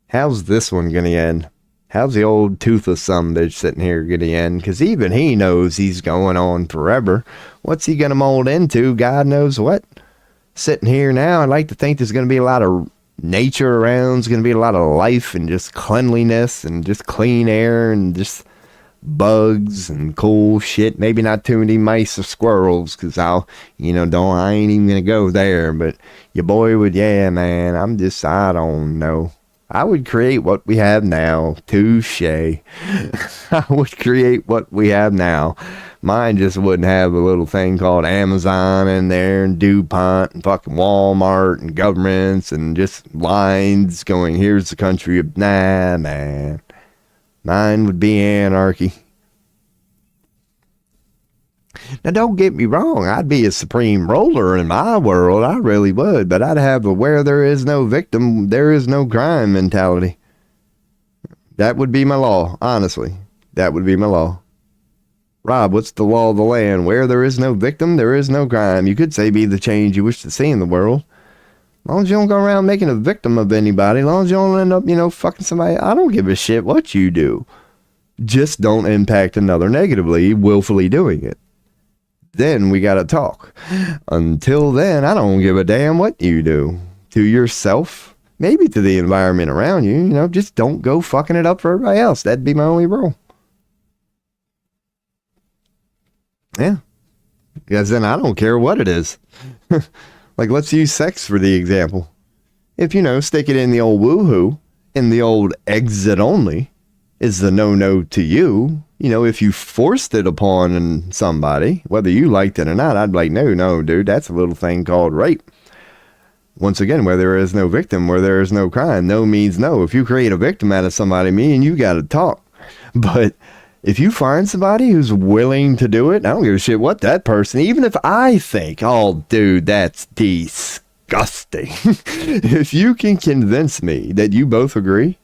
How's this one going to end? How's the old toothless sumbitch sitting here going to end? Because even he knows he's going on forever. What's he going to mold into? God knows what. Sitting here now, I'd like to think there's going to be a lot of nature around. There's going to be a lot of life and just cleanliness and just clean air and just bugs and cool shit. Maybe not too many mice or squirrels, because I ain't even gonna go there. But your boy would, yeah, man. I don't know. I would create what we have now. Touche. I would create what we have now. Mine just wouldn't have a little thing called Amazon in there and DuPont and fucking Walmart and governments and just lines going, here's the country of, nah, man. Mine would be anarchy. Now, don't get me wrong. I'd be a supreme ruler in my world. I really would. But I'd have a where there is no victim, there is no crime mentality. That would be my law, honestly. That would be my law. Rob, what's the law of the land? Where there is no victim, there is no crime. You could say be the change you wish to see in the world. As long as you don't go around making a victim of anybody, as long as you don't end up, fucking somebody, I don't give a shit what you do. Just don't impact another negatively, willfully doing it. Then we gotta talk. Until then, I don't give a damn what you do. To yourself, maybe to the environment around you, just don't go fucking it up for everybody else. That'd be my only rule. Yeah. Because then I don't care what it is. Like, let's use sex for the example. If, stick it in the old woohoo, in the old exit only, is the no-no to you. If you forced it upon somebody, whether you liked it or not, I'd be like, no, dude, that's a little thing called rape. Once again, where there is no victim, where there is no crime, no means no. If you create a victim out of somebody, me and you got to talk. But if you find somebody who's willing to do it, I don't give a shit what that person, even if I think, oh, dude, that's disgusting. If you can convince me that you both agree,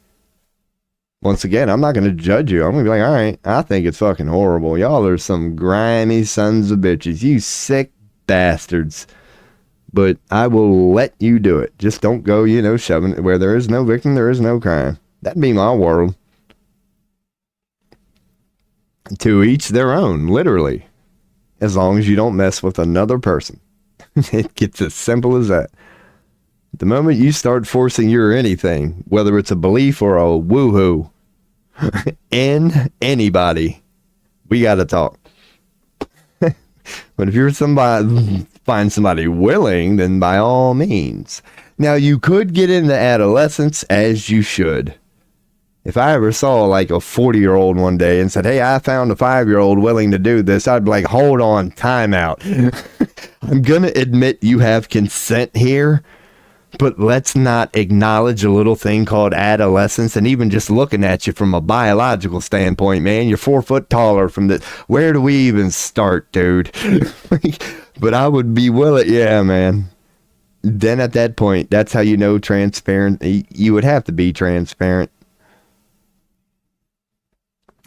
once again, I'm not going to judge you. I'm going to be like, all right, I think it's fucking horrible. Y'all are some grimy sons of bitches. You sick bastards. But I will let you do it. Just don't go, shoving it. Where there is no victim, there is no crime. That'd be my world. To each their own, literally. As long as you don't mess with another person. It gets as simple as that. The moment you start forcing your anything, whether it's a belief or a woohoo, in anybody, we got to talk. But if you're find somebody willing, then by all means. Now, you could get into adolescence, as you should. If I ever saw like a 40-year-old one day and said, hey, I found a 5-year-old willing to do this, I'd be like, hold on, time out. I'm going to admit you have consent here, but let's not acknowledge a little thing called adolescence. And even just looking at you from a biological standpoint, man, you're 4 foot taller from the, where do we even start, dude? But I would be willing, yeah, man. Then at that point, that's how transparent, you would have to be transparent.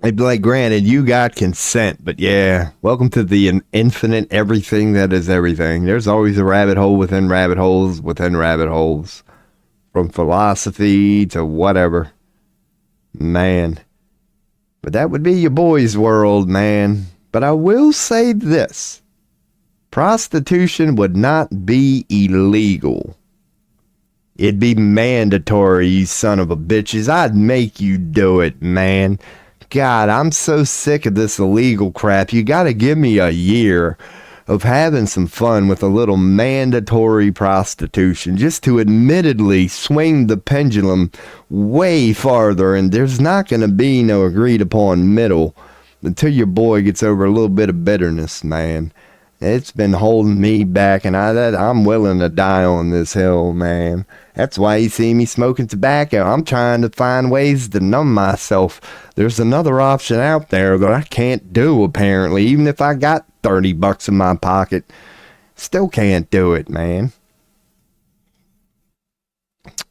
It'd be like, granted, you got consent, but yeah, welcome to the infinite everything that is everything. There's always a rabbit hole within rabbit holes within rabbit holes. From philosophy to whatever. Man. But that would be your boy's world, man. But I will say this. Prostitution would not be illegal. It'd be mandatory, you son of a bitches. I'd make you do it, man. God, I'm so sick of this illegal crap. You got to give me a year of having some fun with a little mandatory prostitution, just to admittedly swing the pendulum way farther. And there's not going to be no agreed upon middle until your boy gets over a little bit of bitterness, man. It's been holding me back, and I'm willing to die on this hill, man. That's why you see me smoking tobacco. I'm trying to find ways to numb myself. There's another option out there that I can't do, apparently. Even if I got $30 in my pocket, still can't do it, man.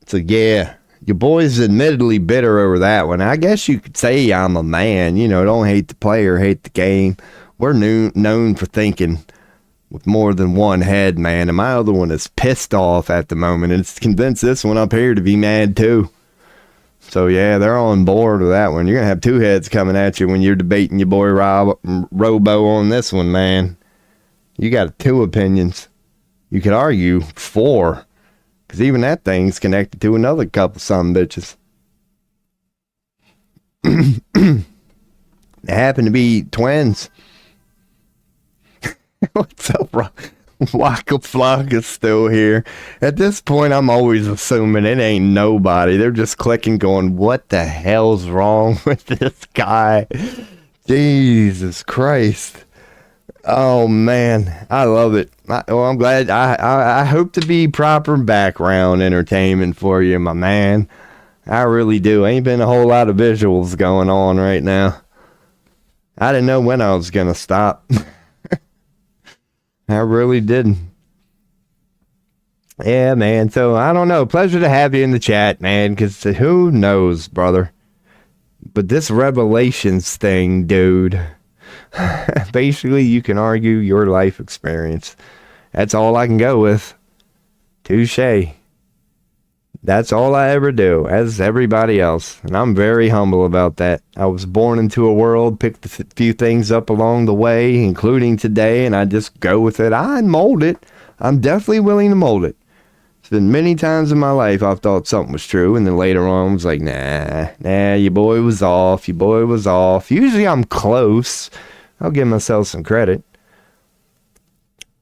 So yeah, your boy's admittedly bitter over that one. I guess you could say I'm a man. You know, don't hate the player, hate the game. We're known for thinking with more than one head, man. And my other one is pissed off at the moment. And it's convinced this one up here to be mad too. So yeah, they're on board with that one. You're going to have two heads coming at you when you're debating your boy RoBo on this one, man. You got two opinions. You could argue four. Because even that thing's connected to another couple some bitches. They happen to be twins. What's up, Waka Flocka still here. At this point, I'm always assuming it ain't nobody. They're just clicking going, what the hell's wrong with this guy? Jesus Christ. Oh, man. I love it. I'm glad. I hope to be proper background entertainment for you, my man. I really do. Ain't been a whole lot of visuals going on right now. I didn't know when I was going to stop. I really didn't. Yeah, man. So, I don't know. Pleasure to have you in the chat, man, because who knows, brother? But this Revelations thing, dude, basically, you can argue your life experience. That's all I can go with. Touche. That's all I ever do, as everybody else. And I'm very humble about that. I was born into a world, picked a few things up along the way, including today, and I just go with it. I mold it. I'm definitely willing to mold it. It's been many times in my life I've thought something was true, and then later on I was like, nah, your boy was off. Usually I'm close. I'll give myself some credit.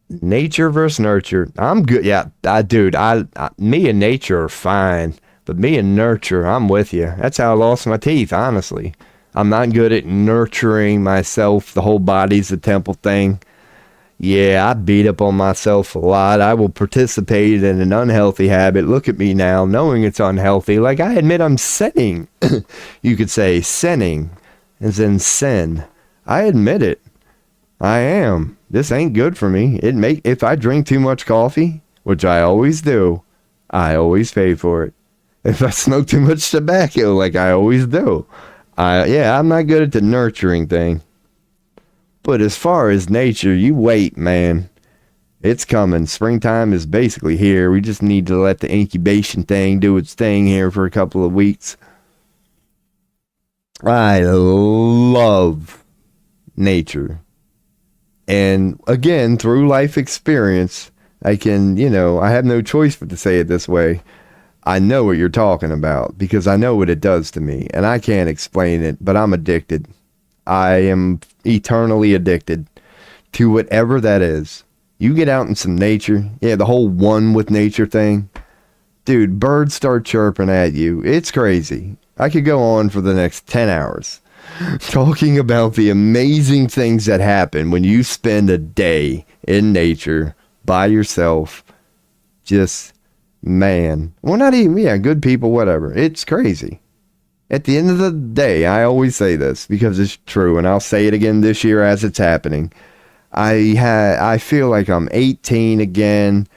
Nature versus nurture. I'm good. Yeah, dude, me and nature are fine. But me and nurture, I'm with you. That's how I lost my teeth, honestly. I'm not good at nurturing myself. The whole body's a temple thing. Yeah, I beat up on myself a lot. I will participate in an unhealthy habit. Look at me now, knowing it's unhealthy. Like, I admit I'm sinning. You could say sinning, as in sin. I admit it. I am. This ain't good for me. If I drink too much coffee, which I always do, I always pay for it. If I smoke too much tobacco, like I always do, I'm not good at the nurturing thing. But as far as nature, you wait, man. It's coming. Springtime is basically here. We just need to let the incubation thing do its thing here for a couple of weeks. I love nature. And again, through life experience, I can, I have no choice but to say it this way. I know what you're talking about because I know what it does to me and I can't explain it, but I'm addicted. I am eternally addicted to whatever that is. You get out in some nature. Yeah, the whole one with nature thing. Dude, birds start chirping at you. It's crazy. I could go on for the next 10 hours. Talking about the amazing things that happen when you spend a day in nature by yourself. Just, man. Well, not even, good people, whatever. It's crazy. At the end of the day, I always say this because it's true, and I'll say it again this year as it's happening. I feel like I'm 18 again.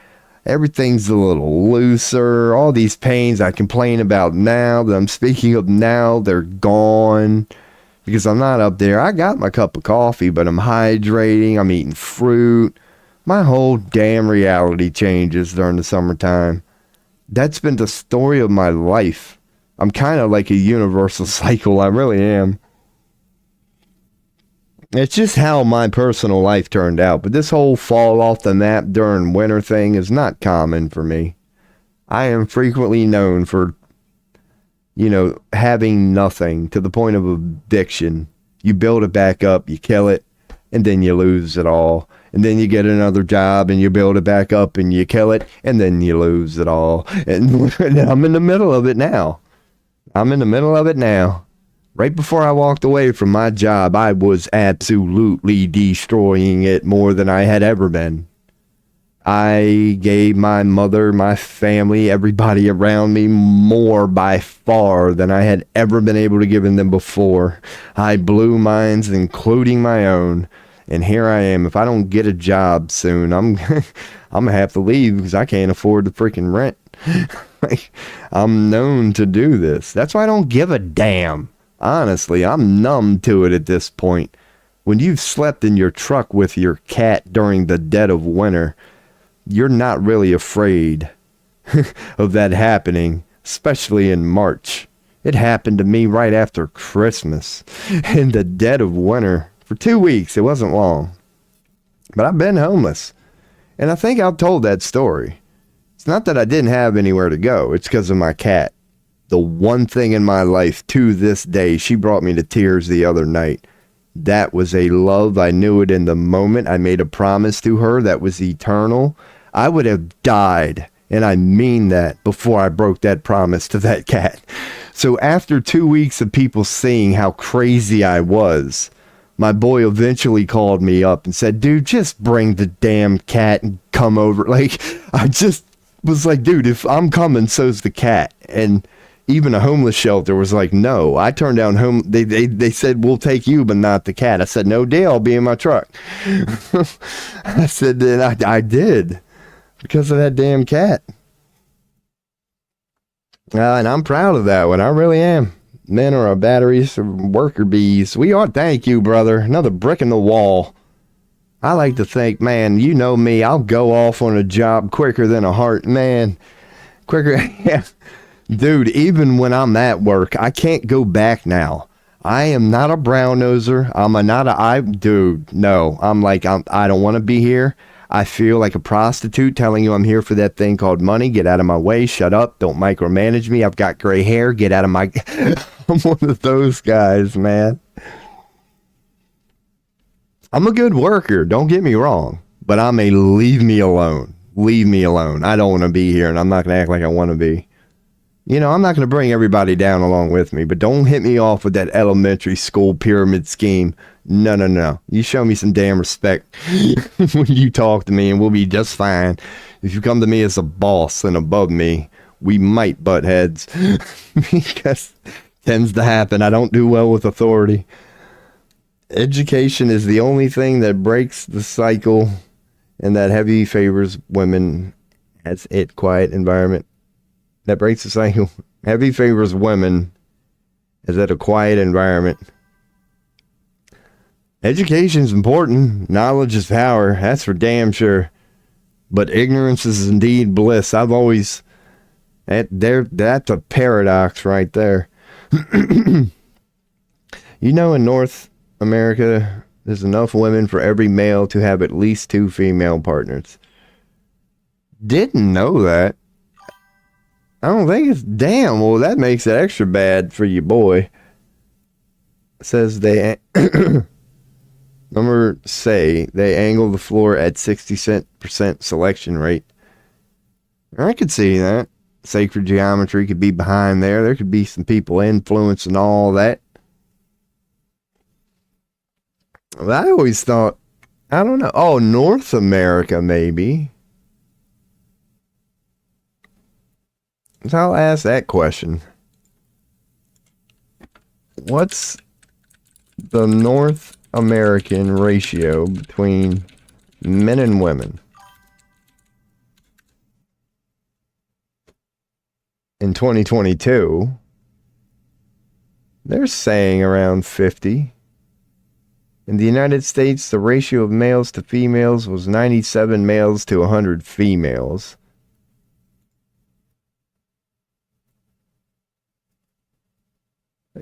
Everything's a little looser. All these pains I complain about now that I'm speaking of now, they're gone. Because I'm not up there. I got my cup of coffee, but I'm hydrating. I'm eating fruit. My whole damn reality changes during the summertime. That's been the story of my life. I'm kind of like a universal cycle. I really am. It's just how my personal life turned out. But this whole fall off the map during winter thing is not common for me. I am frequently known for having nothing to the point of addiction. You build it back up, you kill it, and then you lose it all. And then you get another job and you build it back up and you kill it, and then you lose it all. And I'm in the middle of it now. Right before I walked away from my job, I was absolutely destroying it more than I had ever been. I gave my mother, my family, everybody around me more by far than I had ever been able to give them before. I blew minds, including my own. And here I am. If I don't get a job soon, I'm going to have to leave because I can't afford the freaking rent. Like, I'm known to do this. That's why I don't give a damn. Honestly, I'm numb to it at this point. When you've slept in your truck with your cat during the dead of winter, you're not really afraid of that happening, especially in March. It happened to me right after Christmas in the dead of winter for 2 weeks. It wasn't long, but I've been homeless, and I think I've told that story. It's not that I didn't have anywhere to go. It's because of my cat. The one thing in my life to this day, she brought me to tears the other night. That was a love. I knew it in the moment. I made a promise to her that was eternal. I would have died, and I mean that, before I broke that promise to that cat. So after 2 weeks of people seeing how crazy I was, my boy eventually called me up and said, dude, just bring the damn cat and come over. Like, I just was like, dude, if I'm coming, so's the cat. And even a homeless shelter was like, no. I turned down home. They said, we'll take you, but not the cat. I said, no deal. I'll be in my truck. I said, then I did, because of that damn cat. And I'm proud of that one. I really am. Men are our batteries, worker bees. We are. Thank you, brother. Another brick in the wall. I like to think, man, you know me. I'll go off on a job quicker than a heart, man. Quicker. Yeah. Dude, even when I'm at work, I can't go back now. I am not a brown noser. Dude, no. I don't want to be here. I feel like a prostitute telling you I'm here for that thing called money. Get out of my way. Shut up. Don't micromanage me. I've got gray hair. Get out of my... I'm one of those guys, man. I'm a good worker. Don't get me wrong. But I'm a leave me alone. Leave me alone. I don't want to be here, and I'm not going to act like I want to be. You know, I'm not going to bring everybody down along with me, but don't hit me off with that elementary school pyramid scheme. No. You show me some damn respect when you talk to me, and we'll be just fine. If you come to me as a boss and above me, we might butt heads. Because it tends to happen. I don't do well with authority. Education is the only thing that breaks the cycle, and that heavy favors women. That's it. Quiet environment. That breaks the cycle. Heavy favors women is at a quiet environment. Education is important. Knowledge is power. That's for damn sure. But ignorance is indeed bliss. I've always... That's a paradox right there. You know, in North America, there's enough women for every male to have at least 2 female partners. Didn't know that. I don't think it's... Damn, well, that makes it extra bad for you, boy. It says they... they angle the floor at 60% selection rate. I could see that. Sacred geometry could be behind there. There could be some people influencing all that. Well, I always thought... I don't know. Oh, North America, maybe. So I'll ask that question. What's the North American ratio between men and women in 2022? They're saying around 50. In the United States, the ratio of males to females was 97 males to 100 females.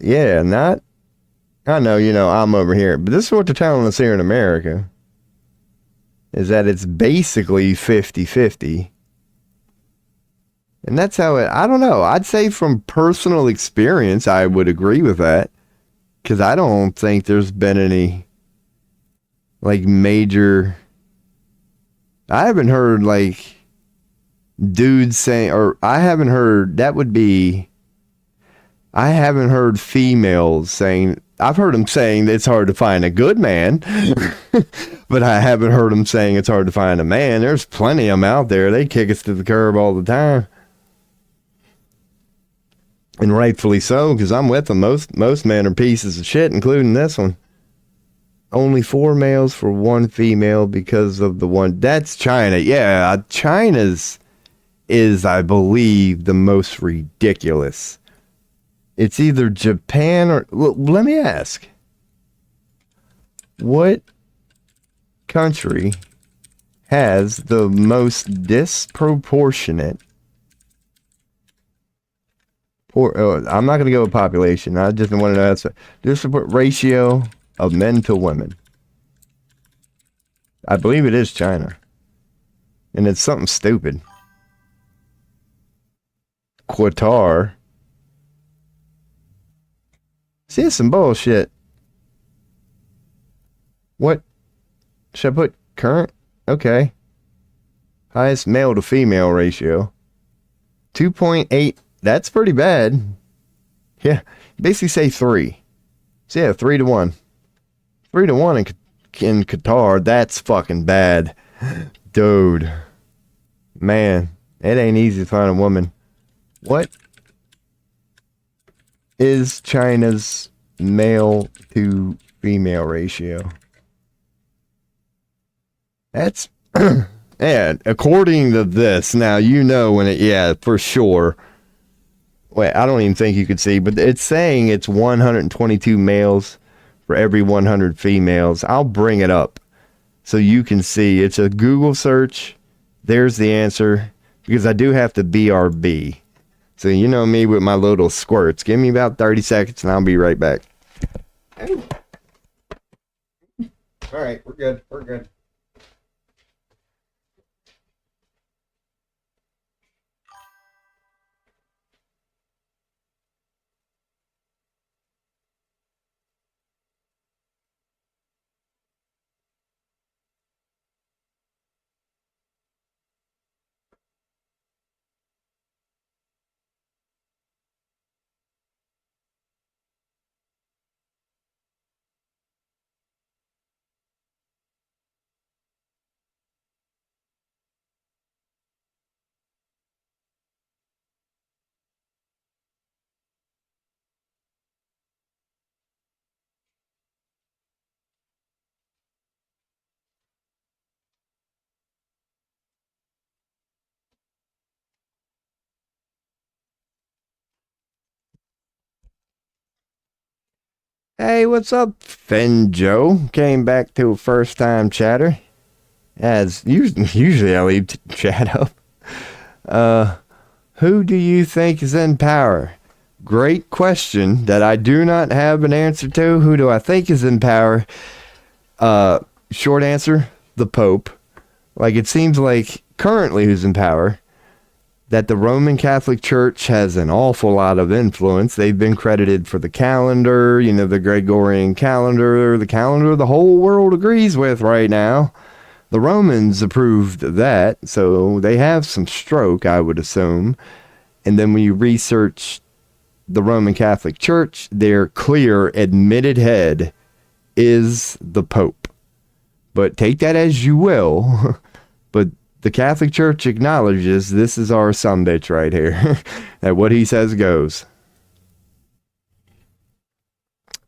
Yeah, not... I know, I'm over here, but this is what they're telling us here in America, is that it's basically 50-50. And that's how it... I don't know. I'd say from personal experience, I would agree with that. Because I don't think there's been any, major... I haven't heard, dudes saying... Or I haven't heard... That would be... I haven't heard females saying... I've heard them saying that it's hard to find a good man. But I haven't heard them saying it's hard to find a man. There's plenty of them out there. They kick us to the curb all the time. And rightfully so, because I'm with them. Most men are pieces of shit, including this one. Only 4 males for 1 female because of the one... That's China. Yeah, China's is, I believe, the most ridiculous. It's either Japan or... Let me ask. What country has the most disproportionate... I'm not going to go with population. I just want to know that's a disproportionate ratio of men to women. I believe it is China. And it's something stupid. Qatar. See, it's some bullshit. What? Should I put current? Okay. Highest male to female ratio. 2.8. That's pretty bad. Yeah. Basically say 3. So yeah, 3 to 1. 3 to 1 in Qatar. That's fucking bad. Dude. Man. It ain't easy to find a woman. What is China's male to female ratio? That's... and according to this, now you know when it... Yeah, for sure. Wait, I don't even think you could see, but it's saying it's 122 males for every 100 females. I'll bring it up so you can see. It's a Google search. There's the answer, because I do have to BRB. So you know me with my little squirts. Give me about 30 seconds and I'll be right back. All right, we're good. We're good. Hey, what's up, Finn Joe? Came back to a first-time chatter. As usually I leave chat up. Who do you think is in power? Great question that I do not have an answer to. Who do I think is in power? Short answer, the Pope. Like, it seems like currently who's in power, that the Roman Catholic Church has an awful lot of influence. They've been credited for the calendar, you know, the Gregorian calendar, the calendar the whole world agrees with right now. The Romans approved that, so they have some stroke, I would assume. And then when you research the Roman Catholic Church, their clear admitted head is the Pope. But take that as you will. But the Catholic Church acknowledges this is our sumbitch right here. That what he says goes.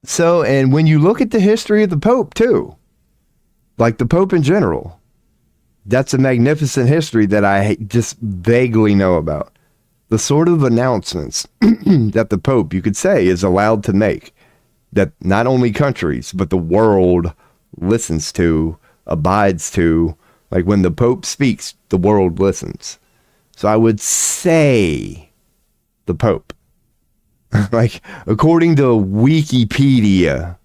So, and when you look at the history of the Pope too, like the Pope in general, that's a magnificent history that I just vaguely know about. The sort of announcements that the Pope, you could say, is allowed to make, that not only countries, but the world listens to, abides to. Like when the Pope speaks, the world listens. So I would say the Pope. Like, according to Wikipedia.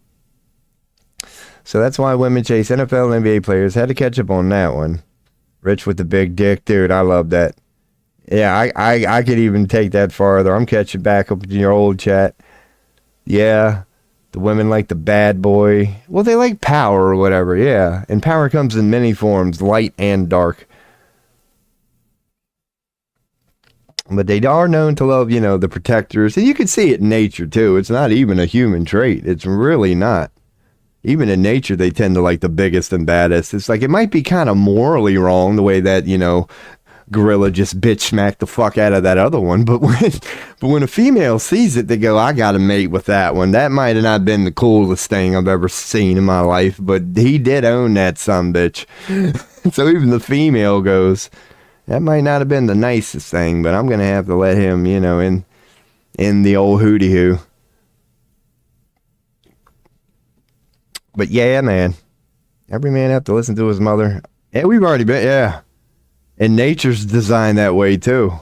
So that's why women chase NFL and NBA players. Had to catch up on that one. Rich with the big dick. Dude, I love that. Yeah, I could even take that farther. I'm catching back up in your old chat. Yeah. The women like the bad boy. Well, they like power or whatever, yeah. And power comes in many forms, light and dark. But they are known to love, you know, the protectors. And you can see it in nature, too. It's not even a human trait. It's really not. Even in nature, they tend to like the biggest and baddest. It's like, it might be kind of morally wrong the way that, you know, gorilla just bitch smacked the fuck out of that other one, but when a female sees it, they go, I gotta mate with that one. That might have not been the coolest thing I've ever seen in my life, but he did own that sumbitch. So even the female goes, That might not have been the nicest thing, but I'm going to have to let him, in the old hootie hoo. But yeah, man. Every man have to listen to his mother. Yeah, we've already been, yeah. And nature's designed that way too.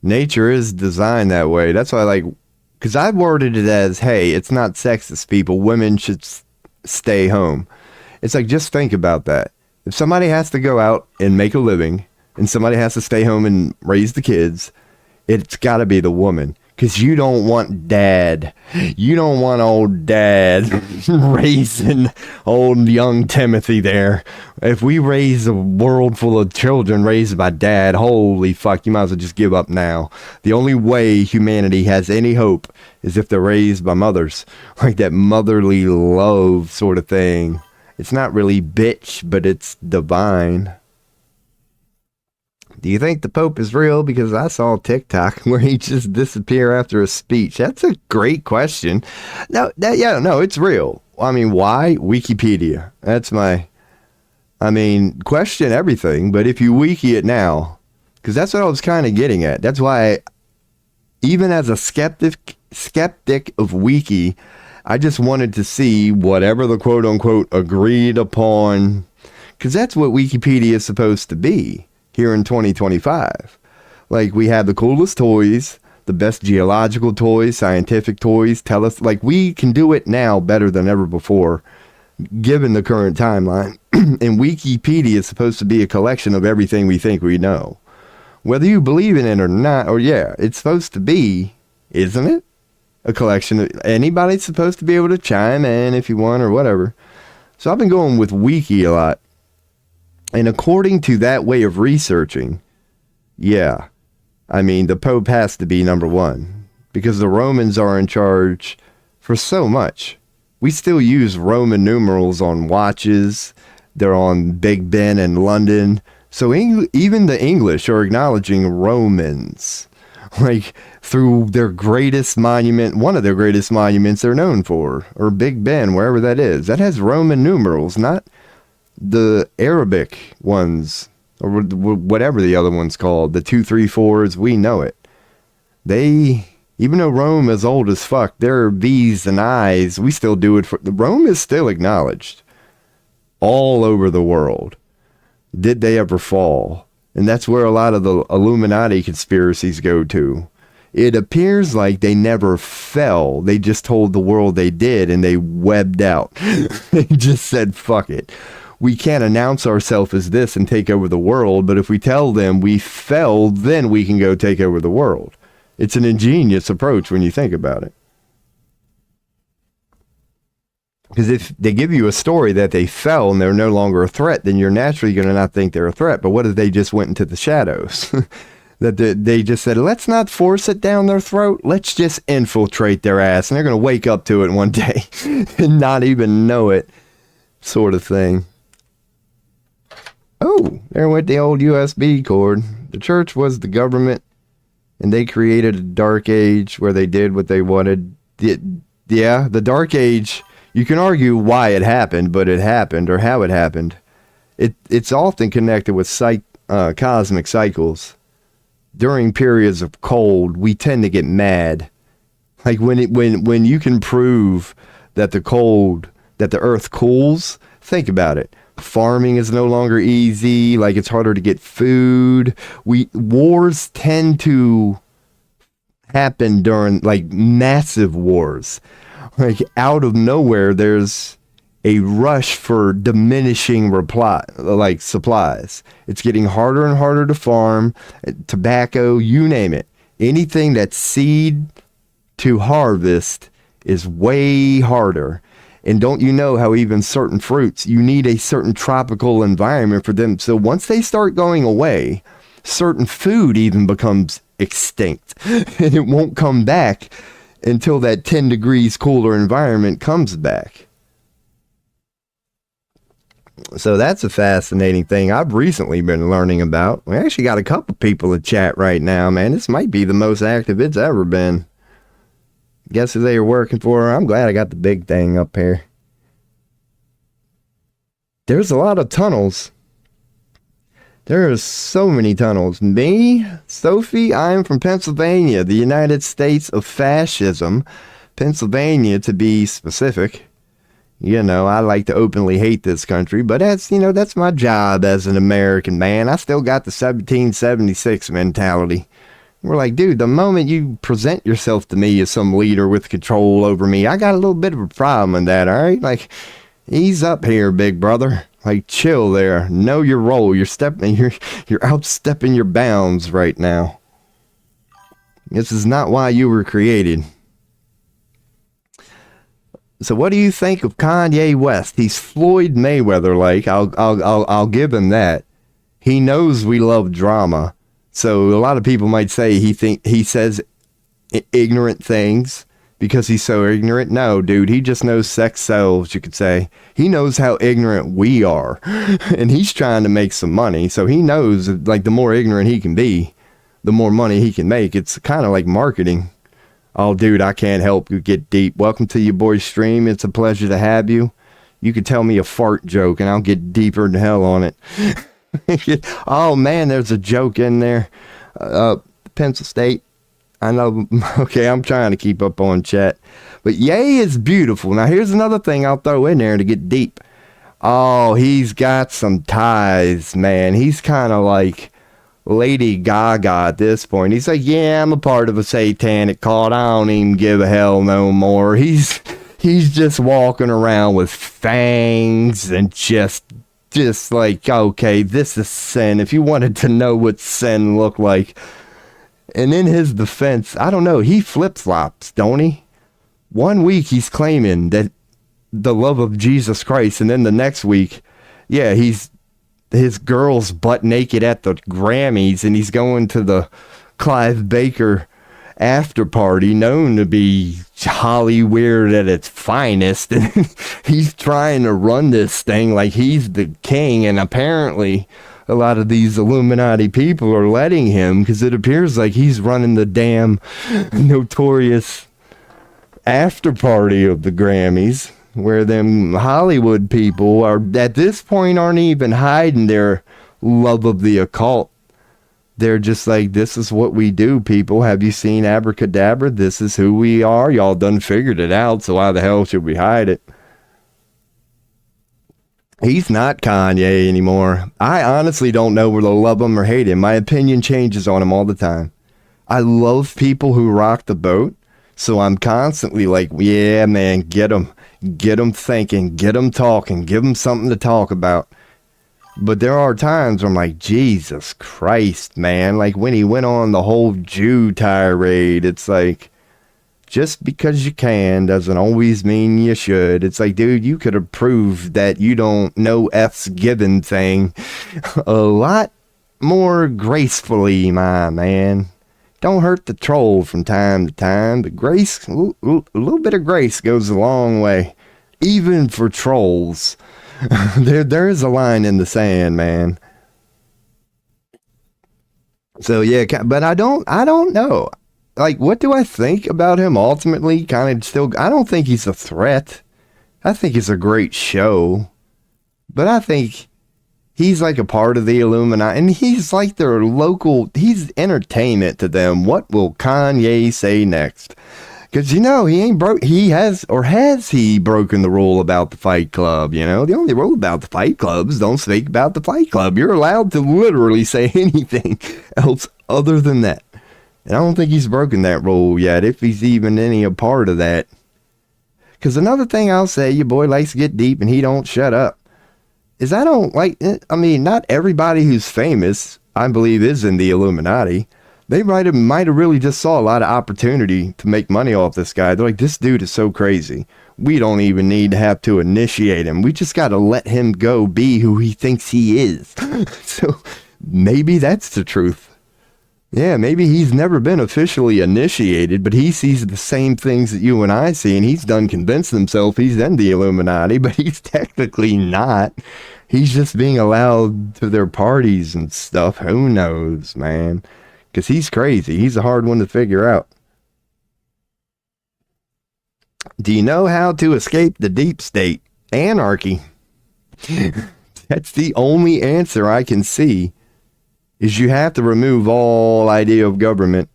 Nature is designed that way. That's why because I worded it as, hey, it's not sexist, people. Women should stay home. It's like, just think about that. If somebody has to go out and make a living and somebody has to stay home and raise the kids, it's got to be the woman. Because you don't want dad. You don't want old dad raising old young Timothy there. If we raise a world full of children raised by dad, holy fuck, you might as well just give up now. The only way humanity has any hope is if they're raised by mothers. Like that motherly love sort of thing. It's not really bitch, but it's divine. Do you think the Pope is real? Because I saw TikTok where he just disappeared after a speech. That's a great question. No, it's real. I mean, why? Wikipedia. That's question everything, but if you wiki it now, because that's what I was kind of getting at. That's why, even as a skeptic of wiki, I just wanted to see whatever the quote unquote agreed upon, because that's what Wikipedia is supposed to be. Here in 2025, like we have the coolest toys, the best geological toys, scientific toys, tell us, like we can do it now better than ever before, given the current timeline. And Wikipedia is supposed to be a collection of everything we think we know, whether you believe in it or not. Or it's supposed to be, isn't it? A collection of anybody's supposed to be able to chime in if you want or whatever. So I've been going with Wiki a lot. And according to that way of researching, the Pope has to be number one because the Romans are in charge for so much. We still use Roman numerals on watches. They're on Big Ben in London. So even the English are acknowledging Romans, like through their greatest monument, one of their greatest monuments they're known for, or Big Ben, wherever that is. That has Roman numerals, not the Arabic ones or whatever the other one's called, the 2, 3, 4s. We know it. Even though Rome is old as fuck, there are V's and I's. We still do it Rome is still acknowledged all over the world. Did they ever fall? And that's where a lot of the Illuminati conspiracies go to. It appears like they never fell. They just told the world they did and they webbed out. They just said, fuck it. We can't announce ourselves as this and take over the world, but if we tell them we fell, then we can go take over the world. It's an ingenious approach when you think about it. Because if they give you a story that they fell and they're no longer a threat, then you're naturally going to not think they're a threat. But what if they just went into the shadows? That they just said, let's not force it down their throat. Let's just infiltrate their ass. And they're going to wake up to it one day and not even know it, sort of thing. Oh, there went the old USB cord. The church was the government, and they created a dark age where they did what they wanted. The dark age, you can argue why it happened, but it happened, or how it happened. It's often connected with cosmic cycles. During periods of cold, we tend to get mad. Like when you can prove that the earth cools, think about it. Farming is no longer easy. Like it's harder to get food. Wars tend to happen during like massive wars. Like out of nowhere, there's a rush for diminishing supplies. It's getting harder and harder to farm. Tobacco, you name it. Anything that's seed to harvest is way harder. And don't you know how even certain fruits, you need a certain tropical environment for them. So once they start going away, certain food even becomes extinct. And it won't come back until that 10 degrees cooler environment comes back. So that's a fascinating thing I've recently been learning about. We actually got a couple people in chat right now, man. This might be the most active it's ever been. Guess who they are working for? I'm glad I got the big thing up here. There's a lot of tunnels There are so many tunnels. Me, Sophie, I am from Pennsylvania, the United States of fascism. Pennsylvania, to be specific. You know, I like to openly hate this country, but that's my job as an American man. I still got the 1776 mentality. We're like, dude, the moment you present yourself to me as some leader with control over me, I got a little bit of a problem in that, all right? Like, ease up here, big brother. Like, chill there. Know your role. You're outstepping your bounds right now. This is not why you were created. So what do you think of Kanye West? He's Floyd Mayweather like. I'll give him that. He knows we love drama. So a lot of people might say he says ignorant things because he's so ignorant. No, dude, he just knows sex sells, you could say. He knows how ignorant we are. And he's trying to make some money. So he knows, like, the more ignorant he can be, the more money he can make. It's kind of like marketing. Oh, dude, I can't help you get deep. Welcome to your boy's stream. It's a pleasure to have you. You could tell me a fart joke and I'll get deeper than hell on it. Oh, man, there's a joke in there. Pencil State. I know. Okay, I'm trying to keep up on chat. But Ye is beautiful. Now, here's another thing I'll throw in there to get deep. Oh, he's got some ties, man. He's kind of like Lady Gaga at this point. He's like, yeah, I'm a part of a satanic cult. I don't even give a hell no more. He's just walking around with fangs and just like, okay, this is sin. If you wanted to know what sin looked like. And in his defense, I don't know, he flip-flops, don't he? 1 week he's claiming that the love of Jesus Christ, and then the next week, yeah, his girl's butt naked at the Grammys, and he's going to the Clive Baker after party, known to be Hollywood at its finest, and he's trying to run this thing like he's the king, and apparently a lot of these Illuminati people are letting him, because it appears like he's running the damn notorious after party of the Grammys, where them Hollywood people are, at this point, aren't even hiding their love of the occult. They're just like, this is what we do, people. Have you seen Abracadabra? This is who we are. Y'all done figured it out, so why the hell should we hide it? He's not Kanye anymore. I honestly don't know whether to love him or hate him. My opinion changes on him all the time. I love people who rock the boat, so I'm constantly like, yeah, man, get them thinking, get them talking, give them something to talk about. But there are times where I'm like, Jesus Christ, man. Like when he went on the whole Jew tirade, it's like, just because you can doesn't always mean you should. It's like, dude, you could have proved that you don't know F's given thing a lot more gracefully, my man. Don't hurt the troll from time to time, but grace, a little bit of grace goes a long way, even for trolls. There is a line in the sand, man. So yeah, but I don't know. Like, what do I think about him ultimately? Kind of still, I don't think he's a threat. I think it's a great show. But I think he's like a part of the Illuminati. And he's like their local, he's entertainment to them. What will Kanye say next? Because, he ain't has he broken the rule about the Fight Club? The only rule about the Fight Club is don't speak about the Fight Club. You're allowed to literally say anything else other than that. And I don't think he's broken that rule yet, if he's even any a part of that. Because another thing I'll say, your boy likes to get deep and he don't shut up, is I don't like, not everybody who's famous, I believe, is in the Illuminati. They might have really just saw a lot of opportunity to make money off this guy. They're like, this dude is so crazy. We don't even need to have to initiate him. We just got to let him go be who he thinks he is. So maybe that's the truth. Yeah, maybe he's never been officially initiated, but he sees the same things that you and I see, and he's done convinced himself he's in the Illuminati, but he's technically not. He's just being allowed to their parties and stuff. Who knows, man? Because he's crazy. He's a hard one to figure out. Do you know how to escape the deep state? Anarchy. That's the only answer I can see is you have to remove all idea of government.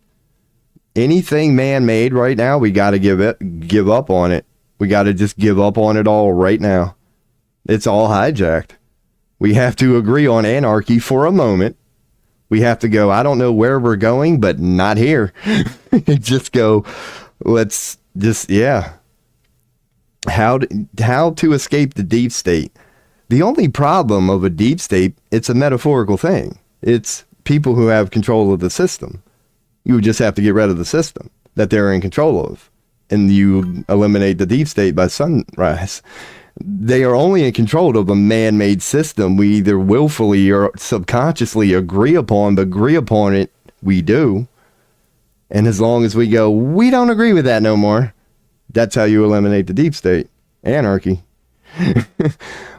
Anything man-made right now, we got to give up on it. We got to just give up on it all right now. It's all hijacked. We have to agree on anarchy for a moment. We have to go, I don't know where we're going, but not here. Just go, let's just, yeah. How to escape the deep state. The only problem of a deep state, it's a metaphorical thing. It's people who have control of the system. You would just have to get rid of the system that they're in control of. And you eliminate the deep state by sunrise. They are only in control of a man-made system we either willfully or subconsciously agree upon, but agree upon it, we do. And as long as we go, we don't agree with that no more, that's how you eliminate the deep state. Anarchy.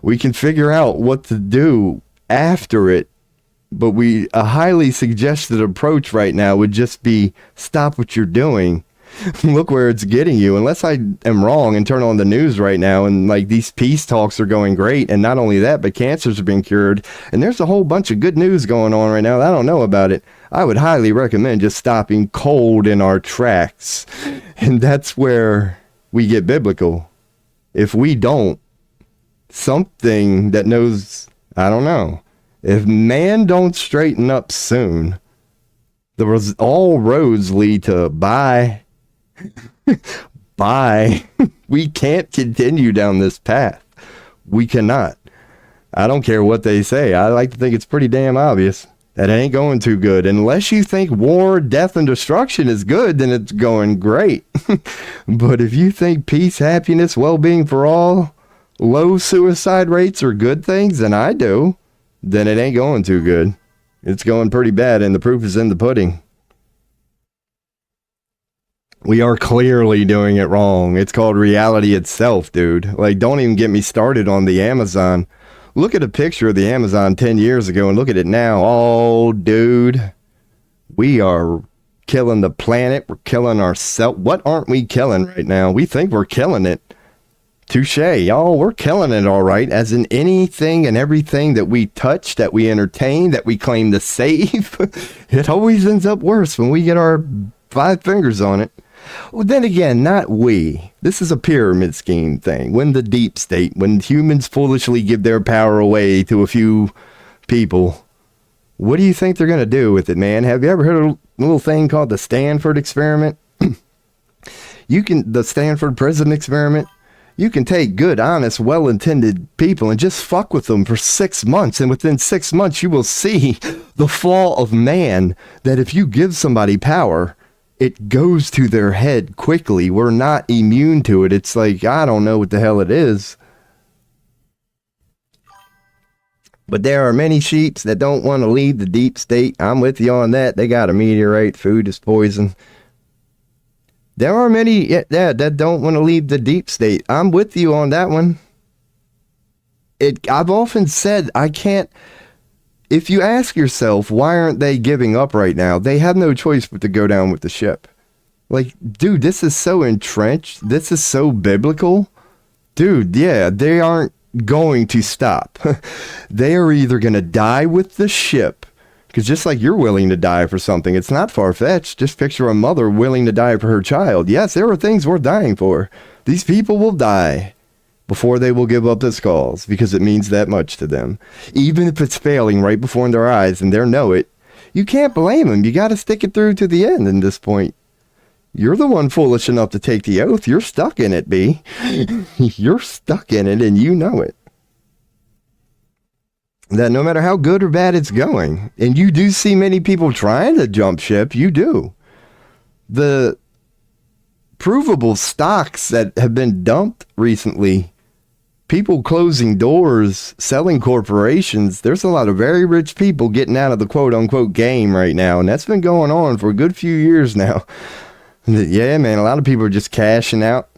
We can figure out what to do after it, but a highly suggested approach right now would just be stop what you're doing. Look where it's getting you. Unless I am wrong and turn on the news right now and like these peace talks are going great, and not only that, but cancers are being cured, and there's a whole bunch of good news going on right now that I don't know about it. I would highly recommend just stopping cold in our tracks. And that's where we get biblical. If we don't, something that knows, I don't know, if man don't straighten up soon, all roads lead to bye. Bye. We can't continue down this path. We cannot. I don't care what they say. I like to think it's pretty damn obvious that it ain't going too good. Unless you think war, death, and destruction is good, then it's going great. But if you think peace, happiness, well-being for all, low suicide rates are good things, then I do, then it ain't going too good. It's going pretty bad, and the proof is in the pudding. We are clearly doing it wrong. It's called reality itself, dude. Like, don't even get me started on the Amazon. Look at a picture of the Amazon 10 years ago and look at it now. Oh, dude. We are killing the planet. We're killing ourselves. What aren't we killing right now? We think we're killing it. Touche, y'all. We're killing it all right. As in anything and everything that we touch, that we entertain, that we claim to save. It always ends up worse when we get our 5 fingers on it. Well, then again, not we. This is a pyramid scheme thing. When the deep state, when humans foolishly give their power away to a few people, what do you think they're going to do with it, man? Have you ever heard of a little thing called the Stanford experiment? The Stanford prison experiment. You can take good, honest, well-intended people and just fuck with them for 6 months. And within 6 months, you will see the fall of man, that if you give somebody power, it goes to their head quickly. We're not immune to it. It's like, I don't know what the hell it is. But there are many sheeps that don't want to leave the deep state. I'm with you on that. They got a meteorite. Food is poison. There are many that don't want to leave the deep state. I'm with you on that one. I've often said, I can't. If you ask yourself, why aren't they giving up right now? They have no choice but to go down with the ship. Like, dude, this is so entrenched. This is so biblical. Dude, yeah, they aren't going to stop. They are either going to die with the ship, because just like you're willing to die for something, it's not far-fetched. Just picture a mother willing to die for her child. Yes, there are things worth dying for. These people will die before they will give up this cause, because it means that much to them. Even if it's failing right before their eyes and they know it, you can't blame them. You got to stick it through to the end in this point. You're the one foolish enough to take the oath. You're stuck in it, B. You're stuck in it and you know it. That no matter how good or bad it's going, and you do see many people trying to jump ship, you do. The provable stocks that have been dumped recently, people closing doors, selling corporations, there's a lot of very rich people getting out of the quote-unquote game right now, and that's been going on for a good few years now. Yeah, man, a lot of people are just cashing out.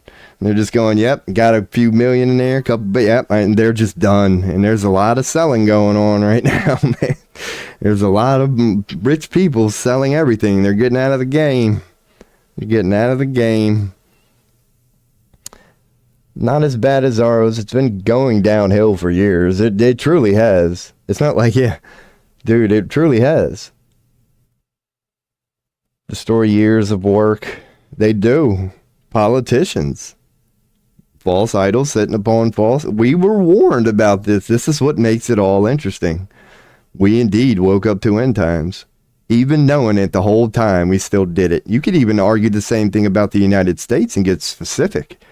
They're just going, yep, got a few million in there, yep, and they're just done. And there's a lot of selling going on right now, man. There's a lot of rich people selling everything. They're getting out of the game. They're getting out of the game. Not as bad as ours. It's been going downhill for years. It truly has. It's not like, yeah, Dude, it truly has. Destroy years of work. They do. Politicians. False idols sitting upon false. We were warned about this. This is what makes it all interesting. We indeed woke up to end times. Even knowing it the whole time, we still did it. You could even argue the same thing about the United States and get specific.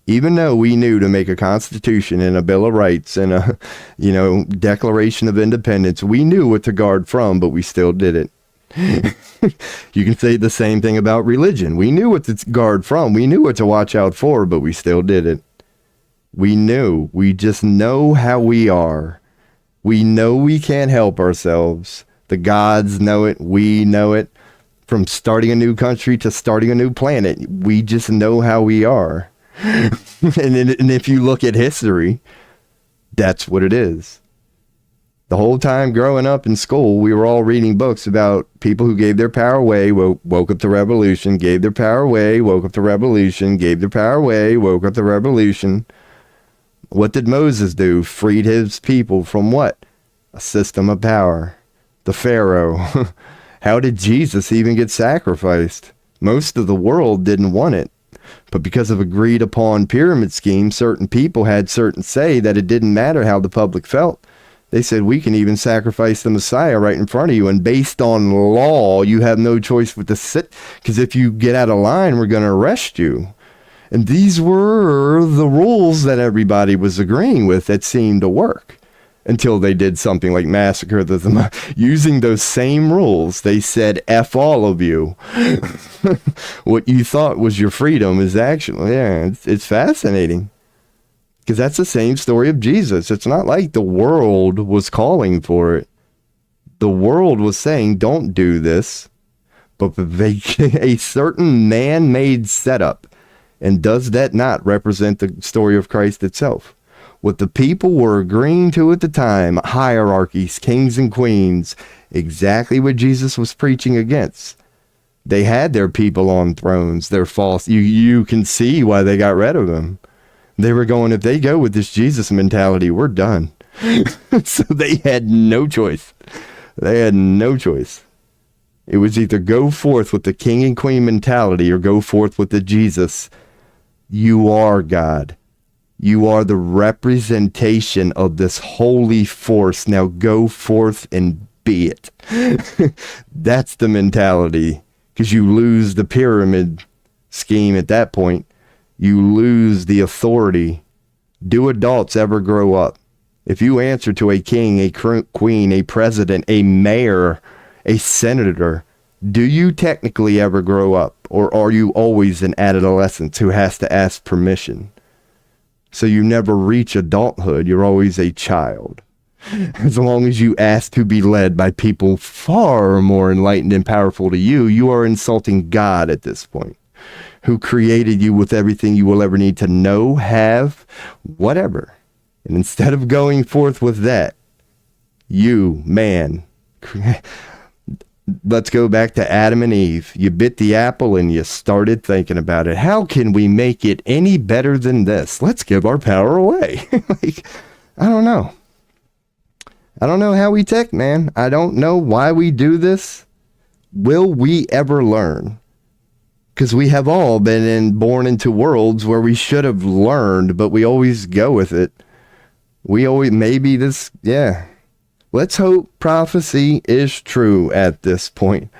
Even though we knew to make a constitution and a Bill of Rights and a, Declaration of Independence, we knew what to guard from, but we still did it. You can say the same thing about religion. We knew what to guard from. We knew what to watch out for, but we still did it. We knew. We just know how we are. We know we can't help ourselves. The gods know it. We know it. From starting a new country to starting a new planet, we just know how we are. And if you look at history, that's what it is. The whole time growing up in school, we were all reading books about people who gave their power away, woke up the revolution, gave their power away, woke up the revolution, gave their power away, woke up the revolution. What did Moses do? Freed his people from what? A system of power. The Pharaoh. How did Jesus even get sacrificed? Most of the world didn't want it. But because of agreed upon pyramid scheme, certain people had certain say that it didn't matter how the public felt. They said, we can even sacrifice the Messiah right in front of you. And based on law, you have no choice but to sit, because if you get out of line, we're going to arrest you. And these were the rules that everybody was agreeing with that seemed to work. Until they did something like massacre them. Using those same rules, they said, F all of you. What you thought was your freedom is actually, it's fascinating. Because that's the same story of Jesus. It's not like the world was calling for it. The world was saying, don't do this. But a certain man-made setup. And does that not represent the story of Christ itself? What the people were agreeing to at the time, hierarchies, kings and queens, exactly what Jesus was preaching against. They had their people on thrones. They're false. You can see why they got rid of them. They were going, if they go with this Jesus mentality, we're done. So they had no choice. They had no choice. It was either go forth with the king and queen mentality or go forth with the Jesus. You are God. You are the representation of this holy force. Now go forth and be it. That's the mentality. Because you lose the pyramid scheme at that point. You lose the authority. Do adults ever grow up? If you answer to a king, a queen, a president, a mayor, a senator, do you technically ever grow up? Or are you always an adolescent who has to ask permission? So you never reach adulthood. You're always a child. As long as you ask to be led by people far more enlightened and powerful to you, you are insulting God at this point, who created you with everything you will ever need to know, have, whatever. And instead of going forth with that, you, man, let's go back to Adam and Eve. You bit the apple and you started thinking about it. How can we make it any better than this? Let's give our power away. I don't know. I don't know how we tick, man. I don't know why we do this. Will we ever learn? Because we have all been born into worlds where we should have learned, but we always go with it. Let's hope prophecy is true at this point.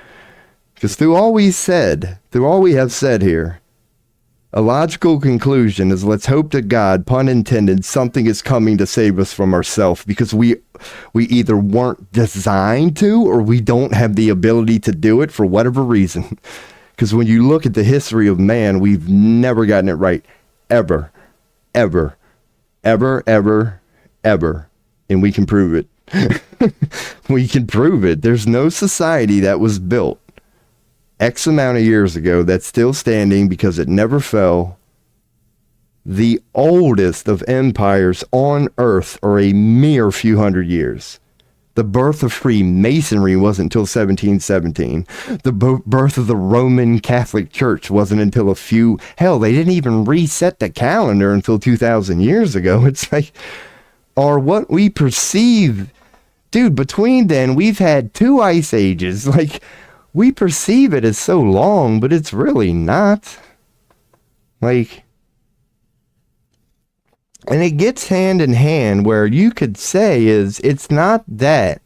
Because through all we have said here, a logical conclusion is let's hope to God, pun intended, something is coming to save us from ourselves, because we either weren't designed to or we don't have the ability to do it for whatever reason. Because when you look at the history of man, we've never gotten it right. Ever. Ever. Ever, ever, ever. And we can prove it. We can prove it. There's no society that was built X amount of years ago that's still standing because it never fell. The oldest of empires on earth are a mere few hundred years. The birth of Freemasonry wasn't until 1717. The birth of the Roman Catholic Church wasn't until they didn't even reset the calendar until 2,000 years ago. It's like, or what we perceive dude, between then, we've had 2 ice ages. Like, we perceive it as so long, but it's really not. Like, and it gets hand in hand where you could say is it's not that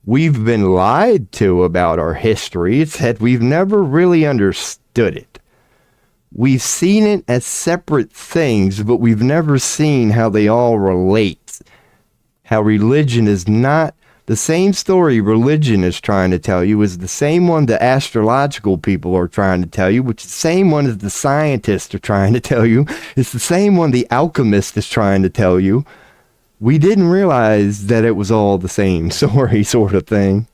we've been lied to about our history. It's that we've never really understood it. We've seen it as separate things, but we've never seen how they all relate. How religion is not the same story religion is trying to tell you is the same one the astrological people are trying to tell you, which is the same one as the scientists are trying to tell you. It's the same one the alchemist is trying to tell you. We didn't realize that it was all the same story sort of thing.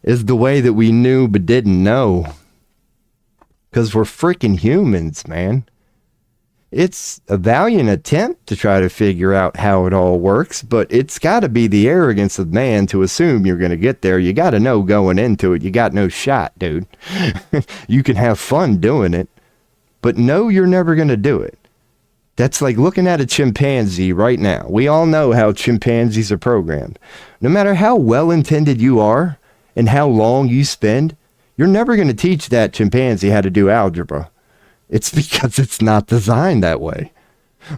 It's the way that we knew but didn't know. Because we're freaking humans, man. It's a valiant attempt to try to figure out how it all works, but it's got to be the arrogance of man to assume you're going to get there. You got to know going into it, you got no shot, dude. You can have fun doing it, but no, you're never going to do it. That's like looking at a chimpanzee right now. We all know how chimpanzees are programmed. No matter how well-intended you are and how long you spend, you're never going to teach that chimpanzee how to do algebra. It's because it's not designed that way.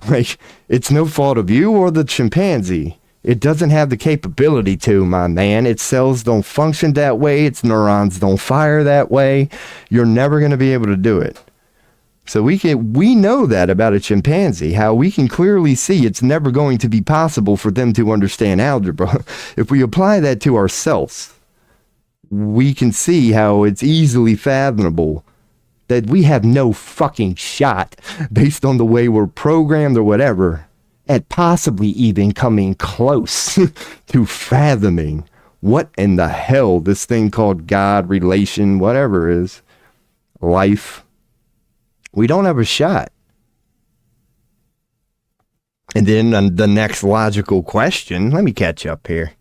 Like, it's no fault of you or the chimpanzee. It doesn't have the capability to, my man. Its cells don't function that way. Its neurons don't fire that way. You're never going to be able to do it. So we know that about a chimpanzee, how we can clearly see it's never going to be possible for them to understand algebra. If we apply that to ourselves, we can see how it's easily fathomable that we have no fucking shot based on the way we're programmed or whatever at possibly even coming close to fathoming what in the hell this thing called God, relation, whatever is, life. We don't have a shot. And then the next logical question, let me catch up here.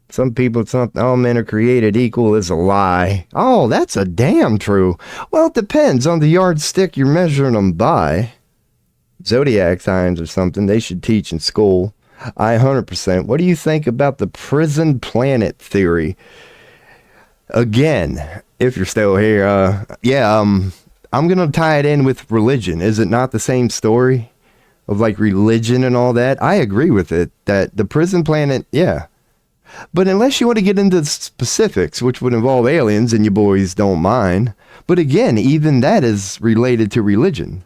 Some people think all men are created equal is a lie. Oh, that's a damn true. Well, it depends on the yardstick you're measuring them by. Zodiac signs or something they should teach in school. 100%. What do you think about the prison planet theory? Again, if you're still here, I'm going to tie it in with religion. Is it not the same story of like religion and all that? I agree with it, that the prison planet, yeah. But unless you want to get into specifics, which would involve aliens, and you boys don't mind. But again, even that is related to religion.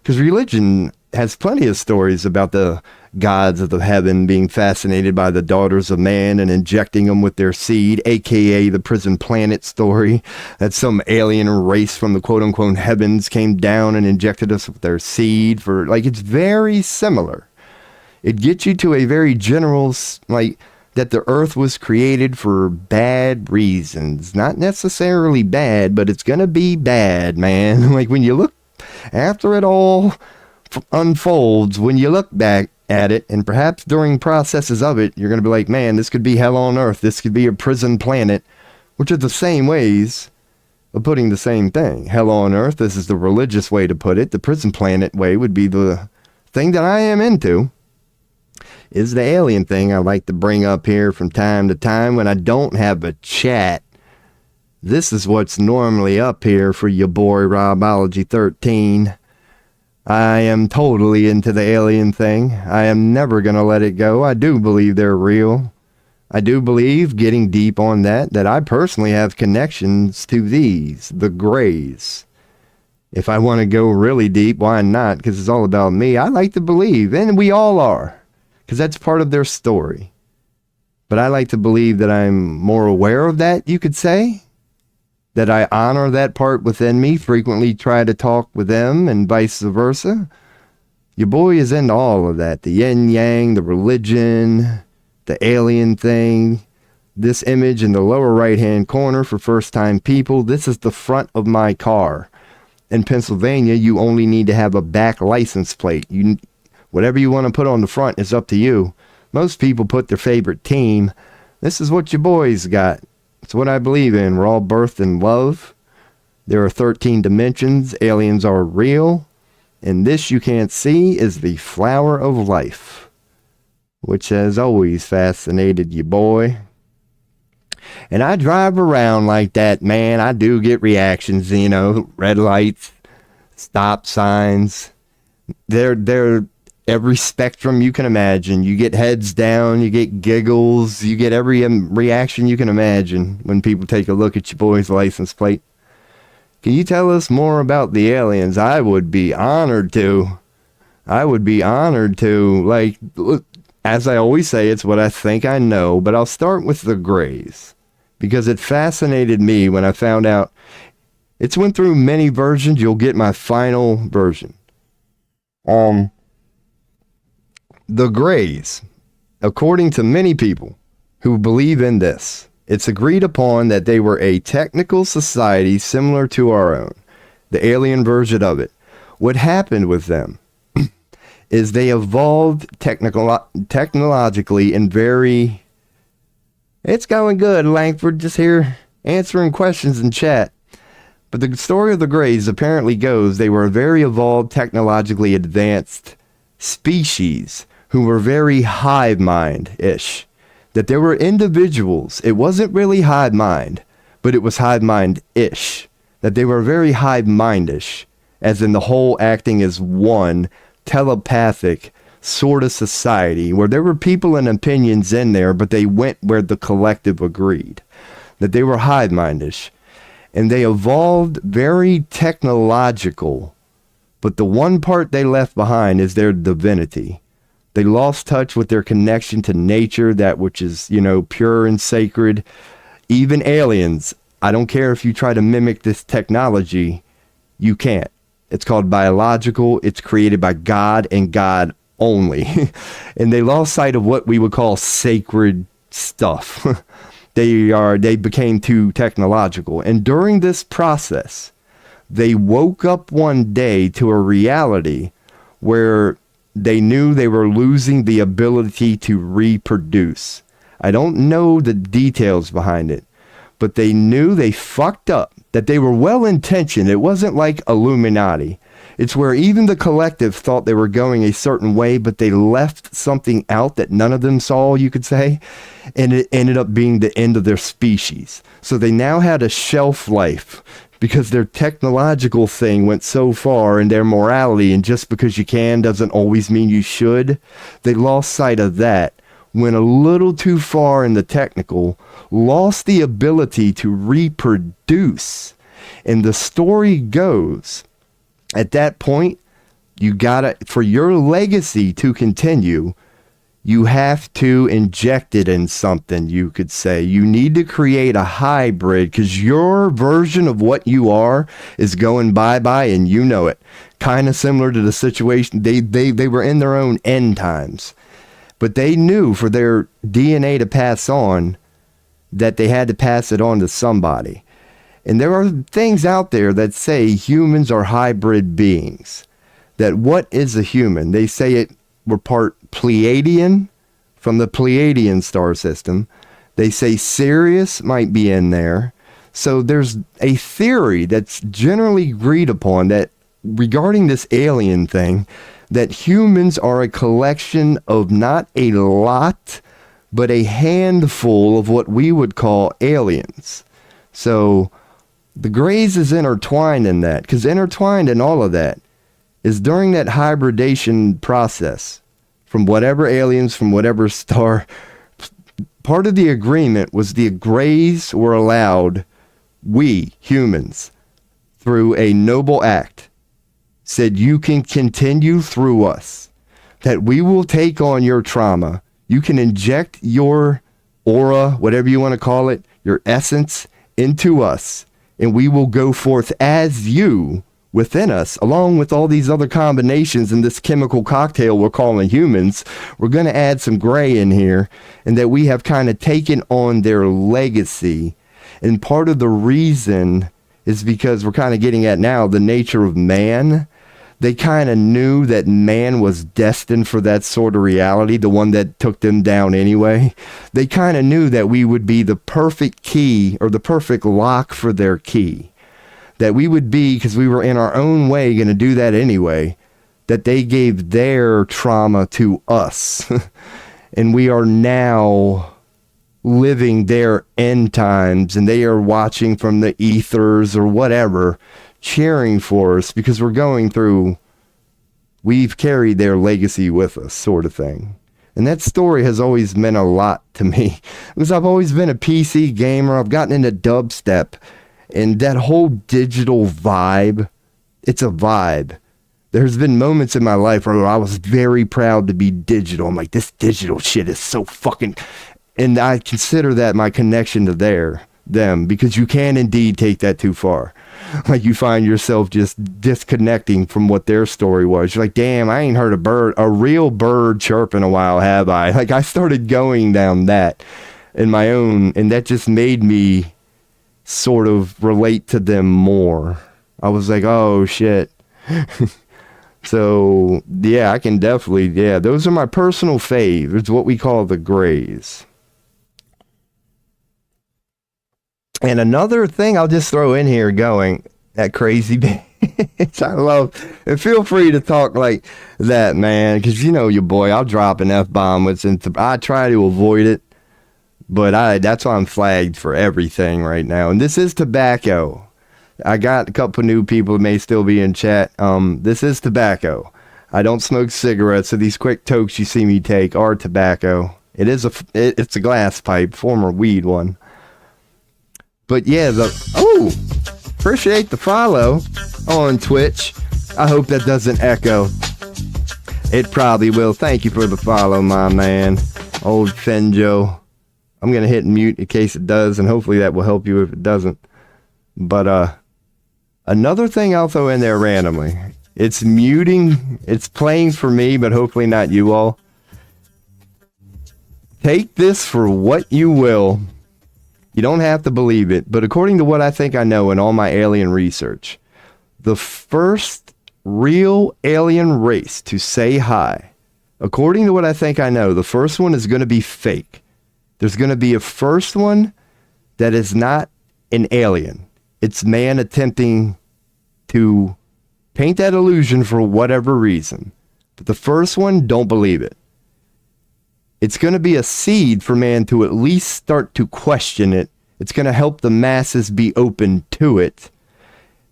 Because religion has plenty of stories about the gods of the heaven being fascinated by the daughters of man and injecting them with their seed, aka the prison planet story, that some alien race from the quote-unquote heavens came down and injected us with their seed. For like, it's very similar. It gets you to a very general, like, that the earth was created for bad reasons. Not necessarily bad, but it's gonna be bad, man. Like, when you look after it all unfolds, when you look back at it, and perhaps during processes of it, you're gonna be like, man, this could be hell on earth. This could be a prison planet, which are the same ways of putting the same thing. Hell on earth, this is the religious way to put it. The prison planet way would be the thing that I am into. Is the alien thing I like to bring up here from time to time when I don't have a chat. This is what's normally up here for your boy RoBology 13. I am totally into the alien thing. I am never going to let it go. I do believe they're real. I do believe, getting deep on that I personally have connections to these, the Greys. If I want to go really deep, why not? Because it's all about me. I like to believe, and we all are. Because that's part of their story. But I like to believe that I'm more aware of that, you could say. That I honor that part within me, frequently try to talk with them, and vice versa. Your boy is into all of that. The yin-yang, the religion, the alien thing. This image in the lower right-hand corner for first-time people, this is the front of my car. In Pennsylvania, you only need to have a back license plate. Whatever you want to put on the front is up to you. Most people put their favorite team. This is what your boys got. It's what I believe in. We're all birthed in love. There are 13 dimensions. Aliens are real. And this you can't see is the flower of life. which has always fascinated you, boy. And I drive around like that, man. I do get reactions, you know, red lights, stop signs. They're every spectrum you can imagine. You get heads down, you get giggles, you get every reaction you can imagine when people take a look at your boy's license plate. Can you tell us more about the aliens? I would be honored to. Like, as I always say, it's what I think I know, but I'll start with the Greys, because it fascinated me when I found out. It's went through many versions. You'll get my final version. The Greys, according to many people who believe in this, it's agreed upon that they were a technical society similar to our own, the alien version of it. What happened with them is they evolved technologically in very... It's going good, Langford, just here answering questions in chat. But the story of the Greys apparently goes they were a very evolved, technologically advanced species who were very hive mind-ish. That there were individuals, it wasn't really hive mind, but it was hive mind-ish. That they were very hive mind-ish, as in the whole acting as one telepathic sort of society where there were people and opinions in there, but they went where the collective agreed. That they were hive mind-ish. And they evolved very technological, but the one part they left behind is their divinity. They lost touch with their connection to nature, that which is, you know, pure and sacred. Even aliens, I don't care if you try to mimic this technology, you can't. It's called biological. It's created by God and God only. And they lost sight of what we would call sacred stuff. They became too technological. And during this process, they woke up one day to a reality where they knew they were losing the ability to reproduce. I don't know the details behind it, but they knew they fucked up, that they were well-intentioned. It wasn't like Illuminati. It's where even the collective thought they were going a certain way, but they left something out that none of them saw, you could say, and it ended up being the end of their species. So they now had a shelf life because their technological thing went so far in their morality, and just because you can doesn't always mean you should. They lost sight of that, went a little too far in the technical, lost the ability to reproduce. And the story goes, at that point, you gotta, for your legacy to continue, you have to inject it in something, you could say. You need to create a hybrid, because your version of what you are is going bye-bye, and you know it. Kind of similar to the situation, they were in their own end times. But they knew for their DNA to pass on, that they had to pass it on to somebody. And there are things out there that say humans are hybrid beings. That what is a human? They say we're part Pleiadian from the Pleiadian star system. They say Sirius might be in there. So there's a theory that's generally agreed upon that regarding this alien thing, that humans are a collection of not a lot, but a handful of what we would call aliens. So the Greys is intertwined in that, because intertwined in all of that is during that hybridation process from whatever aliens, from whatever star, part of the agreement was the Greys were allowed, we humans, through a noble act, said you can continue through us, that we will take on your trauma. You can inject your aura, whatever you want to call it, your essence into us, and we will go forth as you within us, along with all these other combinations in this chemical cocktail we're calling humans. We're going to add some gray in here, and that we have kind of taken on their legacy. And part of the reason is because we're kind of getting at now the nature of man. They kind of knew that man was destined for that sort of reality, the one that took them down anyway. They kind of knew that we would be the perfect key, or the perfect lock for their key. That we would be, because we were in our own way going to do that anyway, that they gave their trauma to us. and we are now living their end times, and they are watching from the ethers or whatever, cheering for us because we've carried their legacy with us, sort of thing. And that story has always meant a lot to me because I've always been a PC gamer. I've gotten into dubstep, and that whole digital vibe, it's a vibe. There's been moments in my life where I was very proud to be digital. I'm like, this digital shit is so fucking... And I consider that my connection to them, because you can indeed take that too far. Like, you find yourself just disconnecting from what their story was. You're like, damn, I ain't heard a real bird chirp in a while, have I? Like, I started going down that in my own, and that just made me sort of relate to them more. I was like, oh shit. So yeah, I can definitely, those are my personal faves. It's what we call the grays. And another thing I'll just throw in here going, that crazy bitch. I love, and feel free to talk like that, man, because you know your boy, I'll drop an F-bomb. I try to avoid it, but that's why I'm flagged for everything right now. And this is tobacco. I got a couple new people that may still be in chat. This is tobacco. I don't smoke cigarettes, so these quick tokes you see me take are tobacco. It's a glass pipe, former weed one. But yeah, appreciate the follow on Twitch. I hope that doesn't echo. It probably will. Thank you for the follow, my man. Old Fenjo. I'm going to hit mute in case it does, and hopefully that will help you if it doesn't. But another thing I'll throw in there randomly. It's muting. It's playing for me, but hopefully not you all. Take this for what you will. You don't have to believe it, but according to what I think I know in all my alien research, the first real alien race to say hi, according to what I think I know, the first one is going to be fake. There's going to be a first one that is not an alien. It's man attempting to paint that illusion for whatever reason. But the first one, don't believe it. It's going to be a seed for man to at least start to question it. It's going to help the masses be open to it,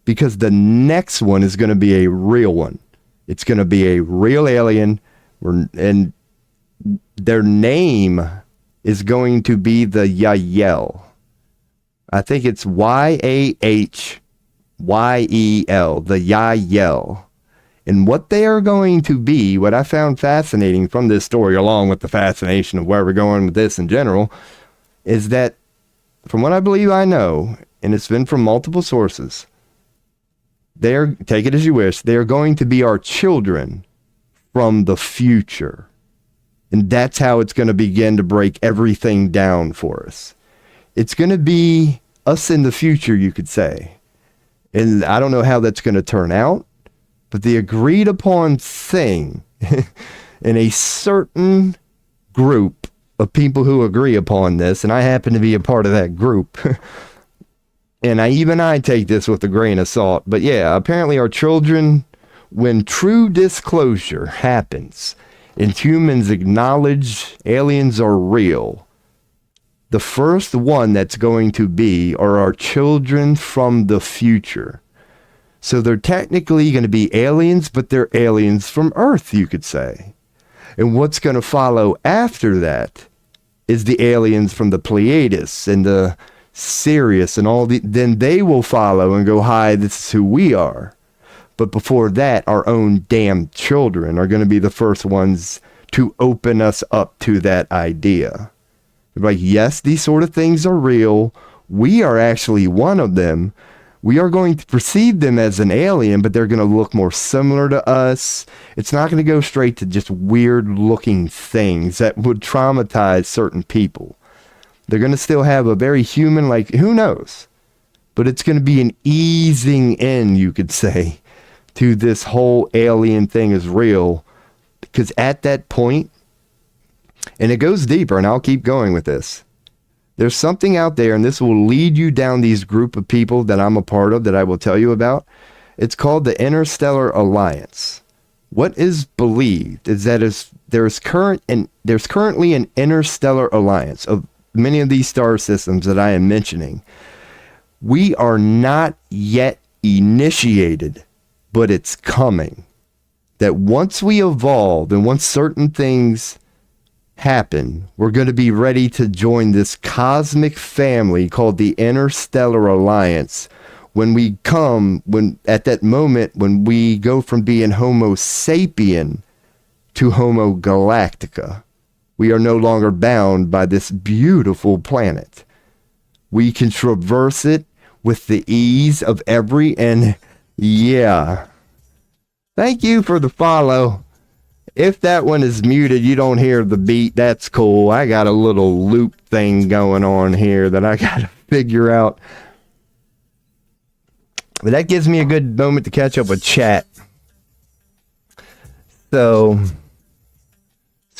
because the next one is going to be a real one. It's going to be a real alien, and their name is going to be the Yael. I think it's Yahyel, the Yael. And what they are going to be, what I found fascinating from this story, along with the fascination of where we're going with this in general, is that from what I believe I know, and it's been from multiple sources, take it as you wish, they are going to be our children from the future. And that's how it's going to begin to break everything down for us. It's going to be us in the future, you could say. And I don't know how that's going to turn out. But the agreed upon thing in a certain group of people who agree upon this, and I happen to be a part of that group, and I take this with a grain of salt, but yeah, apparently our children, when true disclosure happens and humans acknowledge aliens are real, the first one that's going to be are our children from the future. So they're technically going to be aliens, but they're aliens from Earth, you could say. And what's going to follow after that is the aliens from the Pleiades and the Sirius and then they will follow and go, hi, this is who we are. But before that, our own damn children are going to be the first ones to open us up to that idea. They're like, yes, these sort of things are real. We are actually one of them. We are going to perceive them as an alien, but they're going to look more similar to us. It's not going to go straight to just weird looking things that would traumatize certain people. They're going to still have a very human, like, who knows? But it's going to be an easing in, you could say, to this whole alien thing is real. Because at that point, and it goes deeper, and I'll keep going with this. There's something out there, and this will lead you down these group of people that I'm a part of that I will tell you about. It's called the Interstellar Alliance. What is believed is that there's currently an interstellar alliance of many of these star systems that I am mentioning. We are not yet initiated, but it's coming. That once we evolve and once certain things happen, we're going to be ready to join this cosmic family called the Interstellar Alliance. When at that moment, when we go from being Homo sapien to Homo galactica, we are no longer bound by this beautiful planet. We can traverse it with the ease of yeah. Thank you for the follow. If that one is muted, you don't hear the beat, that's cool. I got a little loop thing going on here that I got to figure out. But that gives me a good moment to catch up with chat. So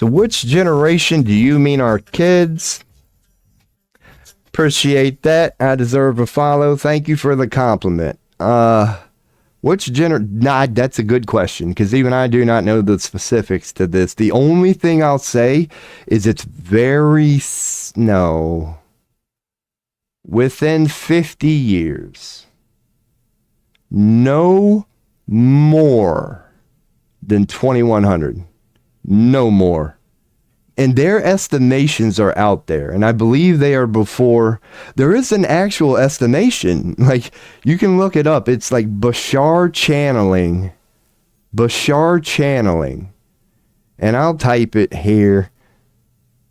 which generation do you mean our kids? Appreciate that. I deserve a follow. Thank you for the compliment. That's a good question, because even I do not know the specifics to this. The only thing I'll say is it's within 50 years. No more than 2100. No more. And their estimations are out there, and I believe they are before. There is an actual estimation. Like, you can look it up. It's like Bashar channeling. And I'll type it here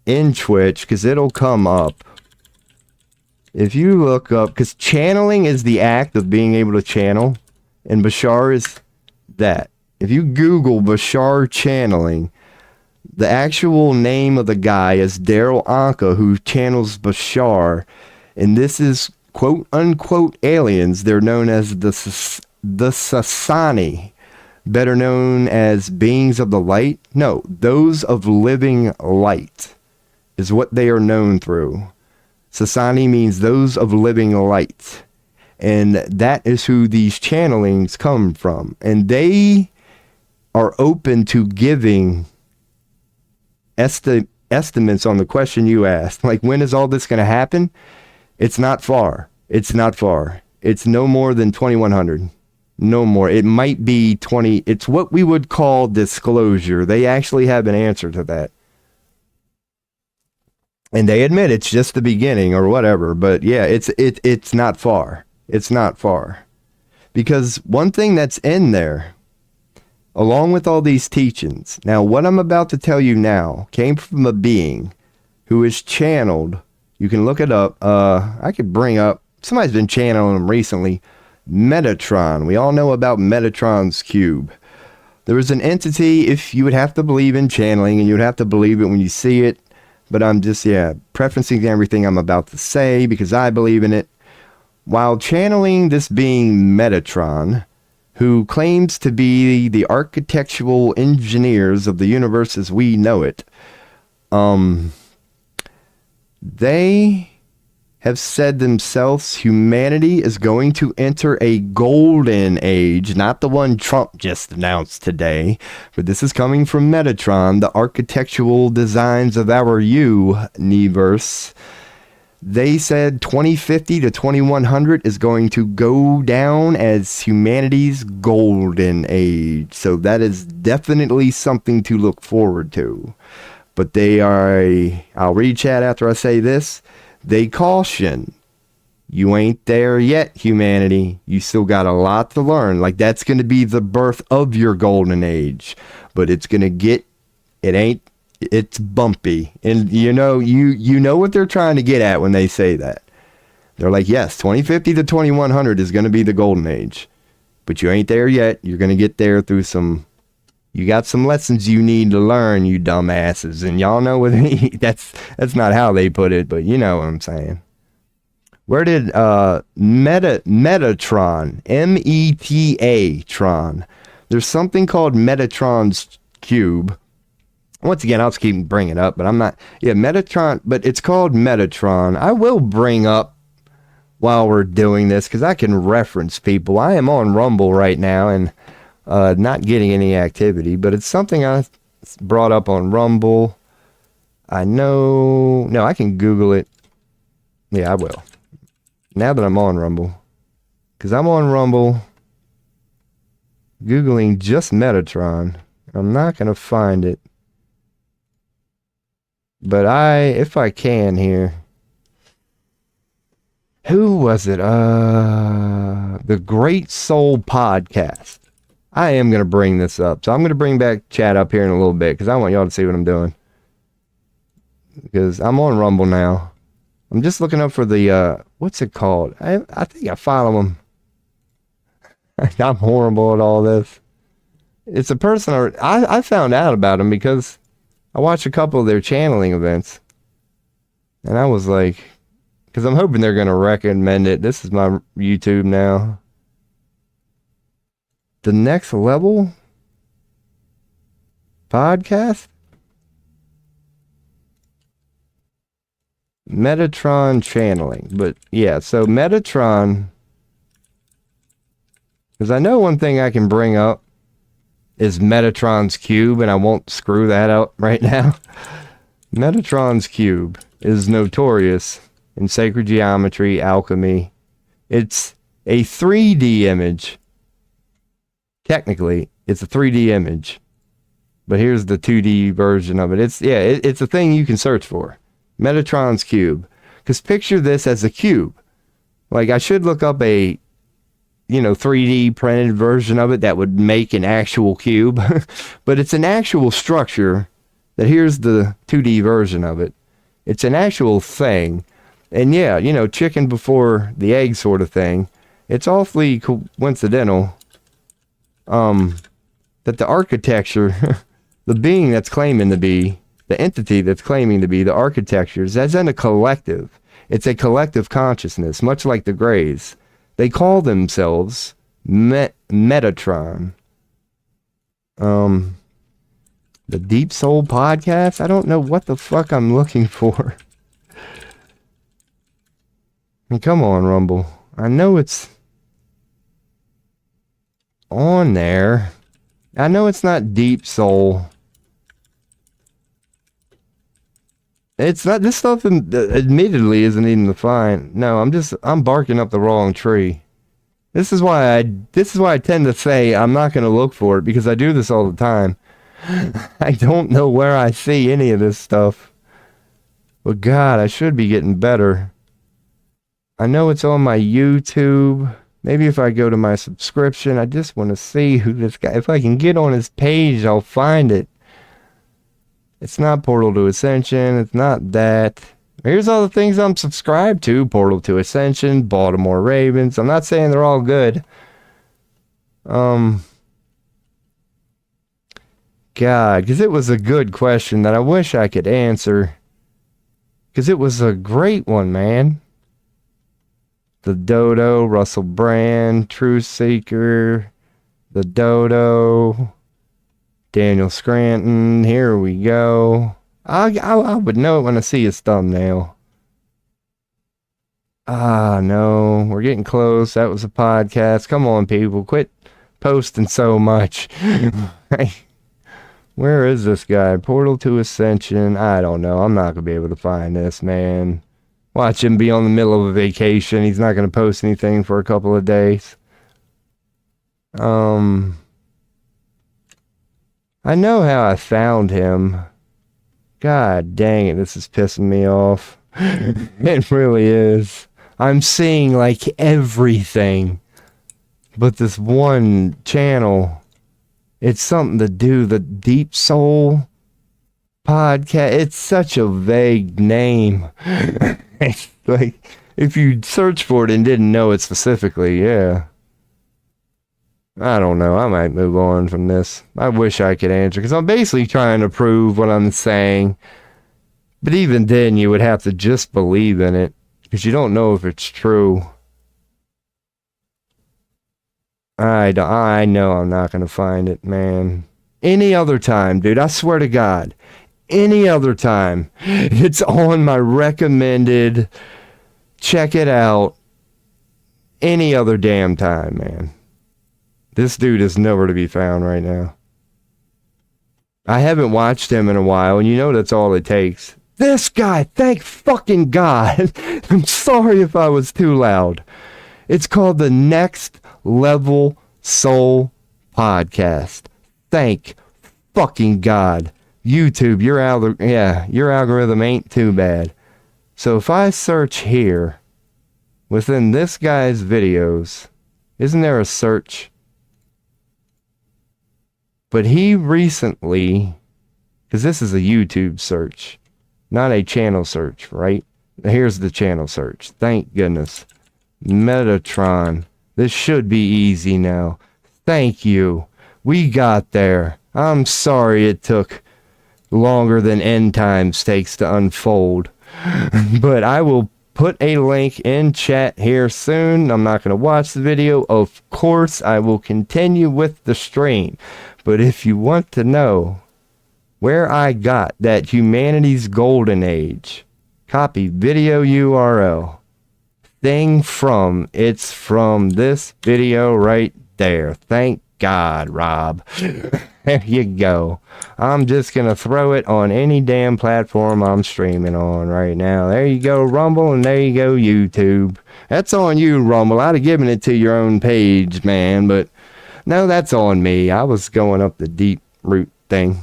in Twitch, because it'll come up. If you look up, because channeling is the act of being able to channel, and Bashar is that. If you Google Bashar channeling, the actual name of the guy is Daryl Anka, who channels Bashar, and this is quote unquote aliens. They're known as the Sasani, better known as beings of the light. No, those of living light is what they are known through. Sasani means those of living light. And that is who these channelings come from. And they are open to giving estimates on the question you asked. Like, when is all this going to happen? It's not far. It's no more than 2100. No more. It might be 20. It's what we would call disclosure. They actually have an answer to that. And they admit it's just the beginning or whatever. But yeah, it's not far. It's not far. Because one thing that's in there, along with all these teachings, now what I'm about to tell you now came from a being who is channeled. You can look it up. I could bring up, somebody's been channeling him recently, Metatron. We all know about Metatron's cube. There is an entity, if you would have to believe in channeling, and you would have to believe it when you see it. But I'm just, prefacing everything I'm about to say because I believe in it. While channeling this being Metatron, who claims to be the architectural engineers of the universe as we know it, they have said themselves humanity is going to enter a golden age, not the one Trump just announced today, but this is coming from Metatron, the architectural designs of our universe. They said 2050 to 2100 is going to go down as humanity's golden age. So that is definitely something to look forward to. But I'll read chat after I say this. They caution, you ain't there yet, humanity. You still got a lot to learn. Like, that's going to be the birth of your golden age. But it's going to it's bumpy. And you know what they're trying to get at when they say that. They're like, yes, 2050 to 2100 is going to be the golden age. But you ain't there yet. You're going to get there through you got some lessons you need to learn, you dumbasses. And y'all know what that's not how they put it, but you know what I'm saying. Where did Metatron, M-E-T-A-Tron. There's something called Metatron's cube. Once again, I'll just keep bringing it up, but I'm not. Yeah, Metatron, but it's called Metatron. I will bring up while we're doing this because I can reference people. I am on Rumble right now, and not getting any activity, but it's something I brought up on Rumble. I know, no, I can Google it. Yeah, I will. Now that I'm on Rumble, because I'm on Rumble, Googling just Metatron. I'm not going to find it. But if I can here. Who was it? The Great Soul Podcast. I am going to bring this up. So I'm going to bring back chat up here in a little bit because I want y'all to see what I'm doing. Because I'm on Rumble now. I'm just looking up for the, what's it called? I think I follow him. I'm horrible at all this. It's a person I found out about him because I watched a couple of their channeling events. And I was like, because I'm hoping they're going to recommend it. This is my YouTube now. The Next Level Podcast? Metatron channeling. But yeah, so Metatron, because I know one thing I can bring up is Metatron's cube, and I won't screw that up right now. Metatron's cube is notorious in sacred geometry, alchemy. It's a 3D image. Technically, it's a 3D image. But here's the 2D version of it. It's a thing you can search for. Metatron's cube. Because picture this as a cube. Like, I should look up a 3D printed version of it that would make an actual cube. But it's an actual structure that here's the 2D version of it. It's an actual thing. And yeah, chicken before the egg sort of thing. It's awfully coincidental that the architecture, the being that's claiming to be, the entity that's claiming to be the architecture is as in a collective. It's a collective consciousness, much like the Greys. They call themselves Metatron. The Deep Soul Podcast? I don't know what the fuck I'm looking for. I mean, come on, Rumble. I know it's on there. I know it's not Deep Soul. It's not, this stuff admittedly isn't even the fine. No, I'm barking up the wrong tree. This is why I tend to say I'm not going to look for it, because I do this all the time. I don't know where I see any of this stuff. But God, I should be getting better. I know it's on my YouTube. Maybe if I go to my subscription, I just want to see who this guy, if I can get on his page, I'll find it. It's not Portal to Ascension. It's not that. Here's all the things I'm subscribed to. Portal to Ascension, Baltimore Ravens. I'm not saying they're all good. God, because it was a good question that I wish I could answer. Because it was a great one, man. The Dodo, Russell Brand, Truth Seeker, the Dodo, Daniel Scranton. Here we go. I would know it when I see his thumbnail. No, we're getting close. That was a podcast. Come on, people, quit posting so much. Where is this guy? Portal to Ascension. I don't know. I'm not gonna be able to find this, man. Watch him be on the middle of a vacation. He's not gonna post anything for a couple of days. I know how I found him. God dang it, this is pissing me off. It really is. I'm seeing like everything. But this one channel, it's something to do, the Deep Soul Podcast. It's such a vague name. It's like, if you search for it and didn't know it specifically, yeah. I don't know. I might move on from this. I wish I could answer, because I'm basically trying to prove what I'm saying. But even then, you would have to just believe in it, because you don't know if it's true. I know I'm not going to find it, man. Any other time, dude, I swear to God. Any other time. It's on my recommended. Check it out. Any other damn time, man. This dude is nowhere to be found right now. I haven't watched him in a while, and you know that's all it takes. This guy, thank fucking God. I'm sorry if I was too loud. It's called the Next Level Soul Podcast. Thank fucking God. YouTube, your algorithm ain't too bad. So if I search here, within this guy's videos, isn't there a search? But he recently, because this is a YouTube search, not a channel search, right? Here's the channel search. Thank goodness. Metatron. This should be easy now. Thank you. We got there. I'm sorry it took longer than end times takes to unfold. But I will put a link in chat here soon. I'm not going to watch the video. Of course, I will continue with the stream. But if you want to know where I got that humanity's golden age, copy video URL thing from. It's from this video right there. Thank God, Rob. There you go. I'm just going to throw it on any damn platform I'm streaming on right now. There you go, Rumble, and there you go, YouTube. That's on you, Rumble. I'd have given it to your own page, man, but no, that's on me. I was going up the deep root thing.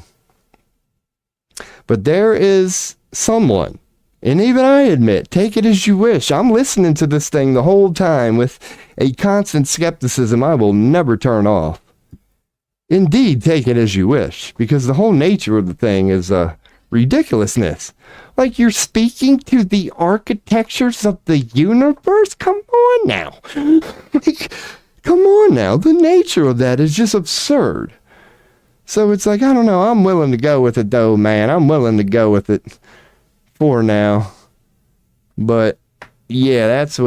But there is someone, and even I admit, take it as you wish. I'm listening to this thing the whole time with a constant skepticism I will never turn off. Indeed, take it as you wish, because the whole nature of the thing is ridiculousness. Like you're speaking to the architectures of the universe? Come on now. Like, come on now. The nature of that is just absurd. So it's like, I don't know. I'm willing to go with it, though, man. I'm willing to go with it for now. But yeah, that's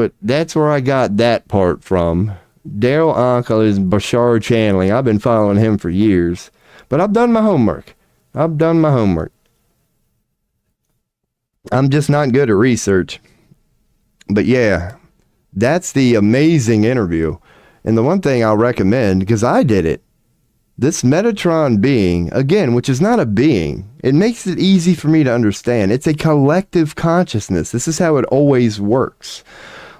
where I got that part from. Daryl Ankel is Bashar channeling. I've been following him for years. But I've done my homework. I'm just not good at research. But yeah, that's the amazing interview. And the one thing I'll recommend, because I did it, this Metatron being, again, which is not a being, it makes it easy for me to understand. It's a collective consciousness. This is how it always works.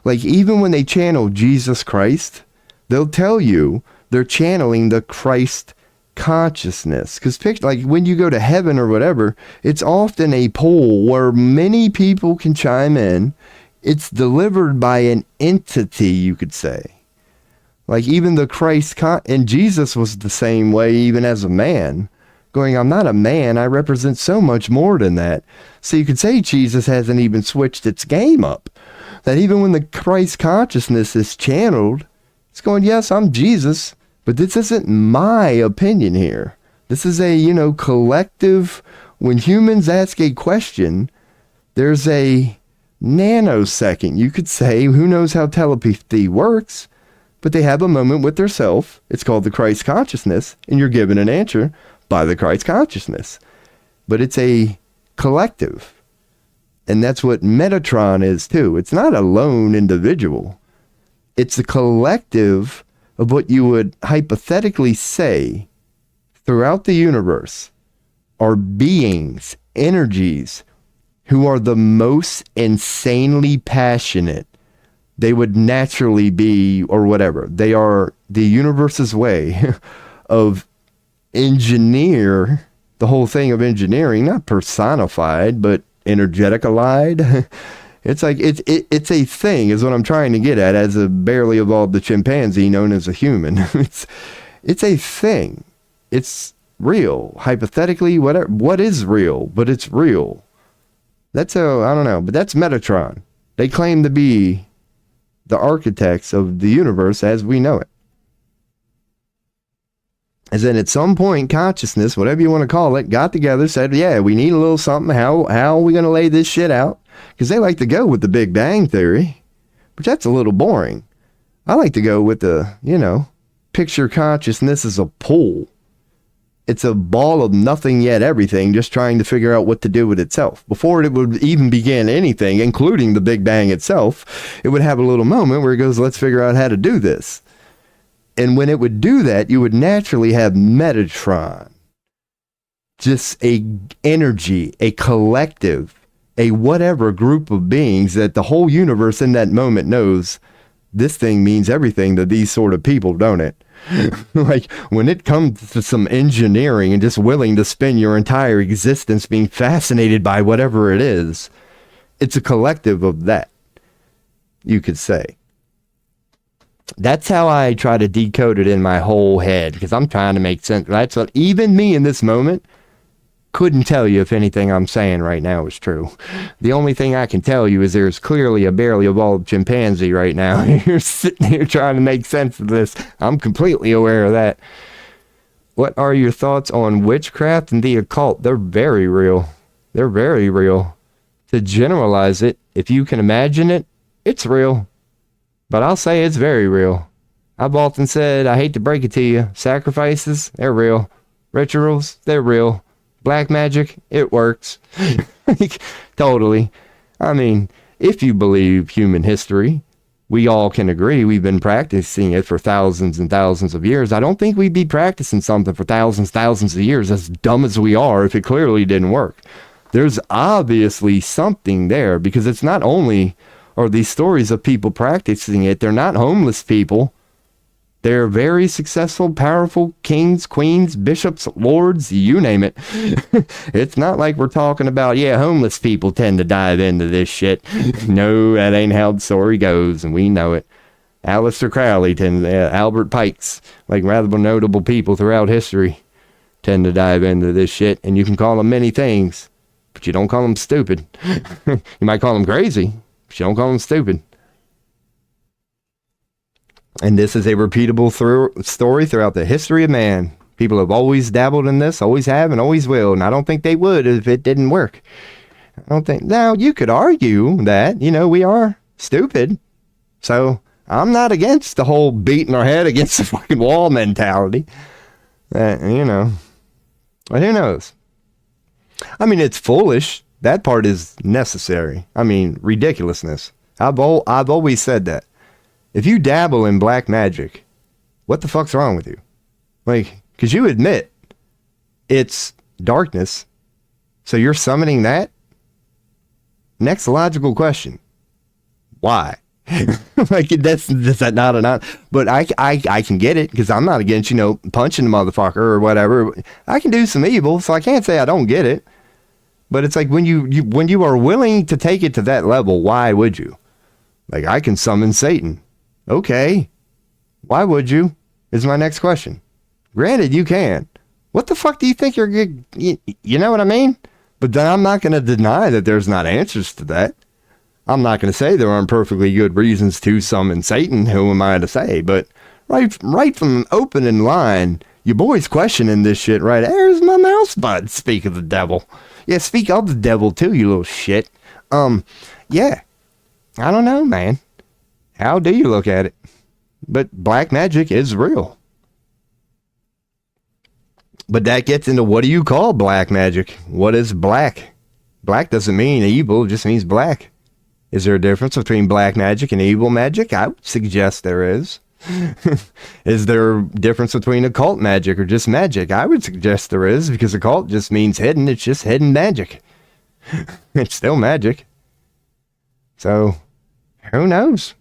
Like, even when they channel Jesus Christ, they'll tell you they're channeling the Christ consciousness. Because, like, when you go to heaven or whatever, it's often a poll where many people can chime in. It's delivered by an entity, you could say. Like, even the Christ, and Jesus was the same way, even as a man, going, I'm not a man, I represent so much more than that. So you could say Jesus hasn't even switched its game up. That even when the Christ consciousness is channeled, it's going, yes, I'm Jesus, but this isn't my opinion here. This is a, collective, when humans ask a question, there's a nanosecond, you could say, who knows how telepathy works, but they have a moment with their self. It's called the Christ consciousness, and you're given an answer by the Christ consciousness. But it's a collective. And that's what Metatron is too. It's not a lone individual. It's a collective of what you would hypothetically say throughout the universe are beings, energies, who are the most insanely passionate they would naturally be, or whatever. They are the universe's way of engineer, the whole thing of engineering, not personified, but energetic allied. It's like, it's a thing, is what I'm trying to get at, as a barely evolved the chimpanzee known as a human. It's a thing. It's real. Hypothetically, whatever. What is real? But it's real. That's I don't know, but that's Metatron. They claim to be the architects of the universe as we know it. As in, at some point, consciousness, whatever you want to call it, got together, said, yeah, we need a little something. How are we going to lay this shit out? Because they like to go with the Big Bang Theory, but that's a little boring. I like to go with the, picture consciousness as a pool. It's a ball of nothing yet everything, just trying to figure out what to do with itself. Before it would even begin anything, including the Big Bang itself, it would have a little moment where it goes, let's figure out how to do this. And when it would do that, you would naturally have Metatron, just a energy, a collective, a whatever group of beings that the whole universe in that moment knows this thing means everything to these sort of people, don't it? Like when it comes to some engineering and just willing to spend your entire existence being fascinated by whatever it is, it's a collective of that, you could say. That's how I try to decode it in my whole head, because I'm trying to make sense. That's what even me in this moment couldn't tell you if anything I'm saying right now is true. The only thing I can tell you is there's clearly a barely evolved chimpanzee right now. You're sitting here trying to make sense of this. I'm completely aware of that. What are your thoughts on witchcraft and the occult? They're very real. They're very real. To generalize it, if you can imagine it, it's real. But I'll say it's very real. I've often said, I hate to break it to you, sacrifices, they're real. Rituals, they're real. Black magic, it works. Like, totally. I mean, if you believe human history, we all can agree we've been practicing it for thousands and thousands of years. I don't think we'd be practicing something for thousands of years, as dumb as we are, if it clearly didn't work. There's obviously something there, because it's not only are these stories of people practicing it, they're not homeless people. They're very successful, powerful kings, queens, bishops, lords, you name it. It's not like we're talking about, homeless people tend to dive into this shit. No, that ain't how the story goes, and we know it. Aleister Crowley, Albert Pikes, like rather notable people throughout history, tend to dive into this shit, and you can call them many things, but you don't call them stupid. You might call them crazy, but you don't call them stupid. And this is a repeatable story throughout the history of man. People have always dabbled in this, always have, and always will. And I don't think they would if it didn't work. I don't think. Now, you could argue that, we are stupid. So I'm not against the whole beating our head against the fucking wall mentality. But who knows? I mean, it's foolish. That part is necessary. I mean, ridiculousness. I've always said that. If you dabble in black magic, what the fuck's wrong with you? Like, because you admit it's darkness, so you're summoning that? Next logical question. Why? Like, that's not an... But I can get it, because I'm not against, punching the motherfucker or whatever. I can do some evil, so I can't say I don't get it. But it's like when you are willing to take it to that level, why would you? Like, I can summon Satan. Okay. Why would you? Is my next question. Granted, you can. What the fuck do you think you're good? You know what I mean? But then I'm not going to deny that there's not answers to that. I'm not going to say there aren't perfectly good reasons to summon Satan. Who am I to say? But right from opening line, your boy's questioning this shit right. There's my mouse bud. Speak of the devil. Yeah, speak of the devil too, you little shit. Yeah. I don't know, man. How do you look at it? But black magic is real. But that gets into, what do you call black magic? What is black? Black doesn't mean evil, it just means black. Is there a difference between black magic and evil magic? I would suggest there is. Is there a difference between occult magic or just magic? I would suggest there is, because occult just means hidden. It's just hidden magic. It's still magic. So, who knows?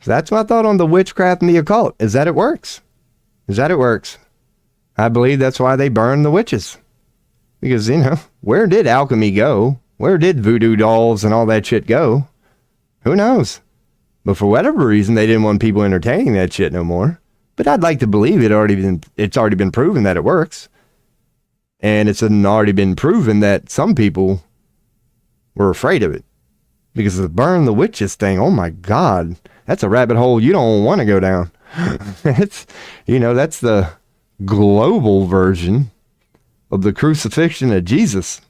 So that's my thought on the witchcraft and the occult, is that it works. I believe that's why they burned the witches. Because, where did alchemy go? Where did voodoo dolls and all that shit go? Who knows? But for whatever reason, they didn't want people entertaining that shit no more. But I'd like to believe it's already been proven that it works. And it's already been proven that some people were afraid of it. Because the burn the witches thing, oh my God, that's a rabbit hole you don't want to go down. It's, that's the global version of the crucifixion of Jesus.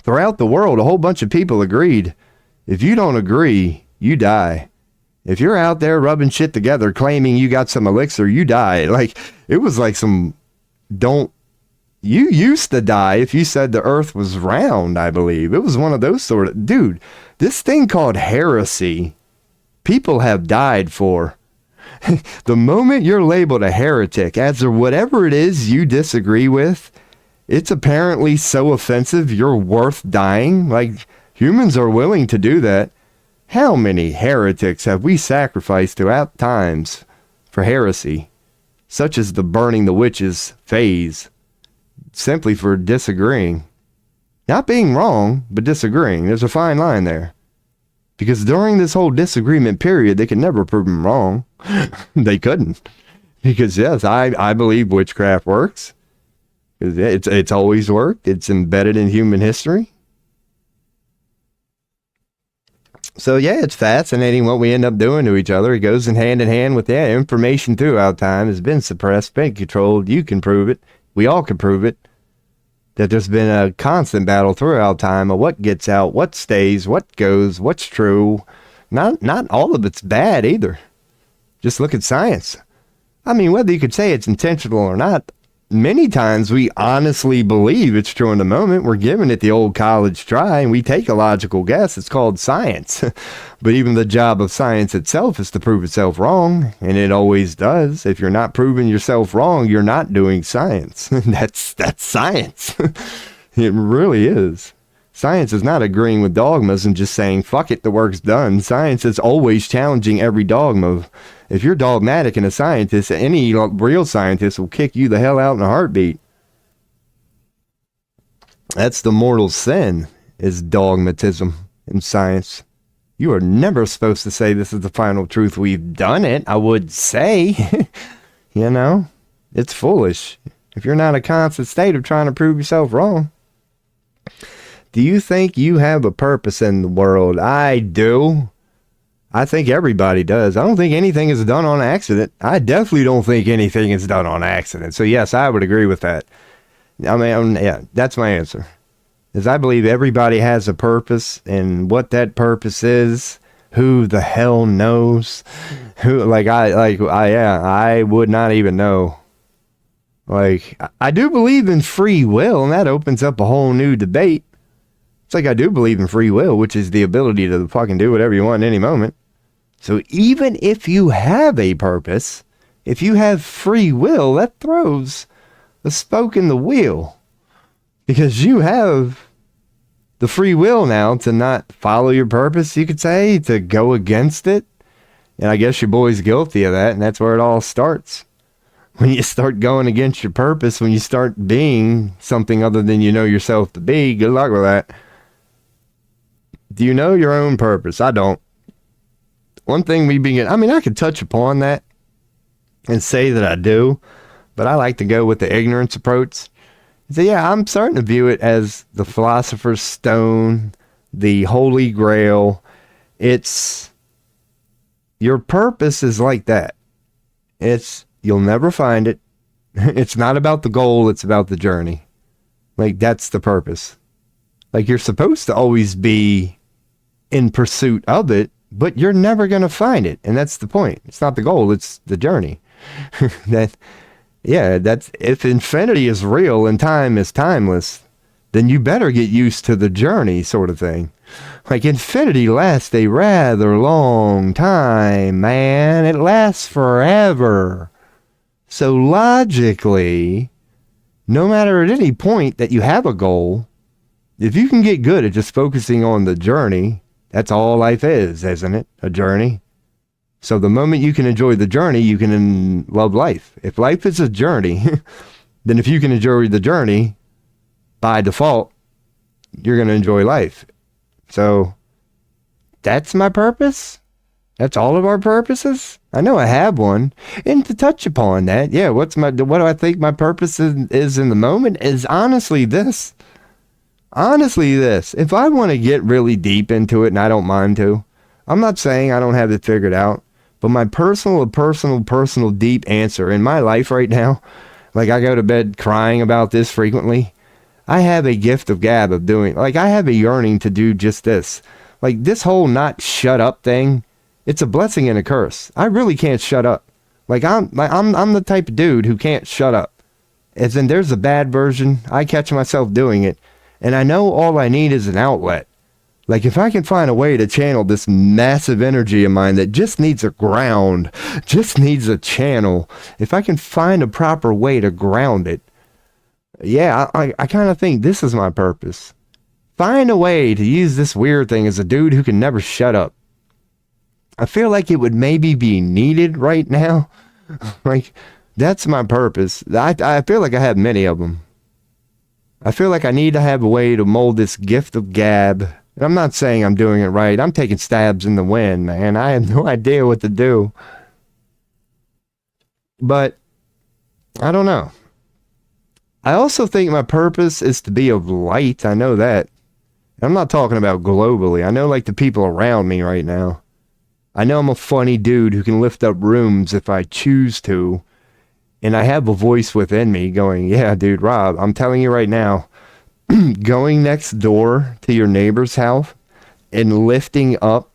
Throughout the world, a whole bunch of people agreed. If you don't agree, you die. If you're out there rubbing shit together, claiming you got some elixir, you die. Like, it was like you used to die if you said the earth was round, I believe. It was one of those sort of, dude, this thing called heresy, people have died for. The moment you're labeled a heretic, as or whatever it is you disagree with, it's apparently so offensive you're worth dying. Like, humans are willing to do that. How many heretics have we sacrificed throughout times for heresy, such as the burning the witches phase, simply for disagreeing? Not being wrong, but disagreeing. There's a fine line there. Because during this whole disagreement period, they could never prove them wrong. They couldn't. Because yes, I believe witchcraft works. It's always worked. It's embedded in human history. So yeah, it's fascinating what we end up doing to each other. It goes in hand with information throughout time has been suppressed, been controlled. You can prove it. We all can prove it. That there's been a constant battle throughout time of what gets out, what stays, what goes, what's true. Not all of it's bad either. Just look at science. I mean, whether you could say it's intentional or not, many times we honestly believe it's true in the moment. We're giving it the old college try and we take a logical guess. It's called science. But even the job of science itself is to prove itself wrong. And it always does. If you're not proving yourself wrong, you're not doing science. That's science. It really is. Science is not agreeing with dogmas and just saying, fuck it, the work's done. Science is always challenging every dogma. If you're dogmatic and a scientist, any real scientist will kick you the hell out in a heartbeat. That's the mortal sin, is dogmatism in science. You are never supposed to say this is the final truth. We've done it, I would say. You know, it's foolish. If you're not in a constant state of trying to prove yourself wrong. Do you think you have a purpose in the world? I do. I think everybody does. I don't think anything is done on accident. I definitely don't think anything is done on accident. So yes, I would agree with that. I mean, yeah, that's my answer. Is I believe everybody has a purpose, and what that purpose is, who the hell knows? I would not even know. Like, I do believe in free will, and that opens up a whole new debate. It's like I do believe in free will, which is the ability to fucking do whatever you want in any moment. So even if you have a purpose, if you have free will, that throws a spoke in the wheel. Because you have the free will now to not follow your purpose, you could say, to go against it. And I guess your boy's guilty of that, and that's where it all starts. When you start going against your purpose, when you start being something other than you know yourself to be, good luck with that. Do you know your own purpose? I don't. One thing I could touch upon that and say that I do, but I like to go with the ignorance approach. So yeah, I'm starting to view it as the philosopher's stone, the holy grail. It's, your purpose is like that. You'll never find it. It's not about the goal, it's about the journey. Like, that's the purpose. Like, you're supposed to always be in pursuit of it, but you're never going to find it. And that's the point. It's not the goal, it's the journey. If infinity is real and time is timeless, then you better get used to the journey, sort of thing. Like, infinity lasts a rather long time, man. It lasts forever. So logically, no matter at any point that you have a goal, if you can get good at just focusing on the journey, that's all life is, isn't it? A journey. So the moment you can enjoy the journey, you can love life. If life is a journey, then if you can enjoy the journey, by default, you're going to enjoy life. So that's my purpose. That's all of our purposes. I know I have one. And to touch upon that, yeah, what do I think my purpose is in the moment is honestly this. If I want to get really deep into it, and I don't mind to, I'm not saying I don't have it figured out, but my personal deep answer in my life right now, like I go to bed crying about this frequently. I have a gift of gab of doing, like I have a yearning to do just this. Like this whole not shut up thing, it's a blessing and a curse. I really can't shut up. I'm the type of dude who can't shut up. As in, there's a bad version. I catch myself doing it. And I know all I need is an outlet. Like, if I can find a way to channel this massive energy of mine that just needs a ground, just needs a channel, if I can find a proper way to ground it, yeah, I kind of think this is my purpose. Find a way to use this weird thing as a dude who can never shut up. I feel like it would maybe be needed right now. Like, that's my purpose. I feel like I have many of them. I feel like I need to have a way to mold this gift of gab. And I'm not saying I'm doing it right. I'm taking stabs in the wind, man. I have no idea what to do. But I don't know. I also think my purpose is to be of light. I know that. I'm not talking about globally. I know, like, the people around me right now. I know I'm a funny dude who can lift up rooms if I choose to. And I have a voice within me going, yeah, dude, Rob, I'm telling you right now, going next door to your neighbor's house and lifting up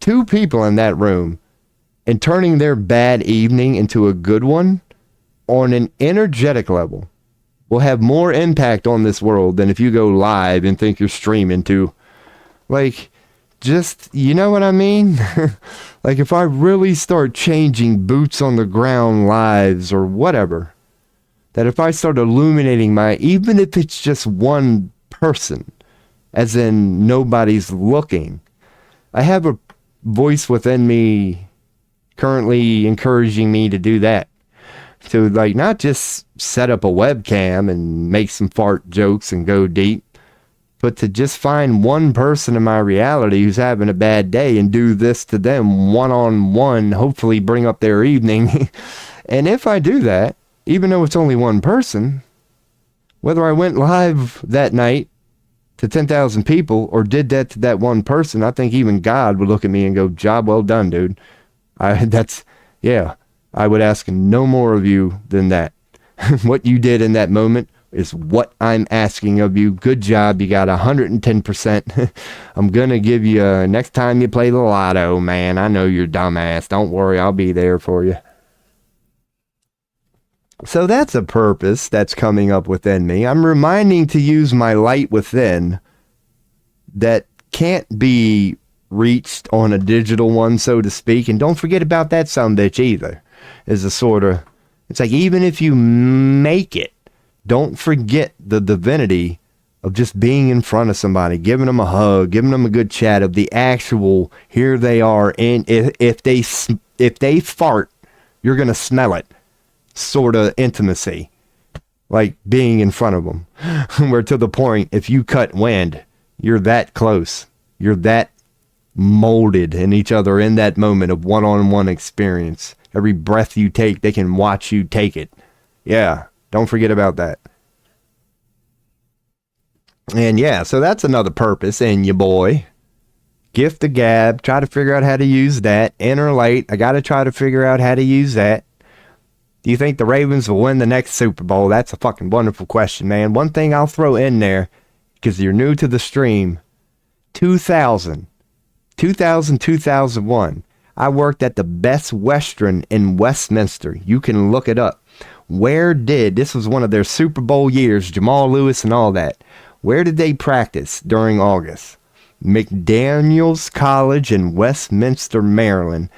2 people in that room and turning their bad evening into a good one on an energetic level will have more impact on this world than if you go live and think you're streaming to, like, just, you know what I mean? Like, if I really start changing boots on the ground lives or whatever, that if I start illuminating even if it's just one person, as in nobody's looking, I have a voice within me currently encouraging me to do that. To, like, not just set up a webcam and make some fart jokes and go deep, but to just find one person in my reality who's having a bad day and do this to them one-on-one, hopefully bring up their evening. And if I do that, even though it's only one person, whether I went live that night to 10,000 people or did that to that one person, I think even God would look at me and go, job well done, dude. I would ask no more of you than that. What you did in that moment is what I'm asking of you. Good job. You got 110%. I'm going to give you next time you play the lotto, man. I know you're dumbass. Don't worry. I'll be there for you. So that's a purpose that's coming up within me. I'm reminding to use my light within that can't be reached on a digital one, so to speak. And don't forget about that sumbitch either. Is a sort of, it's like, even if you make it, don't forget the divinity of just being in front of somebody, giving them a hug, giving them a good chat, of the actual, here they are, and if they fart, you're going to smell it, sort of intimacy, like being in front of them. Where to the point, if you cut wind, you're that close, you're that molded in each other in that moment of one-on-one experience. Every breath you take, they can watch you take it. Yeah, don't forget about that. And yeah, so that's another purpose in you, boy. Gift of gab, try to figure out how to use that. Inner light, I got to try to figure out how to use that. Do you think the Ravens will win the next Super Bowl? That's a fucking wonderful question, man. One thing I'll throw in there, because you're new to the stream, 2001. I worked at the Best Western in Westminster. You can look it up. This was one of their Super Bowl years, Jamal Lewis and all that. Where did they practice during August? McDaniels College in Westminster, Maryland.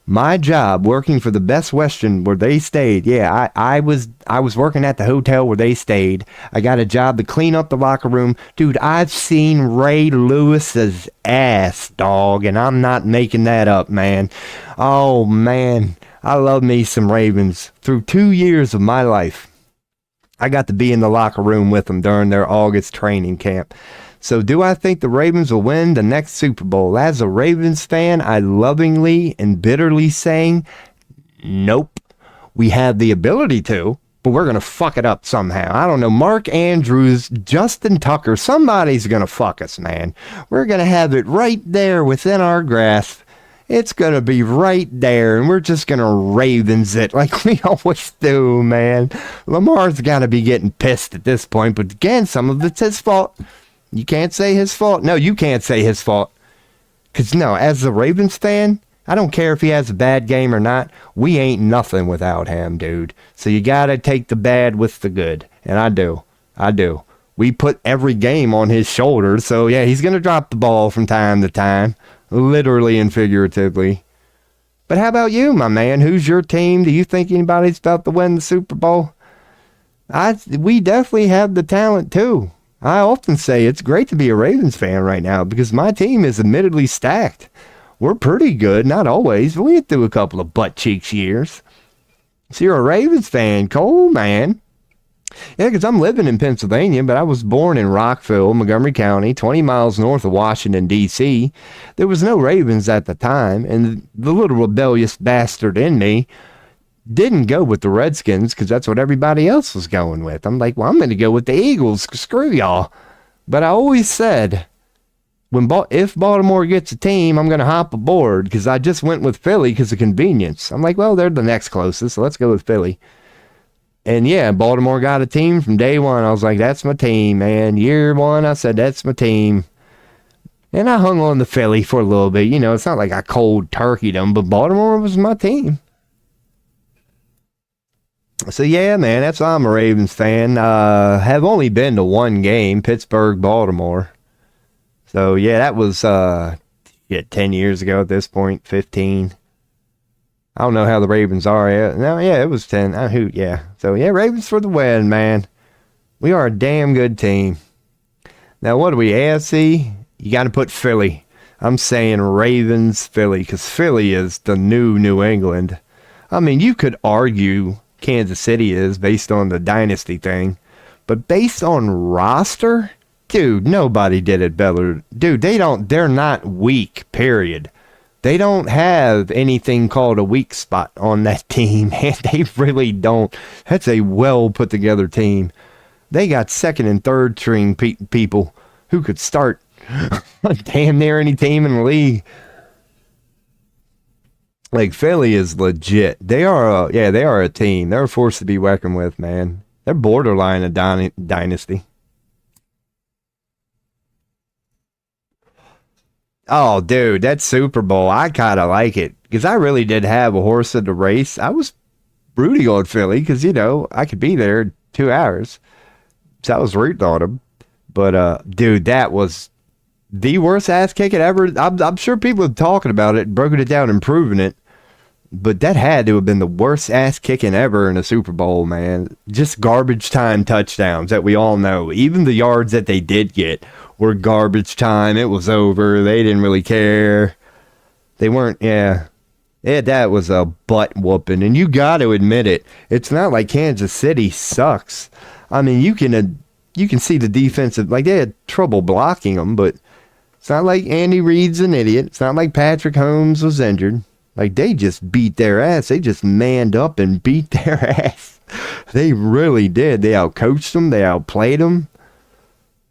My job working for the Best Western where they stayed. Yeah, I was working at the hotel where they stayed. I got a job to clean up the locker room. Dude, I've seen Ray Lewis's ass, dog, and I'm not making that up, man. Oh, man. I love me some Ravens. Through 2 years of my life, I got to be in the locker room with them during their August training camp. So do I think the Ravens will win the next Super Bowl? As a Ravens fan, I lovingly and bitterly saying, nope. We have the ability to, but we're going to fuck it up somehow. I don't know. Mark Andrews, Justin Tucker, somebody's going to fuck us, man. We're going to have it right there within our grasp. It's going to be right there, and we're just going to Ravens it like we always do, man. Lamar's got to be getting pissed at this point, but again, some of it's his fault. You can't say his fault. No, you can't say his fault. Because, no, as a Ravens fan, I don't care if he has a bad game or not. We ain't nothing without him, dude. So you got to take the bad with the good. And I do. we put every game on his shoulders. So, yeah, he's going to drop the ball from time to time, literally and figuratively. But how about you, my man? Who's your team? Do you think anybody's about to win the Super Bowl? We definitely have the talent, too. I often say it's great to be a Ravens fan right now because my team is admittedly stacked. We're pretty good, not always, but we went through a couple of butt cheeks years. So you're a Ravens fan, cool, man. Yeah, because I'm living in Pennsylvania, but I was born in Rockville, Montgomery County, 20 miles north of Washington, D.C. There was no Ravens at the time, and the little rebellious bastard in me didn't go with the Redskins because that's what everybody else was going with. I'm like, well, I'm going to go with the Eagles. Screw y'all. But I always said, if Baltimore gets a team, I'm going to hop aboard because I just went with Philly because of convenience. I'm like, well, they're the next closest, so let's go with Philly. And yeah, Baltimore got a team from day one. I was like, that's my team, man. Year one, I said, that's my team. And I hung on to Philly for a little bit. You know, it's not like I cold turkeyed them, but Baltimore was my team. So yeah, man, that's why I'm a Ravens fan. Have only been to one game, Pittsburgh, Baltimore. So yeah, that was 10 years ago at this point, 15. I don't know how the Ravens are. Yeah, it was 10. So, yeah, Ravens for the win, man. We are a damn good team. Now, what are we, AFC? You got to put Philly. I'm saying Ravens, Philly, because Philly is the New England. I mean, you could argue Kansas City is based on the dynasty thing, but based on roster, dude, nobody did it better. Dude, they're not weak, period. They don't have anything called a weak spot on that team, and they really don't. That's a well put together team. They got second and third string people who could start damn near any team in the league. Like, Philly is legit. They are a team. They're a force to be reckoned with, man. They're borderline a dynasty. Oh, dude, that Super Bowl, I kind of like it because I really did have a horse in the race. I was rooting on Philly because, you know, I could be there in 2 hours. So I was rooting on them. But, dude, that was the worst ass kicking ever. I'm sure people are talking about it, broken it down and proven it. But that had to have been the worst ass kicking ever in a Super Bowl, man. Just garbage time touchdowns that we all know. Even the yards that they did get were garbage time. It was over. They didn't really care. They weren't, that was a butt whooping. And you got to admit it. It's not like Kansas City sucks. I mean, you can see the defensive, like they had trouble blocking them, but it's not like Andy Reid's an idiot. It's not like Patrick Holmes was injured. Like, they just beat their ass. They just manned up and beat their ass. They really did. They outcoached them. They outplayed them.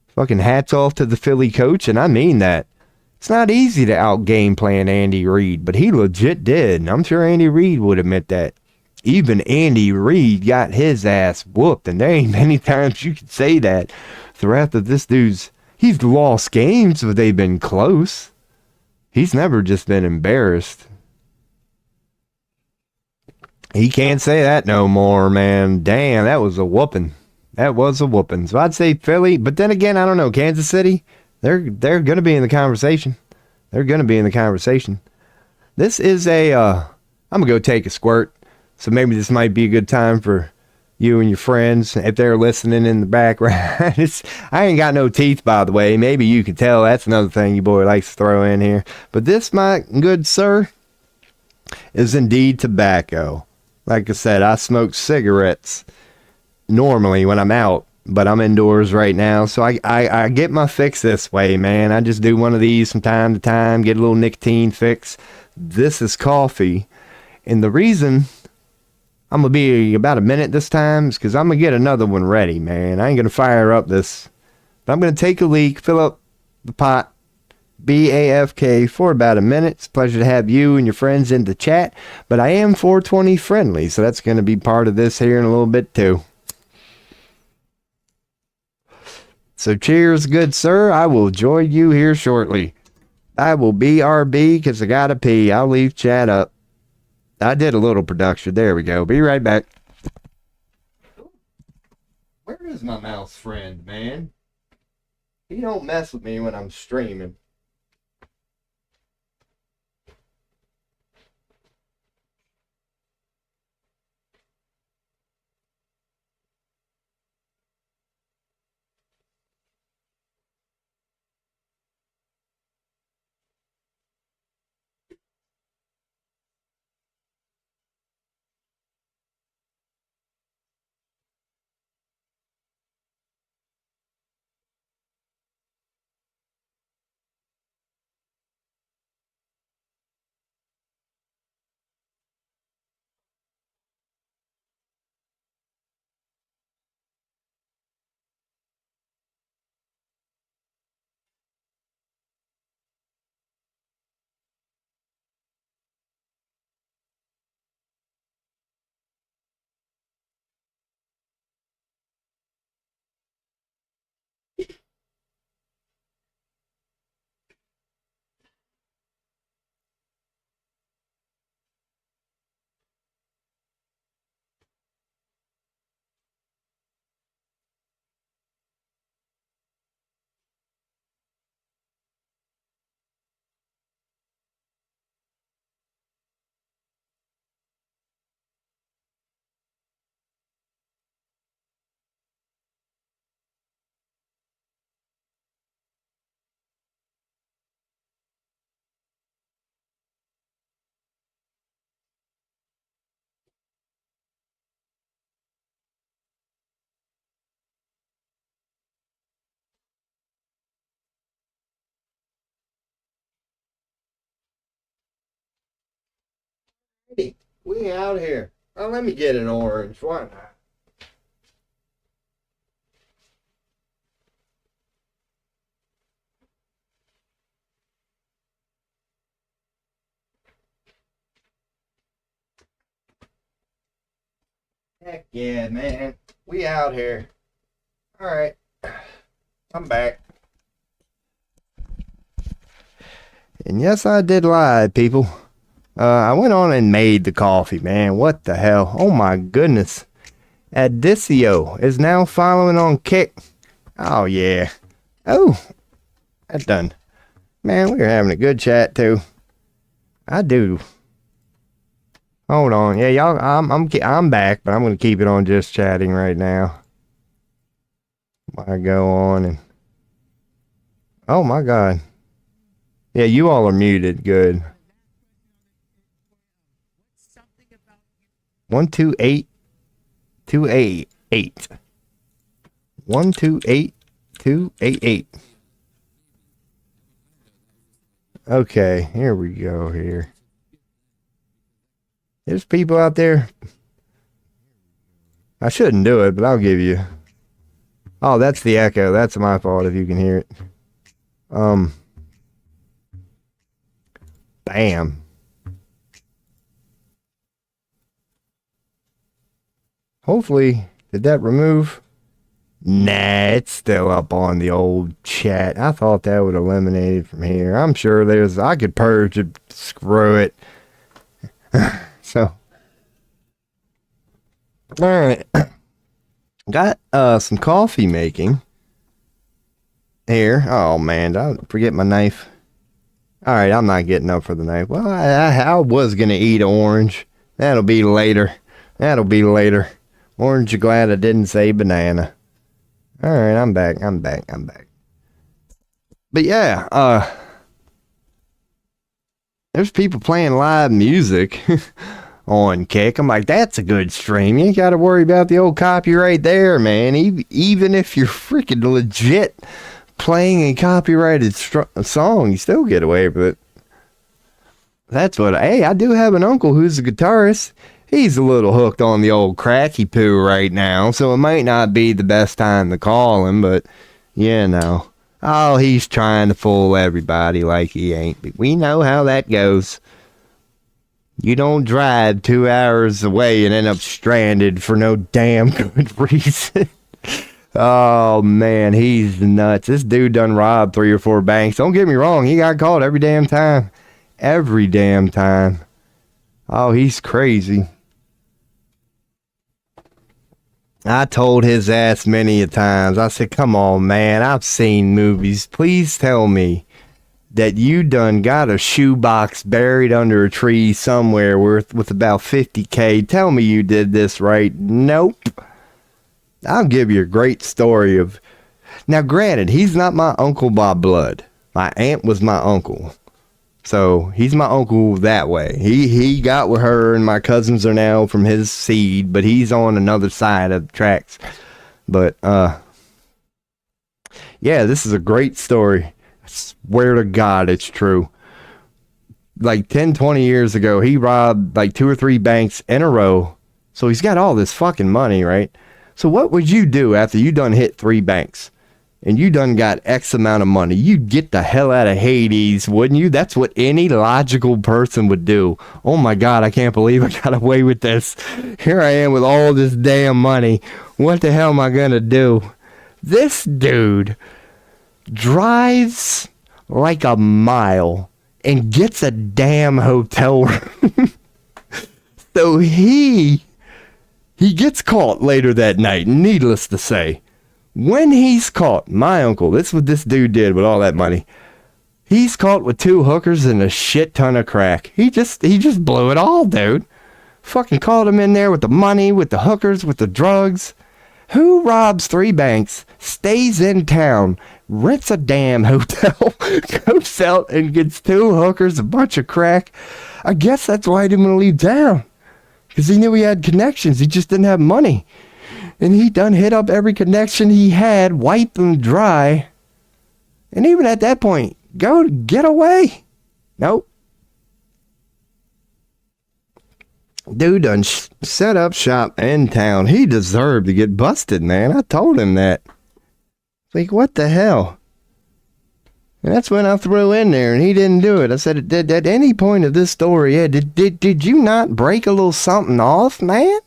Fucking hats off to the Philly coach, and I mean that. It's not easy to out-game plan Andy Reid, but he legit did, and I'm sure Andy Reid would admit that. Even Andy Reid got his ass whooped, and there ain't many times you could say that throughout this dude's... He's lost games, but they've been close. He's never just been embarrassed. He can't say that no more, man. Damn, that was a whooping. That was a whooping. So I'd say Philly, but then again, I don't know. Kansas City, they're going to be in the conversation. They're going to be in the conversation. This is I'm going to go take a squirt. So maybe this might be a good time for you and your friends, if they're listening in the background. I ain't got no teeth, by the way. Maybe you can tell. That's another thing your boy likes to throw in here. But this, my good sir, is indeed tobacco. Like I said, I smoke cigarettes normally when I'm out, but I'm indoors right now, so I get my fix this way, man. I just do one of these from time to time, get a little nicotine fix. This is coffee, and the reason I'm going to be about a minute this time is because I'm going to get another one ready, man. I ain't going to fire up this, but I'm going to take a leak, fill up the pot, BAFK for about a minute. It's a pleasure to have you and your friends in the chat, but I am 420 friendly, so that's going to be part of this here in a little bit too. So cheers, good sir. I will join you here shortly. I will BRB because I gotta pee. I'll leave chat up. I did a little production. There we go. Be right back. Where Where's my mouse friend, man? He don't mess with me when I'm streaming. Hey, we out here. Oh, let me get an orange. Why not? Heck yeah, man. We out here. Alright. I'm back. And yes, I did lie, people. I went on and made the coffee, man. What the hell? Oh my goodness. Adicio is now following on Kick. Oh yeah. Oh, that's done. Man, we were having a good chat too. I do. Hold on. Yeah, y'all. I'm back, but I'm gonna keep it on just chatting right now. I go on and. Oh my God. Yeah, you all are muted. Good. 128288. 128288. Okay, here we go here. There's people out there. I shouldn't do it, but I'll give you. Oh, that's the echo. That's my fault if you can hear it. Bam. Hopefully, did that remove? Nah, it's still up on the old chat. I thought that would eliminate it from here. I'm sure I could purge it. Screw it. So, alright. Got some coffee making here. Oh man, did I forget my knife? Alright, I'm not getting up for the knife. Well, I was gonna eat orange. That'll be later. Orange, you're glad I didn't say banana. Alright, I'm back. But yeah, there's people playing live music on Kick. I'm like, that's a good stream. You ain't got to worry about the old copyright there, man. Even if you're freaking legit playing a copyrighted song, you still get away with it. That's what. Hey, I do have an uncle who's a guitarist. He's a little hooked on the old cracky poo right now, so it might not be the best time to call him, but you know. Oh, he's trying to fool everybody like he ain't. But we know how that goes. You don't drive 2 hours away and end up stranded for no damn good reason. Oh, man, he's nuts. This dude done robbed 3 or 4 banks. Don't get me wrong, he got caught every damn time. Every damn time. Oh, he's crazy. I told his ass many a times. I said, come on, man. I've seen movies. Please tell me that you done got a shoebox buried under a tree somewhere with about 50K. Tell me you did this right. Nope. I'll give you a great story of... Now, granted, he's not my uncle by blood. My aunt was my uncle. So, he's my uncle that way. He got with her, and my cousins are now from his seed, but he's on another side of the tracks. But, yeah, this is a great story. I swear to God it's true. Like 10, 20 years ago, he robbed like 2 or 3 banks in a row. So, he's got all this fucking money, right? So, what would you do after you done hit 3 banks? And you done got X amount of money? You'd get the hell out of Hades, wouldn't you? That's what any logical person would do. Oh my God, I can't believe I got away with this. Here I am with all this damn money. What the hell am I gonna do? This dude drives like a mile and gets a damn hotel room. So he gets caught later that night, needless to say. When he's caught, my uncle, this is what this dude did with all that money. He's caught with 2 hookers and a shit ton of crack. He just blew it all, dude. Fucking caught him in there with the money, with the hookers, with the drugs. Who robs 3 banks, stays in town, rents a damn hotel, goes out and gets 2 hookers, a bunch of crack? I guess that's why he didn't want to leave town. Because he knew he had connections. He just didn't have money. And he done hit up every connection he had, wiped them dry. And even at that point, get away. Nope. Dude done set up shop in town. He deserved to get busted, man. I told him that. Like, what the hell? And that's when I threw in there, and he didn't do it. I said, at any point of this story, yeah, did you not break a little something off, man?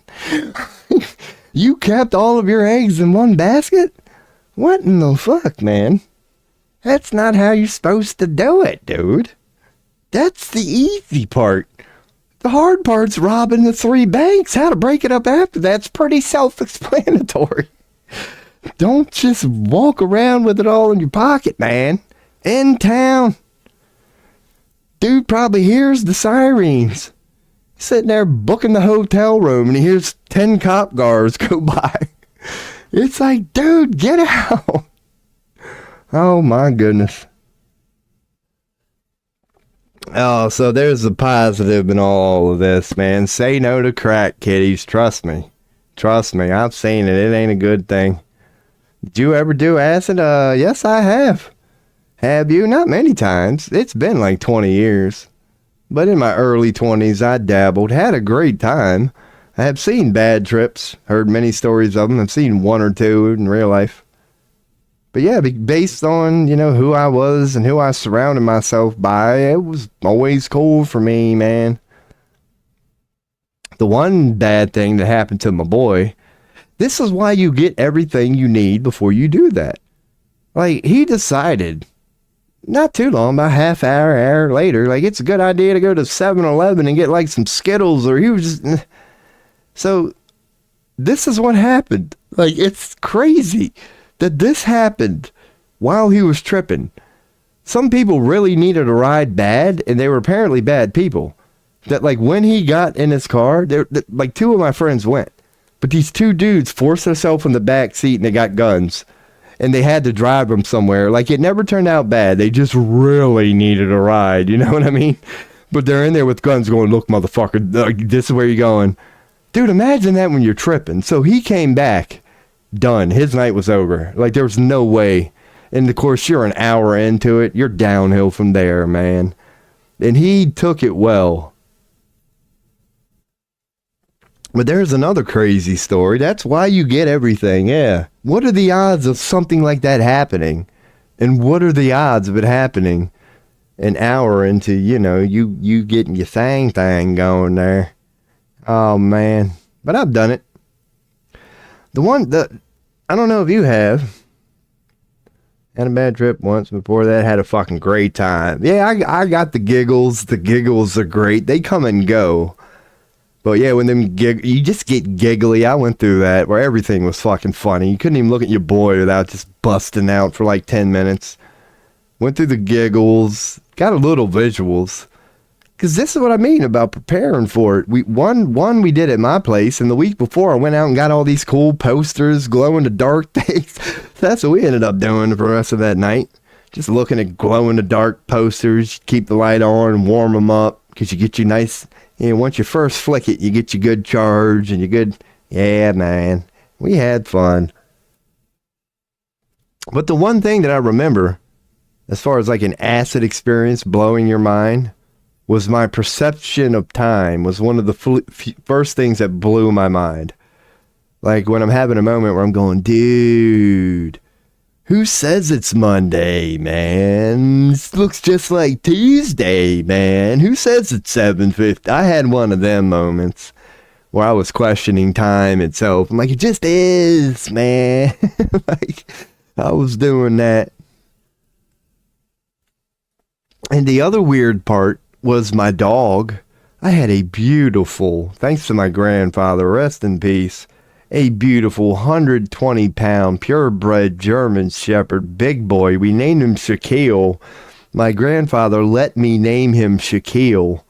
You kept all of your eggs in one basket? What in the fuck, man? That's not how you're supposed to do it, dude. That's the easy part. The hard part's robbing the 3 banks. How to break it up after that's pretty self-explanatory. Don't just walk around with it all in your pocket, man. In town. Dude probably hears the sirens. Sitting there booking the hotel room and he hears 10 cop cars go by. It's like, dude, get out. Oh my goodness. Oh, so there's a positive in all of this, man. Say no to crack, kiddies. Trust me. Trust me. I've seen it. It ain't a good thing. Did you ever do acid? Yes, I have. Have you? Not many times. It's been like 20 years. But in my early 20s, I dabbled, had a great time. I have seen bad trips, heard many stories of them. I've seen 1 or 2 in real life. But yeah, based on, who I was and who I surrounded myself by, it was always cool for me, man. The one bad thing that happened to my boy, this is why you get everything you need before you do that. Like, he decided... not too long, about hour later, like, it's a good idea to go to 7-Eleven and get, like, some Skittles, or he was just... So, this is what happened. Like, it's crazy that this happened while he was tripping. Some people really needed a ride bad, and they were apparently bad people. That, like, when he got in his car, like, 2 of my friends went. But these 2 dudes forced themselves in the back seat, and they got guns. And they had to drive them somewhere. Like, it never turned out bad. They just really needed a ride. You know what I mean? But they're in there with guns going, look, motherfucker, this is where you're going. Dude, imagine that when you're tripping. So he came back. Done. His night was over. Like, there was no way. And, of course, you're an hour into it. You're downhill from there, man. And he took it well. But there's another crazy story. That's why you get everything, yeah. What are the odds of something like that happening? And what are the odds of it happening an hour into, you getting your thing going there? Oh, man. But I've done it. I don't know if you have. Had a bad trip once before that. Had a fucking great time. Yeah, I got the giggles. The giggles are great. They come and go. But yeah, when you just get giggly. I went through that where everything was fucking funny. You couldn't even look at your boy without just busting out for like 10 minutes. Went through the giggles, got a little visuals. Because this is what I mean about preparing for it. We did at my place, and the week before I went out and got all these cool posters, glow in the dark things. That's what we ended up doing for the rest of that night. Just looking at glow in the dark posters, keep the light on, warm them up, because you get you nice. Once you first flick it, you get your good charge and your good. Yeah, man, we had fun. But the one thing that I remember, as far as like an acid experience blowing your mind, was my perception of time. Was one of the first things that blew my mind. Like when I'm having a moment where I'm going, dude, who says it's Monday, man? This looks just like Tuesday, man. Who says it's 7:50? I had one of them moments where I was questioning time itself. I'm like, it just is, man. Like, I was doing that. And the other weird part was my dog. I had a beautiful, thanks to my grandfather, rest in peace, a beautiful 120-pound purebred German Shepherd, big boy. We named him Shaquille. My grandfather let me name him Shaquille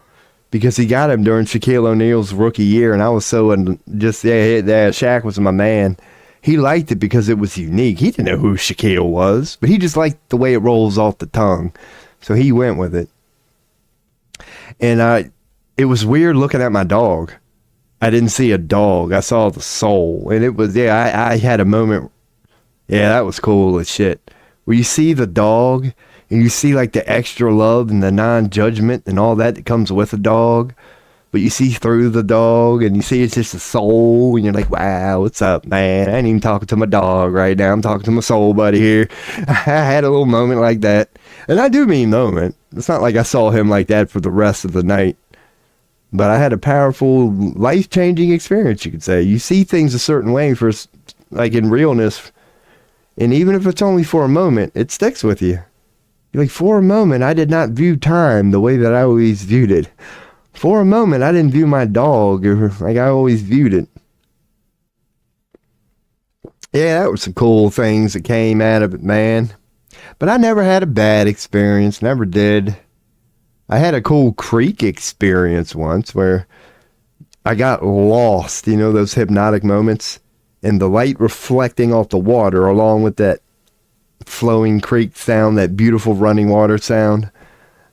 because he got him during Shaquille O'Neal's rookie year, and I was so Shaq was my man. He liked it because it was unique. He didn't know who Shaquille was, but he just liked the way it rolls off the tongue, so he went with it. And it was weird looking at my dog. I didn't see a dog. I saw the soul. And it was, I had a moment. Yeah, that was cool as shit. Where you see the dog and you see like the extra love and the non-judgment and all that comes with a dog. But you see through the dog and you see it's just a soul. And you're like, wow, what's up, man? I ain't even talking to my dog right now. I'm talking to my soul buddy here. I had a little moment like that. And I do mean moment. It's not like I saw him like that for the rest of the night. But I had a powerful, life-changing experience, you could say. You see things a certain way for, like, in realness. And even if it's only for a moment, it sticks with you. You're like, for a moment, I did not view time the way that I always viewed it. For a moment, I didn't view my dog like I always viewed it. Yeah, that was some cool things that came out of it, man. But I never had a bad experience, never did. I had a cool creek experience once where I got lost, those hypnotic moments, and the light reflecting off the water along with that flowing creek sound, that beautiful running water sound.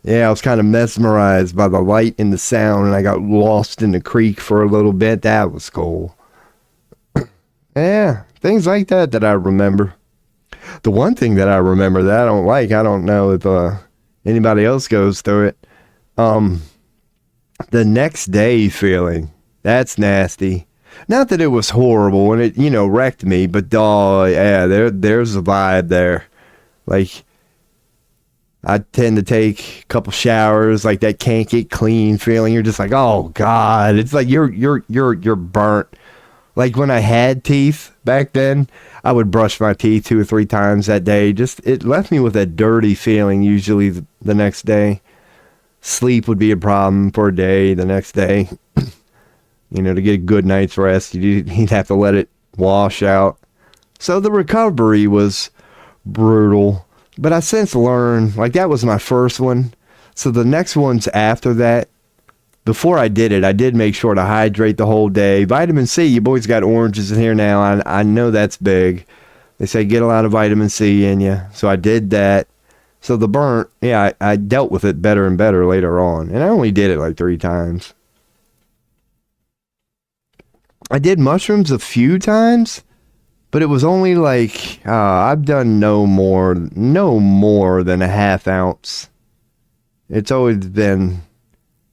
Yeah, I was kind of mesmerized by the light and the sound, and I got lost in the creek for a little bit. That was cool. Yeah, things like that I remember. The one thing that I remember that I don't like, I don't know if anybody else goes through it. The next day feeling, that's nasty. Not that it was horrible and it, wrecked me, but yeah, there's a vibe there. Like, I tend to take a couple showers, like that can't get clean feeling. You're just like, oh God, it's like you're burnt. Like when I had teeth back then, I would brush my teeth 2 or 3 times that day. Just, it left me with a dirty feeling usually the next day. Sleep would be a problem for a day the next day. To get a good night's rest, you'd have to let it wash out. So the recovery was brutal. But I since learned, like that was my first one. So the next ones after that, before I did it, I did make sure to hydrate the whole day. Vitamin C, you boys got oranges in here now. I know that's big. They say get a lot of vitamin C in you. So I did that. So the burnt, yeah, I dealt with it better and better later on. And I only did it like 3 times. I did mushrooms a few times, but it was only like, I've done no more than a half ounce. It's always been,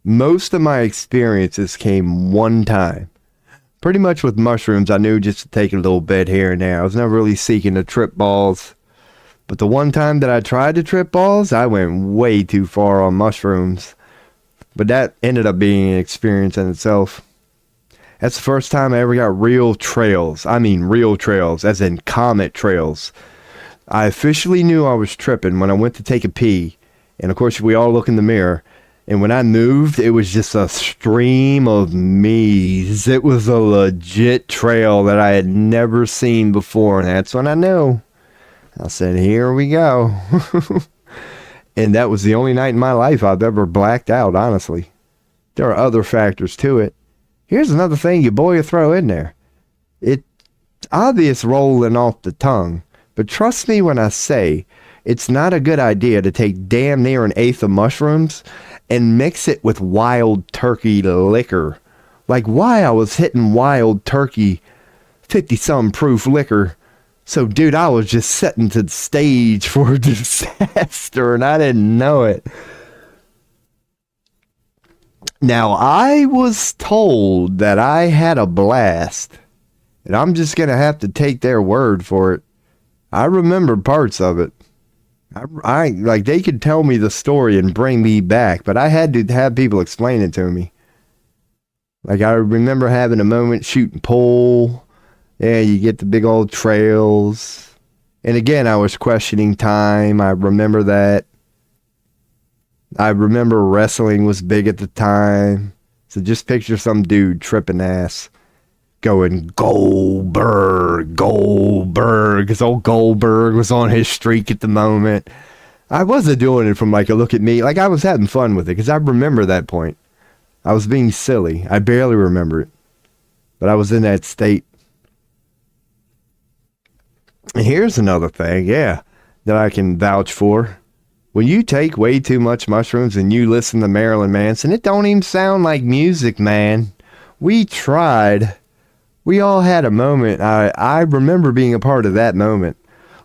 most of my experiences came one time. Pretty much with mushrooms, I knew just to take a little bit here and there. I was never really seeking to trip balls. But the one time that I tried to trip balls, I went way too far on mushrooms. But that ended up being an experience in itself. That's the first time I ever got real trails. I mean real trails, as in comet trails. I officially knew I was tripping when I went to take a pee. And of course, we all look in the mirror. And when I moved, it was just a stream of me's. It was a legit trail that I had never seen before. And that's when I knew. I said, here we go. And that was the only night in my life I've ever blacked out, honestly. There are other factors to it. Here's another thing your boy will throw in there. It's obvious rolling off the tongue. But trust me when I say, it's not a good idea to take damn near an eighth of mushrooms and mix it with wild turkey liquor. Like why I was hitting wild turkey 50-some proof liquor. So dude, I was just setting to the stage for a disaster and I didn't know it. Now I was told that I had a blast. And I'm just going to have to take their word for it. I remember parts of it. I like they could tell me the story and bring me back, but I had to have people explain it to me. Like I remember having a moment shooting pole. Yeah, you get the big old trails. And again, I was questioning time. I remember that. I remember wrestling was big at the time. So just picture some dude tripping ass. Going Goldberg, because old Goldberg was on his streak at the moment. I wasn't doing it from like a look at me. Like I was having fun with it because I remember that point. I was being silly. I barely remember it. But I was in that state. And here's another thing, that I can vouch for. When you take way too much mushrooms and you listen to Marilyn Manson, it don't even sound like music, man. We tried. We all had a moment. I remember being a part of that moment.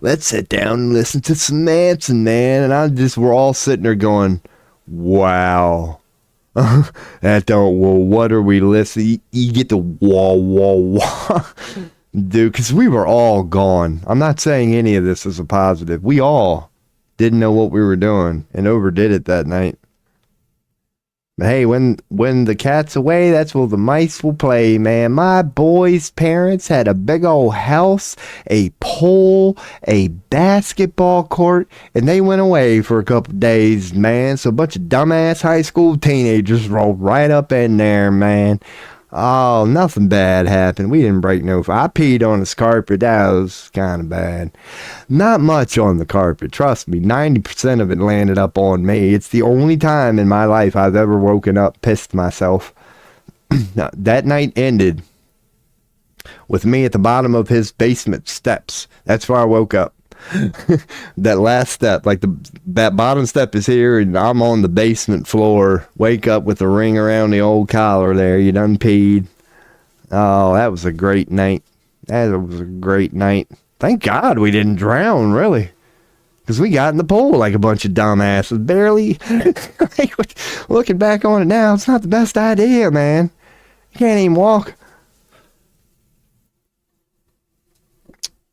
Let's sit down and listen to some Manson, man. And we're all sitting there going, wow. That don't, well, what are we listening? You get the wah, wah, wah. Dude, because we were all gone. I'm not saying any of this is a positive. We all didn't know what we were doing and overdid it that night. But hey, when the cat's away, that's where the mice will play, man. My boy's parents had a big old house, a pool, a basketball court, and they went away for a couple days, man. So a bunch of dumbass high school teenagers rolled right up in there, man. Oh, nothing bad happened. We didn't break no... I peed on this carpet. That was kind of bad. Not much on the carpet. Trust me, 90% of it landed up on me. It's the only time in my life I've ever woken up pissed myself. That night ended with me at the bottom of his basement steps. That's where I woke up. That last step, like that bottom step is here and I'm on the basement floor. Wake up with the ring around the old collar there. You done peed. Oh, that was a great night. That was a great night. Thank God we didn't drown, really. Because we got in the pool like a bunch of dumbasses. Barely. Looking back on it now, it's not the best idea, man. You can't even walk.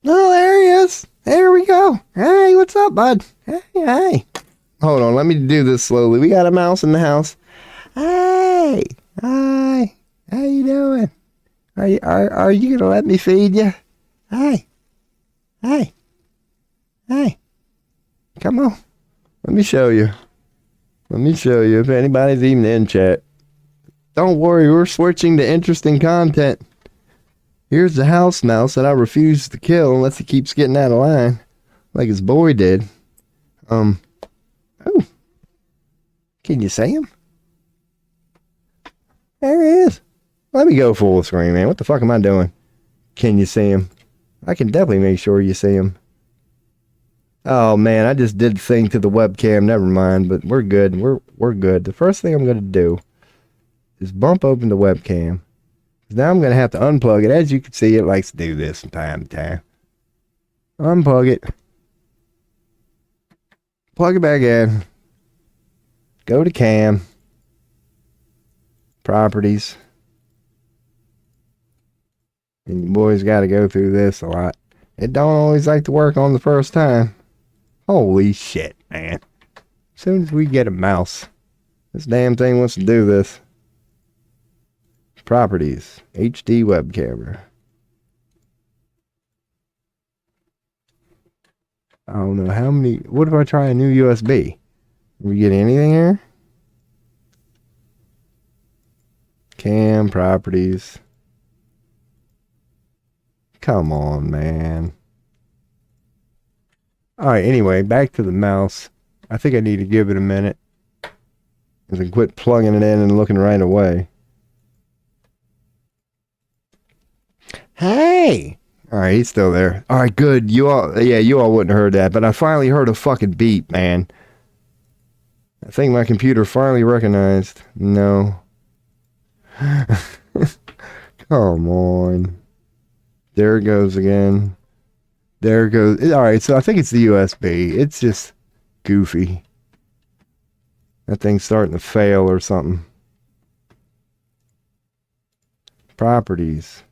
Oh, there he is. There we go. Hey, what's up, bud? Hey. Hold on, let me do this slowly. We got a mouse in the house. Hey. Hi. How you doing? Are you gonna let me feed you? Hey. Come on. Let me show you. If anybody's even in chat. Don't worry, we're switching to interesting content. Here's the house mouse that I refuse to kill unless he keeps getting out of line. Like his boy did. Oh. Can you see him? There he is. Let me go full screen, man. What the fuck am I doing? Can you see him? I can definitely make sure you see him. Oh, man, I just did the thing to the webcam. Never mind, but we're good. We're good. The first thing I'm going to do is bump open the webcam. Now I'm going to have to unplug it. As you can see, it likes to do this from time to time. Unplug it. Plug it back in. Go to cam. Properties. And you boys got to go through this a lot. It don't always like to work on the first time. Holy shit, man. As soon as we get a mouse, this damn thing wants to do this. Properties, HD web camera. I don't know how many. What if I try a new USB? Are we getting anything here? Cam properties. Come on, man. Alright, anyway, back to the mouse. I think I need to give it a minute. And quit plugging it in and looking right away. Hey! Alright, he's still there. Alright, good. You all wouldn't have heard that, but I finally heard a fucking beep, man. I think my computer finally recognized. No. Come on. There it goes again. There it goes. Alright, so I think it's the USB. It's just goofy. That thing's starting to fail or something. Properties.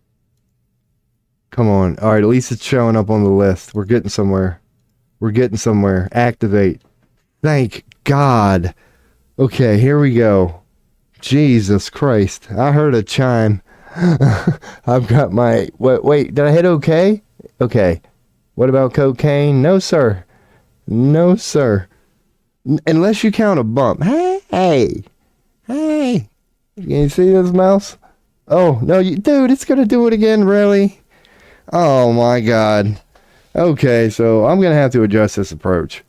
Come on. Alright, at least it's showing up on the list. We're getting somewhere. We're getting somewhere. Activate. Thank God. Okay, here we go. Jesus Christ. I heard a chime. I've got my... Wait, did I hit okay? Okay. What about cocaine? No, sir. No, sir. Unless you count a bump. Hey. Can you see this mouse? Oh, no, dude, it's going to do it again, really? Oh, my God. Okay, so I'm going to have to adjust this approach.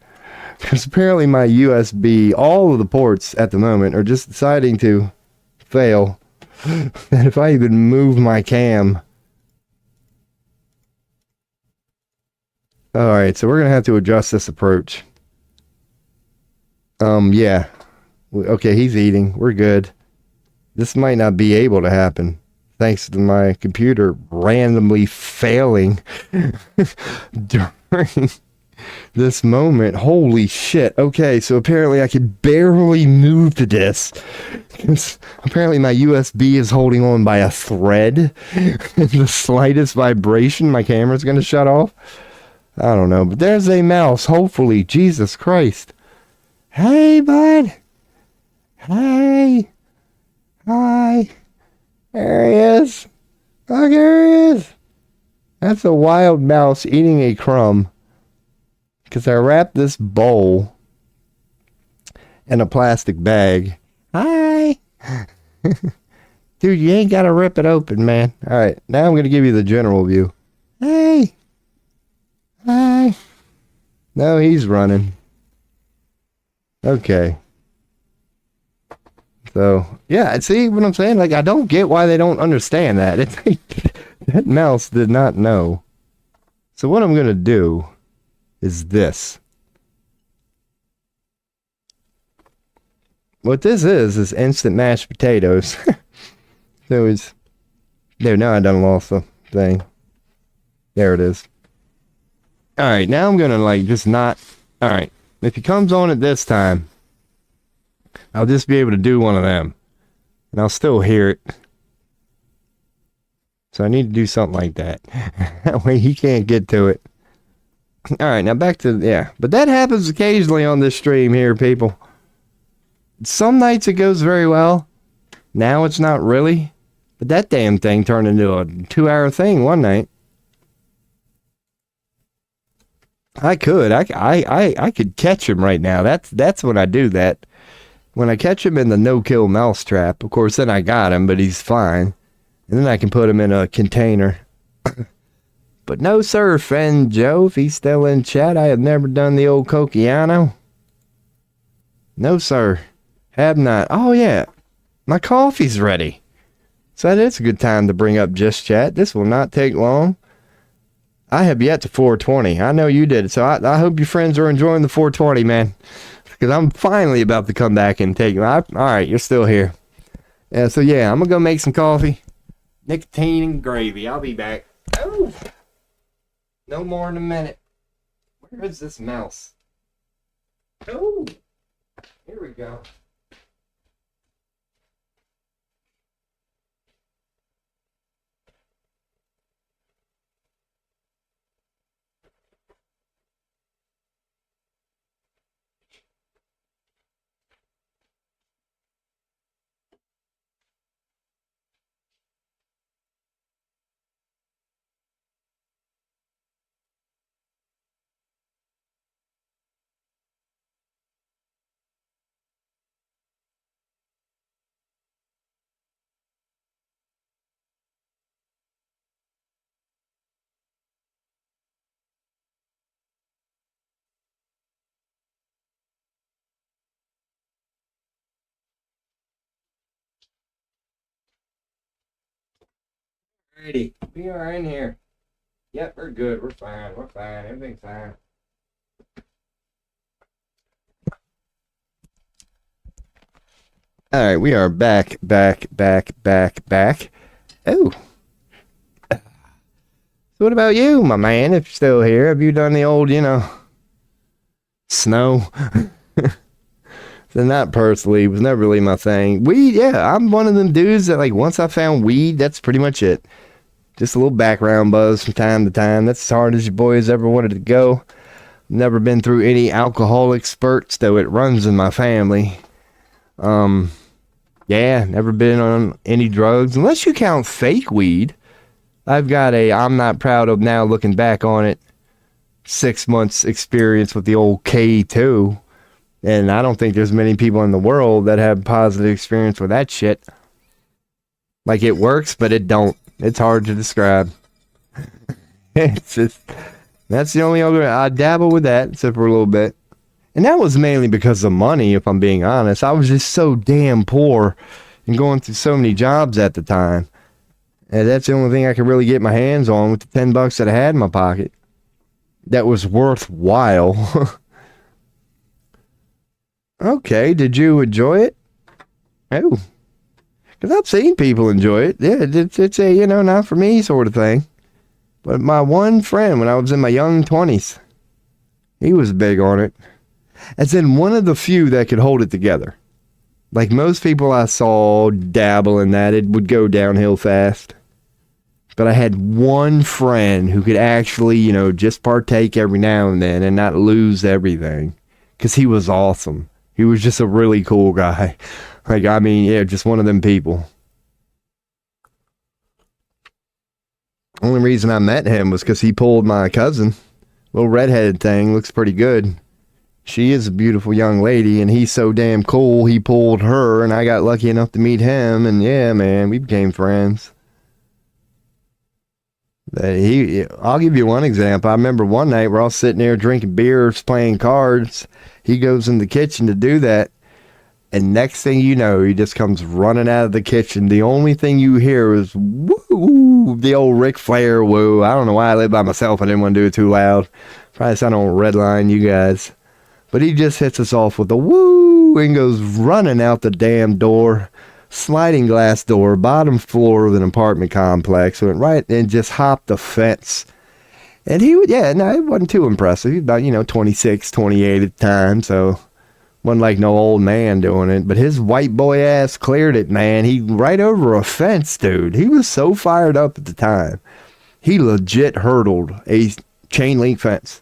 Because apparently my USB, all of the ports at the moment are just deciding to fail. And if I even move my cam... Alright, so we're going to have to adjust this approach. Yeah. Okay, he's eating. We're good. This might not be able to happen. Thanks to my computer randomly failing during this moment. Holy shit. Okay, so apparently I could barely move to this. Apparently my USB is holding on by a thread. The slightest vibration, my camera's going to shut off. I don't know, but there's a mouse, hopefully. Jesus Christ. Hey, bud. Hey. Hi. There he is. Look, there he is. That's a wild mouse eating a crumb. Because I wrapped this bowl in a plastic bag. Hi. Dude, you ain't got to rip it open, man. All right, now I'm going to give you the general view. Hey. Hi. No, he's running. Okay. So, yeah, see what I'm saying? Like, I don't get why they don't understand that. It's like, that mouse did not know. So what I'm going to do is this. What this is instant mashed potatoes. So it's... There, now I done lost the thing. There it is. Alright, now I'm going to, like, just not... Alright, if he comes on at this time, I'll just be able to do one of them. And I'll still hear it. So I need to do something like that. That way he can't get to it. Alright, now back to... Yeah. But that happens occasionally on this stream here, people. Some nights it goes very well. Now it's not really. But that damn thing turned into a 2-hour thing one night. I could catch him right now. That's when I do that. When I catch him in the no-kill mousetrap, of course, then I got him, but he's fine. And then I can put him in a container. But no, sir, friend Joe, if he's still in chat, I have never done the old Coquiano. No, sir. Have not. Oh, yeah. My coffee's ready. So that is a good time to bring up Just Chat. This will not take long. I have yet to 420. I know you did. So I hope your friends are enjoying the 420, man. Because I'm finally about to come back and take... All right, you're still here. So, yeah, I'm going to go make some coffee. Nicotine and gravy. I'll be back. Oh! No more in a minute. Where is this mouse? Oh! Here we go. Alrighty, we are in here. Yep, we're good. We're fine. We're fine. Everything's fine. All right, we are back. Oh. So what about you, my man, if you're still here? Have you done the old, snow? So not personally, it was never really my thing. Weed, yeah, I'm one of them dudes that, like, once I found weed, that's pretty much it. Just a little background buzz from time to time. That's as hard as your boys ever wanted to go. Never been through any alcoholic spurts, though it runs in my family. Yeah, never been on any drugs, unless you count fake weed. I've got I'm not proud of now looking back on it, 6 months experience with the old K2. And I don't think there's many people in the world that have positive experience with that shit. Like, it works, but it don't. It's hard to describe. It's just, that's the only other, I dabble with that, except for a little bit. And that was mainly because of money, if I'm being honest. I was just so damn poor and going through so many jobs at the time. And that's the only thing I could really get my hands on with the $10 that I had in my pocket. That was worthwhile. Okay, did you enjoy it? Oh, because I've seen people enjoy it. Yeah, it's a, not for me sort of thing. But my one friend, when I was in my young 20s, he was big on it. As in one of the few that could hold it together. Like most people I saw dabble in that, it would go downhill fast. But I had one friend who could actually, just partake every now and then and not lose everything. Because he was awesome. He was just a really cool guy. Like, I mean, yeah, just one of them people. Only reason I met him was because he pulled my cousin. Little redheaded thing, looks pretty good. She is a beautiful young lady, and he's so damn cool, he pulled her, and I got lucky enough to meet him, and yeah, man, we became friends. I'll give you one example. I remember one night we're all sitting there drinking beers, playing cards. He goes in the kitchen to do that. And next thing you know, he just comes running out of the kitchen. The only thing you hear is woo, the old Ric Flair woo. I don't know why I live by myself. I didn't want to do it too loud. Probably sound on redline, you guys. But he just hits us off with a woo and goes running out the damn door. Sliding glass door, bottom floor of an apartment complex. Went right and just hopped the fence. And he would, it wasn't too impressive. He was about, 26, 28 at the time. So wasn't like no old man doing it. But his white boy ass cleared it, man. He right over a fence, dude. He was so fired up at the time. He legit hurdled a chain link fence.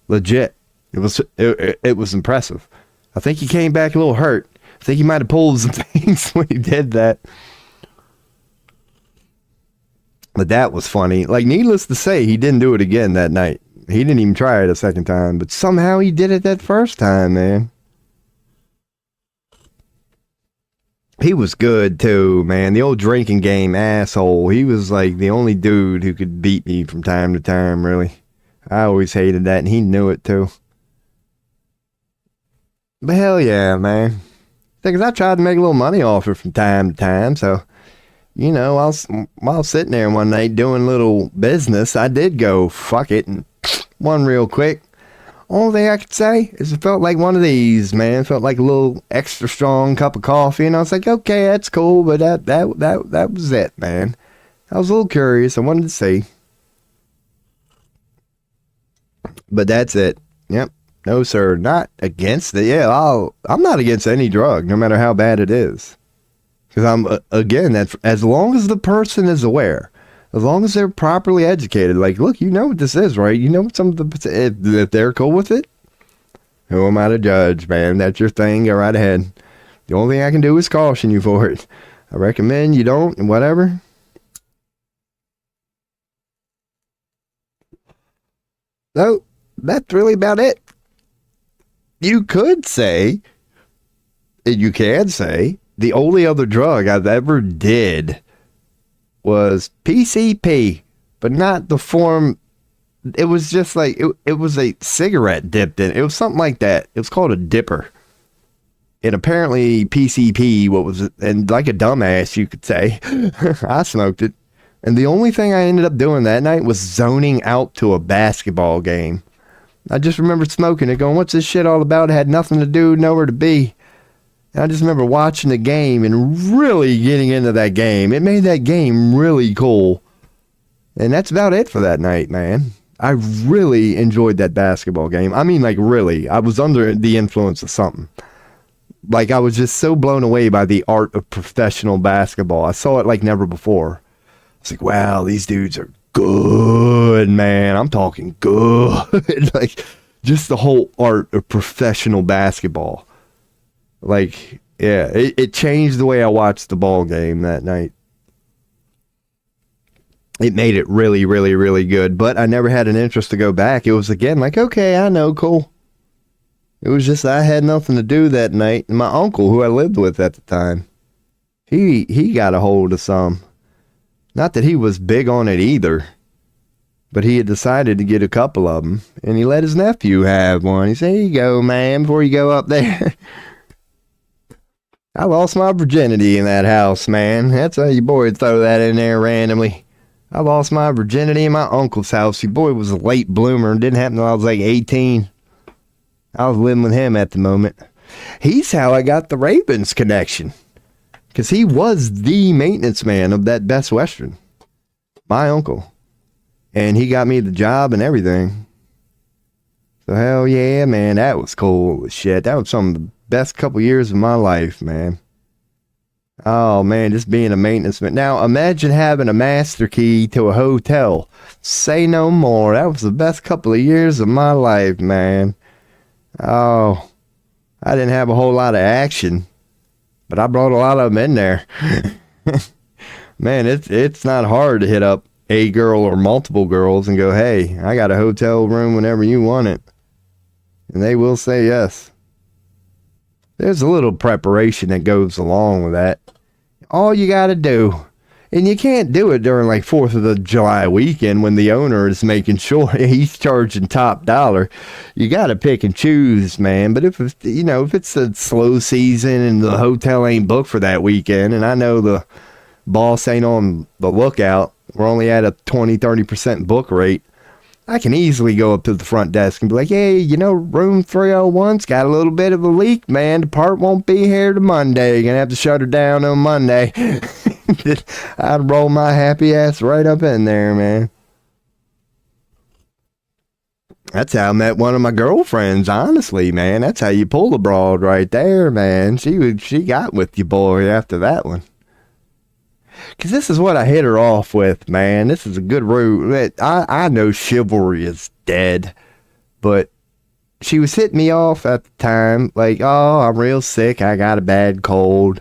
Legit. It was impressive. I think he came back a little hurt. I think he might have pulled some things when he did that. But that was funny. Like, needless to say, he didn't do it again that night. He didn't even try it a second time. But somehow he did it that first time, man. He was good, too, man. The old drinking game asshole. He was, like, the only dude who could beat me from time to time, really. I always hated that, and he knew it, too. But hell yeah, man. Because I tried to make a little money off it from time to time, so, while sitting there one night doing little business, I did go, fuck it, and one real quick. Only thing I could say is it felt like one of these, man. It felt like a little extra strong cup of coffee, and I was like, okay, that's cool, but that was it, man. I was a little curious. I wanted to see. But that's it. Yep. No, sir, not against it. Yeah, I'm not against any drug, no matter how bad it is. Because that's as long as the person is aware, as long as they're properly educated. Like, look, you know what this is, right? You know what if they're cool with it, who am I to judge, man? That's your thing. Go right ahead. The only thing I can do is caution you for it. I recommend you don't, and whatever. So, that's really about it. You could say, and you can say, the only other drug I've ever did was PCP, but not the form. It was just like, it was a cigarette dipped in. It was something like that. It was called a dipper. And apparently PCP, and like a dumbass, you could say, I smoked it. And the only thing I ended up doing that night was zoning out to a basketball game. I just remember smoking it, going, what's this shit all about? It had nothing to do, nowhere to be. And I just remember watching the game and really getting into that game. It made that game really cool. And that's about it for that night, man. I really enjoyed that basketball game. I mean, like, really. I was under the influence of something. Like, I was just so blown away by the art of professional basketball. I saw it like never before. It's like, wow, these dudes are good, man. I'm talking good. Like, just the whole art of professional basketball. Like, yeah, it changed the way I watched the ball game that night. It made it really, really, really good. But I never had an interest to go back. It was, again, like, okay, I know, cool. It was just I had nothing to do that night. And my uncle, who I lived with at the time, he got a hold of some. Not that he was big on it either, but he had decided to get a couple of them. And he let his nephew have one. He said, here you go, man, before you go up there. I lost my virginity in that house, man. That's how your boy would throw that in there randomly. I lost my virginity in my uncle's house. Your boy was a late bloomer. It didn't happen until I was like 18. I was living with him at the moment. He's how I got the Ravens connection. Because he was the maintenance man of that Best Western. My uncle. And he got me the job and everything. So hell yeah, man. That was cool as shit. That was some of the best couple years of my life, man. Oh, man, just being a maintenance man. Now, imagine having a master key to a hotel. Say no more. That was the best couple of years of my life, man. Oh, I didn't have a whole lot of action, but I brought a lot of them in there. Man, it's not hard to hit up a girl or multiple girls and go, hey, I got a hotel room whenever you want it. And they will say yes. There's a little preparation that goes along with that. All you got to do, and you can't do it during like 4th of the July weekend when the owner is making sure he's charging top dollar. You got to pick and choose, man. But if it's a slow season and the hotel ain't booked for that weekend, and I know the boss ain't on the lookout, we're only at a 20-30% book rate, I can easily go up to the front desk and be like, hey, room 301's got a little bit of a leak, man. The part won't be here to Monday. You're going to have to shut her down on Monday. I'd roll my happy ass right up in there, man. That's how I met one of my girlfriends, honestly, man. That's how you pull the broad right there, man. She got with you, boy, after that one. Because this is what I hit her off with, man. This is a good route. I know chivalry is dead, but she was hitting me off at the time, like, oh, I'm real sick. I got a bad cold.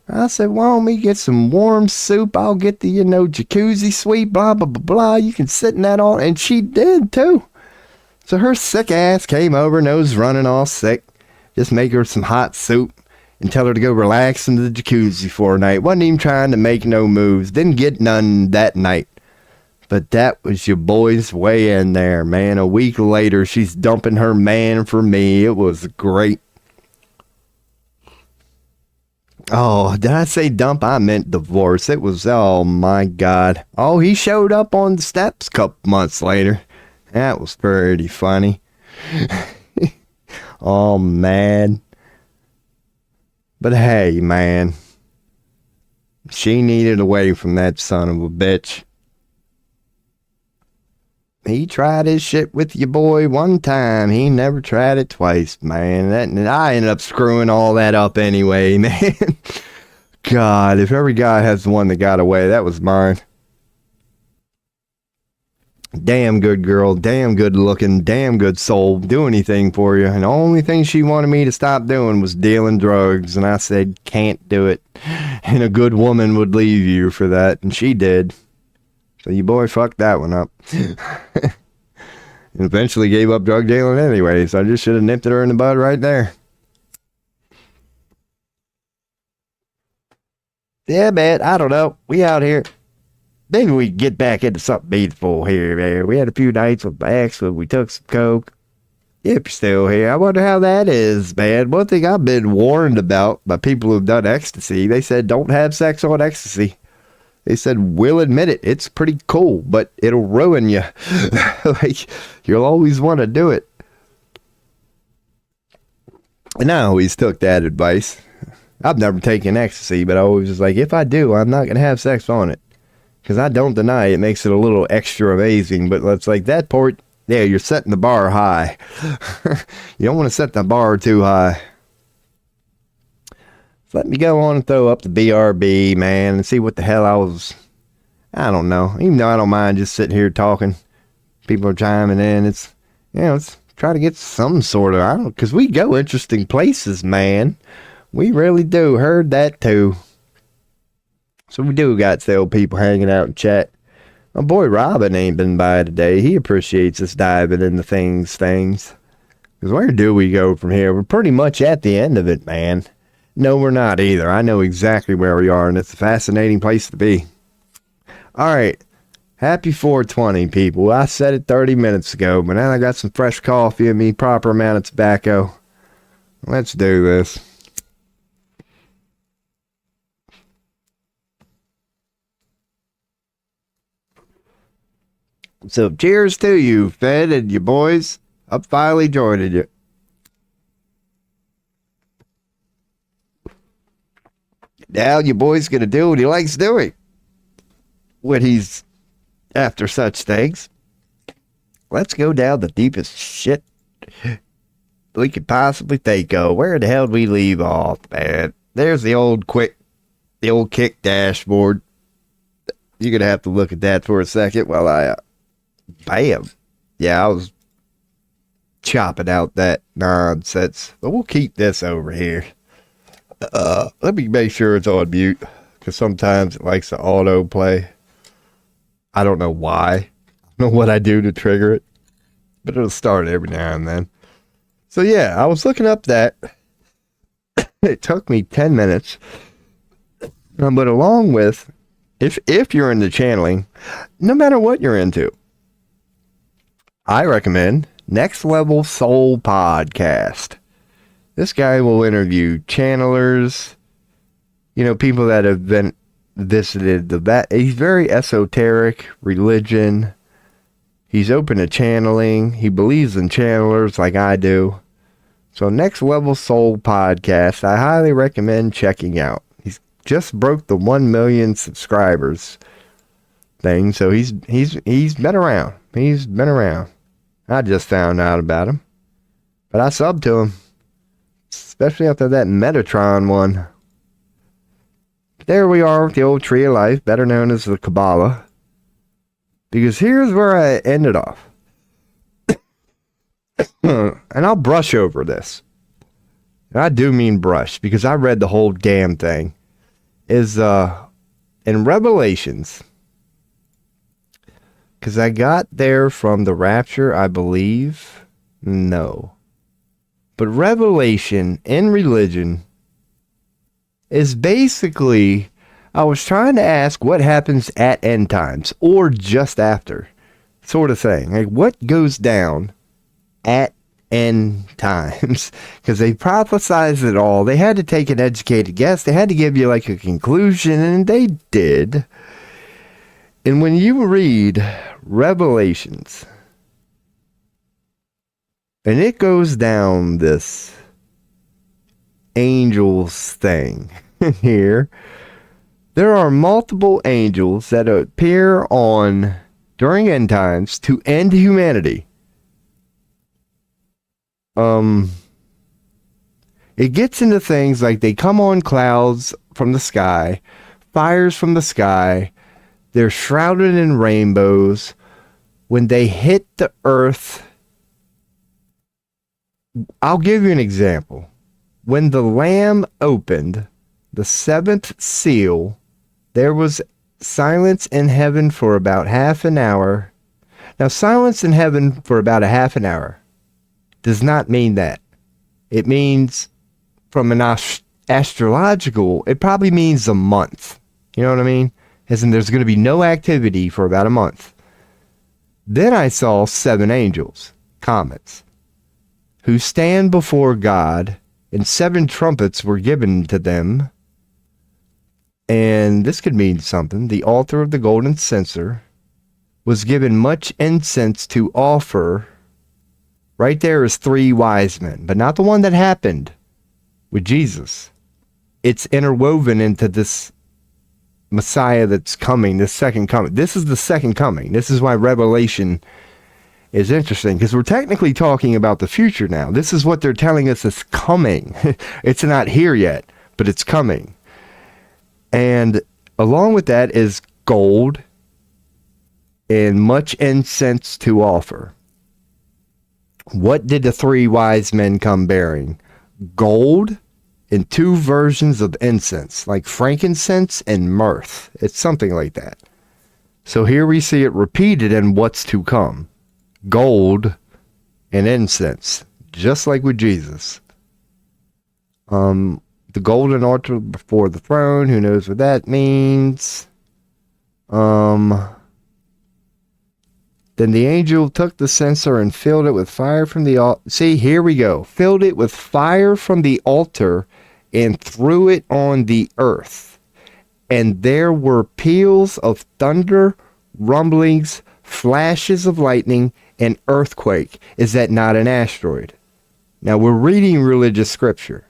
I said, why don't we get some warm soup? I'll get the, jacuzzi suite, blah, blah, blah, blah. You can sit in that all. And she did, too. So her sick ass came over, nose running all sick. Just make her some hot soup and tell her to go relax in the jacuzzi for a night. Wasn't even trying to make no moves. Didn't get none that night. But that was your boy's way in there, man. A week later, she's dumping her man for me. It was great. Oh, did I say dump? I meant divorce. It was, oh my God. Oh, he showed up on the steps a couple months later. That was pretty funny. Oh, man. But hey, man, she needed away from that son of a bitch. He tried his shit with your boy one time. He never tried it twice, man. And I ended up screwing all that up anyway, man. God, if every guy has the one that got away, that was mine. Damn good girl, damn good looking, damn good soul, do anything for you. And the only thing she wanted me to stop doing was dealing drugs. And I said, can't do it. And a good woman would leave you for that. And she did. So your boy fucked that one up. And eventually gave up drug dealing anyway. So I just should have nipped her in the bud right there. Yeah, man, I don't know. We out here. Maybe we get back into something meaningful here, man. We had a few nights with my ex when we took some coke. If you're still here, I wonder how that is, man. One thing I've been warned about by people who've done ecstasy, they said don't have sex on ecstasy. They said, we'll admit it. It's pretty cool, but it'll ruin you. Like, you'll always want to do it. And I always took that advice. I've never taken ecstasy, but I always was like, if I do, I'm not going to have sex on it. Because I don't deny it makes it a little extra amazing. But it's like that part, yeah, you're setting the bar high. You don't want to set the bar too high. So let me go on and throw up the BRB, man, and see what the hell I don't know. Even though I don't mind just sitting here talking. People are chiming in. It's, let's try to get some sort of, because we go interesting places, man. We really do. Heard that too. So we do got still people hanging out and chat. My boy Robin ain't been by today. He appreciates us diving into things. Because where do we go from here? We're pretty much at the end of it, man. No, we're not either. I know exactly where we are, and it's a fascinating place to be. All right. Happy 420, people. I said it 30 minutes ago, but now I got some fresh coffee and me, proper amount of tobacco. Let's do this. So, cheers to you, Fed, and you boys. I finally joined you. Now, your boy's going to do what he likes doing when he's after such things. Let's go down the deepest shit we could possibly think of. Where the hell did we leave off, man? There's the old kick dashboard. You're going to have to look at that for a second while I... Bam. Yeah, I was chopping out that nonsense. But we'll keep this over here. Let me make sure it's on mute. Because sometimes it likes to autoplay. I don't know why. I don't know what I do to trigger it. But it'll start every now and then. So yeah, I was looking up that. It took me 10 minutes. But along with, if you're into channeling, no matter what you're into, I recommend Next Level Soul Podcast. This guy will interview channelers, people that have been visited he's very esoteric, religion. He's open to channeling. He believes in channelers like I do. So Next Level Soul Podcast, I highly recommend checking out. He's just broke the 1 million subscribers thing, so he's been around. He's been around. I just found out about him. But I subbed to him. Especially after that Metatron one. There we are with the old Tree of Life, better known as the Kabbalah. Because here's where I ended off. And I'll brush over this. And I do mean brush, because I read the whole damn thing. Is in Revelations... Because I got there from the rapture, I believe. No. But revelation in religion is basically, I was trying to ask what happens at end times or just after, sort of thing. Like what goes down at end times? Because they prophesized it all. They had to take an educated guess. They had to give you like a conclusion, and they did. And when you read Revelations, and it goes down this angels thing here, there are multiple angels that appear on during end times to end humanity. It gets into things like they come on clouds from the sky, fires from the sky. They're shrouded in rainbows. When they hit the earth, I'll give you an example. When the Lamb opened the seventh seal, there was silence in heaven for about half an hour. Now, silence in heaven for about a half an hour does not mean that. It means, from an astrological, it probably means a month. You know what I mean? As in, there's going to be no activity for about a month. Then I saw 7 angels, comets, who stand before God, and 7 trumpets were given to them. And this could mean something. The altar of the golden censer was given much incense to offer. Right there is 3 wise men, but not the one that happened with Jesus. It's interwoven into this Messiah that's coming, the second coming. This is the second coming. This is why Revelation is interesting, because we're technically talking about the future now. This is what they're telling us is coming. It's not here yet, but it's coming. And along with that is gold and much incense to offer. What did the 3 wise men come bearing? Gold and 2 versions of incense, like frankincense and myrrh. It's something like that. So here we see it repeated in what's to come. Gold and incense, just like with Jesus. The golden altar before the throne, who knows what that means? Then the angel took the censer and filled it with fire from the altar. See, here we go. Filled it with fire from the altar and threw it on the earth. And there were peals of thunder, rumblings, flashes of lightning, and earthquake. Is that not an asteroid? Now we're reading religious scripture.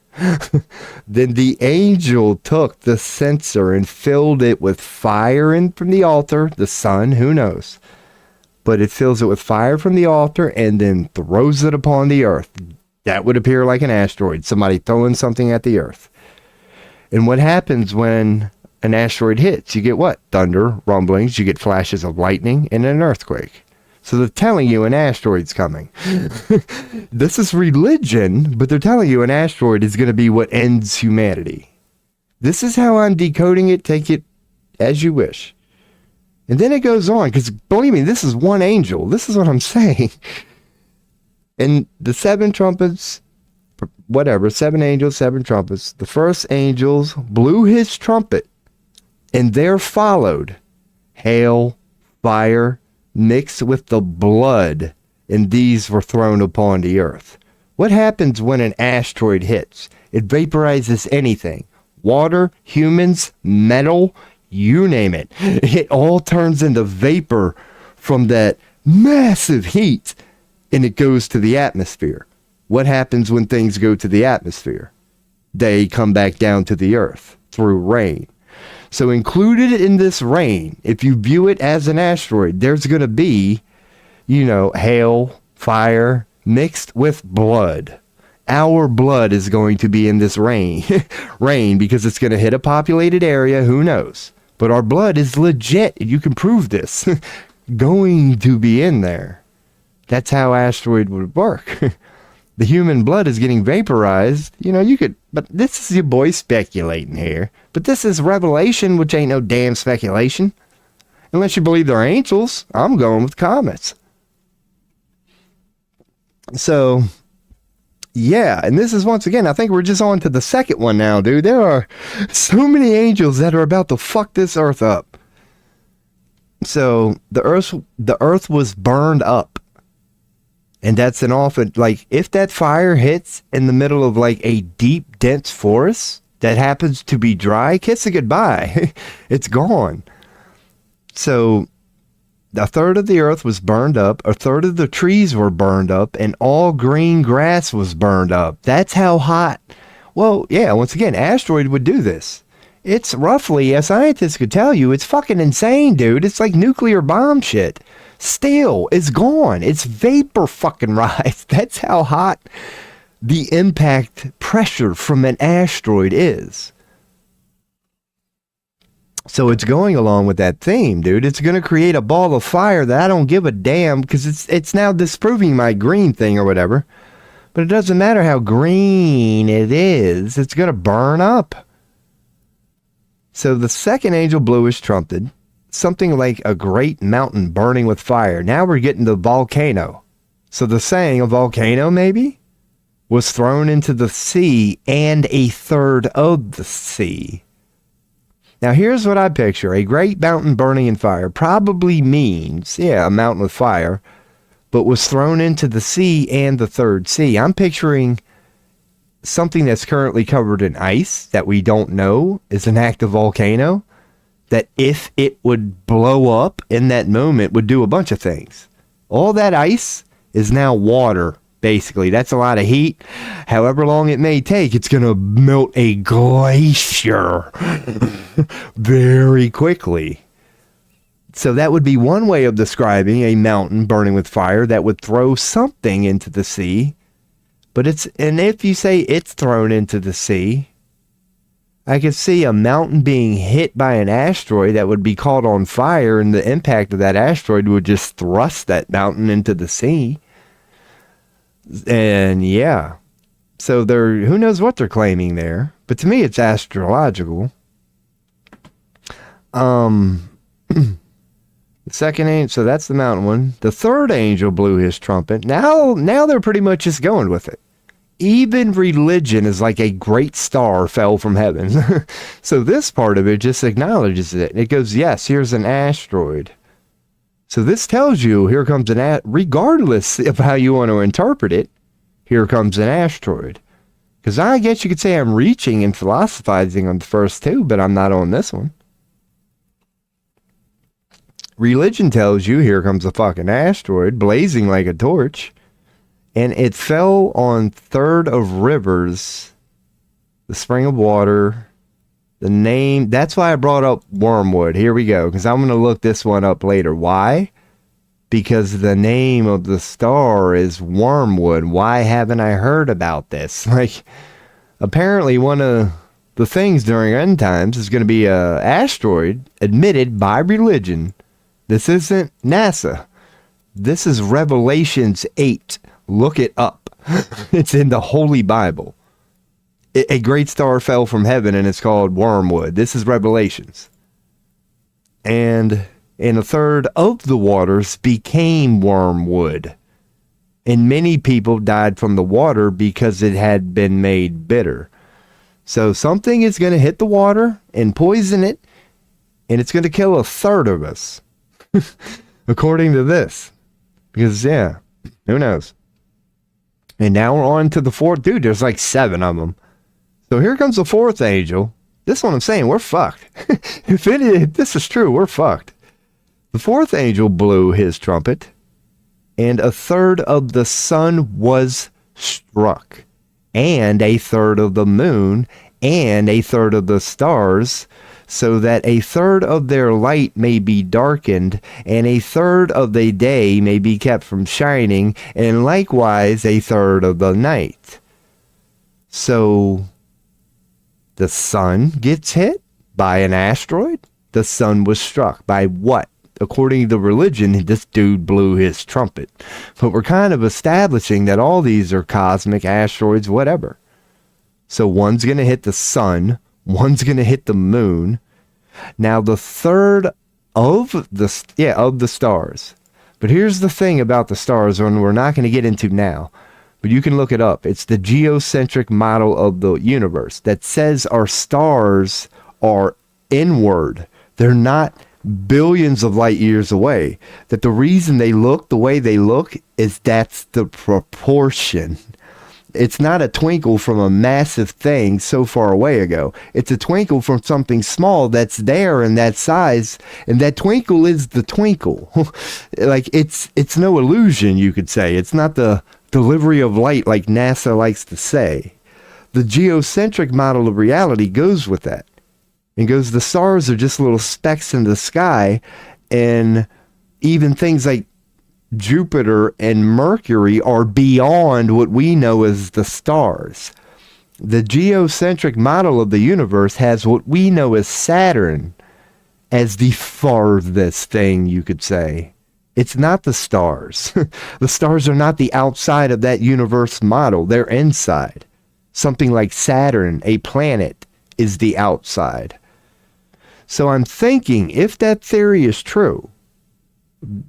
Then the angel took the censer and filled it with fire from the altar, the sun, who knows? But it fills it with fire from the altar and then throws it upon the earth. That would appear like an asteroid, somebody throwing something at the earth. And what happens when an asteroid hits? You get what? Thunder, rumblings, you get flashes of lightning, and an earthquake. So they're telling you an asteroid's coming. This is religion, but they're telling you an asteroid is going to be what ends humanity. This is how I'm decoding it. Take it as you wish. And then it goes on, because believe me, this is one angel. This is what I'm saying. And the 7 trumpets, whatever, 7 angels, 7 trumpets. The first angel blew his trumpet, and there followed hail, fire, mixed with the blood, and these were thrown upon the earth. What happens when an asteroid hits? It vaporizes anything. Water, humans, metal, you name it. It all turns into vapor from that massive heat, and it goes to the atmosphere. What happens when things go to the atmosphere? They come back down to the earth through rain. So included in this rain, if you view it as an asteroid, there's going to be, hail, fire, mixed with blood. Our blood is going to be in this rain, because it's going to hit a populated area, who knows? But our blood is legit, and you can prove this, going to be in there. That's how asteroid would work. The human blood is getting vaporized. But this is your boy speculating here. But this is Revelation, which ain't no damn speculation. Unless you believe they're angels, I'm going with comets. So, yeah, and this is once again, I think we're just on to the second one now, dude. There are so many angels that are about to fuck this earth up. So, the earth was burned up. And that's an awful, if that fire hits in the middle of a deep, dense forest that happens to be dry, kiss it goodbye. It's gone. So a third of the earth was burned up, a third of the trees were burned up, and all green grass was burned up. That's how hot. Well, yeah, once again, asteroid would do this. It's roughly, as scientists could tell you, it's fucking insane, dude. It's like nuclear bomb shit. Still, it's gone. It's vapor fucking rise. That's how hot the impact pressure from an asteroid is. So it's going along with that theme, dude. It's going to create a ball of fire that I don't give a damn, because it's now disproving my green thing or whatever. But it doesn't matter how green it is. It's going to burn up. So the second angel blew his trumpet. Something like a great mountain burning with fire. Now we're getting the volcano. So the saying, a volcano maybe, was thrown into the sea, and a third of the sea. Now here's what I picture. A great mountain burning in fire probably means, a mountain with fire, but was thrown into the sea and the third sea. I'm picturing something that's currently covered in ice that we don't know is an active volcano, that if it would blow up in that moment would do a bunch of things. All that ice is now water, basically. That's a lot of heat. However long it may take, it's going to melt a glacier very quickly. So that would be one way of describing a mountain burning with fire that would throw something into the sea. And if you say it's thrown into the sea, I could see a mountain being hit by an asteroid that would be caught on fire, and the impact of that asteroid would just thrust that mountain into the sea. And yeah, so who knows what they're claiming there, but to me it's astrological. The second angel, so that's the mountain one. The third angel blew his trumpet. Now they're pretty much just going with it. Even religion is like a great star fell from heaven. So this part of it just acknowledges it. It goes, yes, here's an asteroid. So this tells you, here comes regardless of how you want to interpret it, here comes an asteroid. Because I guess you could say I'm reaching and philosophizing on the first two, but I'm not on this one. Religion tells you, here comes a fucking asteroid blazing like a torch. And it fell on third of rivers, the spring of water, the name. That's why I brought up wormwood. Here we go, because I'm going to look this one up later. Why? Because the name of the star is wormwood. Why haven't I heard about this? Like, apparently one of the things during end times is going to be a asteroid admitted by religion. This isn't NASA. This is Revelations 8. Look it up. It's in the Holy Bible. A great star fell from heaven, and it's called wormwood. This is Revelations. And a third of the waters became wormwood. And many people died from the water because it had been made bitter. So something is going to hit the water and poison it, and it's going to kill a third of us. According to this. Because, yeah, who knows? And now we're on to the fourth. Dude, there's like 7 of them. So here comes the fourth angel. This one I'm saying, we're fucked. If this is true, we're fucked. The fourth angel blew his trumpet, and a third of the sun was struck, and a third of the moon, and a third of the stars, so that a third of their light may be darkened, and a third of the day may be kept from shining, and likewise a third of the night. So the sun gets hit by an asteroid. The sun was struck by what? According to religion, this dude blew his trumpet. But we're kind of establishing that all these are cosmic asteroids, whatever. So one's going to hit the sun, one's going to hit the moon. Now the third of the stars. But here's the thing about the stars, and we're not going to get into now, but you can look it up. It's the geocentric model of the universe that says our stars are inward. They're not billions of light years away. That the reason they look the way they look is that's the proportion. It's not a twinkle from a massive thing so far away ago. It's a twinkle from something small that's there in that size, and that twinkle is the twinkle. Like, it's no illusion, you could say. It's not the delivery of light like NASA likes to say. The geocentric model of reality goes with that. And goes, the stars are just little specks in the sky, and even things like Jupiter and Mercury are beyond what we know as the stars. The geocentric model of the universe has what we know as Saturn as the farthest thing, you could say. It's not the stars. The stars are not the outside of that universe model. They're inside. Something like Saturn, a planet, is the outside. So I'm thinking, if that theory is true,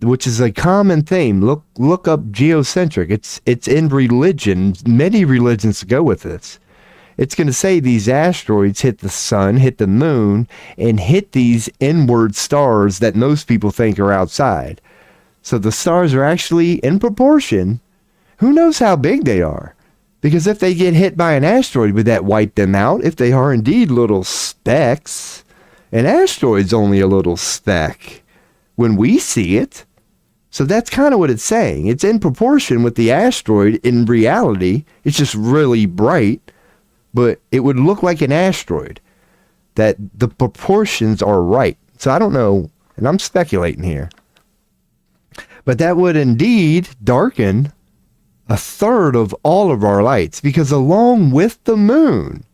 which is a common theme, look up geocentric. It's in religion. Many religions go with this. It's going to say these asteroids hit the sun, hit the moon, and hit these inward stars that most people think are outside. So the stars are actually in proportion. Who knows how big they are? Because if they get hit by an asteroid, would that wipe them out? If they are indeed little specks, an asteroid's only a little speck when we see it. So that's kind of what it's saying. It's in proportion with the asteroid in reality. It's just really bright, but it would look like an asteroid. That the proportions are right. So I don't know, and I'm speculating here. But that would indeed darken a third of all of our lights, because along with the moon,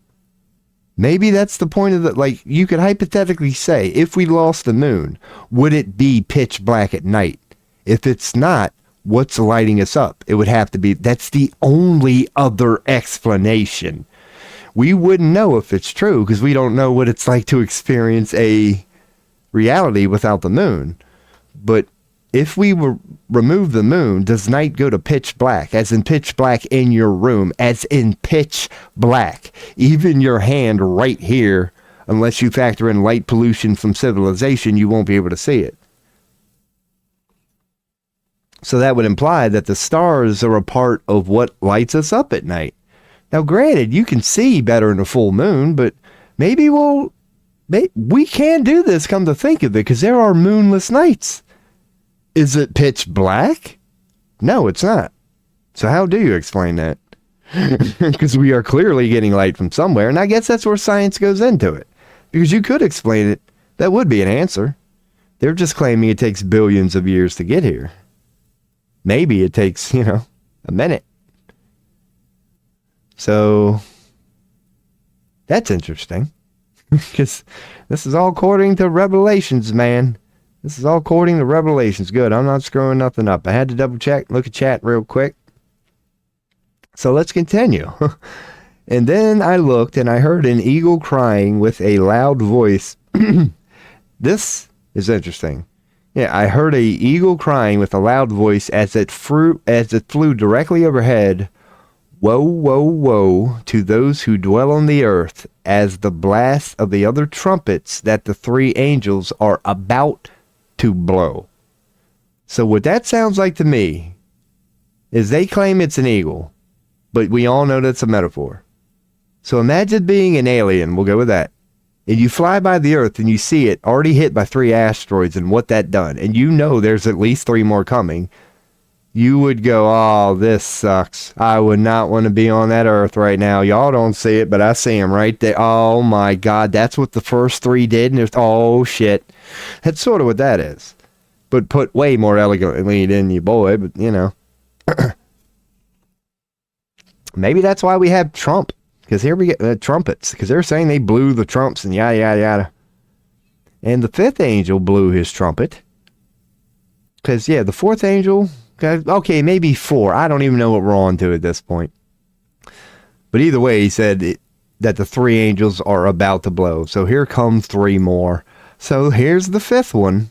maybe that's the point of the, like, you could hypothetically say, if we lost the moon, would it be pitch black at night? If it's not, what's lighting us up? It would have to be, that's the only other explanation. We wouldn't know if it's true, because we don't know what it's like to experience a reality without the moon. But if we remove the moon, does night go to pitch black? As in pitch black in your room, as in pitch black. Even your hand right here, unless you factor in light pollution from civilization, you won't be able to see it. So that would imply that the stars are a part of what lights us up at night. Now, granted, you can see better in a full moon, but maybe we can do this, come to think of it, because there are moonless nights. Is it pitch black? No, it's not. So how do you explain that? Because we are clearly getting light from somewhere, and I guess that's where science goes into it. Because you could explain it. That would be an answer. They're just claiming it takes billions of years to get here. Maybe it takes, a minute. So, that's interesting. Because this is all according to Revelations, man. This is all according to Revelations. Good, I'm not screwing nothing up. I had to double check, look at chat real quick. So let's continue. And then I looked and I heard an eagle crying with a loud voice. This is interesting. Yeah, I heard a eagle crying with a loud voice as it flew directly overhead. Woe, woe, woe to those who dwell on the earth, as the blast of the other trumpets that the three angels are about to blow. So what that sounds like to me is they claim it's an eagle, but we all know that's a metaphor. So imagine being an alien, we'll go with that. And you fly by the earth and you see it already hit by 3 asteroids and what that done. And you know there's at least 3 more coming. You would go, oh, this sucks. I would not want to be on that earth right now. Y'all don't see it, but I see them right there. Oh my God, that's what the first 3 did. And there's, oh shit. That's sort of what that is. But put way more elegantly than you, boy, but Maybe that's why we have Trump. Because here we get trumpets. Because they're saying they blew the trumps and yada, yada, yada. And the 5th angel blew his trumpet. Because, the 4th angel, okay, maybe 4. I don't even know what we're on to at this point. But either way, he said that the 3 angels are about to blow. So here comes 3 more. So here's the 5th one.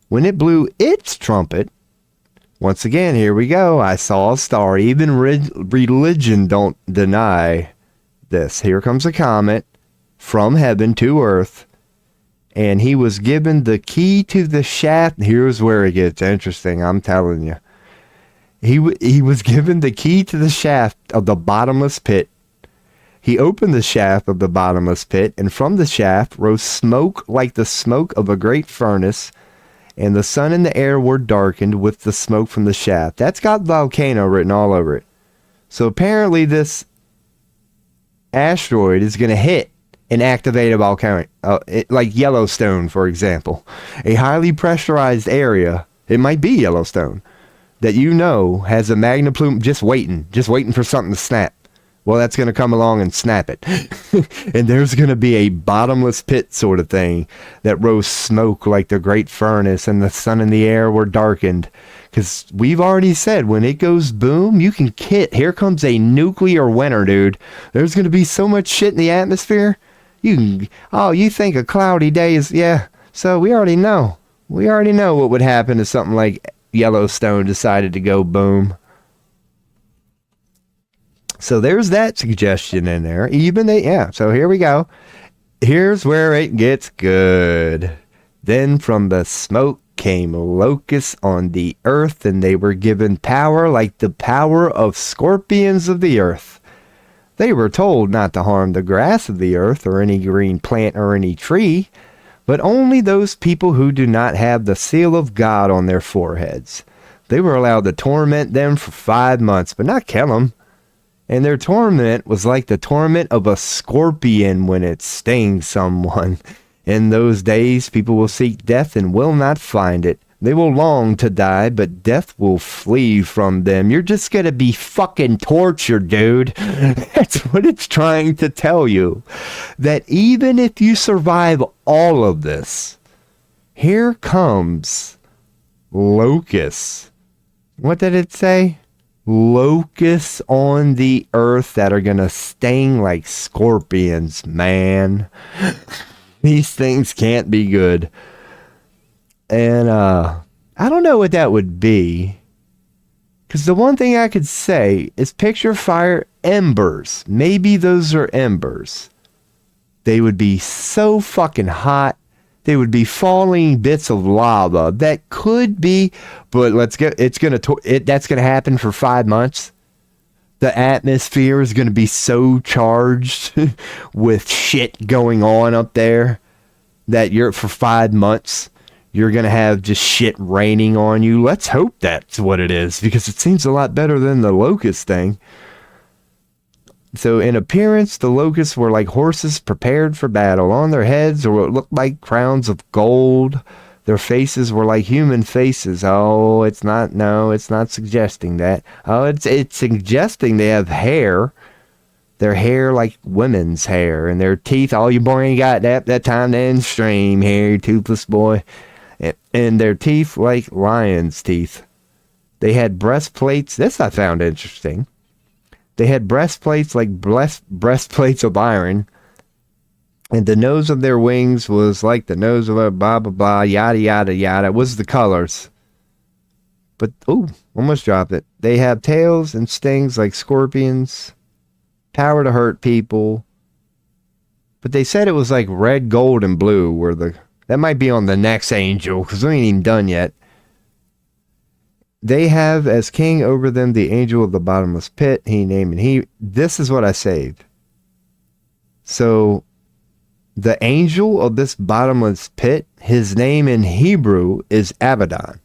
When it blew its trumpet, once again, here we go. I saw a star. Even religion don't deny this. Here comes a comet from heaven to earth, and he was given the key to the shaft. Here's where it gets interesting, I'm telling you. He was given the key to the shaft of the bottomless pit. He opened the shaft of the bottomless pit, and from the shaft rose smoke like the smoke of a great furnace, and the sun and the air were darkened with the smoke from the shaft. That's got volcano written all over it. So apparently this asteroid is going to hit and activate a volcano, like Yellowstone, for example. A highly pressurized area, it might be Yellowstone, that has a magna plume just waiting for something to snap. Well, that's going to come along and snap it. And there's going to be a bottomless pit sort of thing that rose smoke like the great furnace, and the sun and the air were darkened. Because we've already said, when it goes boom, you can kit. Here comes a nuclear winter, dude. There's going to be so much shit in the atmosphere. You think a cloudy day is, so we already know. We already know what would happen if something like Yellowstone decided to go boom. So there's that suggestion in there. So here we go. Here's where it gets good. Then from the smoke came locusts on the earth, and they were given power like the power of scorpions of the earth. They were told not to harm the grass of the earth or any green plant or any tree, but only those people who do not have the seal of God on their foreheads. They were allowed to torment them for 5 months, but not kill them. And their torment was like the torment of a scorpion when it stings someone. In those days, people will seek death and will not find it. They will long to die, but death will flee from them. You're just gonna be fucking tortured, dude. That's what it's trying to tell you. That even if you survive all of this, here comes locusts. What did it say? Locusts on the earth that are gonna sting like scorpions, man. These things can't be good. And I don't know what that would be. Because the one thing I could say is picture fire embers. Maybe those are embers. They would be so fucking hot. They would be falling bits of lava. That could be, but that's gonna happen for 5 months. The atmosphere is gonna be so charged with shit going on up there that for 5 months you're gonna have just shit raining on you. Let's hope that's what it is, because it seems a lot better than the locust thing. So in appearance, the locusts were like horses prepared for battle. On their heads were what looked like crowns of gold. Their faces were like human faces. Oh, it's not suggesting that. Oh, it's suggesting they have hair. Their hair like women's hair. And their teeth, oh, you boy ain't got that time to end stream, hairy, toothless boy. And their teeth like lion's teeth. They had breastplates. This I found interesting. They had breastplates like breastplates of iron. And the nose of their wings was like the nose of a blah, blah, blah, yada, yada, yada. It was the colors. But, almost dropped it. They have tails and stings like scorpions. Power to hurt people. But they said it was like red, gold, and blue. That might be on the next angel, because we ain't even done yet. They have as king over them the angel of the bottomless pit. This is what I saved. So, the angel of this bottomless pit, his name in Hebrew is Abaddon.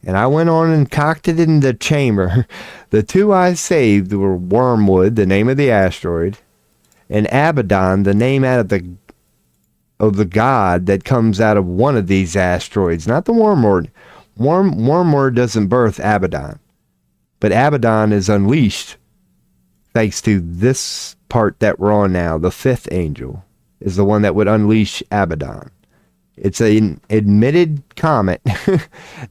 And I went on and cocked it in the chamber. The two I saved were Wormwood, the name of the asteroid, and Abaddon, the name out of the god that comes out of one of these asteroids. Not the Wormwood. Wormwood doesn't birth Abaddon. But Abaddon is unleashed thanks to this part that we're on now. The fifth angel is the one that would unleash Abaddon. It's an admitted comet.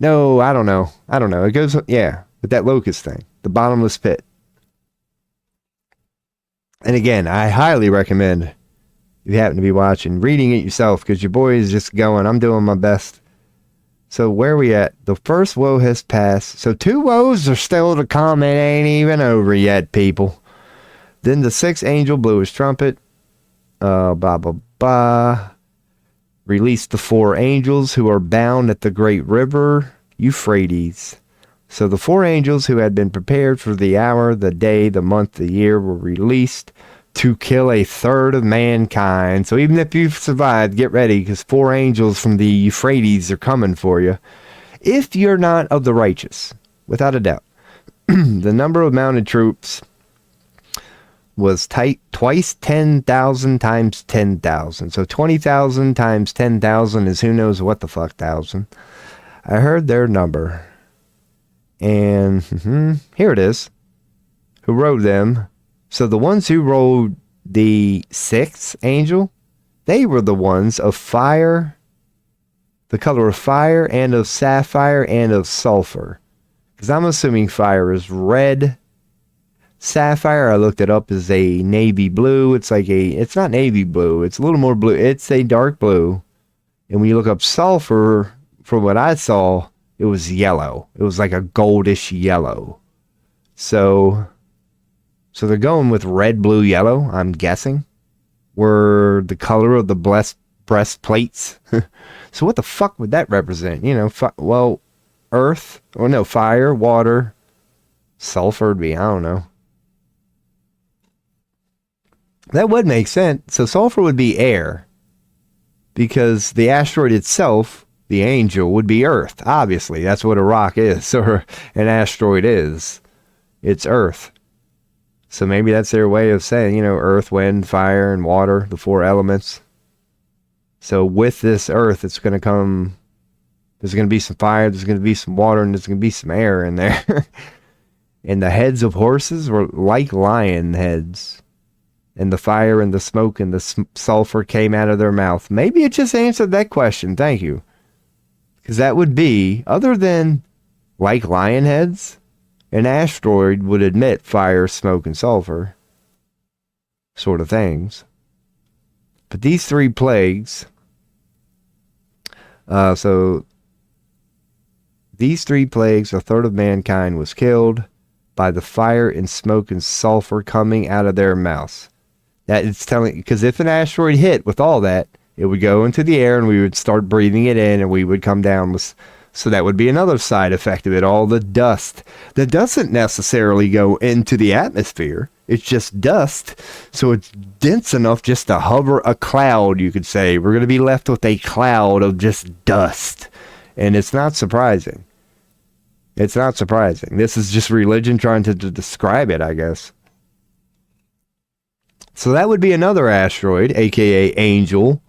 No, I don't know. It goes, with that locust thing. The bottomless pit. And again, I highly recommend, if you happen to be watching, reading it yourself, because your boy is just going, I'm doing my best. So where are we at? The first woe has passed. So 2 woes are still to come. It ain't even over yet, people. Then the sixth angel blew his trumpet. Blah, blah, blah. Released the 4 angels who are bound at the great river Euphrates. So the 4 angels who had been prepared for the hour, the day, the month, the year were released to kill 1/3 of mankind. So even if you've survived, get ready, because 4 angels from the Euphrates are coming for you. If you're not of the righteous, without a doubt. The number of mounted troops was twice 10,000 times 10,000. So 20,000 times 10,000 is who knows what the fuck thousand. I heard their number. And here it is. Who rode them. So the ones who rode the 6th angel, they were the ones of fire, the color of fire, and of sapphire, and of sulfur. Because I'm assuming fire is red. Sapphire, I looked it up, is a navy blue. It's not navy blue. It's a little more blue. It's a dark blue. And when you look up sulfur, from what I saw, it was yellow. It was like a goldish yellow. So they're going with red, blue, yellow, I'm guessing, were the color of the breastplates. So what the fuck would that represent? Earth, fire, water, sulfur would be, I don't know. That would make sense. So sulfur would be air, because the asteroid itself, the angel, would be Earth. Obviously, that's what a rock is, or an asteroid is. It's Earth. So maybe that's their way of saying, earth, wind, fire, and water, the 4 elements. So with this Earth, it's going to come, there's going to be some fire, there's going to be some water, and there's going to be some air in there. And the heads of horses were like lion heads. And the fire and the smoke and the sulfur came out of their mouth. Maybe it just answered that question. Thank you. Because that would be, other than like lion heads, an asteroid would emit fire, smoke, and sulfur sort of things. But these 3 plagues, so these 3 plagues, a third of mankind was killed by the fire and smoke and sulfur coming out of their mouths. That it's telling, because if an asteroid hit with all that, it would go into the air and we would start breathing it in and we would come down with, so that would be another side effect of it, all the dust that doesn't necessarily go into the atmosphere. It's just dust, so it's dense enough just to hover a cloud, you could say. We're going to be left with a cloud of just dust, and it's not surprising. It's not surprising. This is just religion trying to describe it, I guess. So that would be another asteroid, aka angel.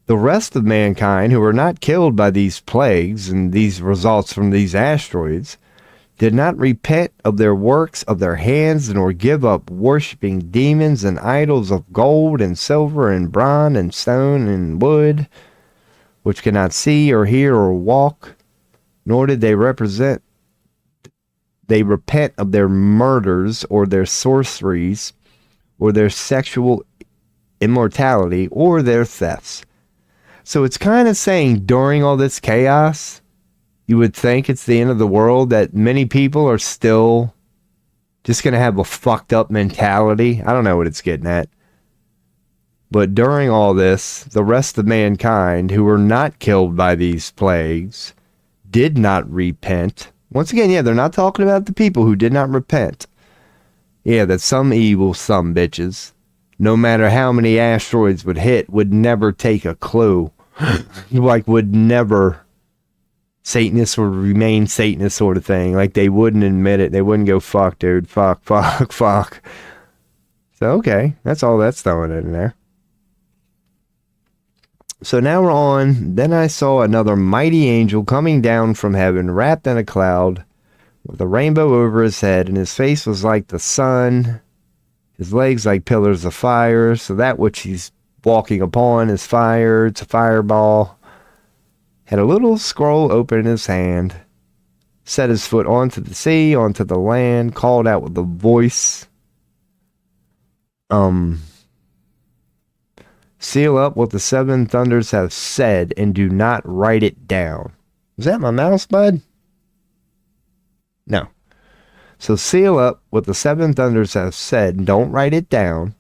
The rest of mankind who were not killed by these plagues and these results from these asteroids did not repent of their works of their hands, nor give up worshiping demons and idols of gold and silver and bronze and stone and wood, which cannot see or hear or walk, nor did they repent of their murders or their sorceries or their sexual immortality or their thefts. So it's kind of saying during all this chaos, you would think it's the end of the world, that many people are still just going to have a fucked up mentality. I don't know what it's getting at. But during all this, the rest of mankind who were not killed by these plagues did not repent. Once again, yeah, they're not talking about the people who did not repent. Yeah, that some evil some bitches, no matter how many asteroids would hit, would never take a clue. Like, would never. Satanists would remain Satanists sort of thing. Like, they wouldn't admit it. They wouldn't go, fuck, dude. Fuck. So, okay. That's all that's throwing in there. So now we're on. Then I saw another mighty angel coming down from heaven, wrapped in a cloud, with a rainbow over his head, and his face was like the sun, his legs like pillars of fire. So that which he's walking upon is fire. It's a fireball. Had a little scroll open in his hand, set his foot onto the sea, onto the land, called out with a voice, seal up what the 7 thunders have said, and do not write it down. Is that my mouse, bud? No. So seal up what the 7 thunders have said, and don't write it down.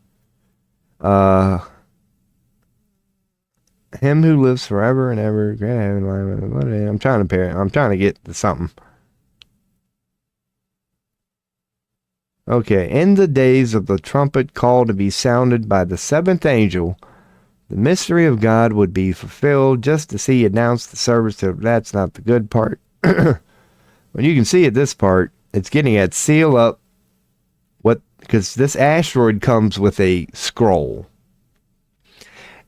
Him who lives forever and ever. I'm trying to get to something. Okay. In the days of the trumpet call to be sounded by the 7th angel, the mystery of God would be fulfilled, just as he announced the service to. That's not the good part. When you can see at this part, it's getting at seal up what, because this asteroid comes with a scroll.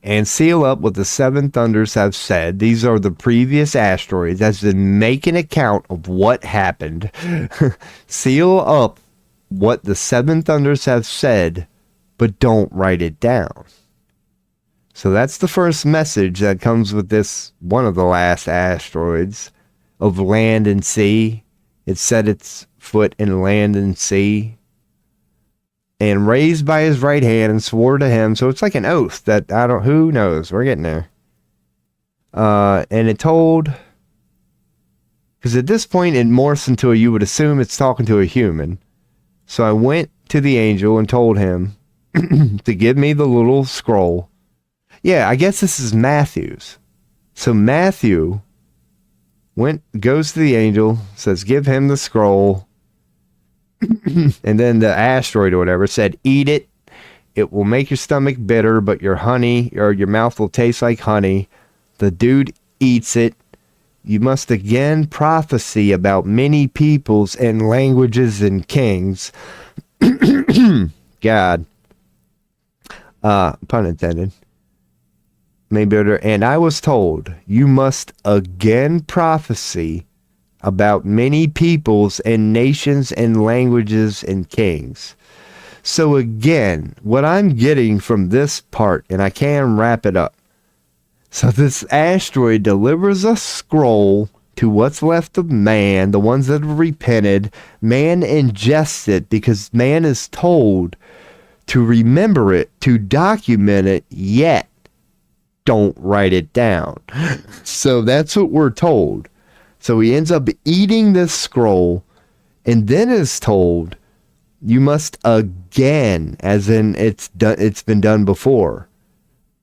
And seal up what the 7 thunders have said. These are the previous asteroids, as in make an account of what happened. Seal up what the 7 thunders have said, but don't write it down. So that's the first message that comes with this, one of the last asteroids of land and sea. It set its foot in land and sea, and raised by his right hand and swore to him. So it's like an oath that who knows? We're getting there. And it told, because at this point it morphs into you would assume it's talking to a human. So I went to the angel and told him to give me the little scroll. Yeah, I guess this is Matthew's. So Matthew goes to the angel, says, give him the scroll. And then the asteroid or whatever said, eat it It will make your stomach bitter, but your mouth will taste like honey. The dude eats it. You must again prophesy about many peoples and languages and kings. God. Pun intended. Maybe better. And I was told, you must again prophesy about many peoples and nations and languages and kings. So again, what I'm getting from this part, and I can wrap it up. So this asteroid delivers a scroll to what's left of man, the ones that have repented. Man ingests it because man is told to remember it, to document it, yet don't write it down. So that's what we're told. So he ends up eating this scroll and then is told, you must again, as in it's been done before,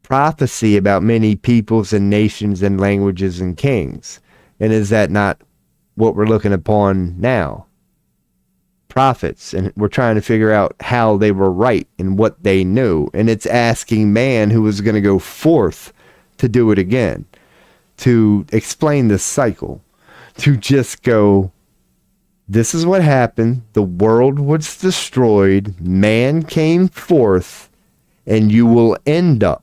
prophecy about many peoples and nations and languages and kings. And is that not what we're looking upon now? Prophets, and we're trying to figure out how they were right and what they knew. And it's asking man who was going to go forth to do it again, to explain this cycle, to just go, this is what happened. The world was destroyed. Man came forth, and you will end up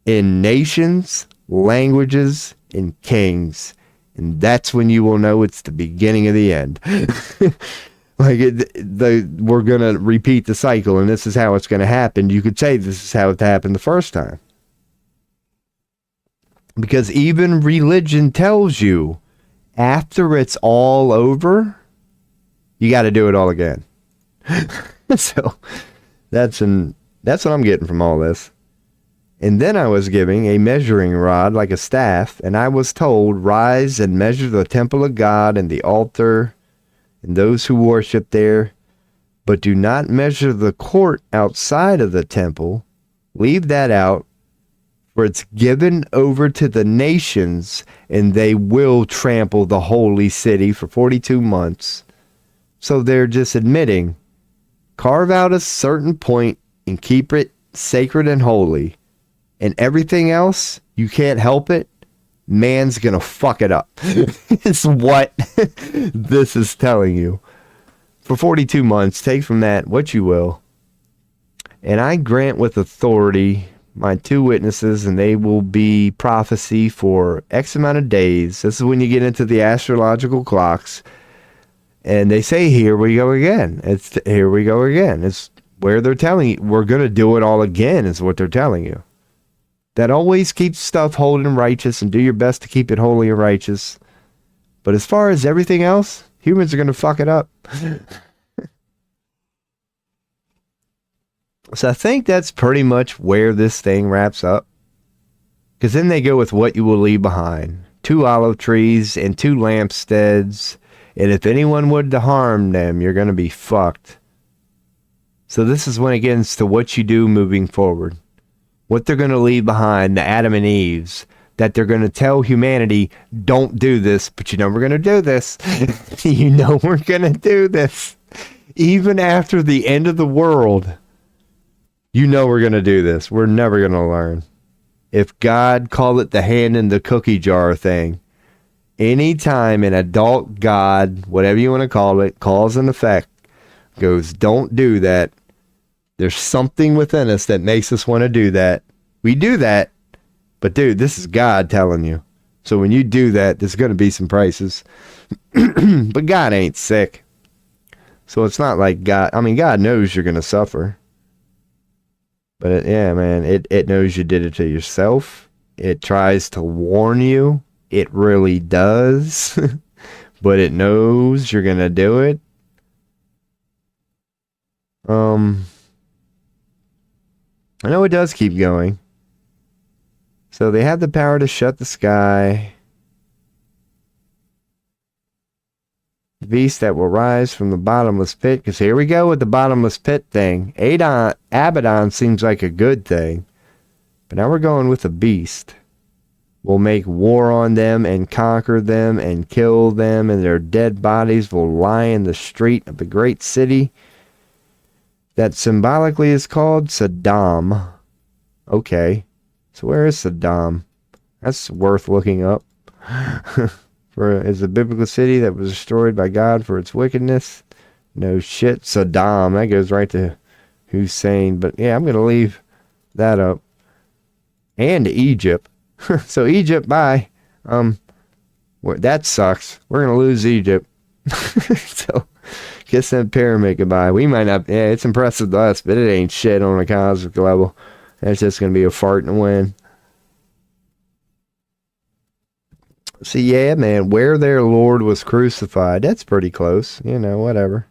in nations, languages, and kings. And that's when you will know it's the beginning of the end. We're going to repeat the cycle, and this is how it's going to happen. You could say this is how it happened the first time. Because even religion tells you, after it's all over, you got to do it all again. So that's what I'm getting from all this. And then I was giving a measuring rod like a staff, and I was told, rise and measure the temple of God and the altar and those who worship there, but do not measure the court outside of the temple. Leave that out, for it's given over to the nations, and they will trample the holy city for 42 months. So they're just admitting, carve out a certain point and keep it sacred and holy. And everything else, you can't help it. Man's going to fuck it up. It's what this is telling you. For 42 months, take from that what you will. And I grant with authority my 2 witnesses, and they will be prophecy for X amount of days. This is when you get into the astrological clocks. And they say, here we go again. Here we go again. It's where they're telling you, we're going to do it all again, is what they're telling you. That always keeps stuff holy and righteous, and do your best to keep it holy and righteous. But as far as everything else, humans are going to fuck it up. So I think that's pretty much where this thing wraps up. Because then they go with what you will leave behind. 2 olive trees and 2 lampsteads. And if anyone would to harm them, you're going to be fucked. So this is when it gets to what you do moving forward. What they're going to leave behind, the Adam and Eves. That they're going to tell humanity, don't do this. But you know we're going to do this. You know we're going to do this. Even after the end of the world, you know we're going to do this. We're never going to learn. If God called it the hand in the cookie jar thing, anytime an adult God, whatever you want to call it, cause and effect, goes, don't do that. There's something within us that makes us want to do that. We do that. But dude, this is God telling you. So when you do that, there's going to be some prices. But God ain't sick. So it's not like God, I mean, God knows you're going to suffer. But it knows you did it to yourself. It tries to warn you. It really does. But it knows you're going to do it. I know it does keep going. So they have the power to shut the sky. The beast that will rise from the bottomless pit. Because here we go with the bottomless pit thing. Abaddon seems like a good thing. But now we're going with the beast. We'll make war on them and conquer them and kill them. And their dead bodies will lie in the street of the great city. that symbolically is called Saddam. Okay. So where is Saddam? That's worth looking up. Is a biblical city that was destroyed by God for its wickedness. No shit. Saddam. That goes right to Hussein. But yeah, I'm going to leave that up. And Egypt. So Egypt, bye. That sucks. We're going to lose Egypt. So guess that pyramid goodbye. We might not. Yeah, it's impressive to us, but it ain't shit on a cosmic level. That's just going to be a fart and a win. So yeah, man, where their Lord was crucified. That's pretty close. You know, whatever.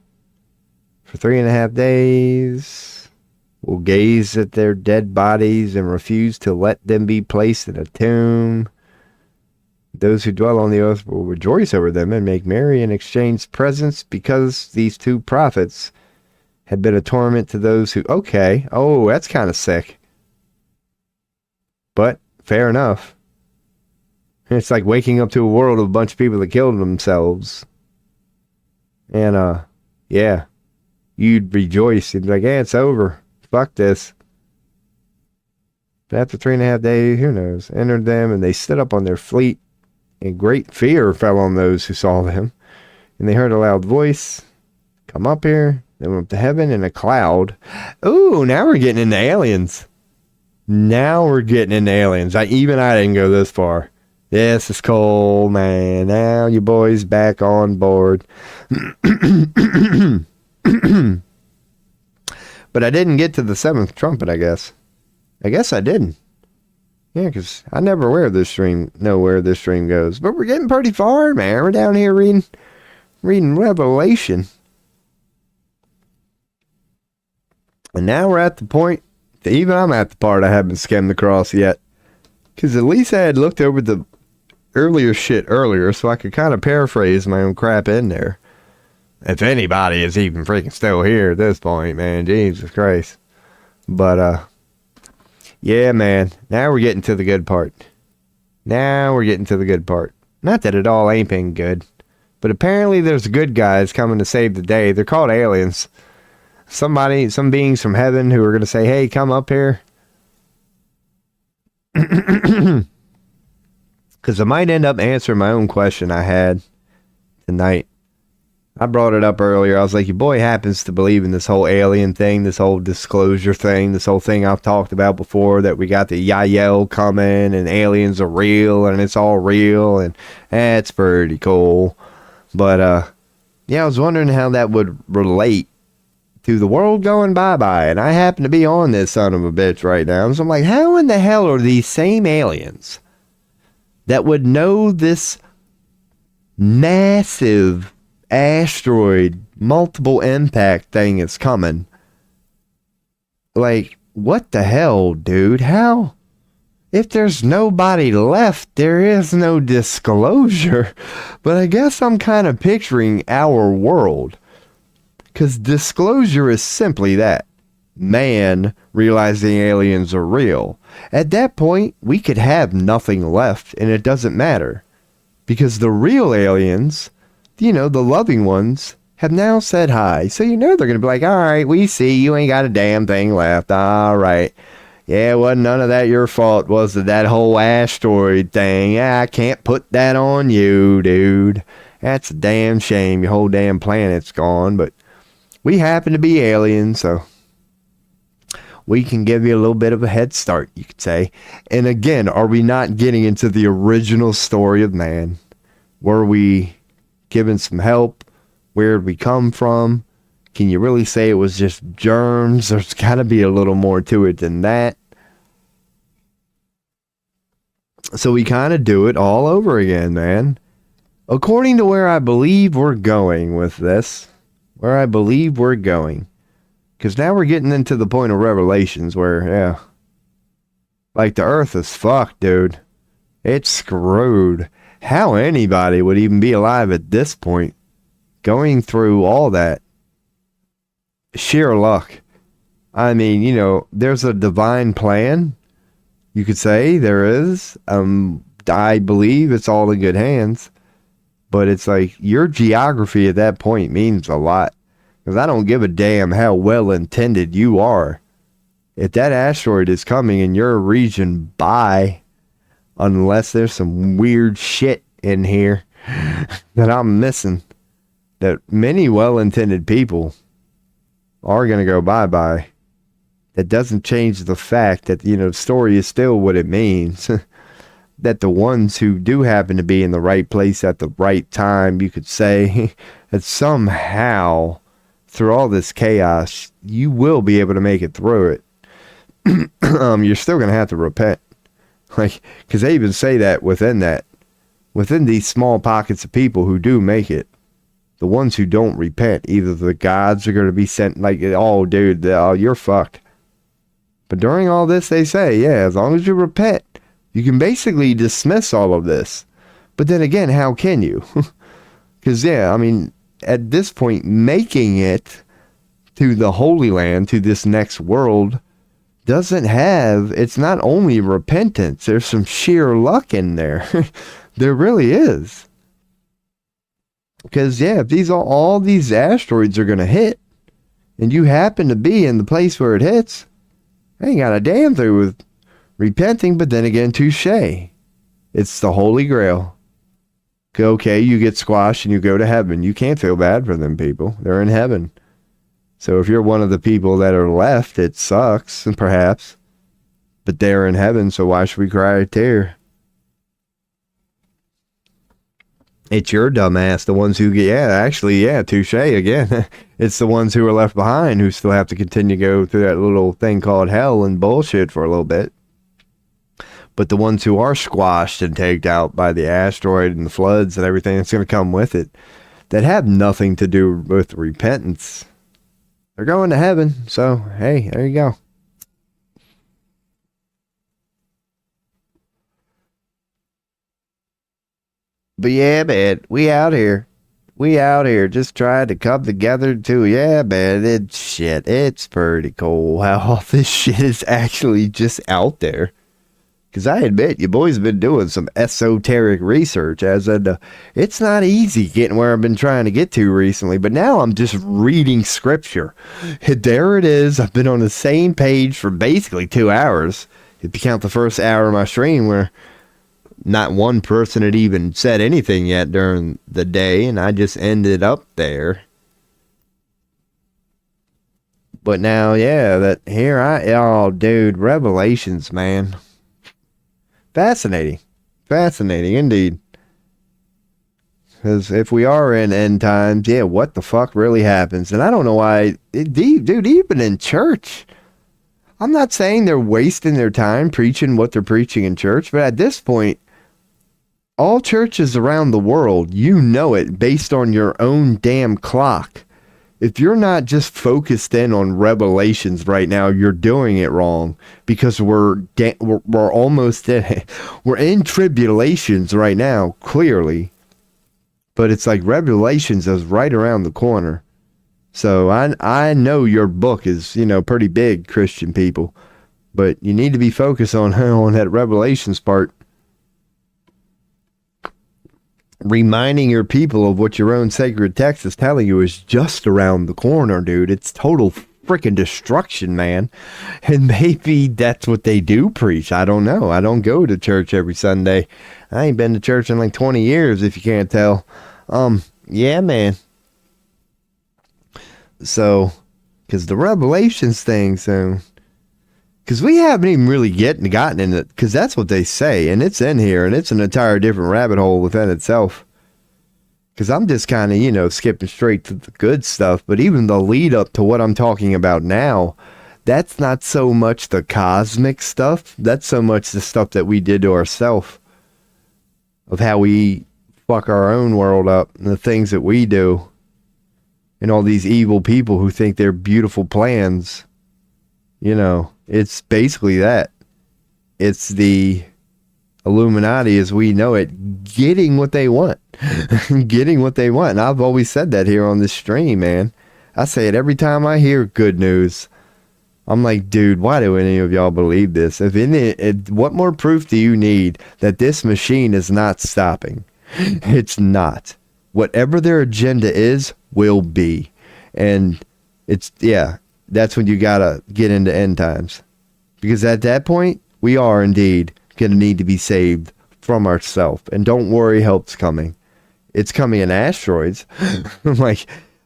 For 3.5 days, will gaze at their dead bodies and refuse to let them be placed in a tomb. Those who dwell on the earth will rejoice over them and make merry and exchange presents, because these two prophets had been a torment to those who... Okay. Oh, that's kind of sick. But fair enough. It's like waking up to a world of a bunch of people that killed themselves. And, yeah. You'd rejoice. You'd be like, yeah, it's over. Fuck this. But after 3.5 days, who knows? Entered them, and they stood up on their feet, and great fear fell on those who saw them. And they heard a loud voice, come up here. They went up to heaven in a cloud. Ooh, now we're getting into aliens. Now we're getting into aliens. I didn't go this far. This is cool, man. Now you boys back on board. But I didn't get to the 7th trumpet, I guess. I guess I didn't. Yeah, because I never know where this stream goes. But we're getting pretty far, man. We're down here reading Revelation. And now we're at the point that even I'm at the part I haven't skimmed across yet. Because at least I had looked over the earlier shit earlier, so I could kind of paraphrase my own crap in there. If anybody is even freaking still here at this point, man, Jesus Christ. But, yeah, man, now we're getting to the good part. Not that it all ain't been good, but apparently there's good guys coming to save the day. They're called aliens. Some beings from heaven who are going to say, hey, come up here. Because I might end up answering my own question I had tonight. I brought it up earlier. I was like, your boy happens to believe in this whole alien thing, this whole disclosure thing, this whole thing I've talked about before, that we got the Yael coming and aliens are real and it's all real, and that's pretty cool. But, yeah, I was wondering how that would relate to the world going bye-bye, and I happen to be on this son of a bitch right now. So I'm like, how in the hell are these same aliens that would know this massive asteroid, multiple impact thing is coming? Like, what the hell, dude? How? If there's nobody left, there is no disclosure. But I guess I'm kind of picturing our world. Because disclosure is simply that. Man realizing aliens are real. At that point, we could have nothing left, and it doesn't matter. Because the real aliens, the loving ones, have now said hi. So they're going to be like, all right, we see you ain't got a damn thing left. All right. Yeah, wasn't none of that your fault, was it? That whole asteroid thing. Yeah, I can't put that on you, dude. That's a damn shame. Your whole damn planet's gone. But we happen to be aliens, so we can give you a little bit of a head start, you could say. And again, are we not getting into the original story of man? Were we given some help? Where did we come from? Can you really say it was just germs? There's got to be a little more to it than that. So we kind of do it all over again, man. According to where I believe we're going with this. Because now we're getting into the point of Revelations where, yeah. Like, the earth is fucked, dude. It's screwed. How anybody would even be alive at this point, going through all that. Sheer luck. I mean, there's a divine plan. You could say there is. I believe it's all in good hands. But it's like your geography at that point means a lot. Because I don't give a damn how well intended you are. If that asteroid is coming in your region, bye. Unless there's some weird shit in here that I'm missing. That many well-intended people are going to go bye-bye. That doesn't change the fact that, the story is still what it means. That the ones who do happen to be in the right place at the right time, you could say, that somehow, through all this chaos, you will be able to make it through it. You're still going to have to repent. Because they even say that. Within these small pockets of people who do make it, the ones who don't repent, either the gods are going to be sent, oh, dude, you're fucked. But during all this, they say, yeah, as long as you repent, you can basically dismiss all of this. But then again, how can you? Because, at this point, making it to the Holy Land, to this next world, it's not only repentance, there's some sheer luck in there. There really is. Because, if all these asteroids are going to hit, and you happen to be in the place where it hits, I ain't got a damn thing with repenting, but then again, touche. It's the Holy Grail. Okay, you get squashed and you go to heaven. You can't feel bad for them people. They're in heaven. So if you're one of the people that are left, it sucks, perhaps. But they're in heaven, so why should we cry a tear? It's your dumbass, the ones who get, touche again. It's the ones who are left behind who still have to continue to go through that little thing called hell and bullshit for a little bit. But the ones who are squashed and taken out by the asteroid and the floods and everything that's going to come with it, that have nothing to do with repentance, they're going to heaven. So, hey, there you go. But yeah, man, we out here. We out here just trying to come together too. Yeah, man, it's pretty cool how all this shit is actually just out there. Because I admit, your boy's been doing some esoteric research, it's not easy getting where I've been trying to get to recently, but now I'm just reading scripture. There it is. I've been on the same page for basically 2 hours. If you count the first hour of my stream where not one person had even said anything yet during the day, and I just ended up there. But now, dude, Revelations, man. Fascinating indeed. Because if we are in end times, what the fuck really happens? And I don't know why, dude, even in church, I'm not saying they're wasting their time preaching what they're preaching in church, but at this point, all churches around the world, it based on your own damn clock. If you're not just focused in on Revelations right now, you're doing it wrong, because we're almost we're in tribulations right now, clearly. But it's like Revelations is right around the corner. So I know your book is, pretty big, Christian people, but you need to be focused on that Revelations part. Reminding your people of what your own sacred text is telling you is just around the corner, dude. It's total freaking destruction, man. And maybe that's what they do preach. I don't know. I don't go to church every Sunday. I ain't been to church in like 20 years, if you can't tell. Yeah, man. So, because the Revelations thing, because we haven't even really gotten in it, because that's what they say, and it's in here, and it's an entire different rabbit hole within itself. Because I'm just kind of, skipping straight to the good stuff, but even the lead up to what I'm talking about now, that's not so much the cosmic stuff, that's so much the stuff that we did to ourselves, of how we fuck our own world up, and the things that we do, and all these evil people who think they're beautiful plans. It's basically that. It's the Illuminati as we know it, getting what they want. Getting what they want. And I've always said that here on this stream, man. I say it every time I hear good news. I'm like, dude, why do any of y'all believe this? What more proof do you need that this machine is not stopping? It's not. Whatever their agenda is, will be. And that's when you gotta get into end times. Because at that point, we are indeed gonna need to be saved from ourselves. And don't worry, help's coming. It's coming in asteroids.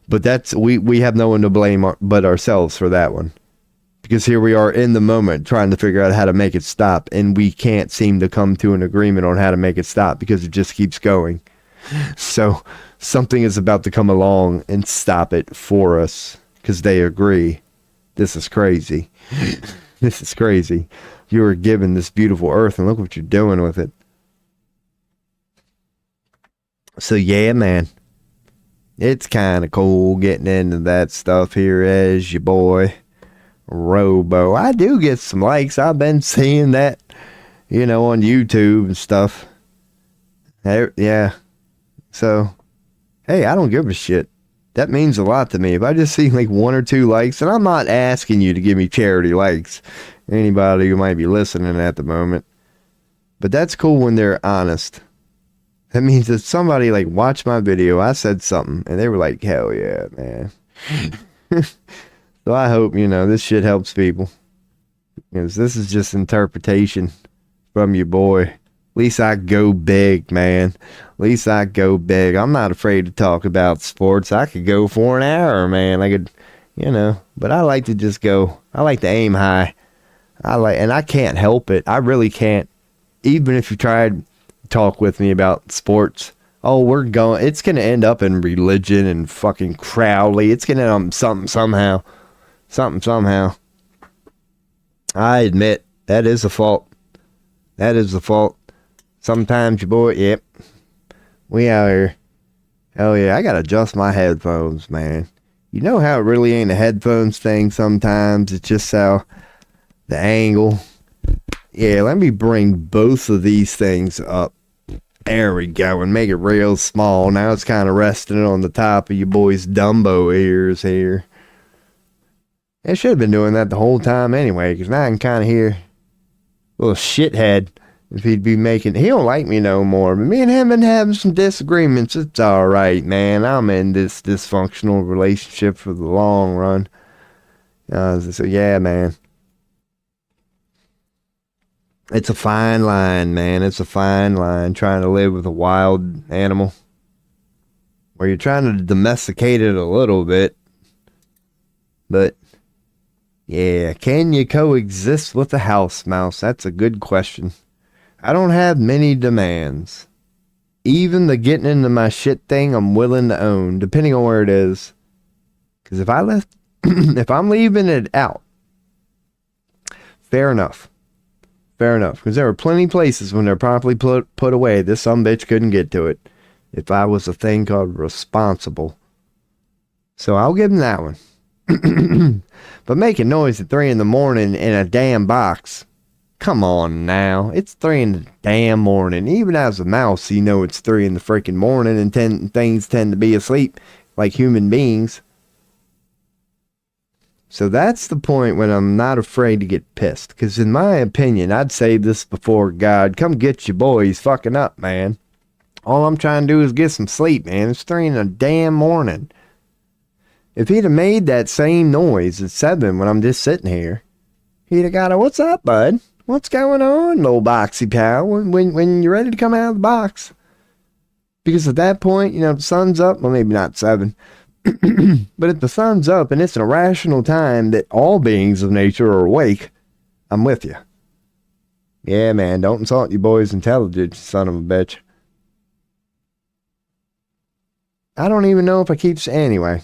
But we have no one to blame but ourselves for that one. Because here we are in the moment trying to figure out how to make it stop, and we can't seem to come to an agreement on how to make it stop because it just keeps going. So something is about to come along and stop it for us because they agree. This is crazy. This is crazy. You were given this beautiful earth, and look what you're doing with it. So yeah, man. It's kind of cool getting into that stuff here as your boy RoBo. I do get some likes. I've been seeing that, on YouTube and stuff. Yeah. So, hey, I don't give a shit. That means a lot to me. If I just see like 1 or 2 likes, and I'm not asking you to give me charity likes, anybody who might be listening at the moment, but that's cool when they're honest. That means that somebody like watched my video, I said something, and they were like, hell yeah, man. So I hope, this shit helps people. Because this is just interpretation from your boy. At least I go big, man. At least I go big. I'm not afraid to talk about sports. I could go for an hour, man. I could, but I like to just go. I like to aim high. And I can't help it. I really can't. Even if you tried to talk with me about sports, it's going to end up in religion and fucking Crowley. It's going to end up something somehow. I admit, that is a fault. That is the fault. Sometimes your boy, yep. We out here. Hell yeah, I gotta adjust my headphones, man. You know how it really ain't a headphones thing sometimes? It's just how the angle. Yeah, let me bring both of these things up. There we go, and make it real small. Now it's kind of resting on the top of your boy's Dumbo ears here. I should have been doing that the whole time anyway, because now I can kind of hear little shithead if he'd be making. He don't like me no more, but me and him been having some disagreements. It's all right, man. I'm in this dysfunctional relationship for the long run. So yeah, man. It's a fine line, man. It's a fine line trying to live with a wild animal where you're trying to domesticate it a little bit, but yeah, can you coexist with a house mouse? That's a good question. I don't have many demands. Even the getting into my shit thing, I'm willing to own, depending on where it is. Because if if I'm leaving it out, fair enough. Fair enough. Because there were plenty of places when they're properly put away, this sumbitch couldn't get to it. If I was a thing called responsible. So I'll give him that one. But making noise at 3 in the morning in a damn box. Come on now. It's 3 in the damn morning. Even as a mouse, it's 3 in the freaking morning and things tend to be asleep like human beings. So that's the point when I'm not afraid to get pissed. Because in my opinion, I'd say this before God. Come get your boy. He's fucking up, man. All I'm trying to do is get some sleep, man. It's 3 in the damn morning. If he'd have made that same noise at 7 when I'm just sitting here, he'd have got what's up, bud? What's going on, little boxy pal? When you're ready to come out of the box. Because at that point, the sun's up. Well, maybe not 7. But if the sun's up and it's an irrational time that all beings of nature are awake, I'm with you. Yeah, man, don't insult your boy's intelligence, son of a bitch. I don't even know if I keep... Anyway.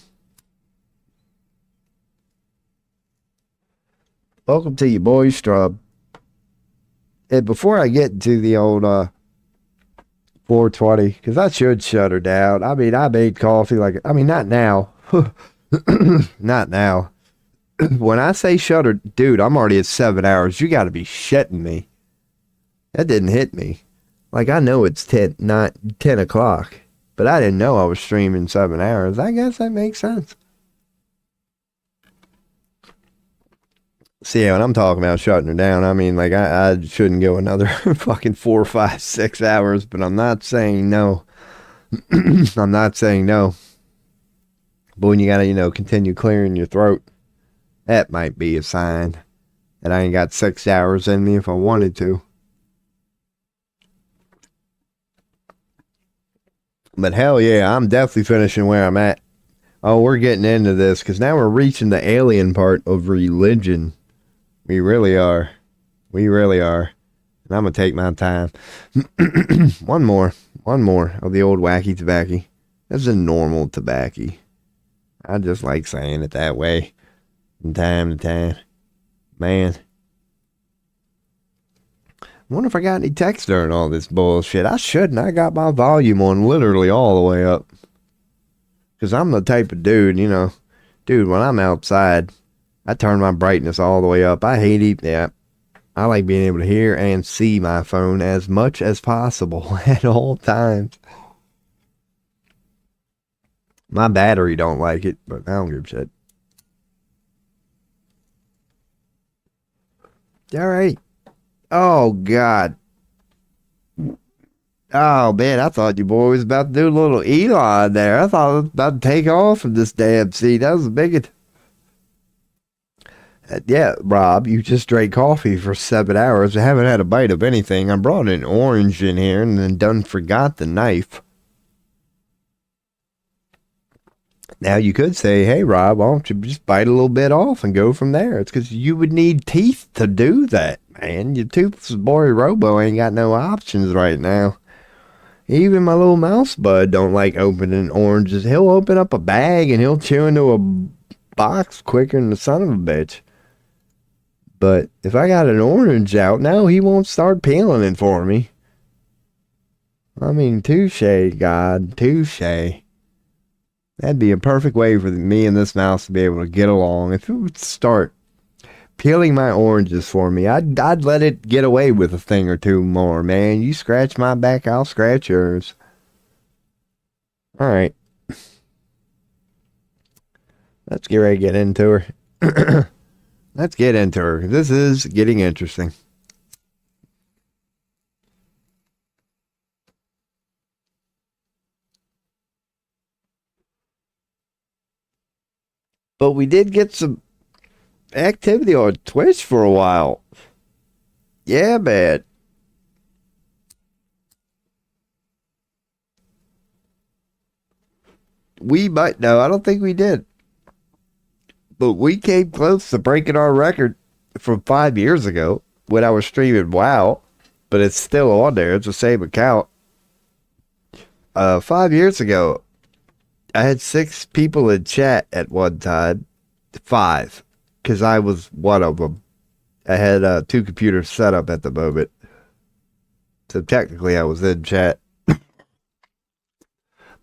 Welcome to your boy Strub. And before I get to the old 420, because I should shut her down. I mean, I made coffee not now. Not now. When I say shut her, dude, I'm already at 7 hours. You got to be shitting me. That didn't hit me. I know it's 10 o'clock, but I didn't know I was streaming 7 hours. I guess that makes sense. See, when I'm talking about shutting her down, I mean, I shouldn't go another fucking 4, 5, 6 hours, but I'm not saying no. I'm not saying no. But when you gotta, continue clearing your throat, that might be a sign that I ain't got 6 hours in me if I wanted to. But hell yeah, I'm definitely finishing where I'm at. Oh, we're getting into this because now we're reaching the alien part of religion. We really are. We really are. And I'm going to take my time. One more of the old wacky tobacco. That's a normal tobacco. I just like saying it that way from time to time. Man. I wonder if I got any text during all this bullshit. I shouldn't. I got my volume on literally all the way up. Because I'm the type of dude, Dude, when I'm outside, I turn my brightness all the way up. I hate it. Yeah. I like being able to hear and see my phone as much as possible at all times. My battery don't like it, but I don't give a shit. All right. Oh, God. Oh, man, I thought you boy was about to do a little Elon there. I thought I was about to take off from this damn seat. That was a big... yeah, Rob, you just drank coffee for 7 hours. I haven't had a bite of anything. I brought an orange in here and then done forgot the knife. Now you could say, hey, Rob, why don't you just bite a little bit off and go from there? It's because you would need teeth to do that, man. Your toothless boy RoBo ain't got no options right now. Even my little mouse bud don't like opening oranges. He'll open up a bag and he'll chew into a box quicker than the son of a bitch. But if I got an orange out, no, he won't start peeling it for me. I mean, touche, God, touche. That'd be a perfect way for me and this mouse to be able to get along. If it would start peeling my oranges for me, I'd let it get away with a thing or two more, man. You scratch my back, I'll scratch yours. All right. Let's get ready to get into her. Let's get into her. This is getting interesting. But we did get some activity on Twitch for a while. Yeah, man. We might, no, I don't think we did. But we came close to breaking our record from 5 years ago when I was streaming WoW. But it's still on there. It's the same account. 5 years ago, I had 6 people in chat at one time. 5. Because I was one of them. I had 2 computers set up at the moment. So technically I was in chat. But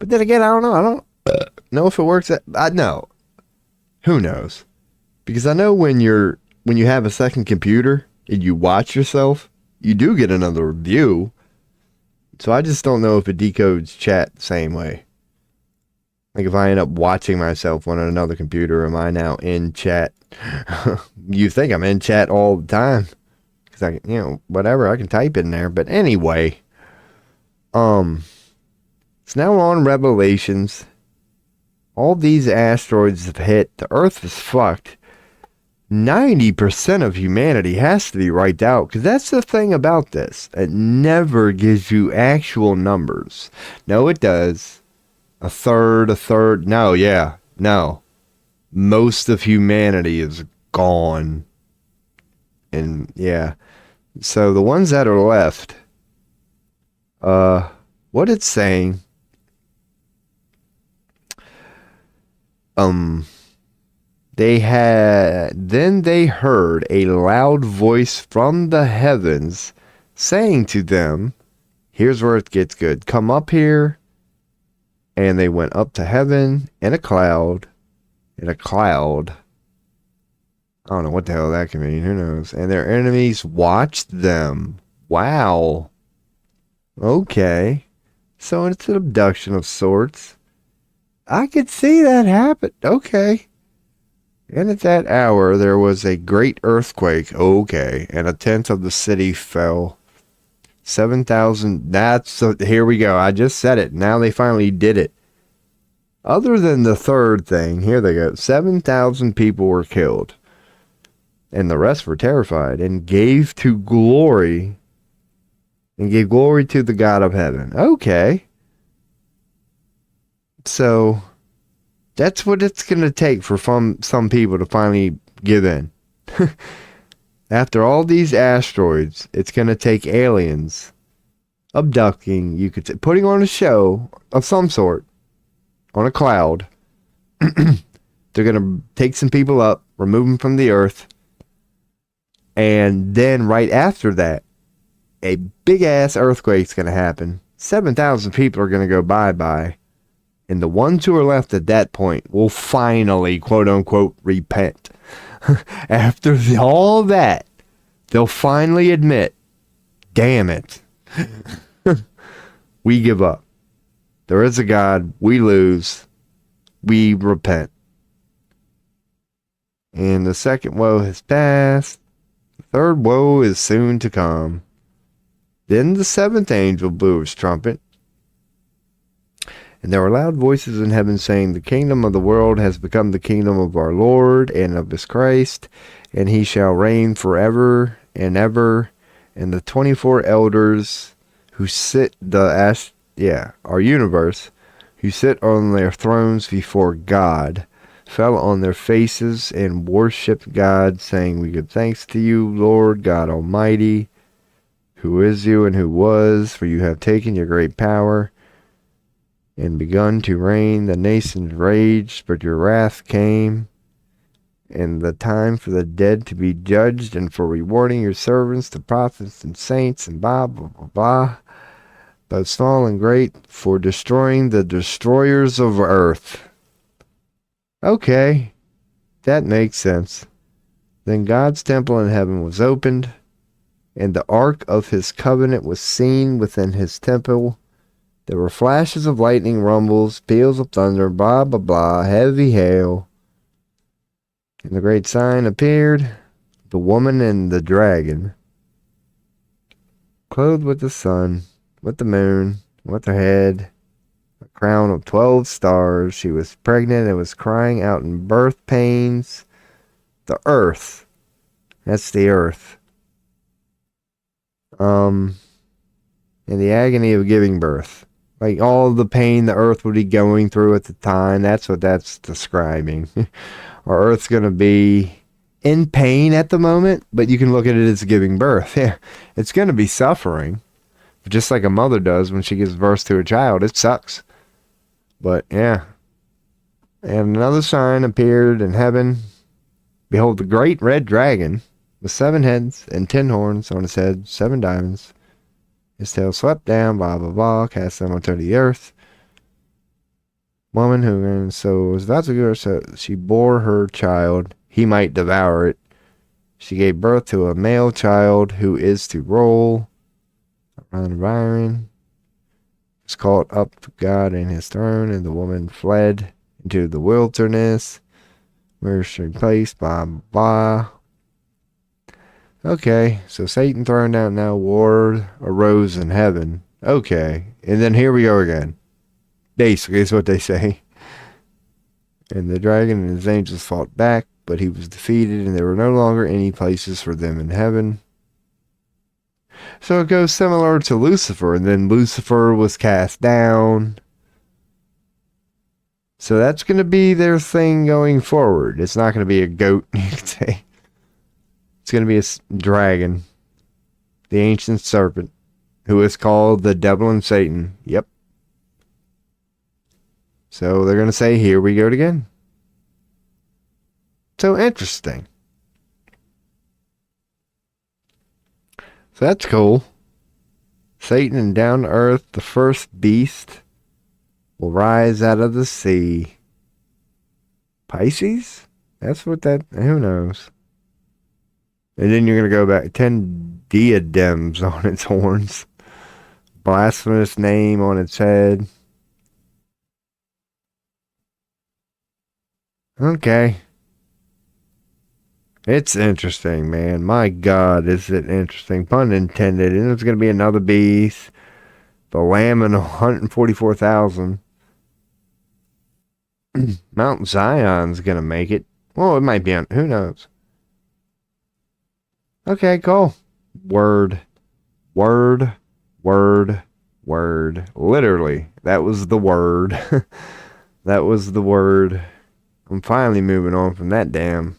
then again, I don't know. I don't know if it works. I know. Who knows? Because I know when you have a second computer and you watch yourself, you do get another view. So I just don't know if it decodes chat the same way. Like if I end up watching myself on another computer, am I now in chat? You think I'm in chat all the time. Because I can, whatever, I can type in there. But anyway, it's now on Revelations. All these asteroids have hit. The Earth is fucked. 90% of humanity has to be wiped out. Because that's the thing about this. It never gives you actual numbers. No, it does. A third. No, yeah. No. Most of humanity is gone. And, yeah. So, the ones that are left, what it's saying, they heard a loud voice from the heavens saying to them, here's where it gets good. Come up here. And they went up to heaven in a cloud. I don't know what the hell that can mean. Who knows? And their enemies watched them. Wow. Okay. So it's an abduction of sorts. I could see that happen. Okay. And at that hour, there was a great earthquake. Okay. And a tenth of the city fell. 7,000. Here we go. I just said it. Now they finally did it. Other than the third thing, here they go. 7,000 people were killed. And the rest were terrified and gave glory to the God of heaven. Okay. So that's what it's going to take for some people to finally give in. After all these asteroids, it's going to take aliens abducting, you could say, putting on a show of some sort on a cloud. They're going to take some people up, remove them from the earth, and then right after that, a big ass earthquake's going to happen. 7,000 people are going to go bye-bye. And the ones who are left at that point will finally, quote unquote, repent. After all that, they'll finally admit, damn it. We give up. There is a God. We lose. We repent. And the second woe has passed. The third woe is soon to come. Then the seventh angel blew his trumpet. And there were loud voices in heaven saying, the kingdom of the world has become the kingdom of our Lord and of his Christ, and he shall reign forever and ever. And the 24 elders who sit our universe, who sit on their thrones before God, fell on their faces and worshipped God, saying, we give thanks to you, Lord God Almighty, who is you and who was, for you have taken your great power and begun to reign. The nations raged, but your wrath came, and the time for the dead to be judged, and for rewarding your servants, the prophets and saints, and blah, blah, blah, blah, both small and great, for destroying the destroyers of earth. Okay, that makes sense. Then God's temple in heaven was opened, and the ark of his covenant was seen within his temple. There were flashes of lightning, rumbles, peals of thunder, blah, blah, blah, heavy hail. And the great sign appeared, the woman and the dragon, clothed with the sun, with the moon, with her head, a crown of 12 stars. She was pregnant and was crying out in birth pains. The earth. That's the earth. In the agony of giving birth. Like all the pain the earth would be going through at the time. That's what that's describing. Our earth's going to be in pain at the moment, but you can look at it as giving birth. Yeah, it's going to be suffering. Just like a mother does when she gives birth to a child. It sucks. But yeah. And another sign appeared in heaven. Behold, the great red dragon with 7 heads and 10 horns on his head, 7 diamonds. His tail swept down, blah, blah, blah, cast them onto the earth. Woman who was about to give her, so she bore her child. He might devour it. She gave birth to a male child who is to roll around Byron. Was caught up to God in his throne, and the woman fled into the wilderness, where she placed, blah, blah. Okay, so Satan thrown out, now war arose in heaven. Okay, and then here we go again. Basically, is what they say. And the dragon and his angels fought back, but he was defeated, and there were no longer any places for them in heaven. So it goes similar to Lucifer, and then Lucifer was cast down. So that's going to be their thing going forward. It's not going to be a goat, you could say. It's going to be a dragon, the ancient serpent, who is called the devil and Satan. Yep. So they're going to say, here we go again. So interesting. So that's cool. Satan and down to earth, the first beast, will rise out of the sea. Pisces? That's what that, who knows? And then you're going to go back, 10 diadems on its horns. Blasphemous name on its head. Okay. It's interesting, man. My God, is it interesting. Pun intended. And there's going to be another beast. The lamb and 144,000. Mount Zion's gonna make it. Well, it might be on. Who knows? Okay, cool. Word, word, word, word. Literally, that was the word. That was the word. I'm finally moving on from that damn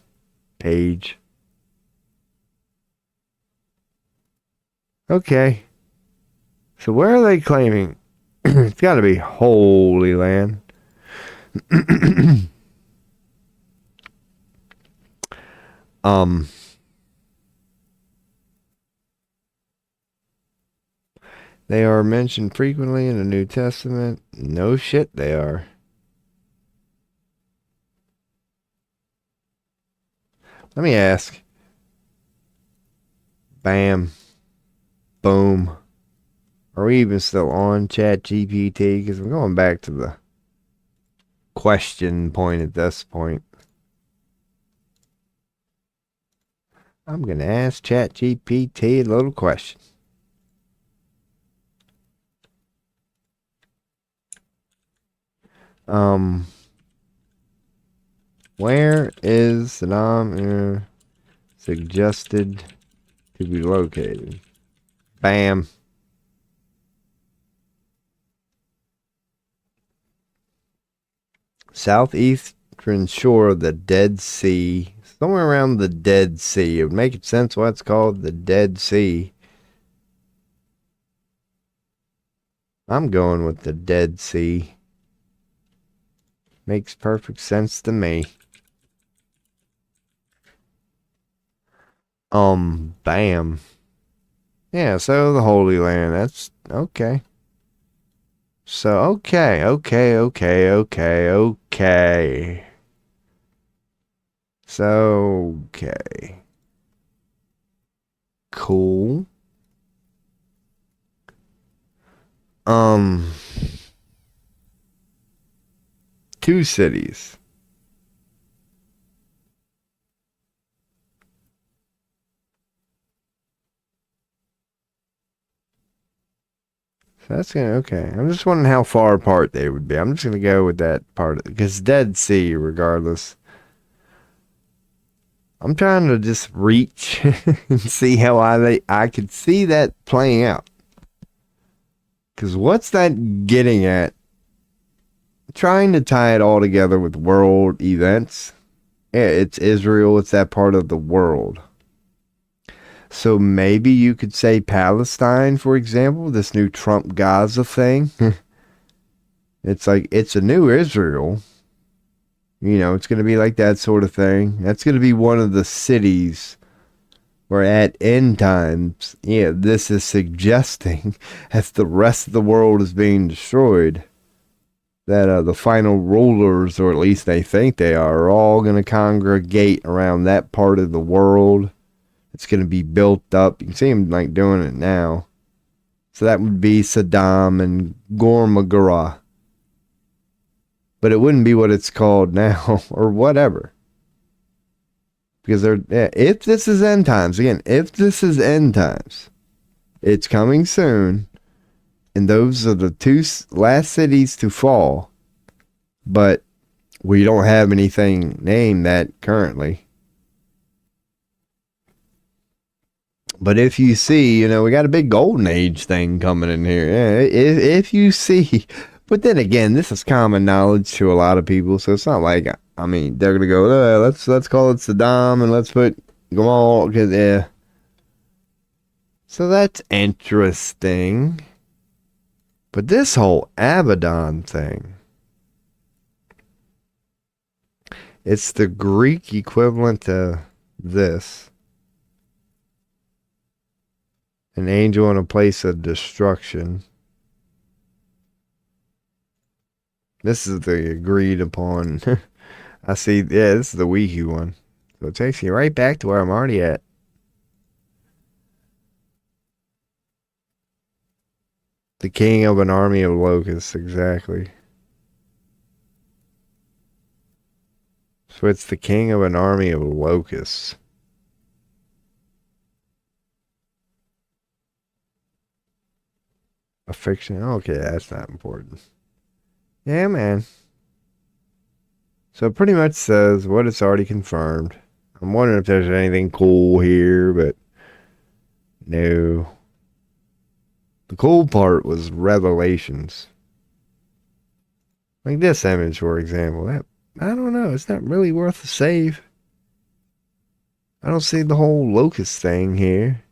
page. Okay. So where are they claiming? It's got to be Holy Land. um. They are mentioned frequently in the New Testament. No shit, they are. Let me ask. Bam. Boom. Are we even still on Chat GPT? Because I'm going back to the question point at this point. I'm going to ask Chat GPT a little question. Where is Saddam suggested to be located? Bam. Southeastern shore of the Dead Sea. Somewhere around the Dead Sea. It would make sense why it's called the Dead Sea. I'm going with the Dead Sea. Makes perfect sense to me. Bam. Yeah, so the Holy Land. That's okay. So, okay. So, okay. Cool. Two cities. So that's gonna, okay. I'm just wondering how far apart they would be. I'm just gonna go with that part because Dead Sea, regardless. I'm trying to just reach and see how I could see that playing out. Because what's that getting at? Trying to tie it all together with world events. Yeah, it's Israel. It's that part of the world. So maybe you could say Palestine, for example, this new Trump Gaza thing. It's like, it's a new Israel. You know, it's going to be like that sort of thing. That's going to be one of the cities where at end times, yeah, this is suggesting as the rest of the world is being destroyed, that the final rulers, or at least they think they are all going to congregate around that part of the world. It's going to be built up. You can see them like doing it now. So that would be Saddam and Gormagara. But it wouldn't be what it's called now or whatever. Because if this is end times, again, if this is end times, it's coming soon. And those are the two last cities to fall. But we don't have anything named that currently. But if you see, you know, we got a big golden age thing coming in here. Yeah, if you see, but then again, this is common knowledge to a lot of people, so it's not like, I mean, they're gonna go, let's call it Saddam and let's put Gamal, because yeah. So that's interesting. But this whole Abaddon thing, it's the Greek equivalent to this. An angel in a place of destruction. This is the agreed upon. I see, yeah, this is the wiki one. So it takes me right back to where I'm already at. The king of an army of locusts, exactly. So it's the king of an army of locusts. A fiction. Okay, that's not important. Yeah, man. So it pretty much says what it's already confirmed. I'm wondering if there's anything cool here, but no. The cool part was revelations. Like this image, for example. That, I don't know. It's not really worth a save. I don't see the whole locust thing here.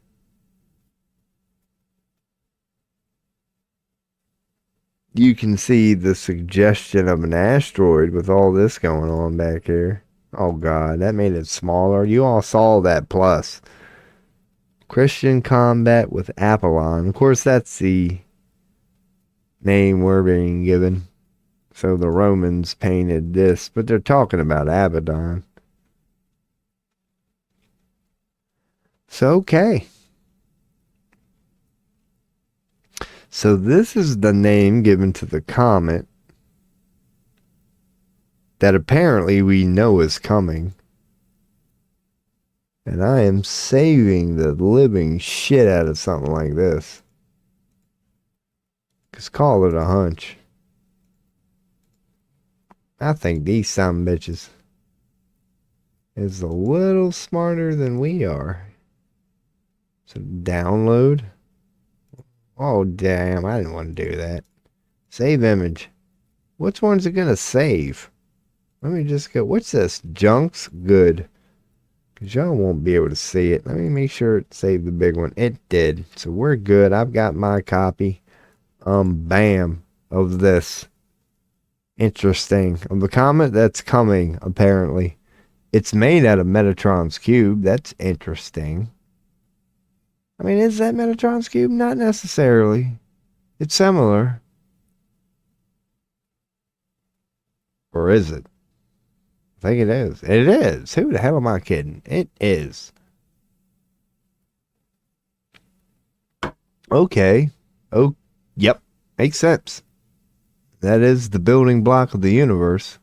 You can see the suggestion of an asteroid with all this going on back here. Oh God, that made it smaller. You all saw that plus. Christian combat with Apollon. Of course, that's the name we're being given. So the Romans painted this, but they're talking about Abaddon. So, okay. So this is the name given to the comet that apparently we know is coming. And I am saving the living shit out of something like this. Just call it a hunch. I think these some bitches is a little smarter than we are. So download. Oh, damn. I didn't want to do that. Save image. Which one's it going to save? Let me just go. What's this? Junks? Good. Because y'all won't be able to see it. Let me make sure it saved the big one. It did. So we're good. I've got my copy. Bam. Of this. Interesting. Of the comet that's coming, apparently. It's made out of Metatron's cube. That's interesting. I mean, is that Metatron's cube? Not necessarily. It's similar. Or is it? I think it is. It is. Who the hell am I kidding? It is. Okay. Oh, yep. Makes sense. That is the building block of the universe.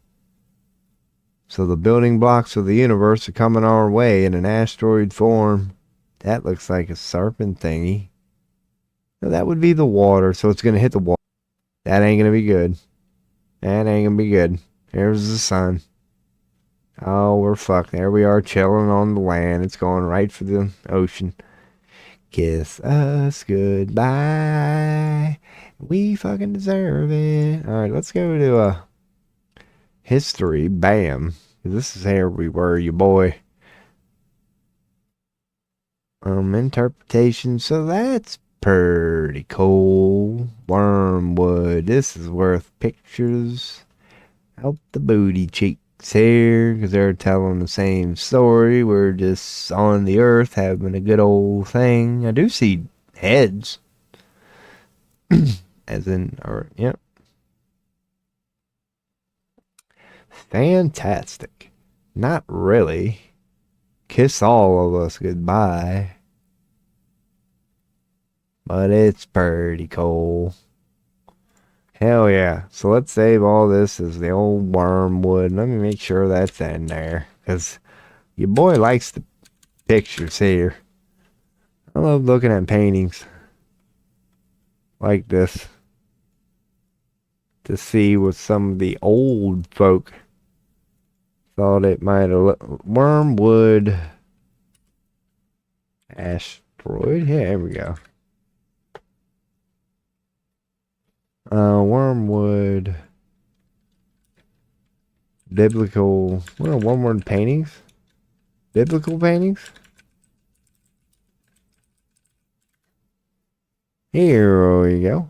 So the building blocks of the universe are coming our way in an asteroid form. That looks like a serpent thingy. No, that would be the water, so it's going to hit the water. That ain't going to be good. That ain't going to be good. There's the sun. Oh, we're fucked. There we are chilling on the land. It's going right for the ocean. Kiss us goodbye. We fucking deserve it. Alright, let's go to history. Bam. This is where we were, you boy. Interpretation. So that's pretty cool. Wormwood. This is worth pictures. Out the booty cheeks here, because they're telling the same story. We're just on the earth having a good old thing. I do see heads. As in, or, yep. Fantastic. Not really. Kiss all of us goodbye. But it's pretty cool. Hell yeah. So let's save all this as the old wormwood. Let me make sure that's in there. Because your boy likes the pictures here. I love looking at paintings like this. To see what some of the old folk thought it might have looked. Wormwood. Asteroid. Yeah, there we go. Wormwood. Biblical. What are one word paintings? Biblical paintings? Here we go.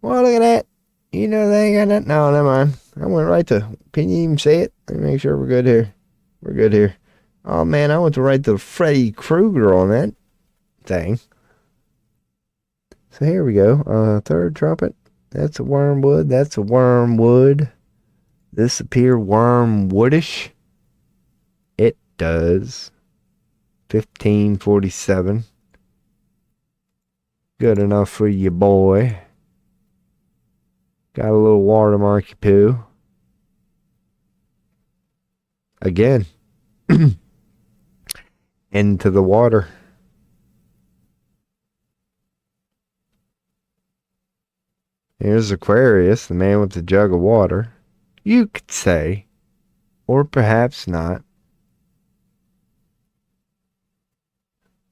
Well, look at that. You know they ain't got that. No, never mind. I went right to. Can you even say it? Let me make sure we're good here. We're good here. Oh man, I went to right to Freddy Krueger on that thing. So here we go. Third trumpet. That's a wormwood. That's a wormwood. This appear wormwoodish. It does. 1547. Good enough for you, boy. Got a little watermarky poo. Again. Into the water. Here's Aquarius, the man with the jug of water. you could say, or perhaps not.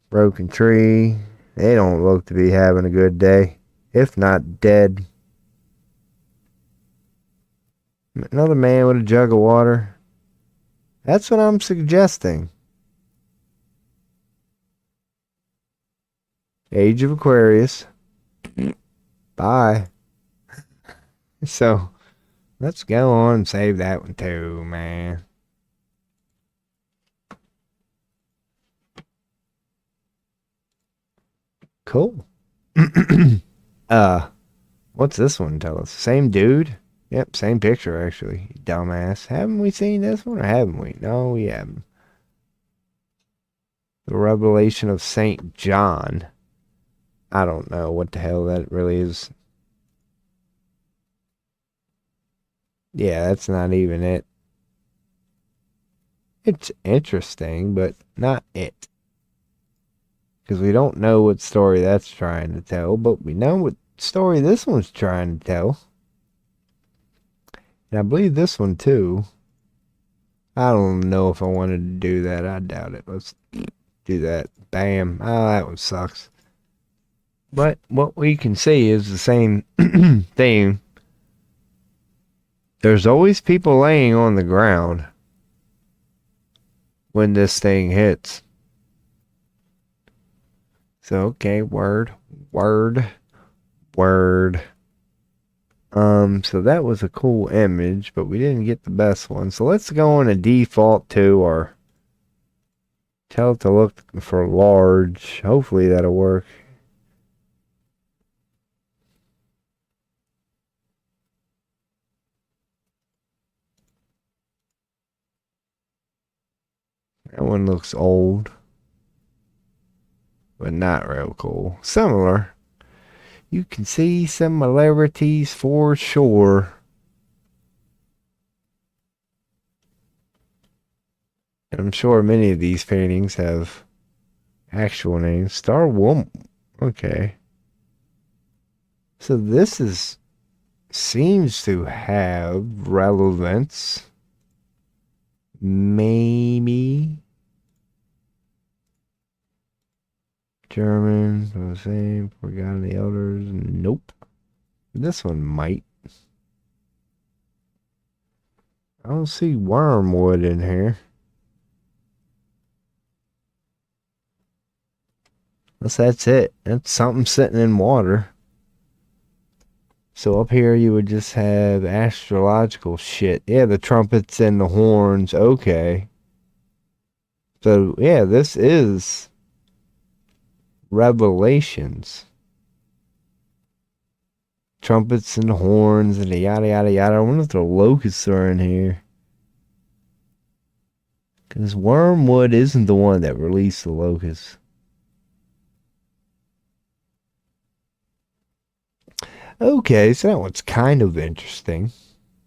Broken tree. They don't look to be having a good day, if not dead. Another man with a jug of water. That's what I'm suggesting. Age of Aquarius. Bye. So, let's go on and save that one too, man. Cool. What's this one tell us? Same dude? Yep, same picture actually. Dumbass. Haven't we seen this one or haven't we? No, we haven't. The Revelation of Saint John. I don't know what the hell that really is. Yeah, that's not even it. It's interesting, but not it. Because we don't know what story that's trying to tell, but we know what story this one's trying to tell. And I believe this one too. I don't know if I wanted to do that. I doubt it. Let's do that. Bam. Oh, that one sucks. But what we can see is the same thing. There's always people laying on the ground when this thing hits. So, okay, word. So that was a cool image, but we didn't get the best one. So let's go on a default to or tell it to look for large. Hopefully that'll work. That one looks old, but not real cool. Similar. You can see similarities for sure. And I'm sure many of these paintings have actual names. Star Woman. Okay. So this seems to have relevance. Maybe. German, the same. Forgotten the Elders. Nope. This one might. I don't see wormwood in here. Unless that's it. That's something sitting in water. So up here you would just have astrological shit. Yeah, the trumpets and the horns. Okay. So, yeah, this is Revelations. Trumpets and horns and the yada yada yada. I wonder if the locusts are in here. Because wormwood isn't the one that released the locusts. Okay, so that one's kind of interesting.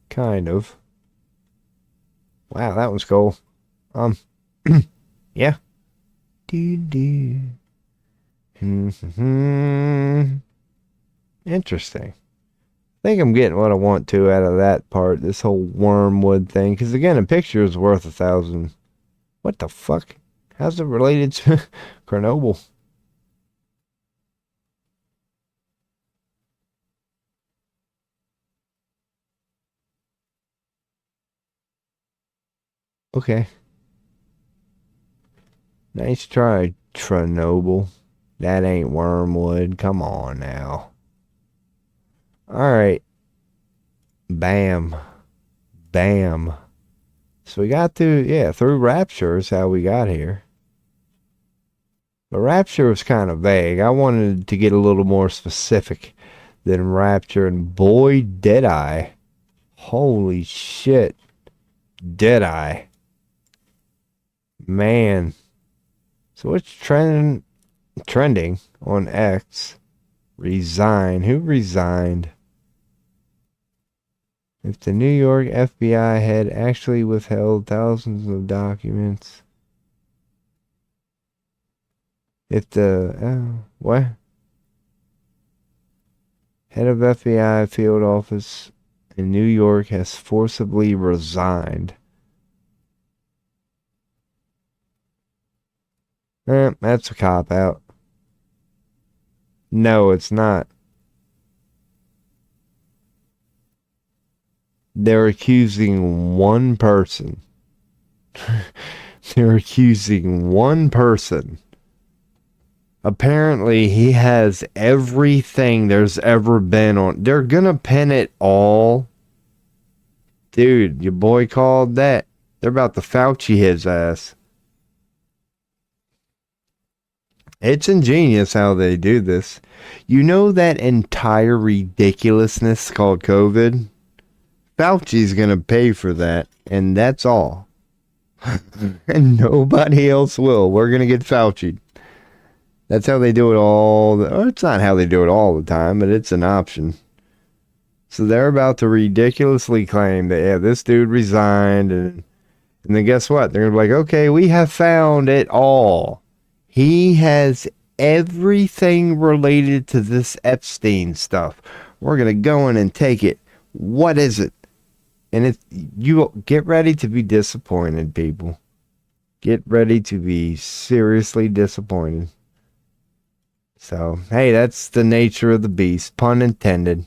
Kind of. Wow, that was cool. Yeah. Interesting. I think I'm getting what I want to out of that part, this whole wormwood thing. Because again, a picture is worth 1,000. What the fuck? How's it related to Chernobyl? Okay. Nice try, Chernobyl. That ain't wormwood. Come on now. Alright. Bam. Bam. So we got through Rapture is how we got here. But Rapture was kind of vague. I wanted to get a little more specific than Rapture. And boy, did I. Holy shit. Did I. Man. So what's trending on X? Resign. Who resigned? If the New York FBI had actually withheld thousands of documents. If the what? Head of FBI field office in New York has forcibly resigned. That's a cop-out. No, it's not. They're accusing one person. They're accusing one person. Apparently, he has everything there's ever been on. They're gonna pin it all. Dude, your boy called that. They're about to Fauci his ass. It's ingenious how they do this. You know that entire ridiculousness called COVID? Fauci's gonna pay for that, and that's all. And nobody else will. We're gonna get Fauci. That's how they do it it's not how they do it all the time, but it's an option. So they're about to ridiculously claim that, yeah, this dude resigned, and then guess what? They're gonna be like, okay, we have found it all. He has everything related to this Epstein stuff. We're gonna go in and take it. What is it? And you get ready to be disappointed, people. Get ready to be seriously disappointed. So, hey, that's the nature of the beast. Pun intended.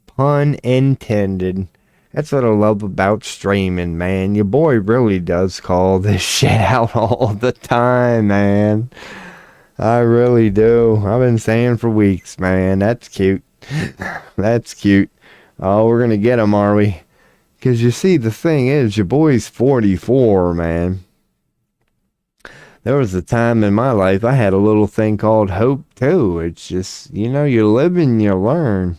Pun intended. That's what I love about streaming, man. Your boy really does call this shit out all the time, man. I really do. I've been saying for weeks, man. That's cute. That's cute. Oh, we're going to get him, are we? Because you see, the thing is, your boy's 44, man. There was a time in my life I had a little thing called hope, too. It's just, you live and you learn.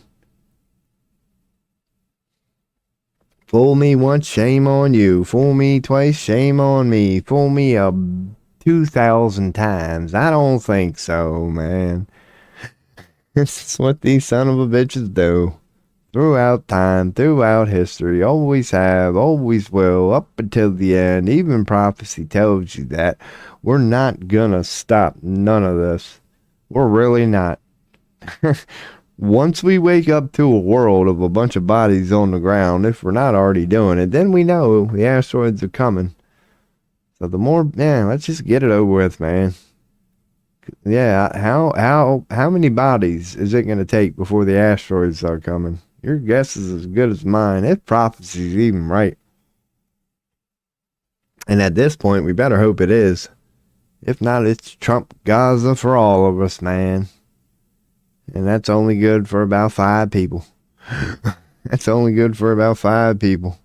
Fool me once, shame on you. Fool me twice, shame on me. Fool me 2,000 times. I don't think so, man. This is what these son of a bitches do. Throughout time, throughout history, always have, always will, up until the end. Even prophecy tells you that. We're not gonna stop none of this. We're really not. Once we wake up to a world of a bunch of bodies on the ground, if we're not already doing it, then we know the asteroids are coming. So the more, let's just get it over with, man. Yeah, how many bodies is it gonna take before the asteroids start coming? Your guess is as good as mine, if prophecy's even right. And at this point, we better hope it is. If not, it's Trump Gaza for all of us, man. And that's only good for about 5 people. That's only good for about 5 people.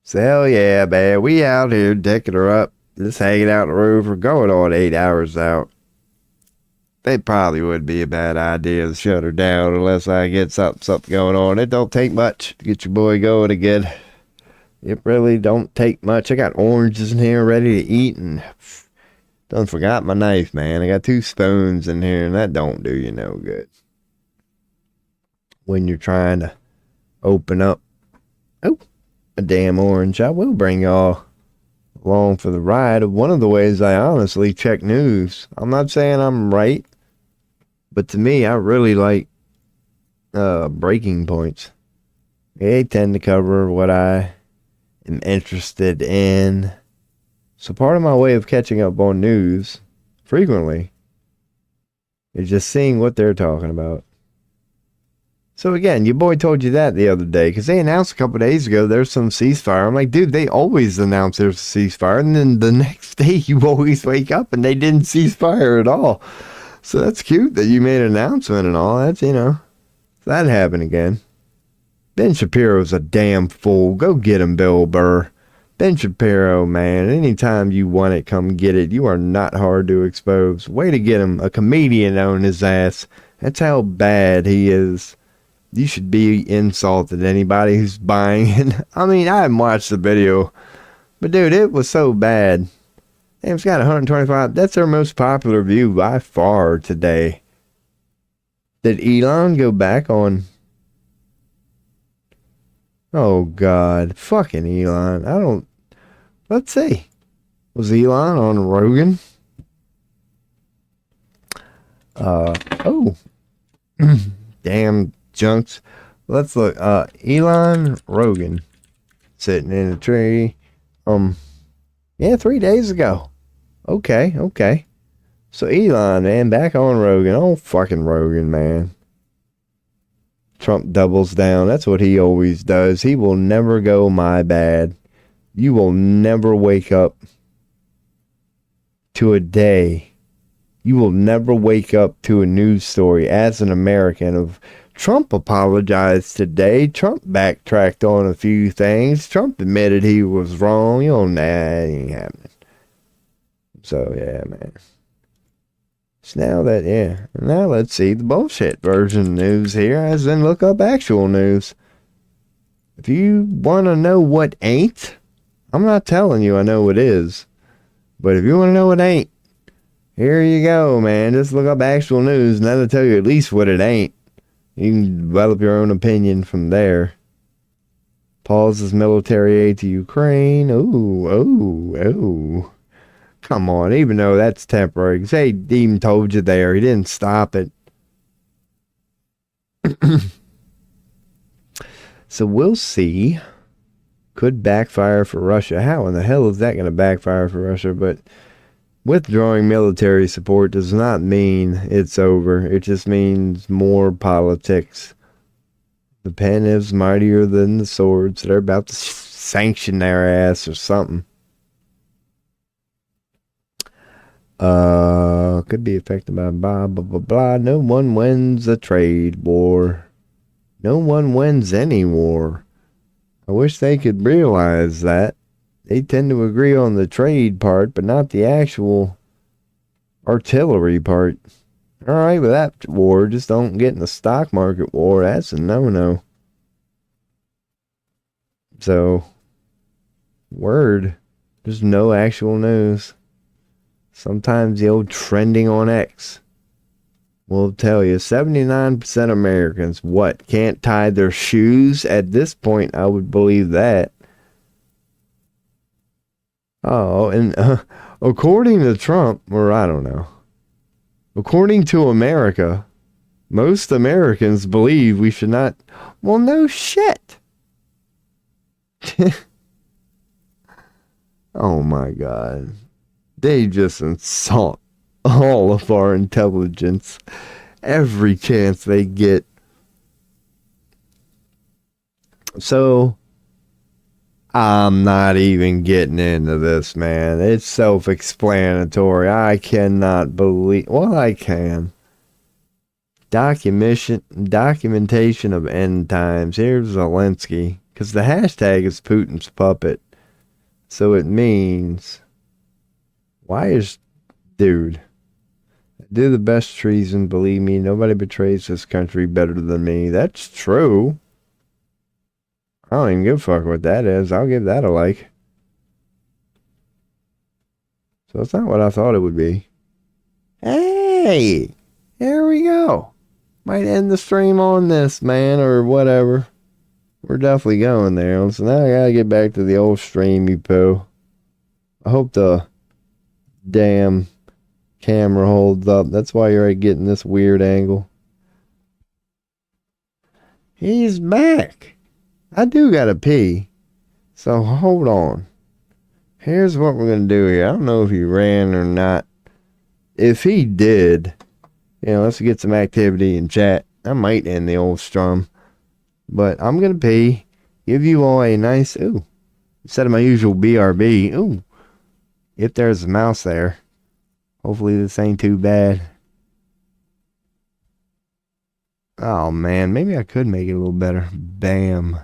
So hell yeah, man. We out here decking her up. Just hanging out in the roof. We're going on 8 hours out. It probably would be a bad idea to shut her down unless I get something going on. It don't take much to get your boy going again. It really don't take much. I got oranges in here ready to eat, and done forgot my knife, man. I got 2 spoons in here, and that don't do you no good when you're trying to open up a damn orange. I will bring y'all along for the ride of one of the ways I honestly check news. I'm not saying I'm right, but to me, I really like breaking points. They tend to cover what I am interested in. So part of my way of catching up on news frequently is just seeing what they're talking about. So again, your boy told you that the other day, because they announced a couple days ago there's some ceasefire. I'm like, dude, they always announce there's a ceasefire, and then the next day you always wake up and they didn't ceasefire at all. So that's cute that you made an announcement and all. That's, that happened again. Ben Shapiro's a damn fool. Go get him, Bill Burr. Ben Shapiro, man, anytime you want it, come get it. You are not hard to expose. Way to get him a comedian on his ass. That's how bad he is. You should be insulted, anybody who's buying it. I mean, I haven't watched the video, but dude, it was so bad. Damn, it's got 125. That's their most popular view by far today. Did Elon go back on? Oh, God. Fucking Elon. Let's see. Was Elon on Rogan? Oh, damn junks. Let's look. Elon Rogan sitting in a tree. Yeah, 3 days ago. Okay. So Elon, man, back on Rogan. Oh, fucking Rogan, man. Trump doubles down. That's what he always does. He will never go my bad. You will never wake up to a day. You will never wake up to a news story as an American of Trump apologized today. Trump backtracked on a few things. Trump admitted he was wrong. You know, that ain't happening. So, yeah, man. So now let's see the bullshit version of news here, as in look up actual news. If you want to know what ain't, I'm not telling you I know what is. But if you want to know what ain't, here you go, man. Just look up actual news and that'll tell you at least what it ain't. You can develop your own opinion from there. Pauses military aid to Ukraine. Ooh. Come on, even though that's temporary. Because he even told you there. He didn't stop it. So we'll see. Could backfire for Russia. How in the hell is that going to backfire for Russia? But withdrawing military support does not mean it's over. It just means more politics. The pen is mightier than the sword, so they're about to sanction their ass or something. Could be affected by blah, blah, blah, blah. No one wins a trade war. No one wins any war. I wish they could realize that. They tend to agree on the trade part, but not the actual artillery part. Alright, with that war, just don't get in the stock market war. That's a no-no. So, word. There's no actual news. Sometimes the old trending on X will tell you 79% Americans, can't tie their shoes? At this point, I would believe that. Oh, and according to Trump, or I don't know, according to America, most Americans believe we should not. Well, no shit. Oh my God. They just insult all of our intelligence every chance they get. So, I'm not even getting into this, man. It's self-explanatory. I cannot believe... Well, I can. Documentation of end times. Here's Zelensky. Because the hashtag is Putin's puppet. So it means... Dude, do the best treason, believe me. Nobody betrays this country better than me. That's true. I don't even give a fuck what that is. I'll give that a like. So it's not what I thought it would be. Hey! Here we go. Might end the stream on this, man, or whatever. We're definitely going there. So now I gotta get back to the old stream, you poo. I hope the damn camera holds up. That's why you're getting this weird angle. He's back. I do gotta pee. So hold on. Here's what we're gonna do here. I don't know if he ran or not. If he did, let's get some activity in chat. I might end the old strum. But I'm gonna pee. Give you all a nice instead of my usual BRB. Ooh. If there's a mouse there. Hopefully this ain't too bad. Oh man, maybe I could make it a little better. Bam.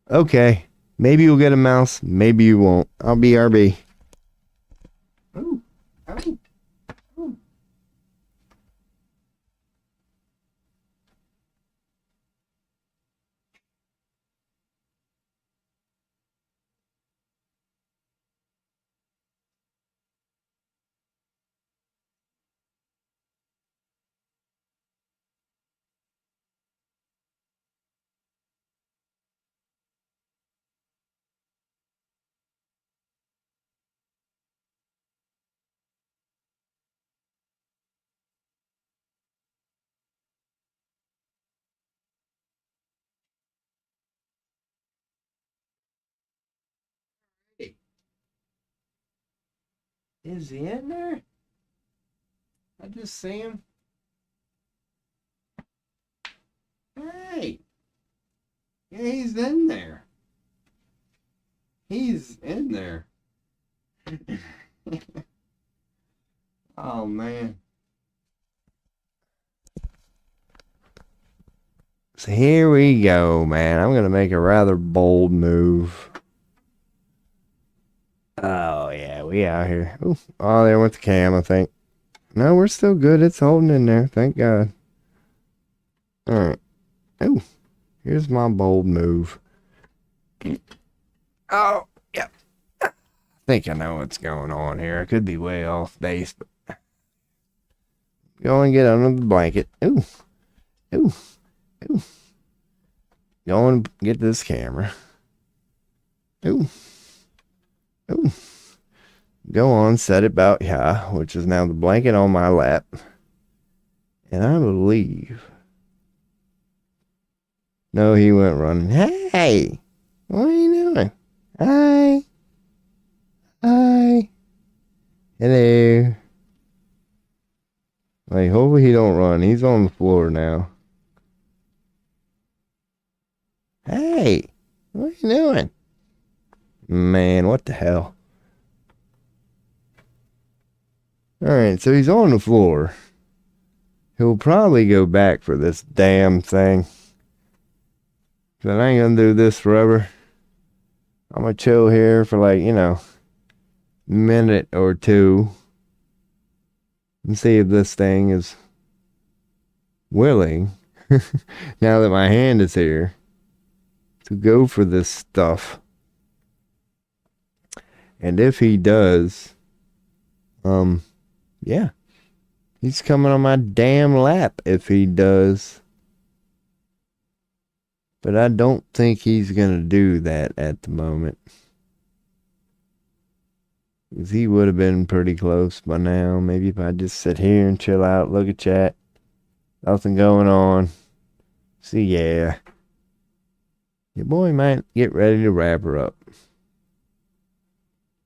Okay. Maybe you'll get a mouse. Maybe you won't. I'll BRB. Ooh. Ooh. Is he in there? I just see him. Hey! Yeah, he's in there. He's in there. Oh, man. So here we go, man. I'm going to make a rather bold move. Oh, yeah, we out here. Ooh, oh, there went the cam, I think. No, we're still good. It's holding in there. Thank God. All right. Oh, here's my bold move. Oh, yeah. I think I know what's going on here. I could be way off base, but go and get under the blanket. Ooh, ooh, ooh. Go and get this camera. Ooh, ooh. Go on, set it about here, which is now the blanket on my lap. And I believe. No, he went running. Hey, what are you doing? Hi. Hi. Hello. Like, hopefully he don't run. He's on the floor now. Hey, what are you doing? Man, what the hell? Alright, so he's on the floor. He'll probably go back for this damn thing. But I ain't gonna do this forever. I'm gonna chill here for like, minute or two. And see if this thing is willing, now that my hand is here, to go for this stuff. And if he does, yeah, he's coming on my damn lap if he does. But I don't think he's gonna do that at the moment. Because he would have been pretty close by now. Maybe if I just sit here and chill out, look at chat. Nothing going on. See, yeah. Your boy might get ready to wrap her up.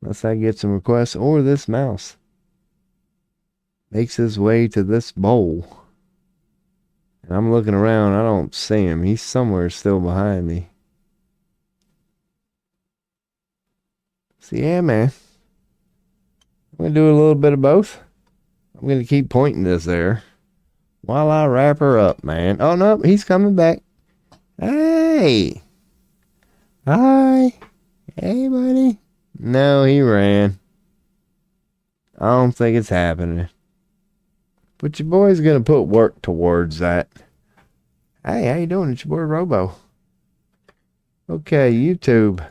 Unless I get some requests, or this mouse makes his way to this bowl. And I'm looking around, I don't see him. He's somewhere still behind me. So yeah, man. I'm going to do a little bit of both. I'm going to keep pointing this there while I wrap her up, man. Oh, no, he's coming back. Hey. Hi. Hey, buddy. No, he ran. I don't think it's happening. But your boy's going to put work towards that. Hey, how you doing? It's your boy RoBo. Okay, YouTube.